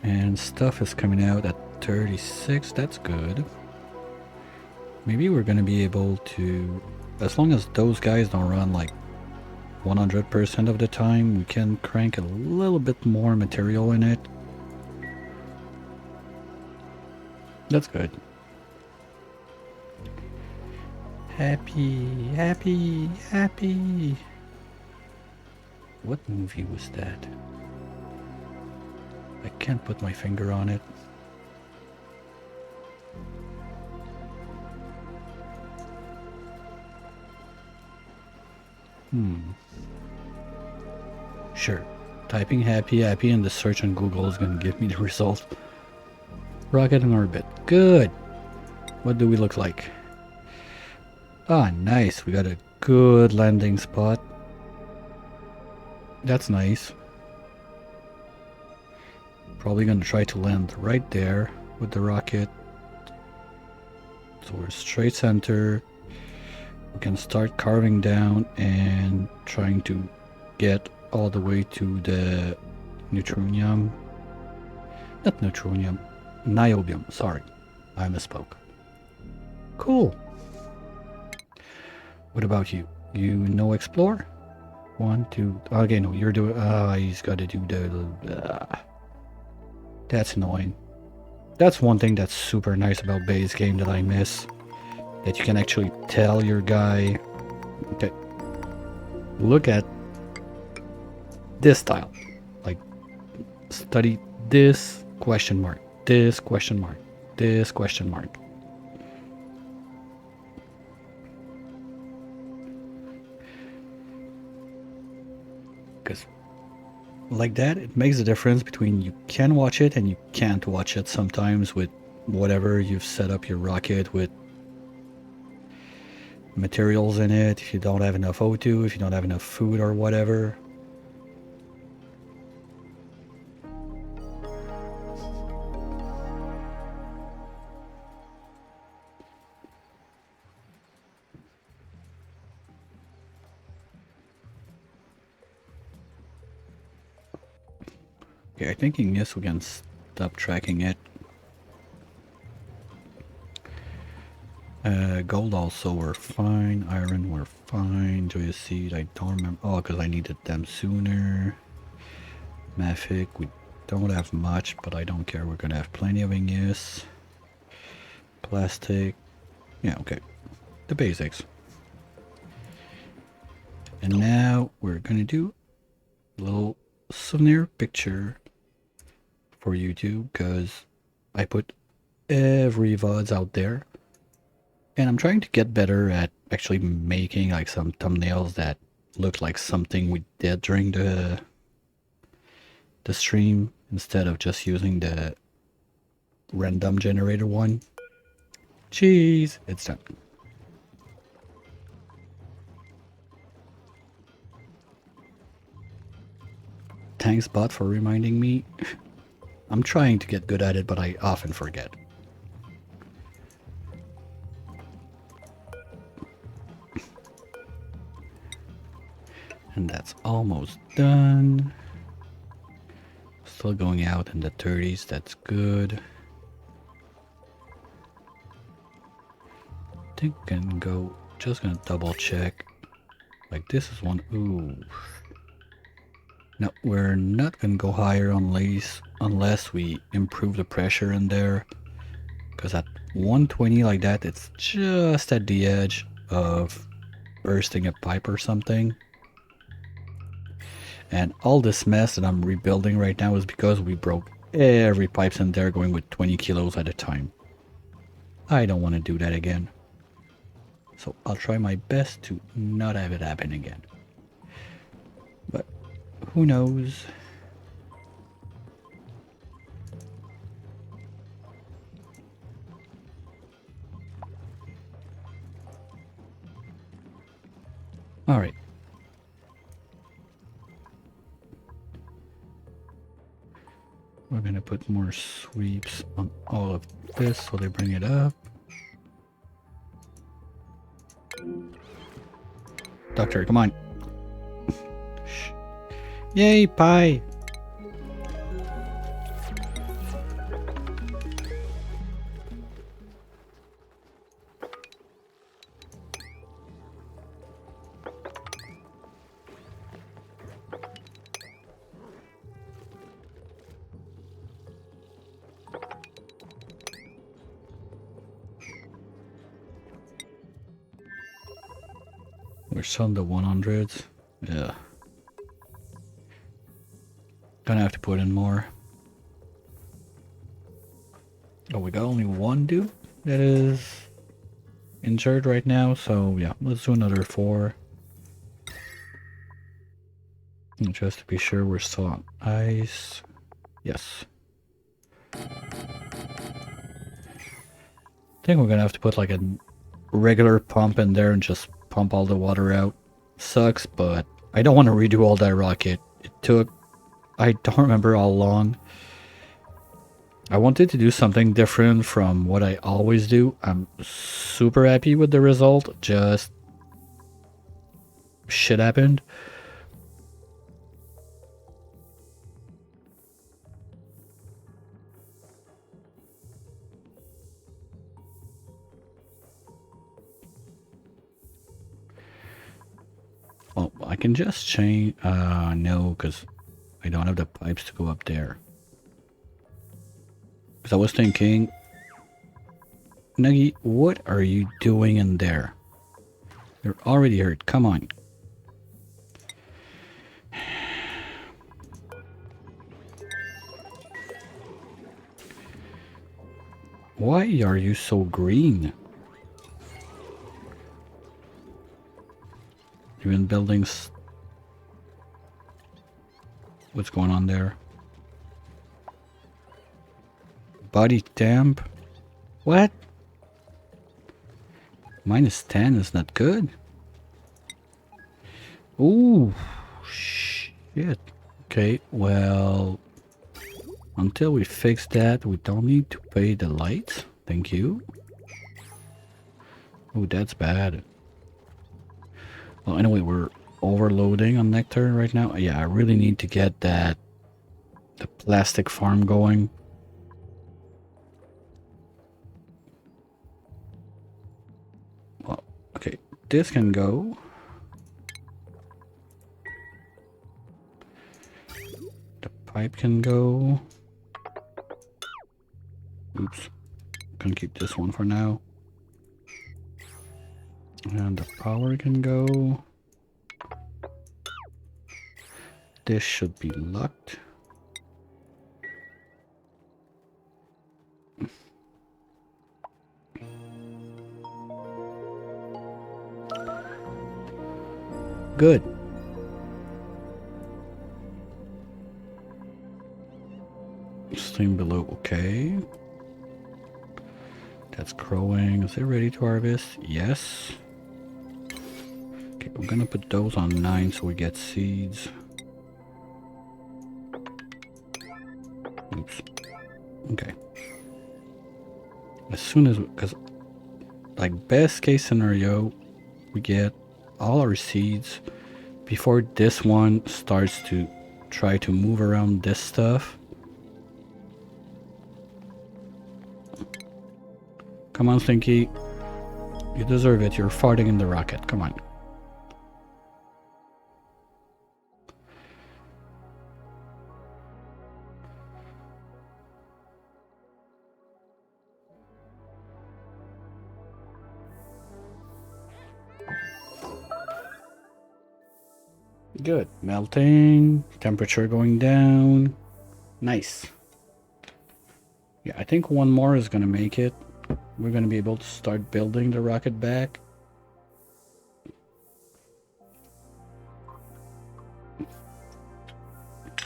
And stuff is coming out at 36, that's good. Maybe we're gonna be able to, as long as those guys don't run like 100% of the time, we can crank a little bit more material in it. That's good. Happy, happy, happy. What movie was that? I can't put my finger on it. Sure. Typing happy, happy in the search on Google is going to give me the result. Rocket in orbit. Good. What do we look like? Ah, nice. We got a good landing spot. That's nice. Probably going to try to land right there with the rocket. So we're straight center. We can start carving down and trying to get all the way to the neutronium. Not neutronium. Niobium. Sorry. I misspoke. Cool. What about you? You know explore? 1, 2... Okay, no, you're doing... he's got to do the... That's annoying. That's one thing that's super nice about base game that I miss. That you can actually tell your guy... Okay. Look at this tile. Like, study this question mark. This question mark. This question mark. Because like that, it makes a difference between you can watch it and you can't watch it sometimes with whatever you've set up your rocket with materials in it. If you don't have enough O2, if you don't have enough food or whatever. Okay, I think in this we can stop tracking it. Gold also we're fine. Iron we're fine. Joya seed I don't remember. Oh, because I needed them sooner. Mafic we don't have much, but I don't care. We're gonna have plenty of Ingus. Plastic. Yeah, okay. The basics. And now we're gonna do a little souvenir picture for YouTube because I put every VODs out there. And I'm trying to get better at actually making like some thumbnails that look like something we did during the stream instead of just using the random generator one. Jeez, it's done. Thanks, bot, for reminding me. I'm trying to get good at it, but I often forget. And that's almost done. Still going out in the 30s, that's good. I think I can go, just gonna double check. Like this is one, ooh. No, we're not gonna go higher unless we improve the pressure in there. Because at 120 like that, it's just at the edge of bursting a pipe or something. And all this mess that I'm rebuilding right now is because we broke every pipes in there going with 20 kilos at a time. I don't want to do that again. So I'll try my best to not have it happen again. But who knows? Alright. We're gonna put more sweeps on all of this so they bring it up. Doctor, come on. Yay, pie! We're still in the 100s. Yeah. Gonna have to put in more. Oh, we got only one dude that is injured right now, so yeah, let's do another 4. And just to be sure we're still on ice. Yes. I think we're gonna have to put like a regular pump in there and just pump all the water out. Sucks, but I don't want to redo all that rocket. It took, I don't remember how long. I wanted to do something different from what I always do. I'm super happy with the result, just shit happened. Well, I can just change, no, because I don't have the pipes to go up there. Because I was thinking, Nuggy, what are you doing in there? You're already hurt, come on. Why are you so green? Even buildings. What's going on there? Body temp? What? -10 is not good. Ooh, shit. Okay, well, until we fix that, we don't need to pay the lights. Thank you. Oh, that's bad. Well, anyway, we're overloading on nectar right now. Yeah, I really need to get that the plastic farm going. Well, okay, this can go. The pipe can go. Oops. Gonna keep this one for now. And the power can go. This should be locked. Good. Steam below, okay. That's crowing. Is it ready to harvest? Yes. Okay, I'm gonna put those on 9 so we get seeds. Oops. Okay. As soon as, because like best case scenario, we get all our seeds before this one starts to try to move around this stuff. Come on, Stinky. You deserve it. You're farting in the rocket. Come on. Good. Melting. Temperature going down. Nice. Yeah, I think one more is gonna make it. We're gonna be able to start building the rocket back.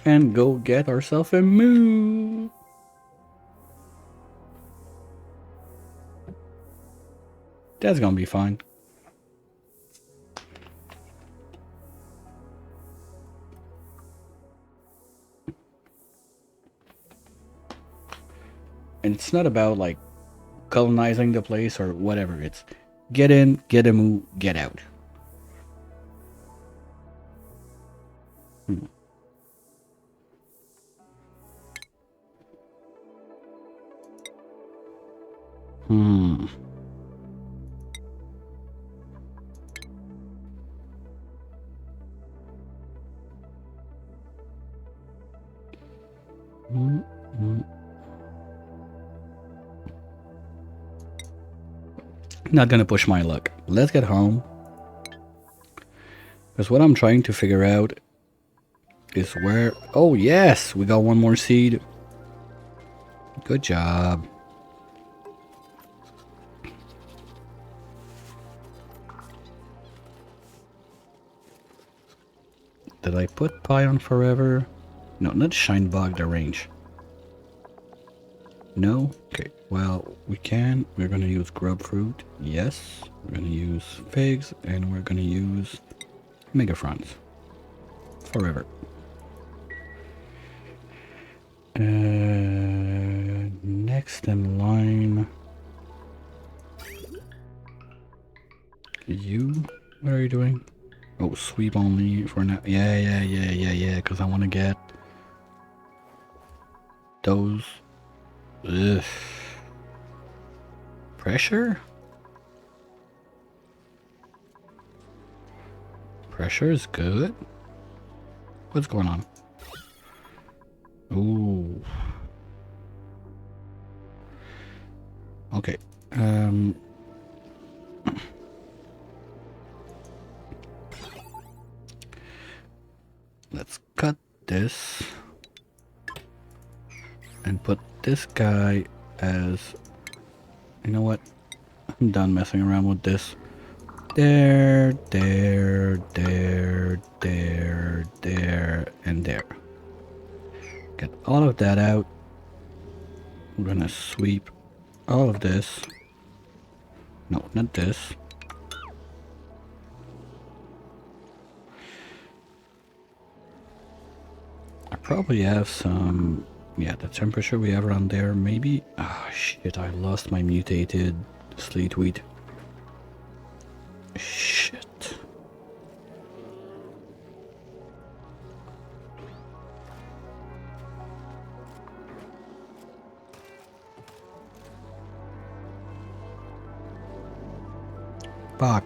And go get ourselves a moon. That's gonna be fun. And it's not about like colonizing the place or whatever. It's get in, get a moo, get out. Hmm. Hmm. Not gonna push my luck. Let's get home. Because what I'm trying to figure out is where... Oh, yes! We got one more seed. Good job. Did I put pie on forever? No, not shine bug, the range. No? Okay, well, we can. We're gonna use grub fruit. Yes. We're gonna use figs, and we're gonna use megafrons. Forever. Next in line. You? What are you doing? Oh, sweep only for now. Yeah, because I want to get those. Ugh. Pressure? Pressure is good. What's going on? Ooh. Okay. Let's cut this and put this guy as... You know what? I'm done messing around with this. There, and there. Get all of that out. I'm gonna sweep all of this. No, not this. I probably have some... Yeah, the temperature we have around there, maybe... Ah, shit, I lost my mutated sleet wheat. Shit. Fuck.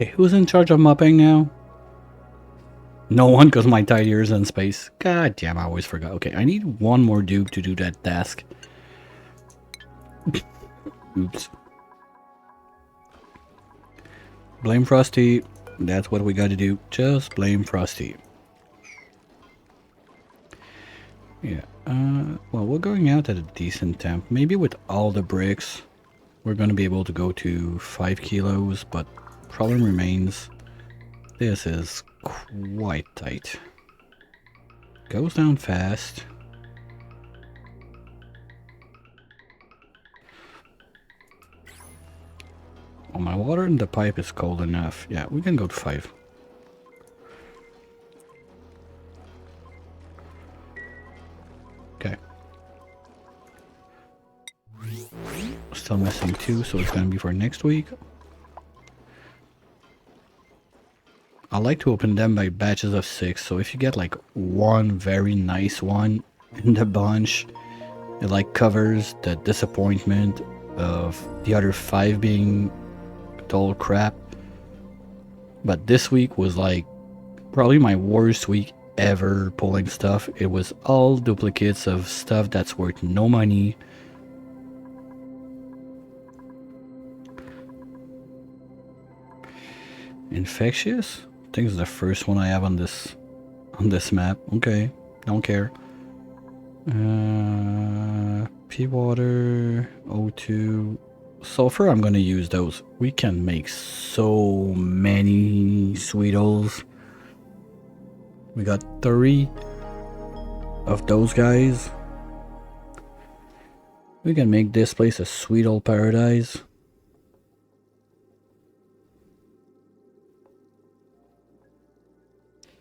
Okay, who's in charge of mopping now? No one, because my tidier is in space. God damn, I always forgot. Okay, I need one more dupe to do that task. Oops. Blame Frosty. That's what we gotta do. Just blame Frosty. Yeah. Well, we're going out at a decent temp. Maybe with all the bricks, we're gonna be able to go to 5 kilos, but problem remains. This is quite tight. Goes down fast. Oh, my water in the pipe is cold enough. Yeah, we can go to 5. Okay. Still missing 2, so it's gonna be for next week. I like to open them by batches of 6, so if you get like one very nice one in the bunch, it like covers the disappointment of the other 5 being total crap. But this week was like probably my worst week ever pulling stuff. It was all duplicates of stuff that's worth no money. Infectious? I think it's the first one I have on this map. Okay, don't care. Pea water, O2, sulfur. I'm gonna use those. We can make so many Sweetles. We got 3 of those guys. We can make this place a Sweetle paradise.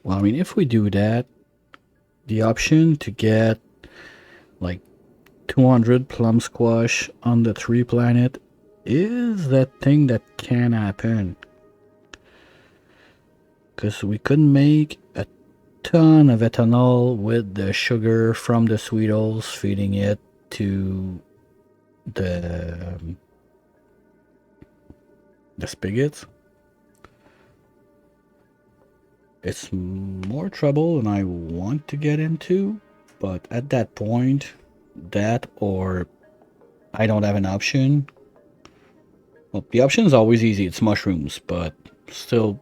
Well, I mean, if we do that, the option to get like 200 plum squash on the tree planet is that thing that can happen. Because we could make a ton of ethanol with the sugar from the Sweetles, feeding it to the spigots. It's more trouble than I want to get into, but at that point, that or I don't have an option. Well, the option is always easy, it's mushrooms, but still,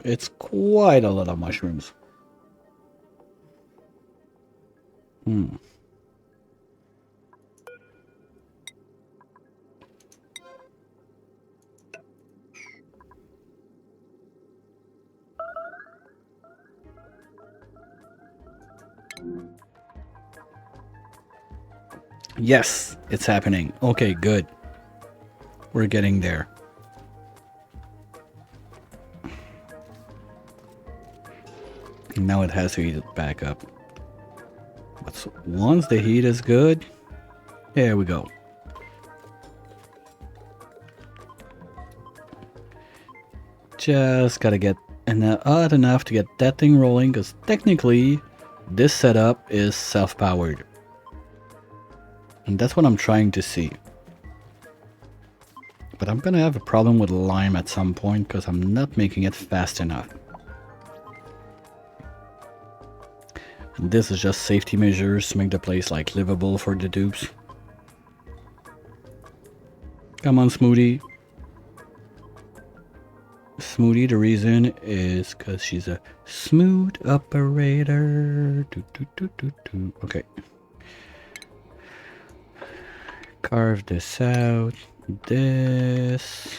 it's quite a lot of mushrooms. Yes, it's happening. Okay, good. We're getting there. Now it has to heat it back up. But once the heat is good, there we go. Just gotta get hot enough to get that thing rolling, because technically this setup is self-powered. And that's what I'm trying to see. But I'm gonna have a problem with lime at some point because I'm not making it fast enough. And this is just safety measures to make the place like livable for the dupes. Come on, Smoothie. Smoothie, the reason is because she's a smooth operator. Okay. carve this out. This.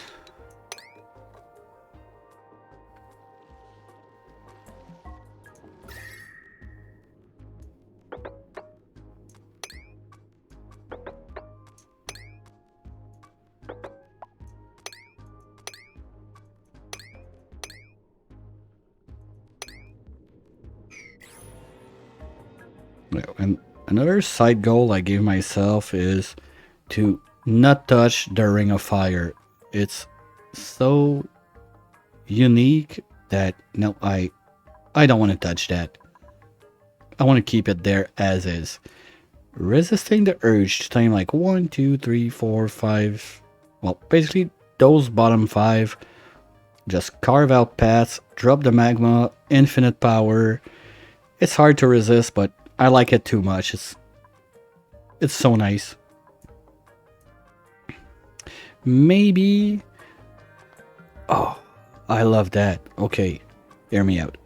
And another side goal I gave myself is to not touch the ring of fire. It's so unique that no, I don't want to touch that. I want to keep it there as is. Resisting the urge to time like 1, 2, 3, 4, 5. Well, basically those bottom 5. Just carve out paths, drop the magma, infinite power. It's hard to resist, but I like it too much. It's so nice. Maybe. Oh, I love that. Okay, hear me out.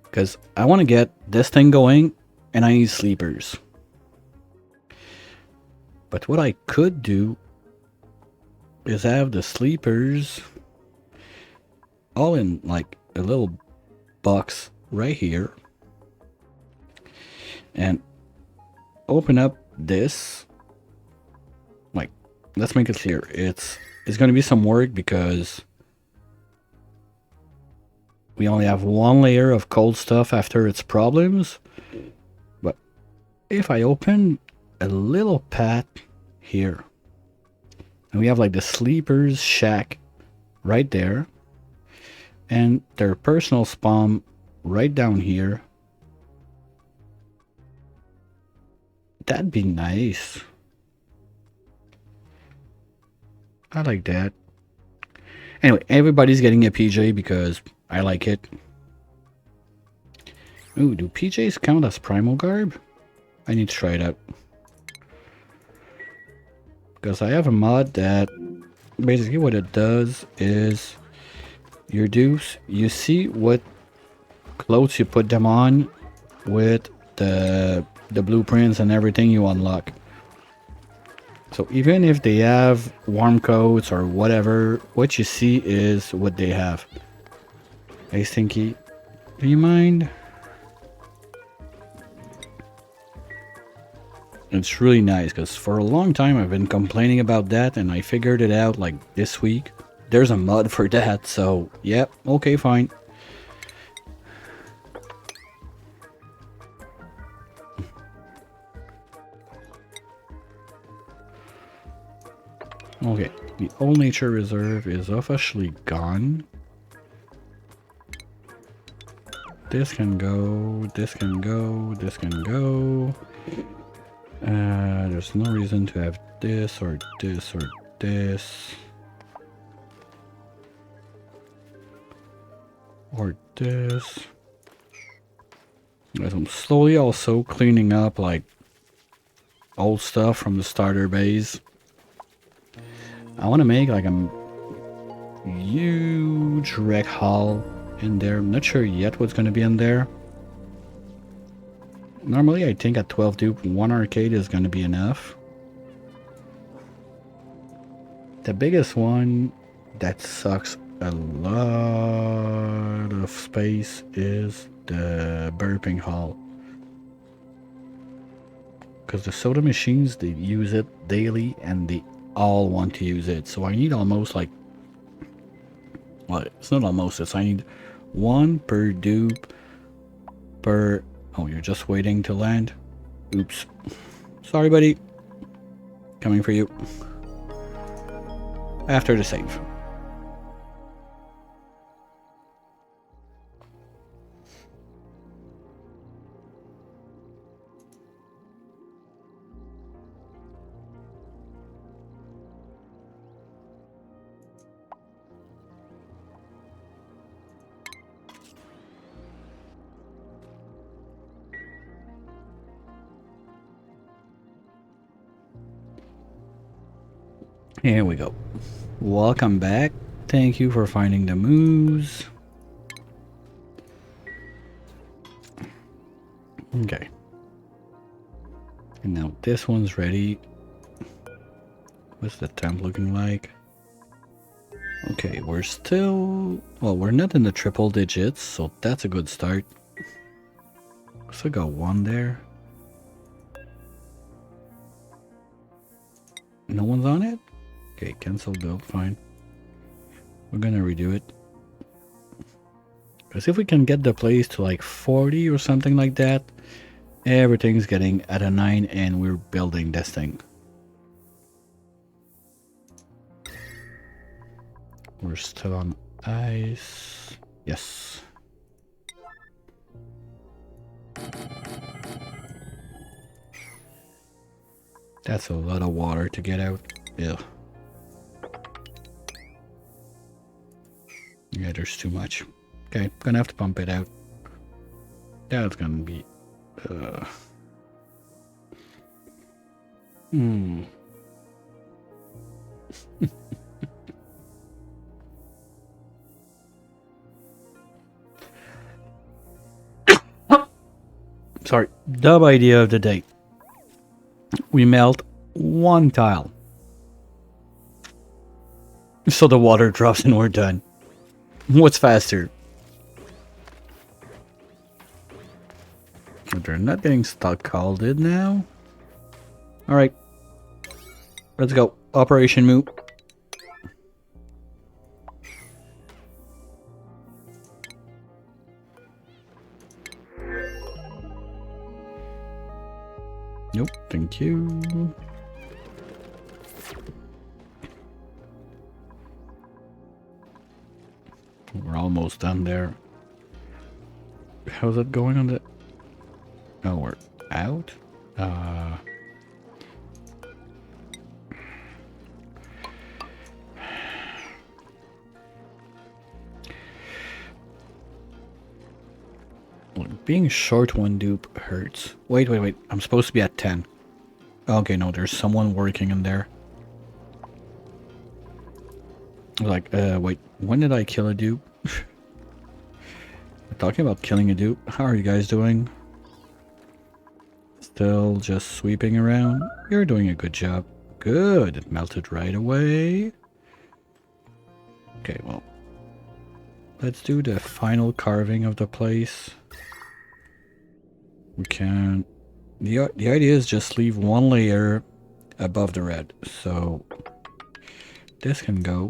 Because I want to get this thing going, and I need sleepers. But what I could do is have the sleepers all in like a little box right here. And open up this. Like, let's make it clear. It's going to be some work because we only have one layer of cold stuff after its problems. But if I open a little path here, and we have like the sleepers shack right there, and their personal spawn right down here, that'd be nice. I like that. Anyway, everybody's getting a PJ because I like it. Ooh, do PJs count as primal garb? I need to try it out. Because I have a mod that basically what it does is you see what clothes you put them on with the blueprints and everything you unlock. So even if they have warm coats or whatever, what you see is what they have. Hey Stinky, do you mind? It's really nice because for a long time I've been complaining about that, and I figured it out like this week. There's a mod for that, so yep, okay, fine. Okay, the old nature reserve is officially gone. This can go, this can go, this can go. There's no reason to have this or this or this. Or this. As I'm slowly also cleaning up like old stuff from the starter base. I want to make like a huge rec hall in there. I'm not sure yet what's going to be in there. Normally I think at 12 dupe, one arcade is going to be enough. The biggest one that sucks a lot of space is the burping hall. Because the soda machines, they use it daily and they all want to use it. So I need almost like, well, it's not almost, it's I need one per dupe per, oh, you're just waiting to land? Oops. Sorry, buddy. Coming for you. After the save. Here we go. Welcome back. Thank you for finding the moves. Okay. And now this one's ready. What's the temp looking like? Okay, we're still... Well, we're not in the triple digits, so that's a good start. Still got one there. No one's on it? Okay, cancel build, fine. We're gonna redo it. Because if we can get the place to like 40 or something like that, everything's getting at a 9 and we're building this thing. We're still on ice. Yes. That's a lot of water to get out. Yeah. Yeah, there's too much. Okay, gonna have to pump it out. That's gonna be... Sorry, dub idea of the day. We melt one tile. So the water drops and we're done. What's faster? They're not getting stuck called it now. Alright. Let's go. Operation Move. Nope, thank you. We're almost done there. How's it going on the... Oh, we're out? Look, being short one dupe hurts. Wait. I'm supposed to be at 10. Okay, no, there's someone working in there. Like, wait, when did I kill a dupe? We're talking about killing a dupe. How are you guys doing? Still just sweeping around? You're doing a good job. Good, it melted right away. Okay, well, let's do the final carving of the place. We can... The idea is just leave one layer above the red. So this can go.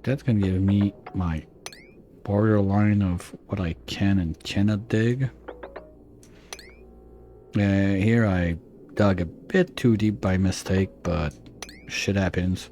That's gonna give me my borderline of what I can and cannot dig. Here I dug a bit too deep by mistake, but shit happens.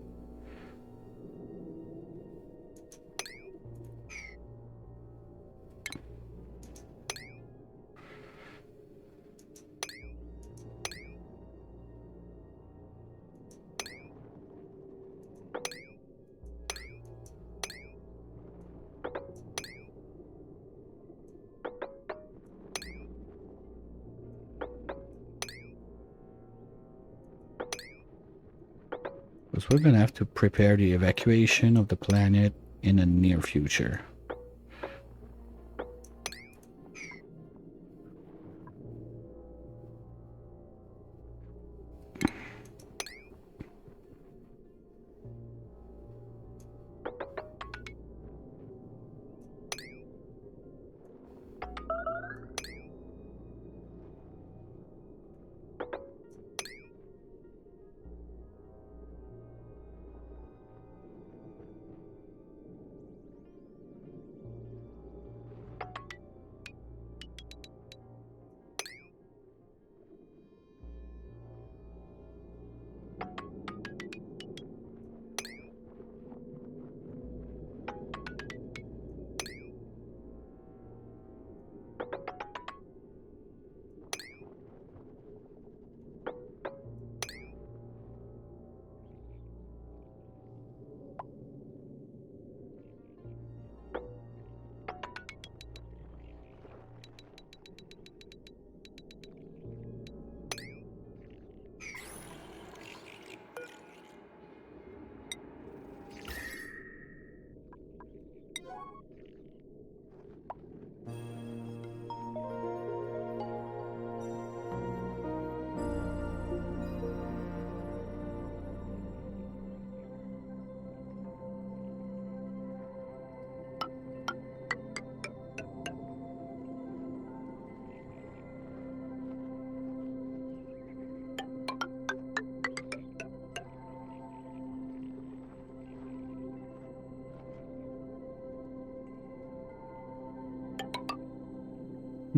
Because we're gonna have to prepare the evacuation of the planet in the near future.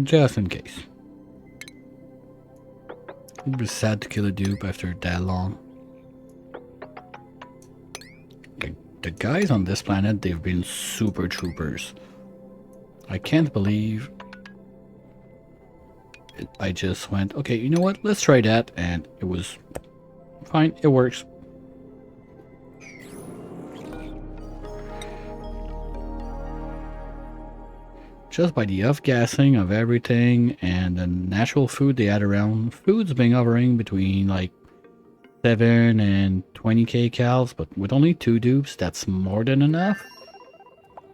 Just in case. It'd be sad to kill a dupe after that long. The guys on this planet, they've been super troopers. I can't believe I just went, okay, you know what, let's try that, and it was fine, it works. Just by the off-gassing of everything and the natural food they had around, food's been hovering between like 7 and 20k cals, but with only 2 dupes, that's more than enough.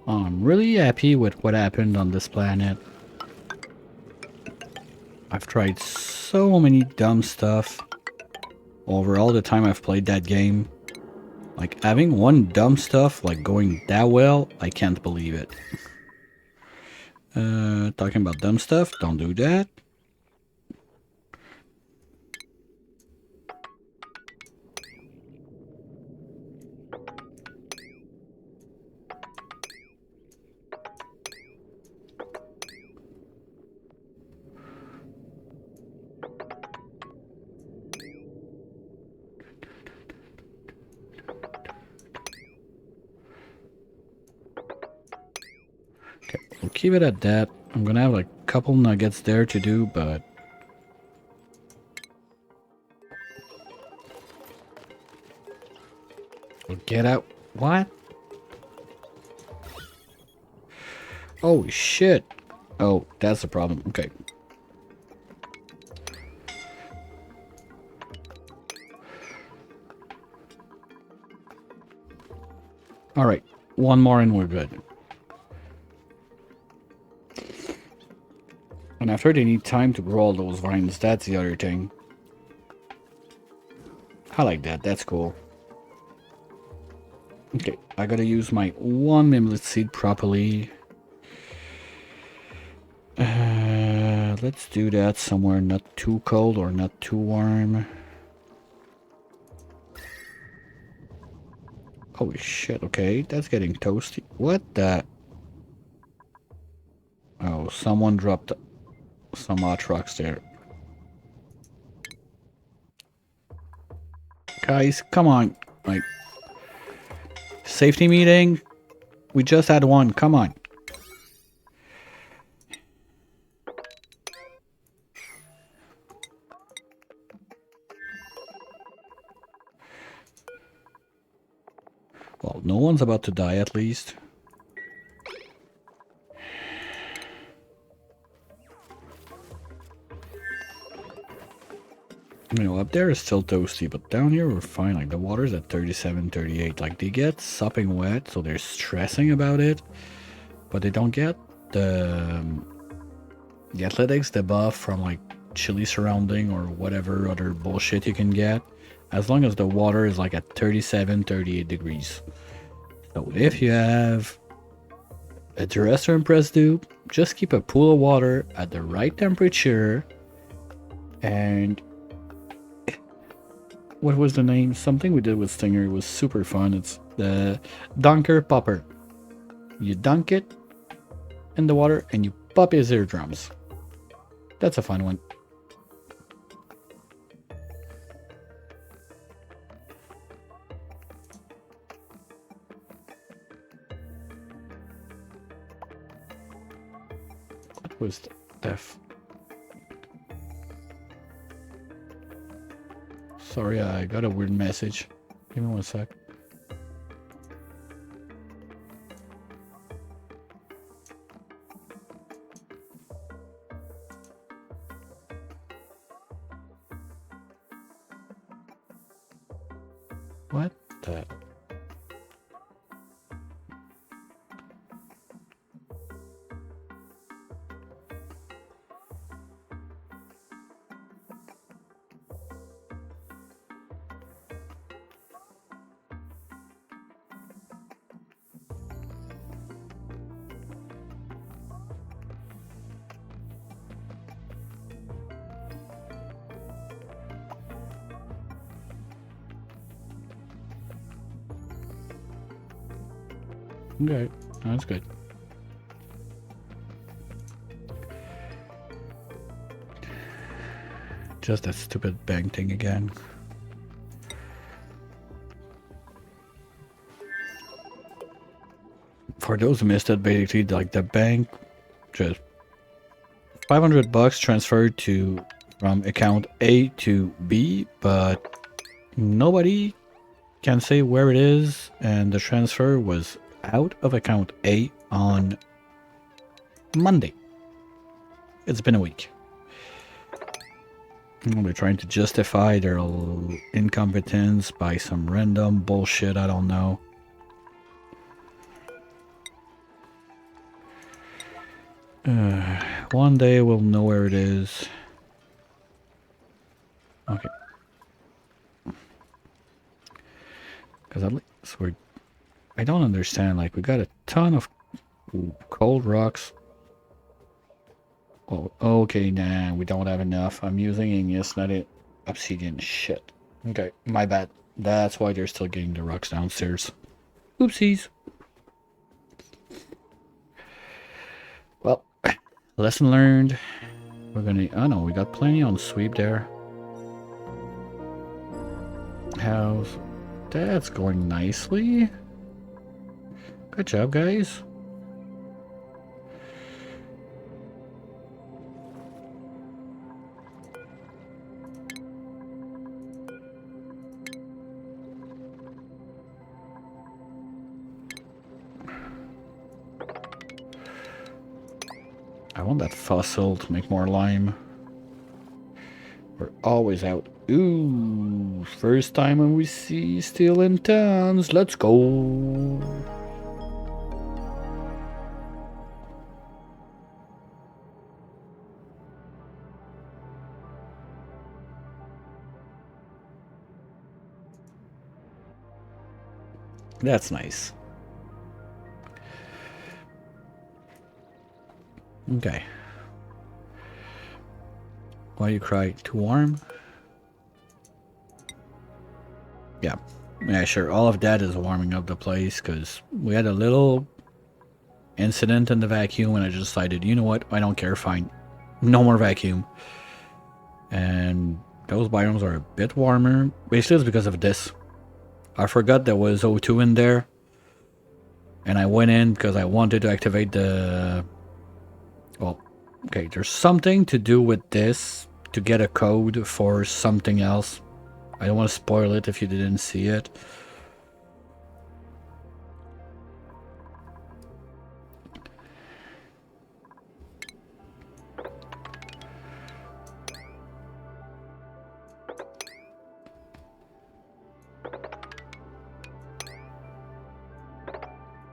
I'm really happy with what happened on this planet. I've tried so many dumb stuff over all the time I've played that game. Like, having one dumb stuff like going that well, I can't believe it. Talking about dumb stuff, don't do that. Okay, we'll keep it at that. I'm gonna have like a couple nuggets there to do, but we'll get out. What? Oh shit. Oh, that's the problem. Okay. Alright, one more and we're good. And after they need time to grow all those vines, that's the other thing. I like that, that's cool. Okay, I gotta use my 1 mimlet seed properly. Let's do that somewhere not too cold or not too warm. Holy shit, okay, that's getting toasty. What the? Oh, someone dropped some hot rocks there. Guys, come on. Like, safety meeting? We just had one, come on. Well, no one's about to die at least. You know, up there is still toasty, but down here we're fine. Like, the water's at 37, 38. Like, they get sopping wet, so they're stressing about it. But they don't get the athletics debuff from, like, chilly surrounding or whatever other bullshit you can get. As long as the water is, like, at 37, 38 degrees. So if you have a terrestrial press dupe, just keep a pool of water at the right temperature. And what was the name? Something we did with Stinger. It was super fun. It's the Dunker Popper. You dunk it in the water and you pop his eardrums. That's a fun one. What was the Sorry, I got a weird message. Give me one sec. What the? Okay, that's good. Just that stupid bank thing again. For those who missed it, basically, like the bank just $500 transferred to from account A to B, but nobody can say where it is, and the transfer was out of account A on Monday. It's been a week. They're trying to justify their incompetence by some random bullshit, I don't know. One day we'll know where it is. Okay. Because at least I don't understand, like, we got a ton of cold rocks. Oh, okay, nah, we don't have enough. I'm using igneous, not obsidian. Shit. Okay, my bad. That's why they're still getting the rocks downstairs. Oopsies. Well, lesson learned. We're gonna... Oh no, we got plenty on sweep there. How's... That's going nicely. Good job, guys. I want that fossil to make more lime. We're always out. Ooh, first time when we see steel in towns. Let's go. That's nice. Okay. Why you cry? Too warm? Yeah. Yeah, sure. All of that is warming up the place because we had a little incident in the vacuum and I just decided, you know what? I don't care. Fine. No more vacuum. And those biomes are a bit warmer. Basically, it's because of this. I forgot there was O2 in there. And I went in because I wanted to activate the... Well, okay, there's something to do with this to get a code for something else. I don't want to spoil it if you didn't see it.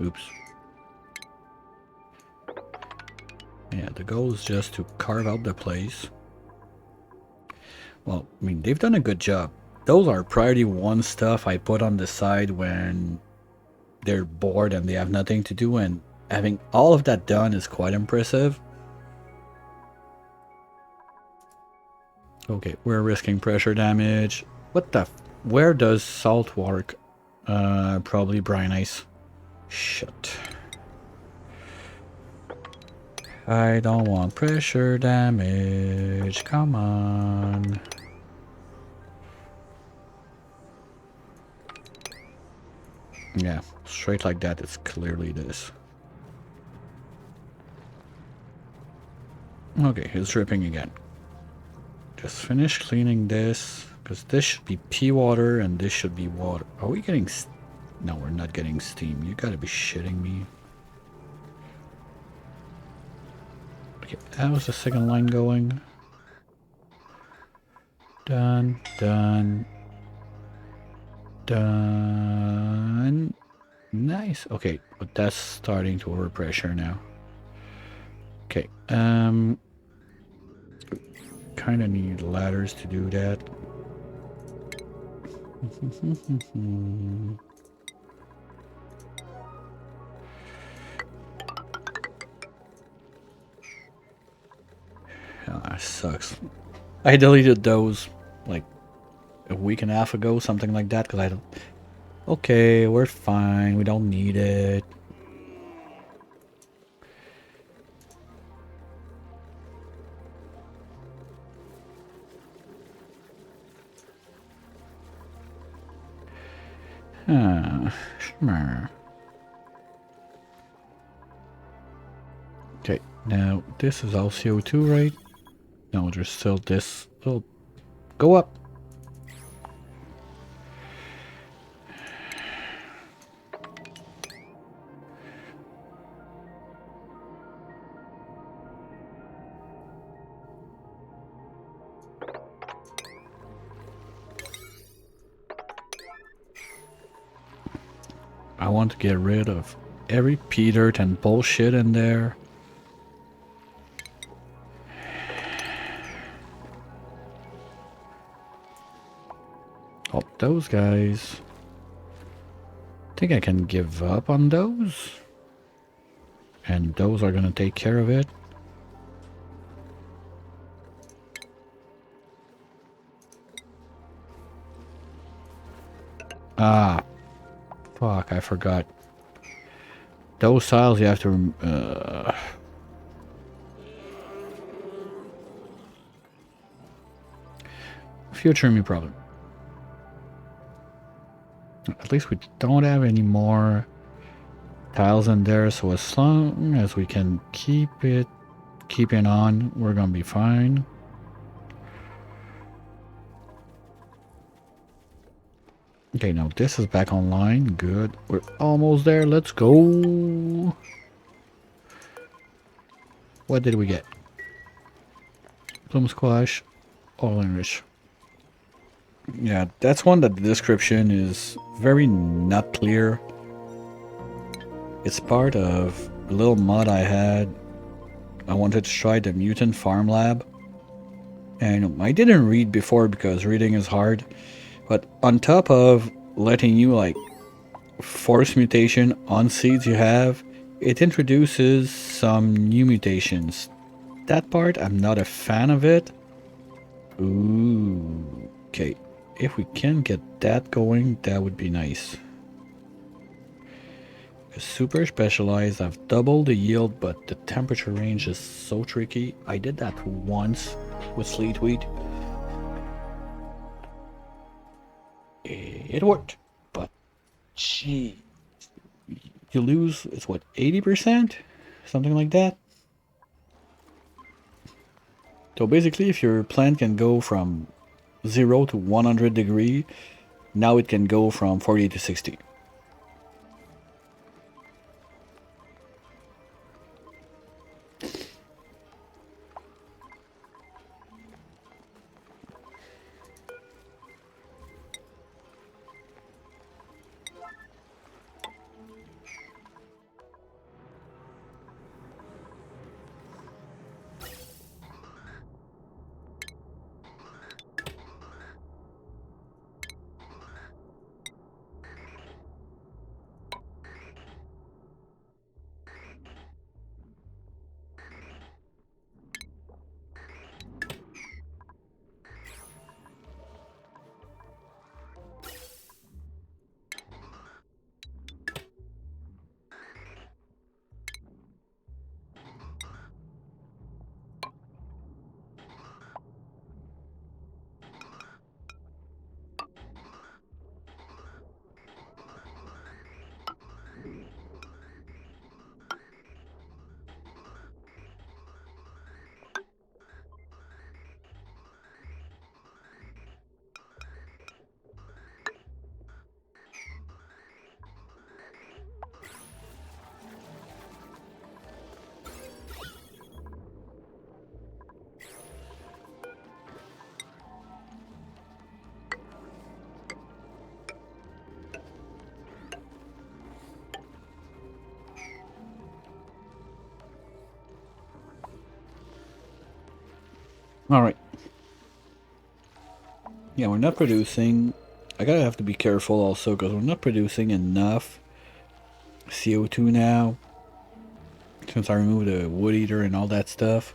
Oops. Yeah, the goal is just to carve out the place. Well, I mean, they've done a good job. Those are priority 1 stuff I put on the side when they're bored and they have nothing to do, and having all of that done is quite impressive. Okay, we're risking pressure damage. What the... Where does salt work? Probably brine ice. Shit. I don't want pressure damage. Come on. Yeah, straight like that, it's clearly this. Okay, it's dripping again. Just finish cleaning this, because this should be pea water and this should be water. Are we getting... No, we're not getting steam. You gotta be shitting me. Okay, how's the second line going? Done, done, done. Nice. Okay, but that's starting to overpressure now. Okay, kind of need ladders to do that. Oh, that sucks. I deleted those like a week and a half ago, something like that, because I don't... Okay, we're fine. We don't need it. Shmer. Okay, now this is all CO2, right? No, there's still this. Oh, go up. I want to get rid of every P-dirt and bullshit in there. Oh, those guys. I think I can give up on those. And those are gonna take care of it. Ah, fuck, I forgot. Those tiles you have to... future me problem. At least we don't have any more tiles in there, so as long as we can keep it on, we're gonna be fine. Okay, now this is back online. Good. We're almost there. Let's go. What did we get? Plum squash, all English. Yeah, that's one that the description is very not clear. It's part of a little mod I had. I wanted to try the Mutant Farm Lab. And I didn't read before because reading is hard. But on top of letting you like force mutation on seeds you have, it introduces some new mutations. That part, I'm not a fan of it. Ooh, okay. If we can get that going, that would be nice. Super specialized, I've doubled the yield, but the temperature range is so tricky. I did that once with sleet wheat. It worked, but gee, you lose, it's what, 80%? Something like that. So basically, if your plant can go from 0 to 100 degree, now it can go from 40 to 60. Alright. Yeah, we're not producing. I gotta have to be careful also because we're not producing enough CO2 now. Since I removed the wood eater and all that stuff.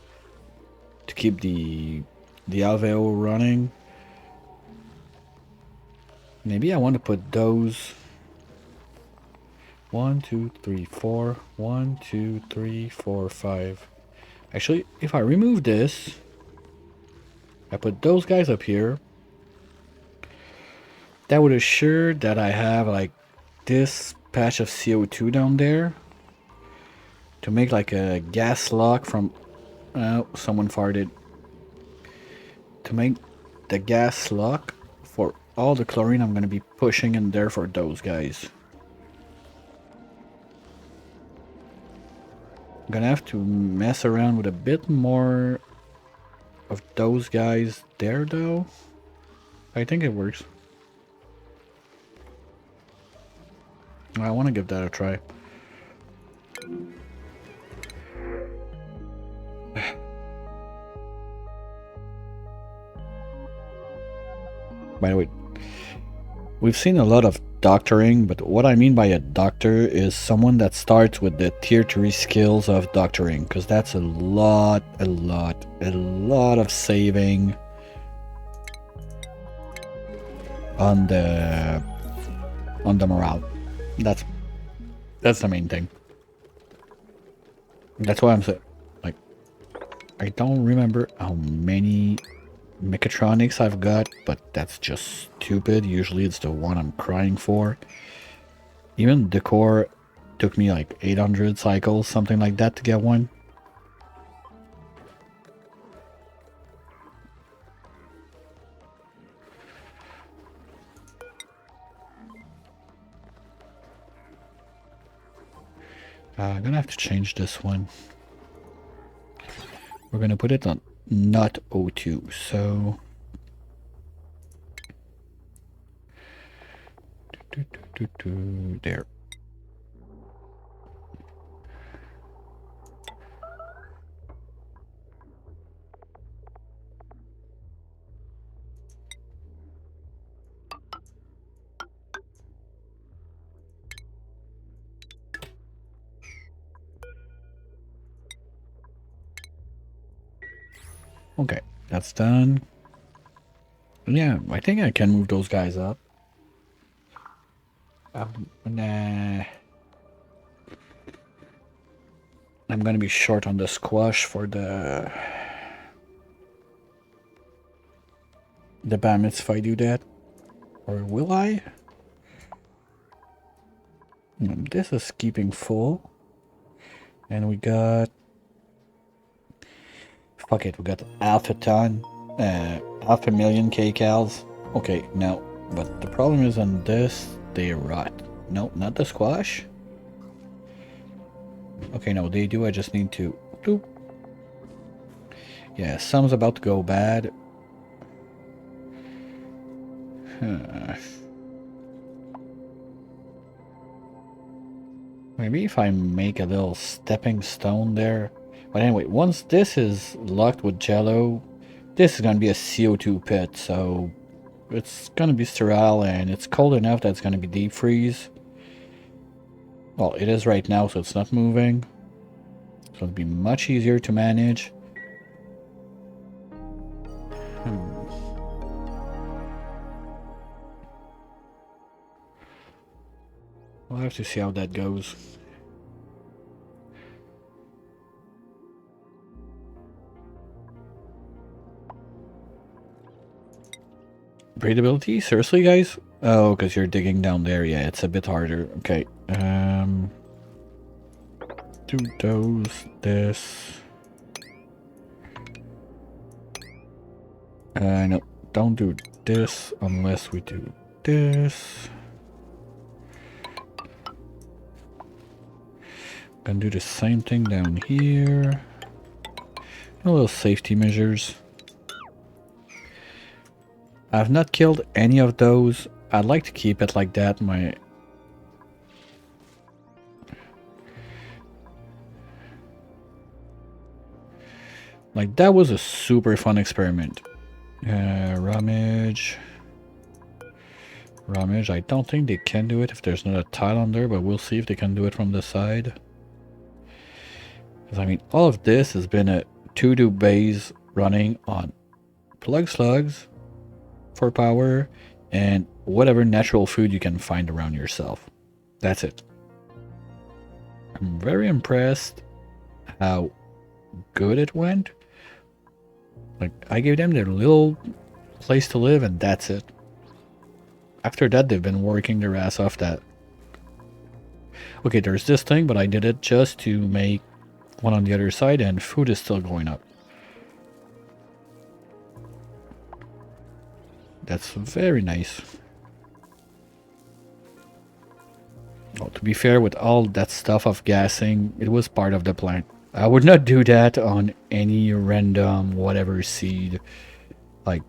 To keep the alveo running. Maybe I want to put those 1, 2, 3, 4. 1, 2, 3, 4, 5. Actually, if I remove this, I put those guys up here. That would assure that I have like this patch of CO2 down there to make like a gas lock from... Oh, someone farted. To make the gas lock for all the chlorine I'm going to be pushing in there for those guys. I'm going to have to mess around with a bit more of those guys there though. I think it works. I want to give that a try. By the way, we've seen a lot of doctoring, but what I mean by a doctor is someone that starts with the tier 3 skills of doctoring, because that's a lot of saving on the morale. That's the main thing. That's why I'm saying, like, I don't remember how many mechatronics I've got, but that's just stupid. Usually it's the one I'm crying for. Even the core took me like 800 cycles, something like that, to get one. I'm gonna have to change this one. We're gonna put it on not O2, so there. Okay, that's done. Yeah, I think I can move those guys up. Nah. I'm gonna be short on the squash for the bandits if I do that. Or will I? This is keeping full. And we got... Fuck it, we got alpha ton. Half a million kcals. Okay, no. But the problem is on this, they rot. No, not the squash. Okay, no, they do. I just need to... Doop. Yeah, some's about to go bad. Maybe if I make a little stepping stone there. But anyway, once this is locked with jello, this is going to be a CO2 pit, so it's going to be sterile and it's cold enough that it's going to be deep freeze. Well, it is right now, so it's not moving. So it'll be much easier to manage. We'll have to see how that goes. Breathability? Seriously, guys? Oh, because you're digging down there. Yeah, it's a bit harder. Okay. Do those, this. No, don't do this unless we do this. Gonna do the same thing down here. A little safety measures. I've not killed any of those. I'd like to keep it like that. Like, that was a super fun experiment. Rummage. Rummage. I don't think they can do it if there's not a tile on there, but we'll see if they can do it from the side. Because, I mean, all of this has been a to-do base running on plug slugs for power and whatever natural food you can find around yourself. That's it. I'm very impressed how good it went. Like, I gave them their little place to live and that's it. After that, they've been working their ass off that Okay, there's this thing, but I did it just to make one on the other side, and food is still going up. That's very nice. Well, to be fair, with all that stuff of gassing, it was part of the plan. I would not do that on any random whatever seed. Like,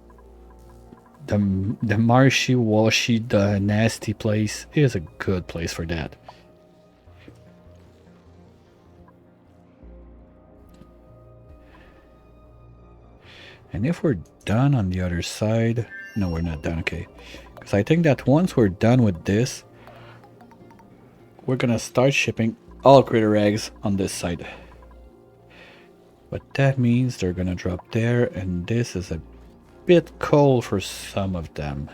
the marshy, washy, the nasty place is a good place for that. And if we're done on the other side... No, we're not done, okay. Because I think that once we're done with this, we're gonna start shipping all critter eggs on this side. But that means they're gonna drop there, and this is a bit cold for some of them.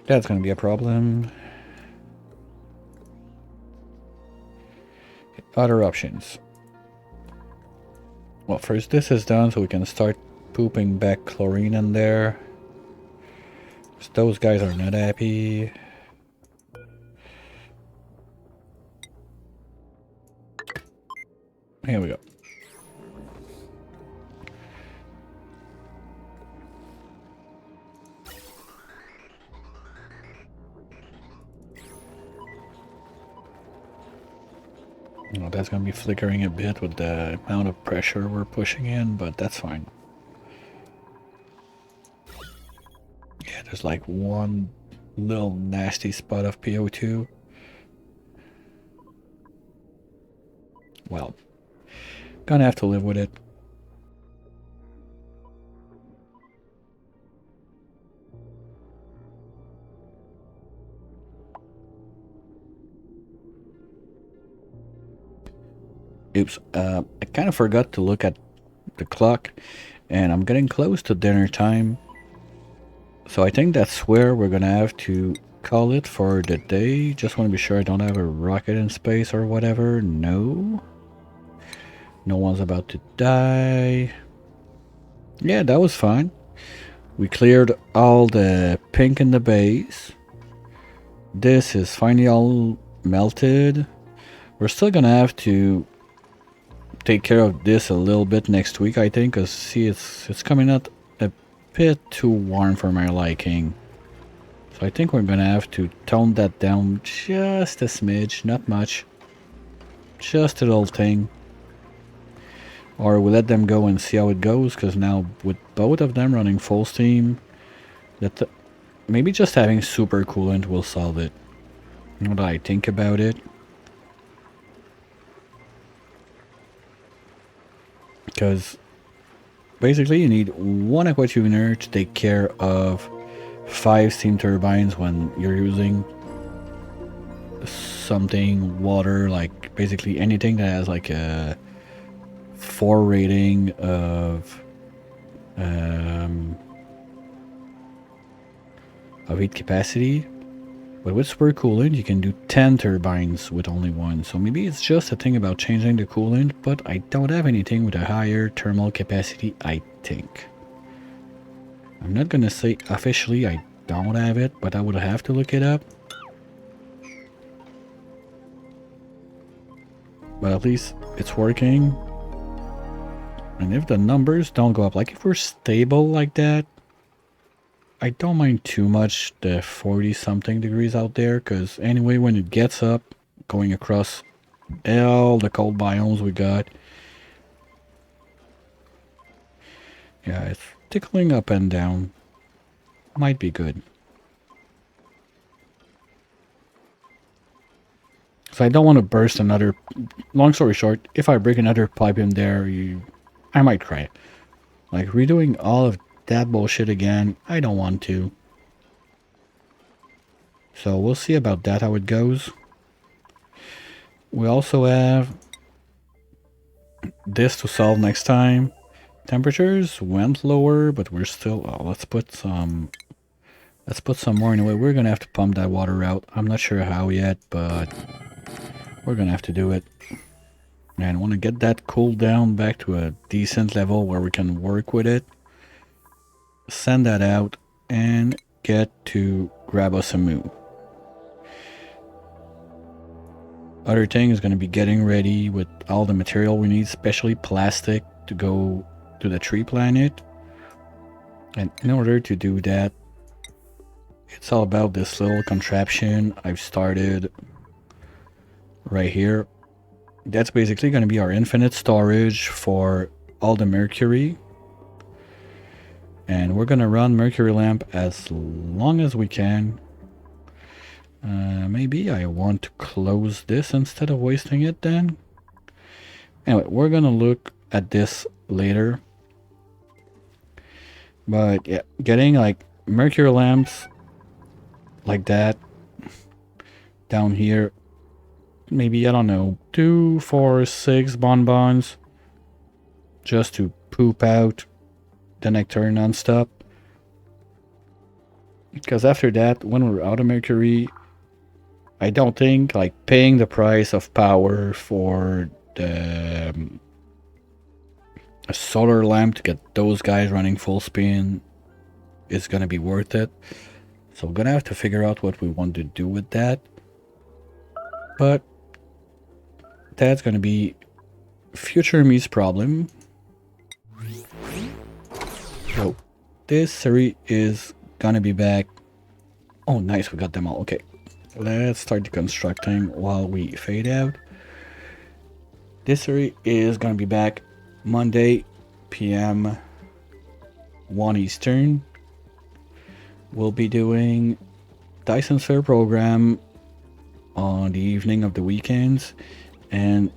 That's gonna be a problem. Other options. Well, first this is done, so we can start pooping back chlorine in there. Those guys are not happy. Here we go. Oh, that's gonna be flickering a bit with the amount of pressure we're pushing in, but that's fine. Yeah, there's like one little nasty spot of PO2. Well, gonna have to live with it. Oops, I kind of forgot to look at the clock, and I'm getting close to dinner time. So I think that's where we're gonna have to call it for the day. Just want to be sure I don't have a rocket in space or whatever. No. No one's about to die. Yeah, that was fine. We cleared all the pink in the base. This is finally all melted. We're still gonna have to take care of this a little bit next week, I think, because see, it's coming out a bit too warm for my liking. So I think we're gonna have to tone that down just a smidge, not much. Just a little thing. Or we let them go and see how it goes, because now with both of them running full steam, maybe just having super coolant will solve it. What do I think about it? Because basically you need one aqua tuner to take care of 5 steam turbines when you're using something water, like basically anything that has like a 4 rating of heat capacity. But with super coolant you can do 10 turbines with only one, so maybe it's just a thing about changing the coolant, but I don't have anything with a higher thermal capacity, I think. I'm not gonna say officially I don't have it, but I would have to look it up. But at least it's working. And if the numbers don't go up, like if we're stable like that, I don't mind too much the 40 something degrees out there, because anyway when it gets up, going across all the cold biomes we got, yeah, it's tickling up and down. Might be good. So I don't want to burst another... Long story short, if I break another pipe in there, I might cry. Like redoing all of that bullshit again, I don't want to. So we'll see about that, how it goes. We also have this to solve next time. Temperatures went lower, but we're still... Oh, let's put some more anyway. We're gonna have to pump that water out. I'm not sure how yet, but we're gonna have to do it. And I want to get that cooled down back to a decent level where we can work with it. send that out, and get to grab us a moo. Other thing is going to be getting ready with all the material we need, especially plastic, to go to the tree planet. And in order to do that, it's all about this little contraption I've started right here. That's basically going to be our infinite storage for all the mercury. And we're going to run mercury lamp as long as we can. Maybe I want to close this instead of wasting it then. Anyway, we're going to look at this later. But yeah, getting like mercury lamps like that down here, maybe, I don't know, 2, 4, 6 bonbons just to poop out the nectar non-stop. Because after that, when we're out of mercury, I don't think like paying the price of power for the a solar lamp to get those guys running full spin is gonna be worth it. So we're gonna have to figure out what we want to do with that. But that's gonna be future me's problem. So this series is gonna be back. Oh nice, we got them all. Okay, let's start the constructing while we fade out. This series is gonna be back Monday PM 1 Eastern. We'll be doing Dyson's Fair program on the evening of the weekends, and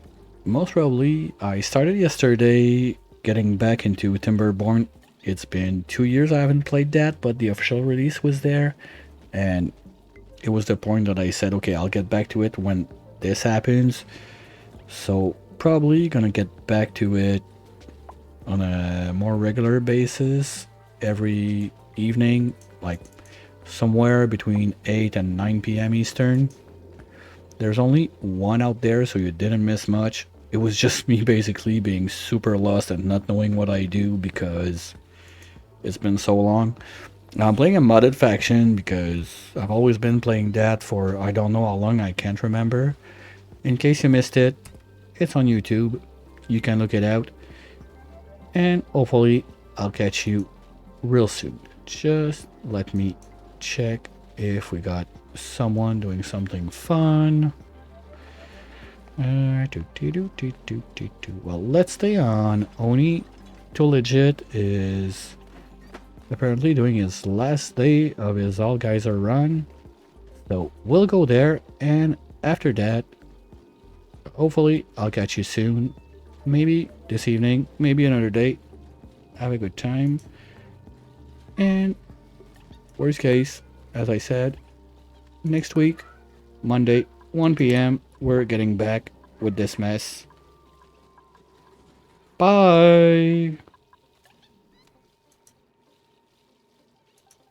most probably I started yesterday getting back into Timberborn. It's been 2 years I haven't played that, but the official release was there, and it was the point that I said, okay, I'll get back to it when this happens. So probably gonna get back to it on a more regular basis every evening, like somewhere between 8 and 9 PM Eastern. There's only one out there, so you didn't miss much. It was just me basically being super lost and not knowing what I do because it's been so long. Now I'm playing a modded faction because I've always been playing that for I don't know how long, I can't remember. In case you missed it, it's on YouTube. You can look it out. And hopefully I'll catch you real soon. Just let me check if we got someone doing something fun. Well, let's stay on. Oni to legit is apparently doing his last day of his All Guys Are Run. So we'll go there, and after that, hopefully I'll catch you soon. Maybe this evening, maybe another day. Have a good time. And worst case, as I said, next week, Monday, 1 PM, we're getting back with this mess. Bye!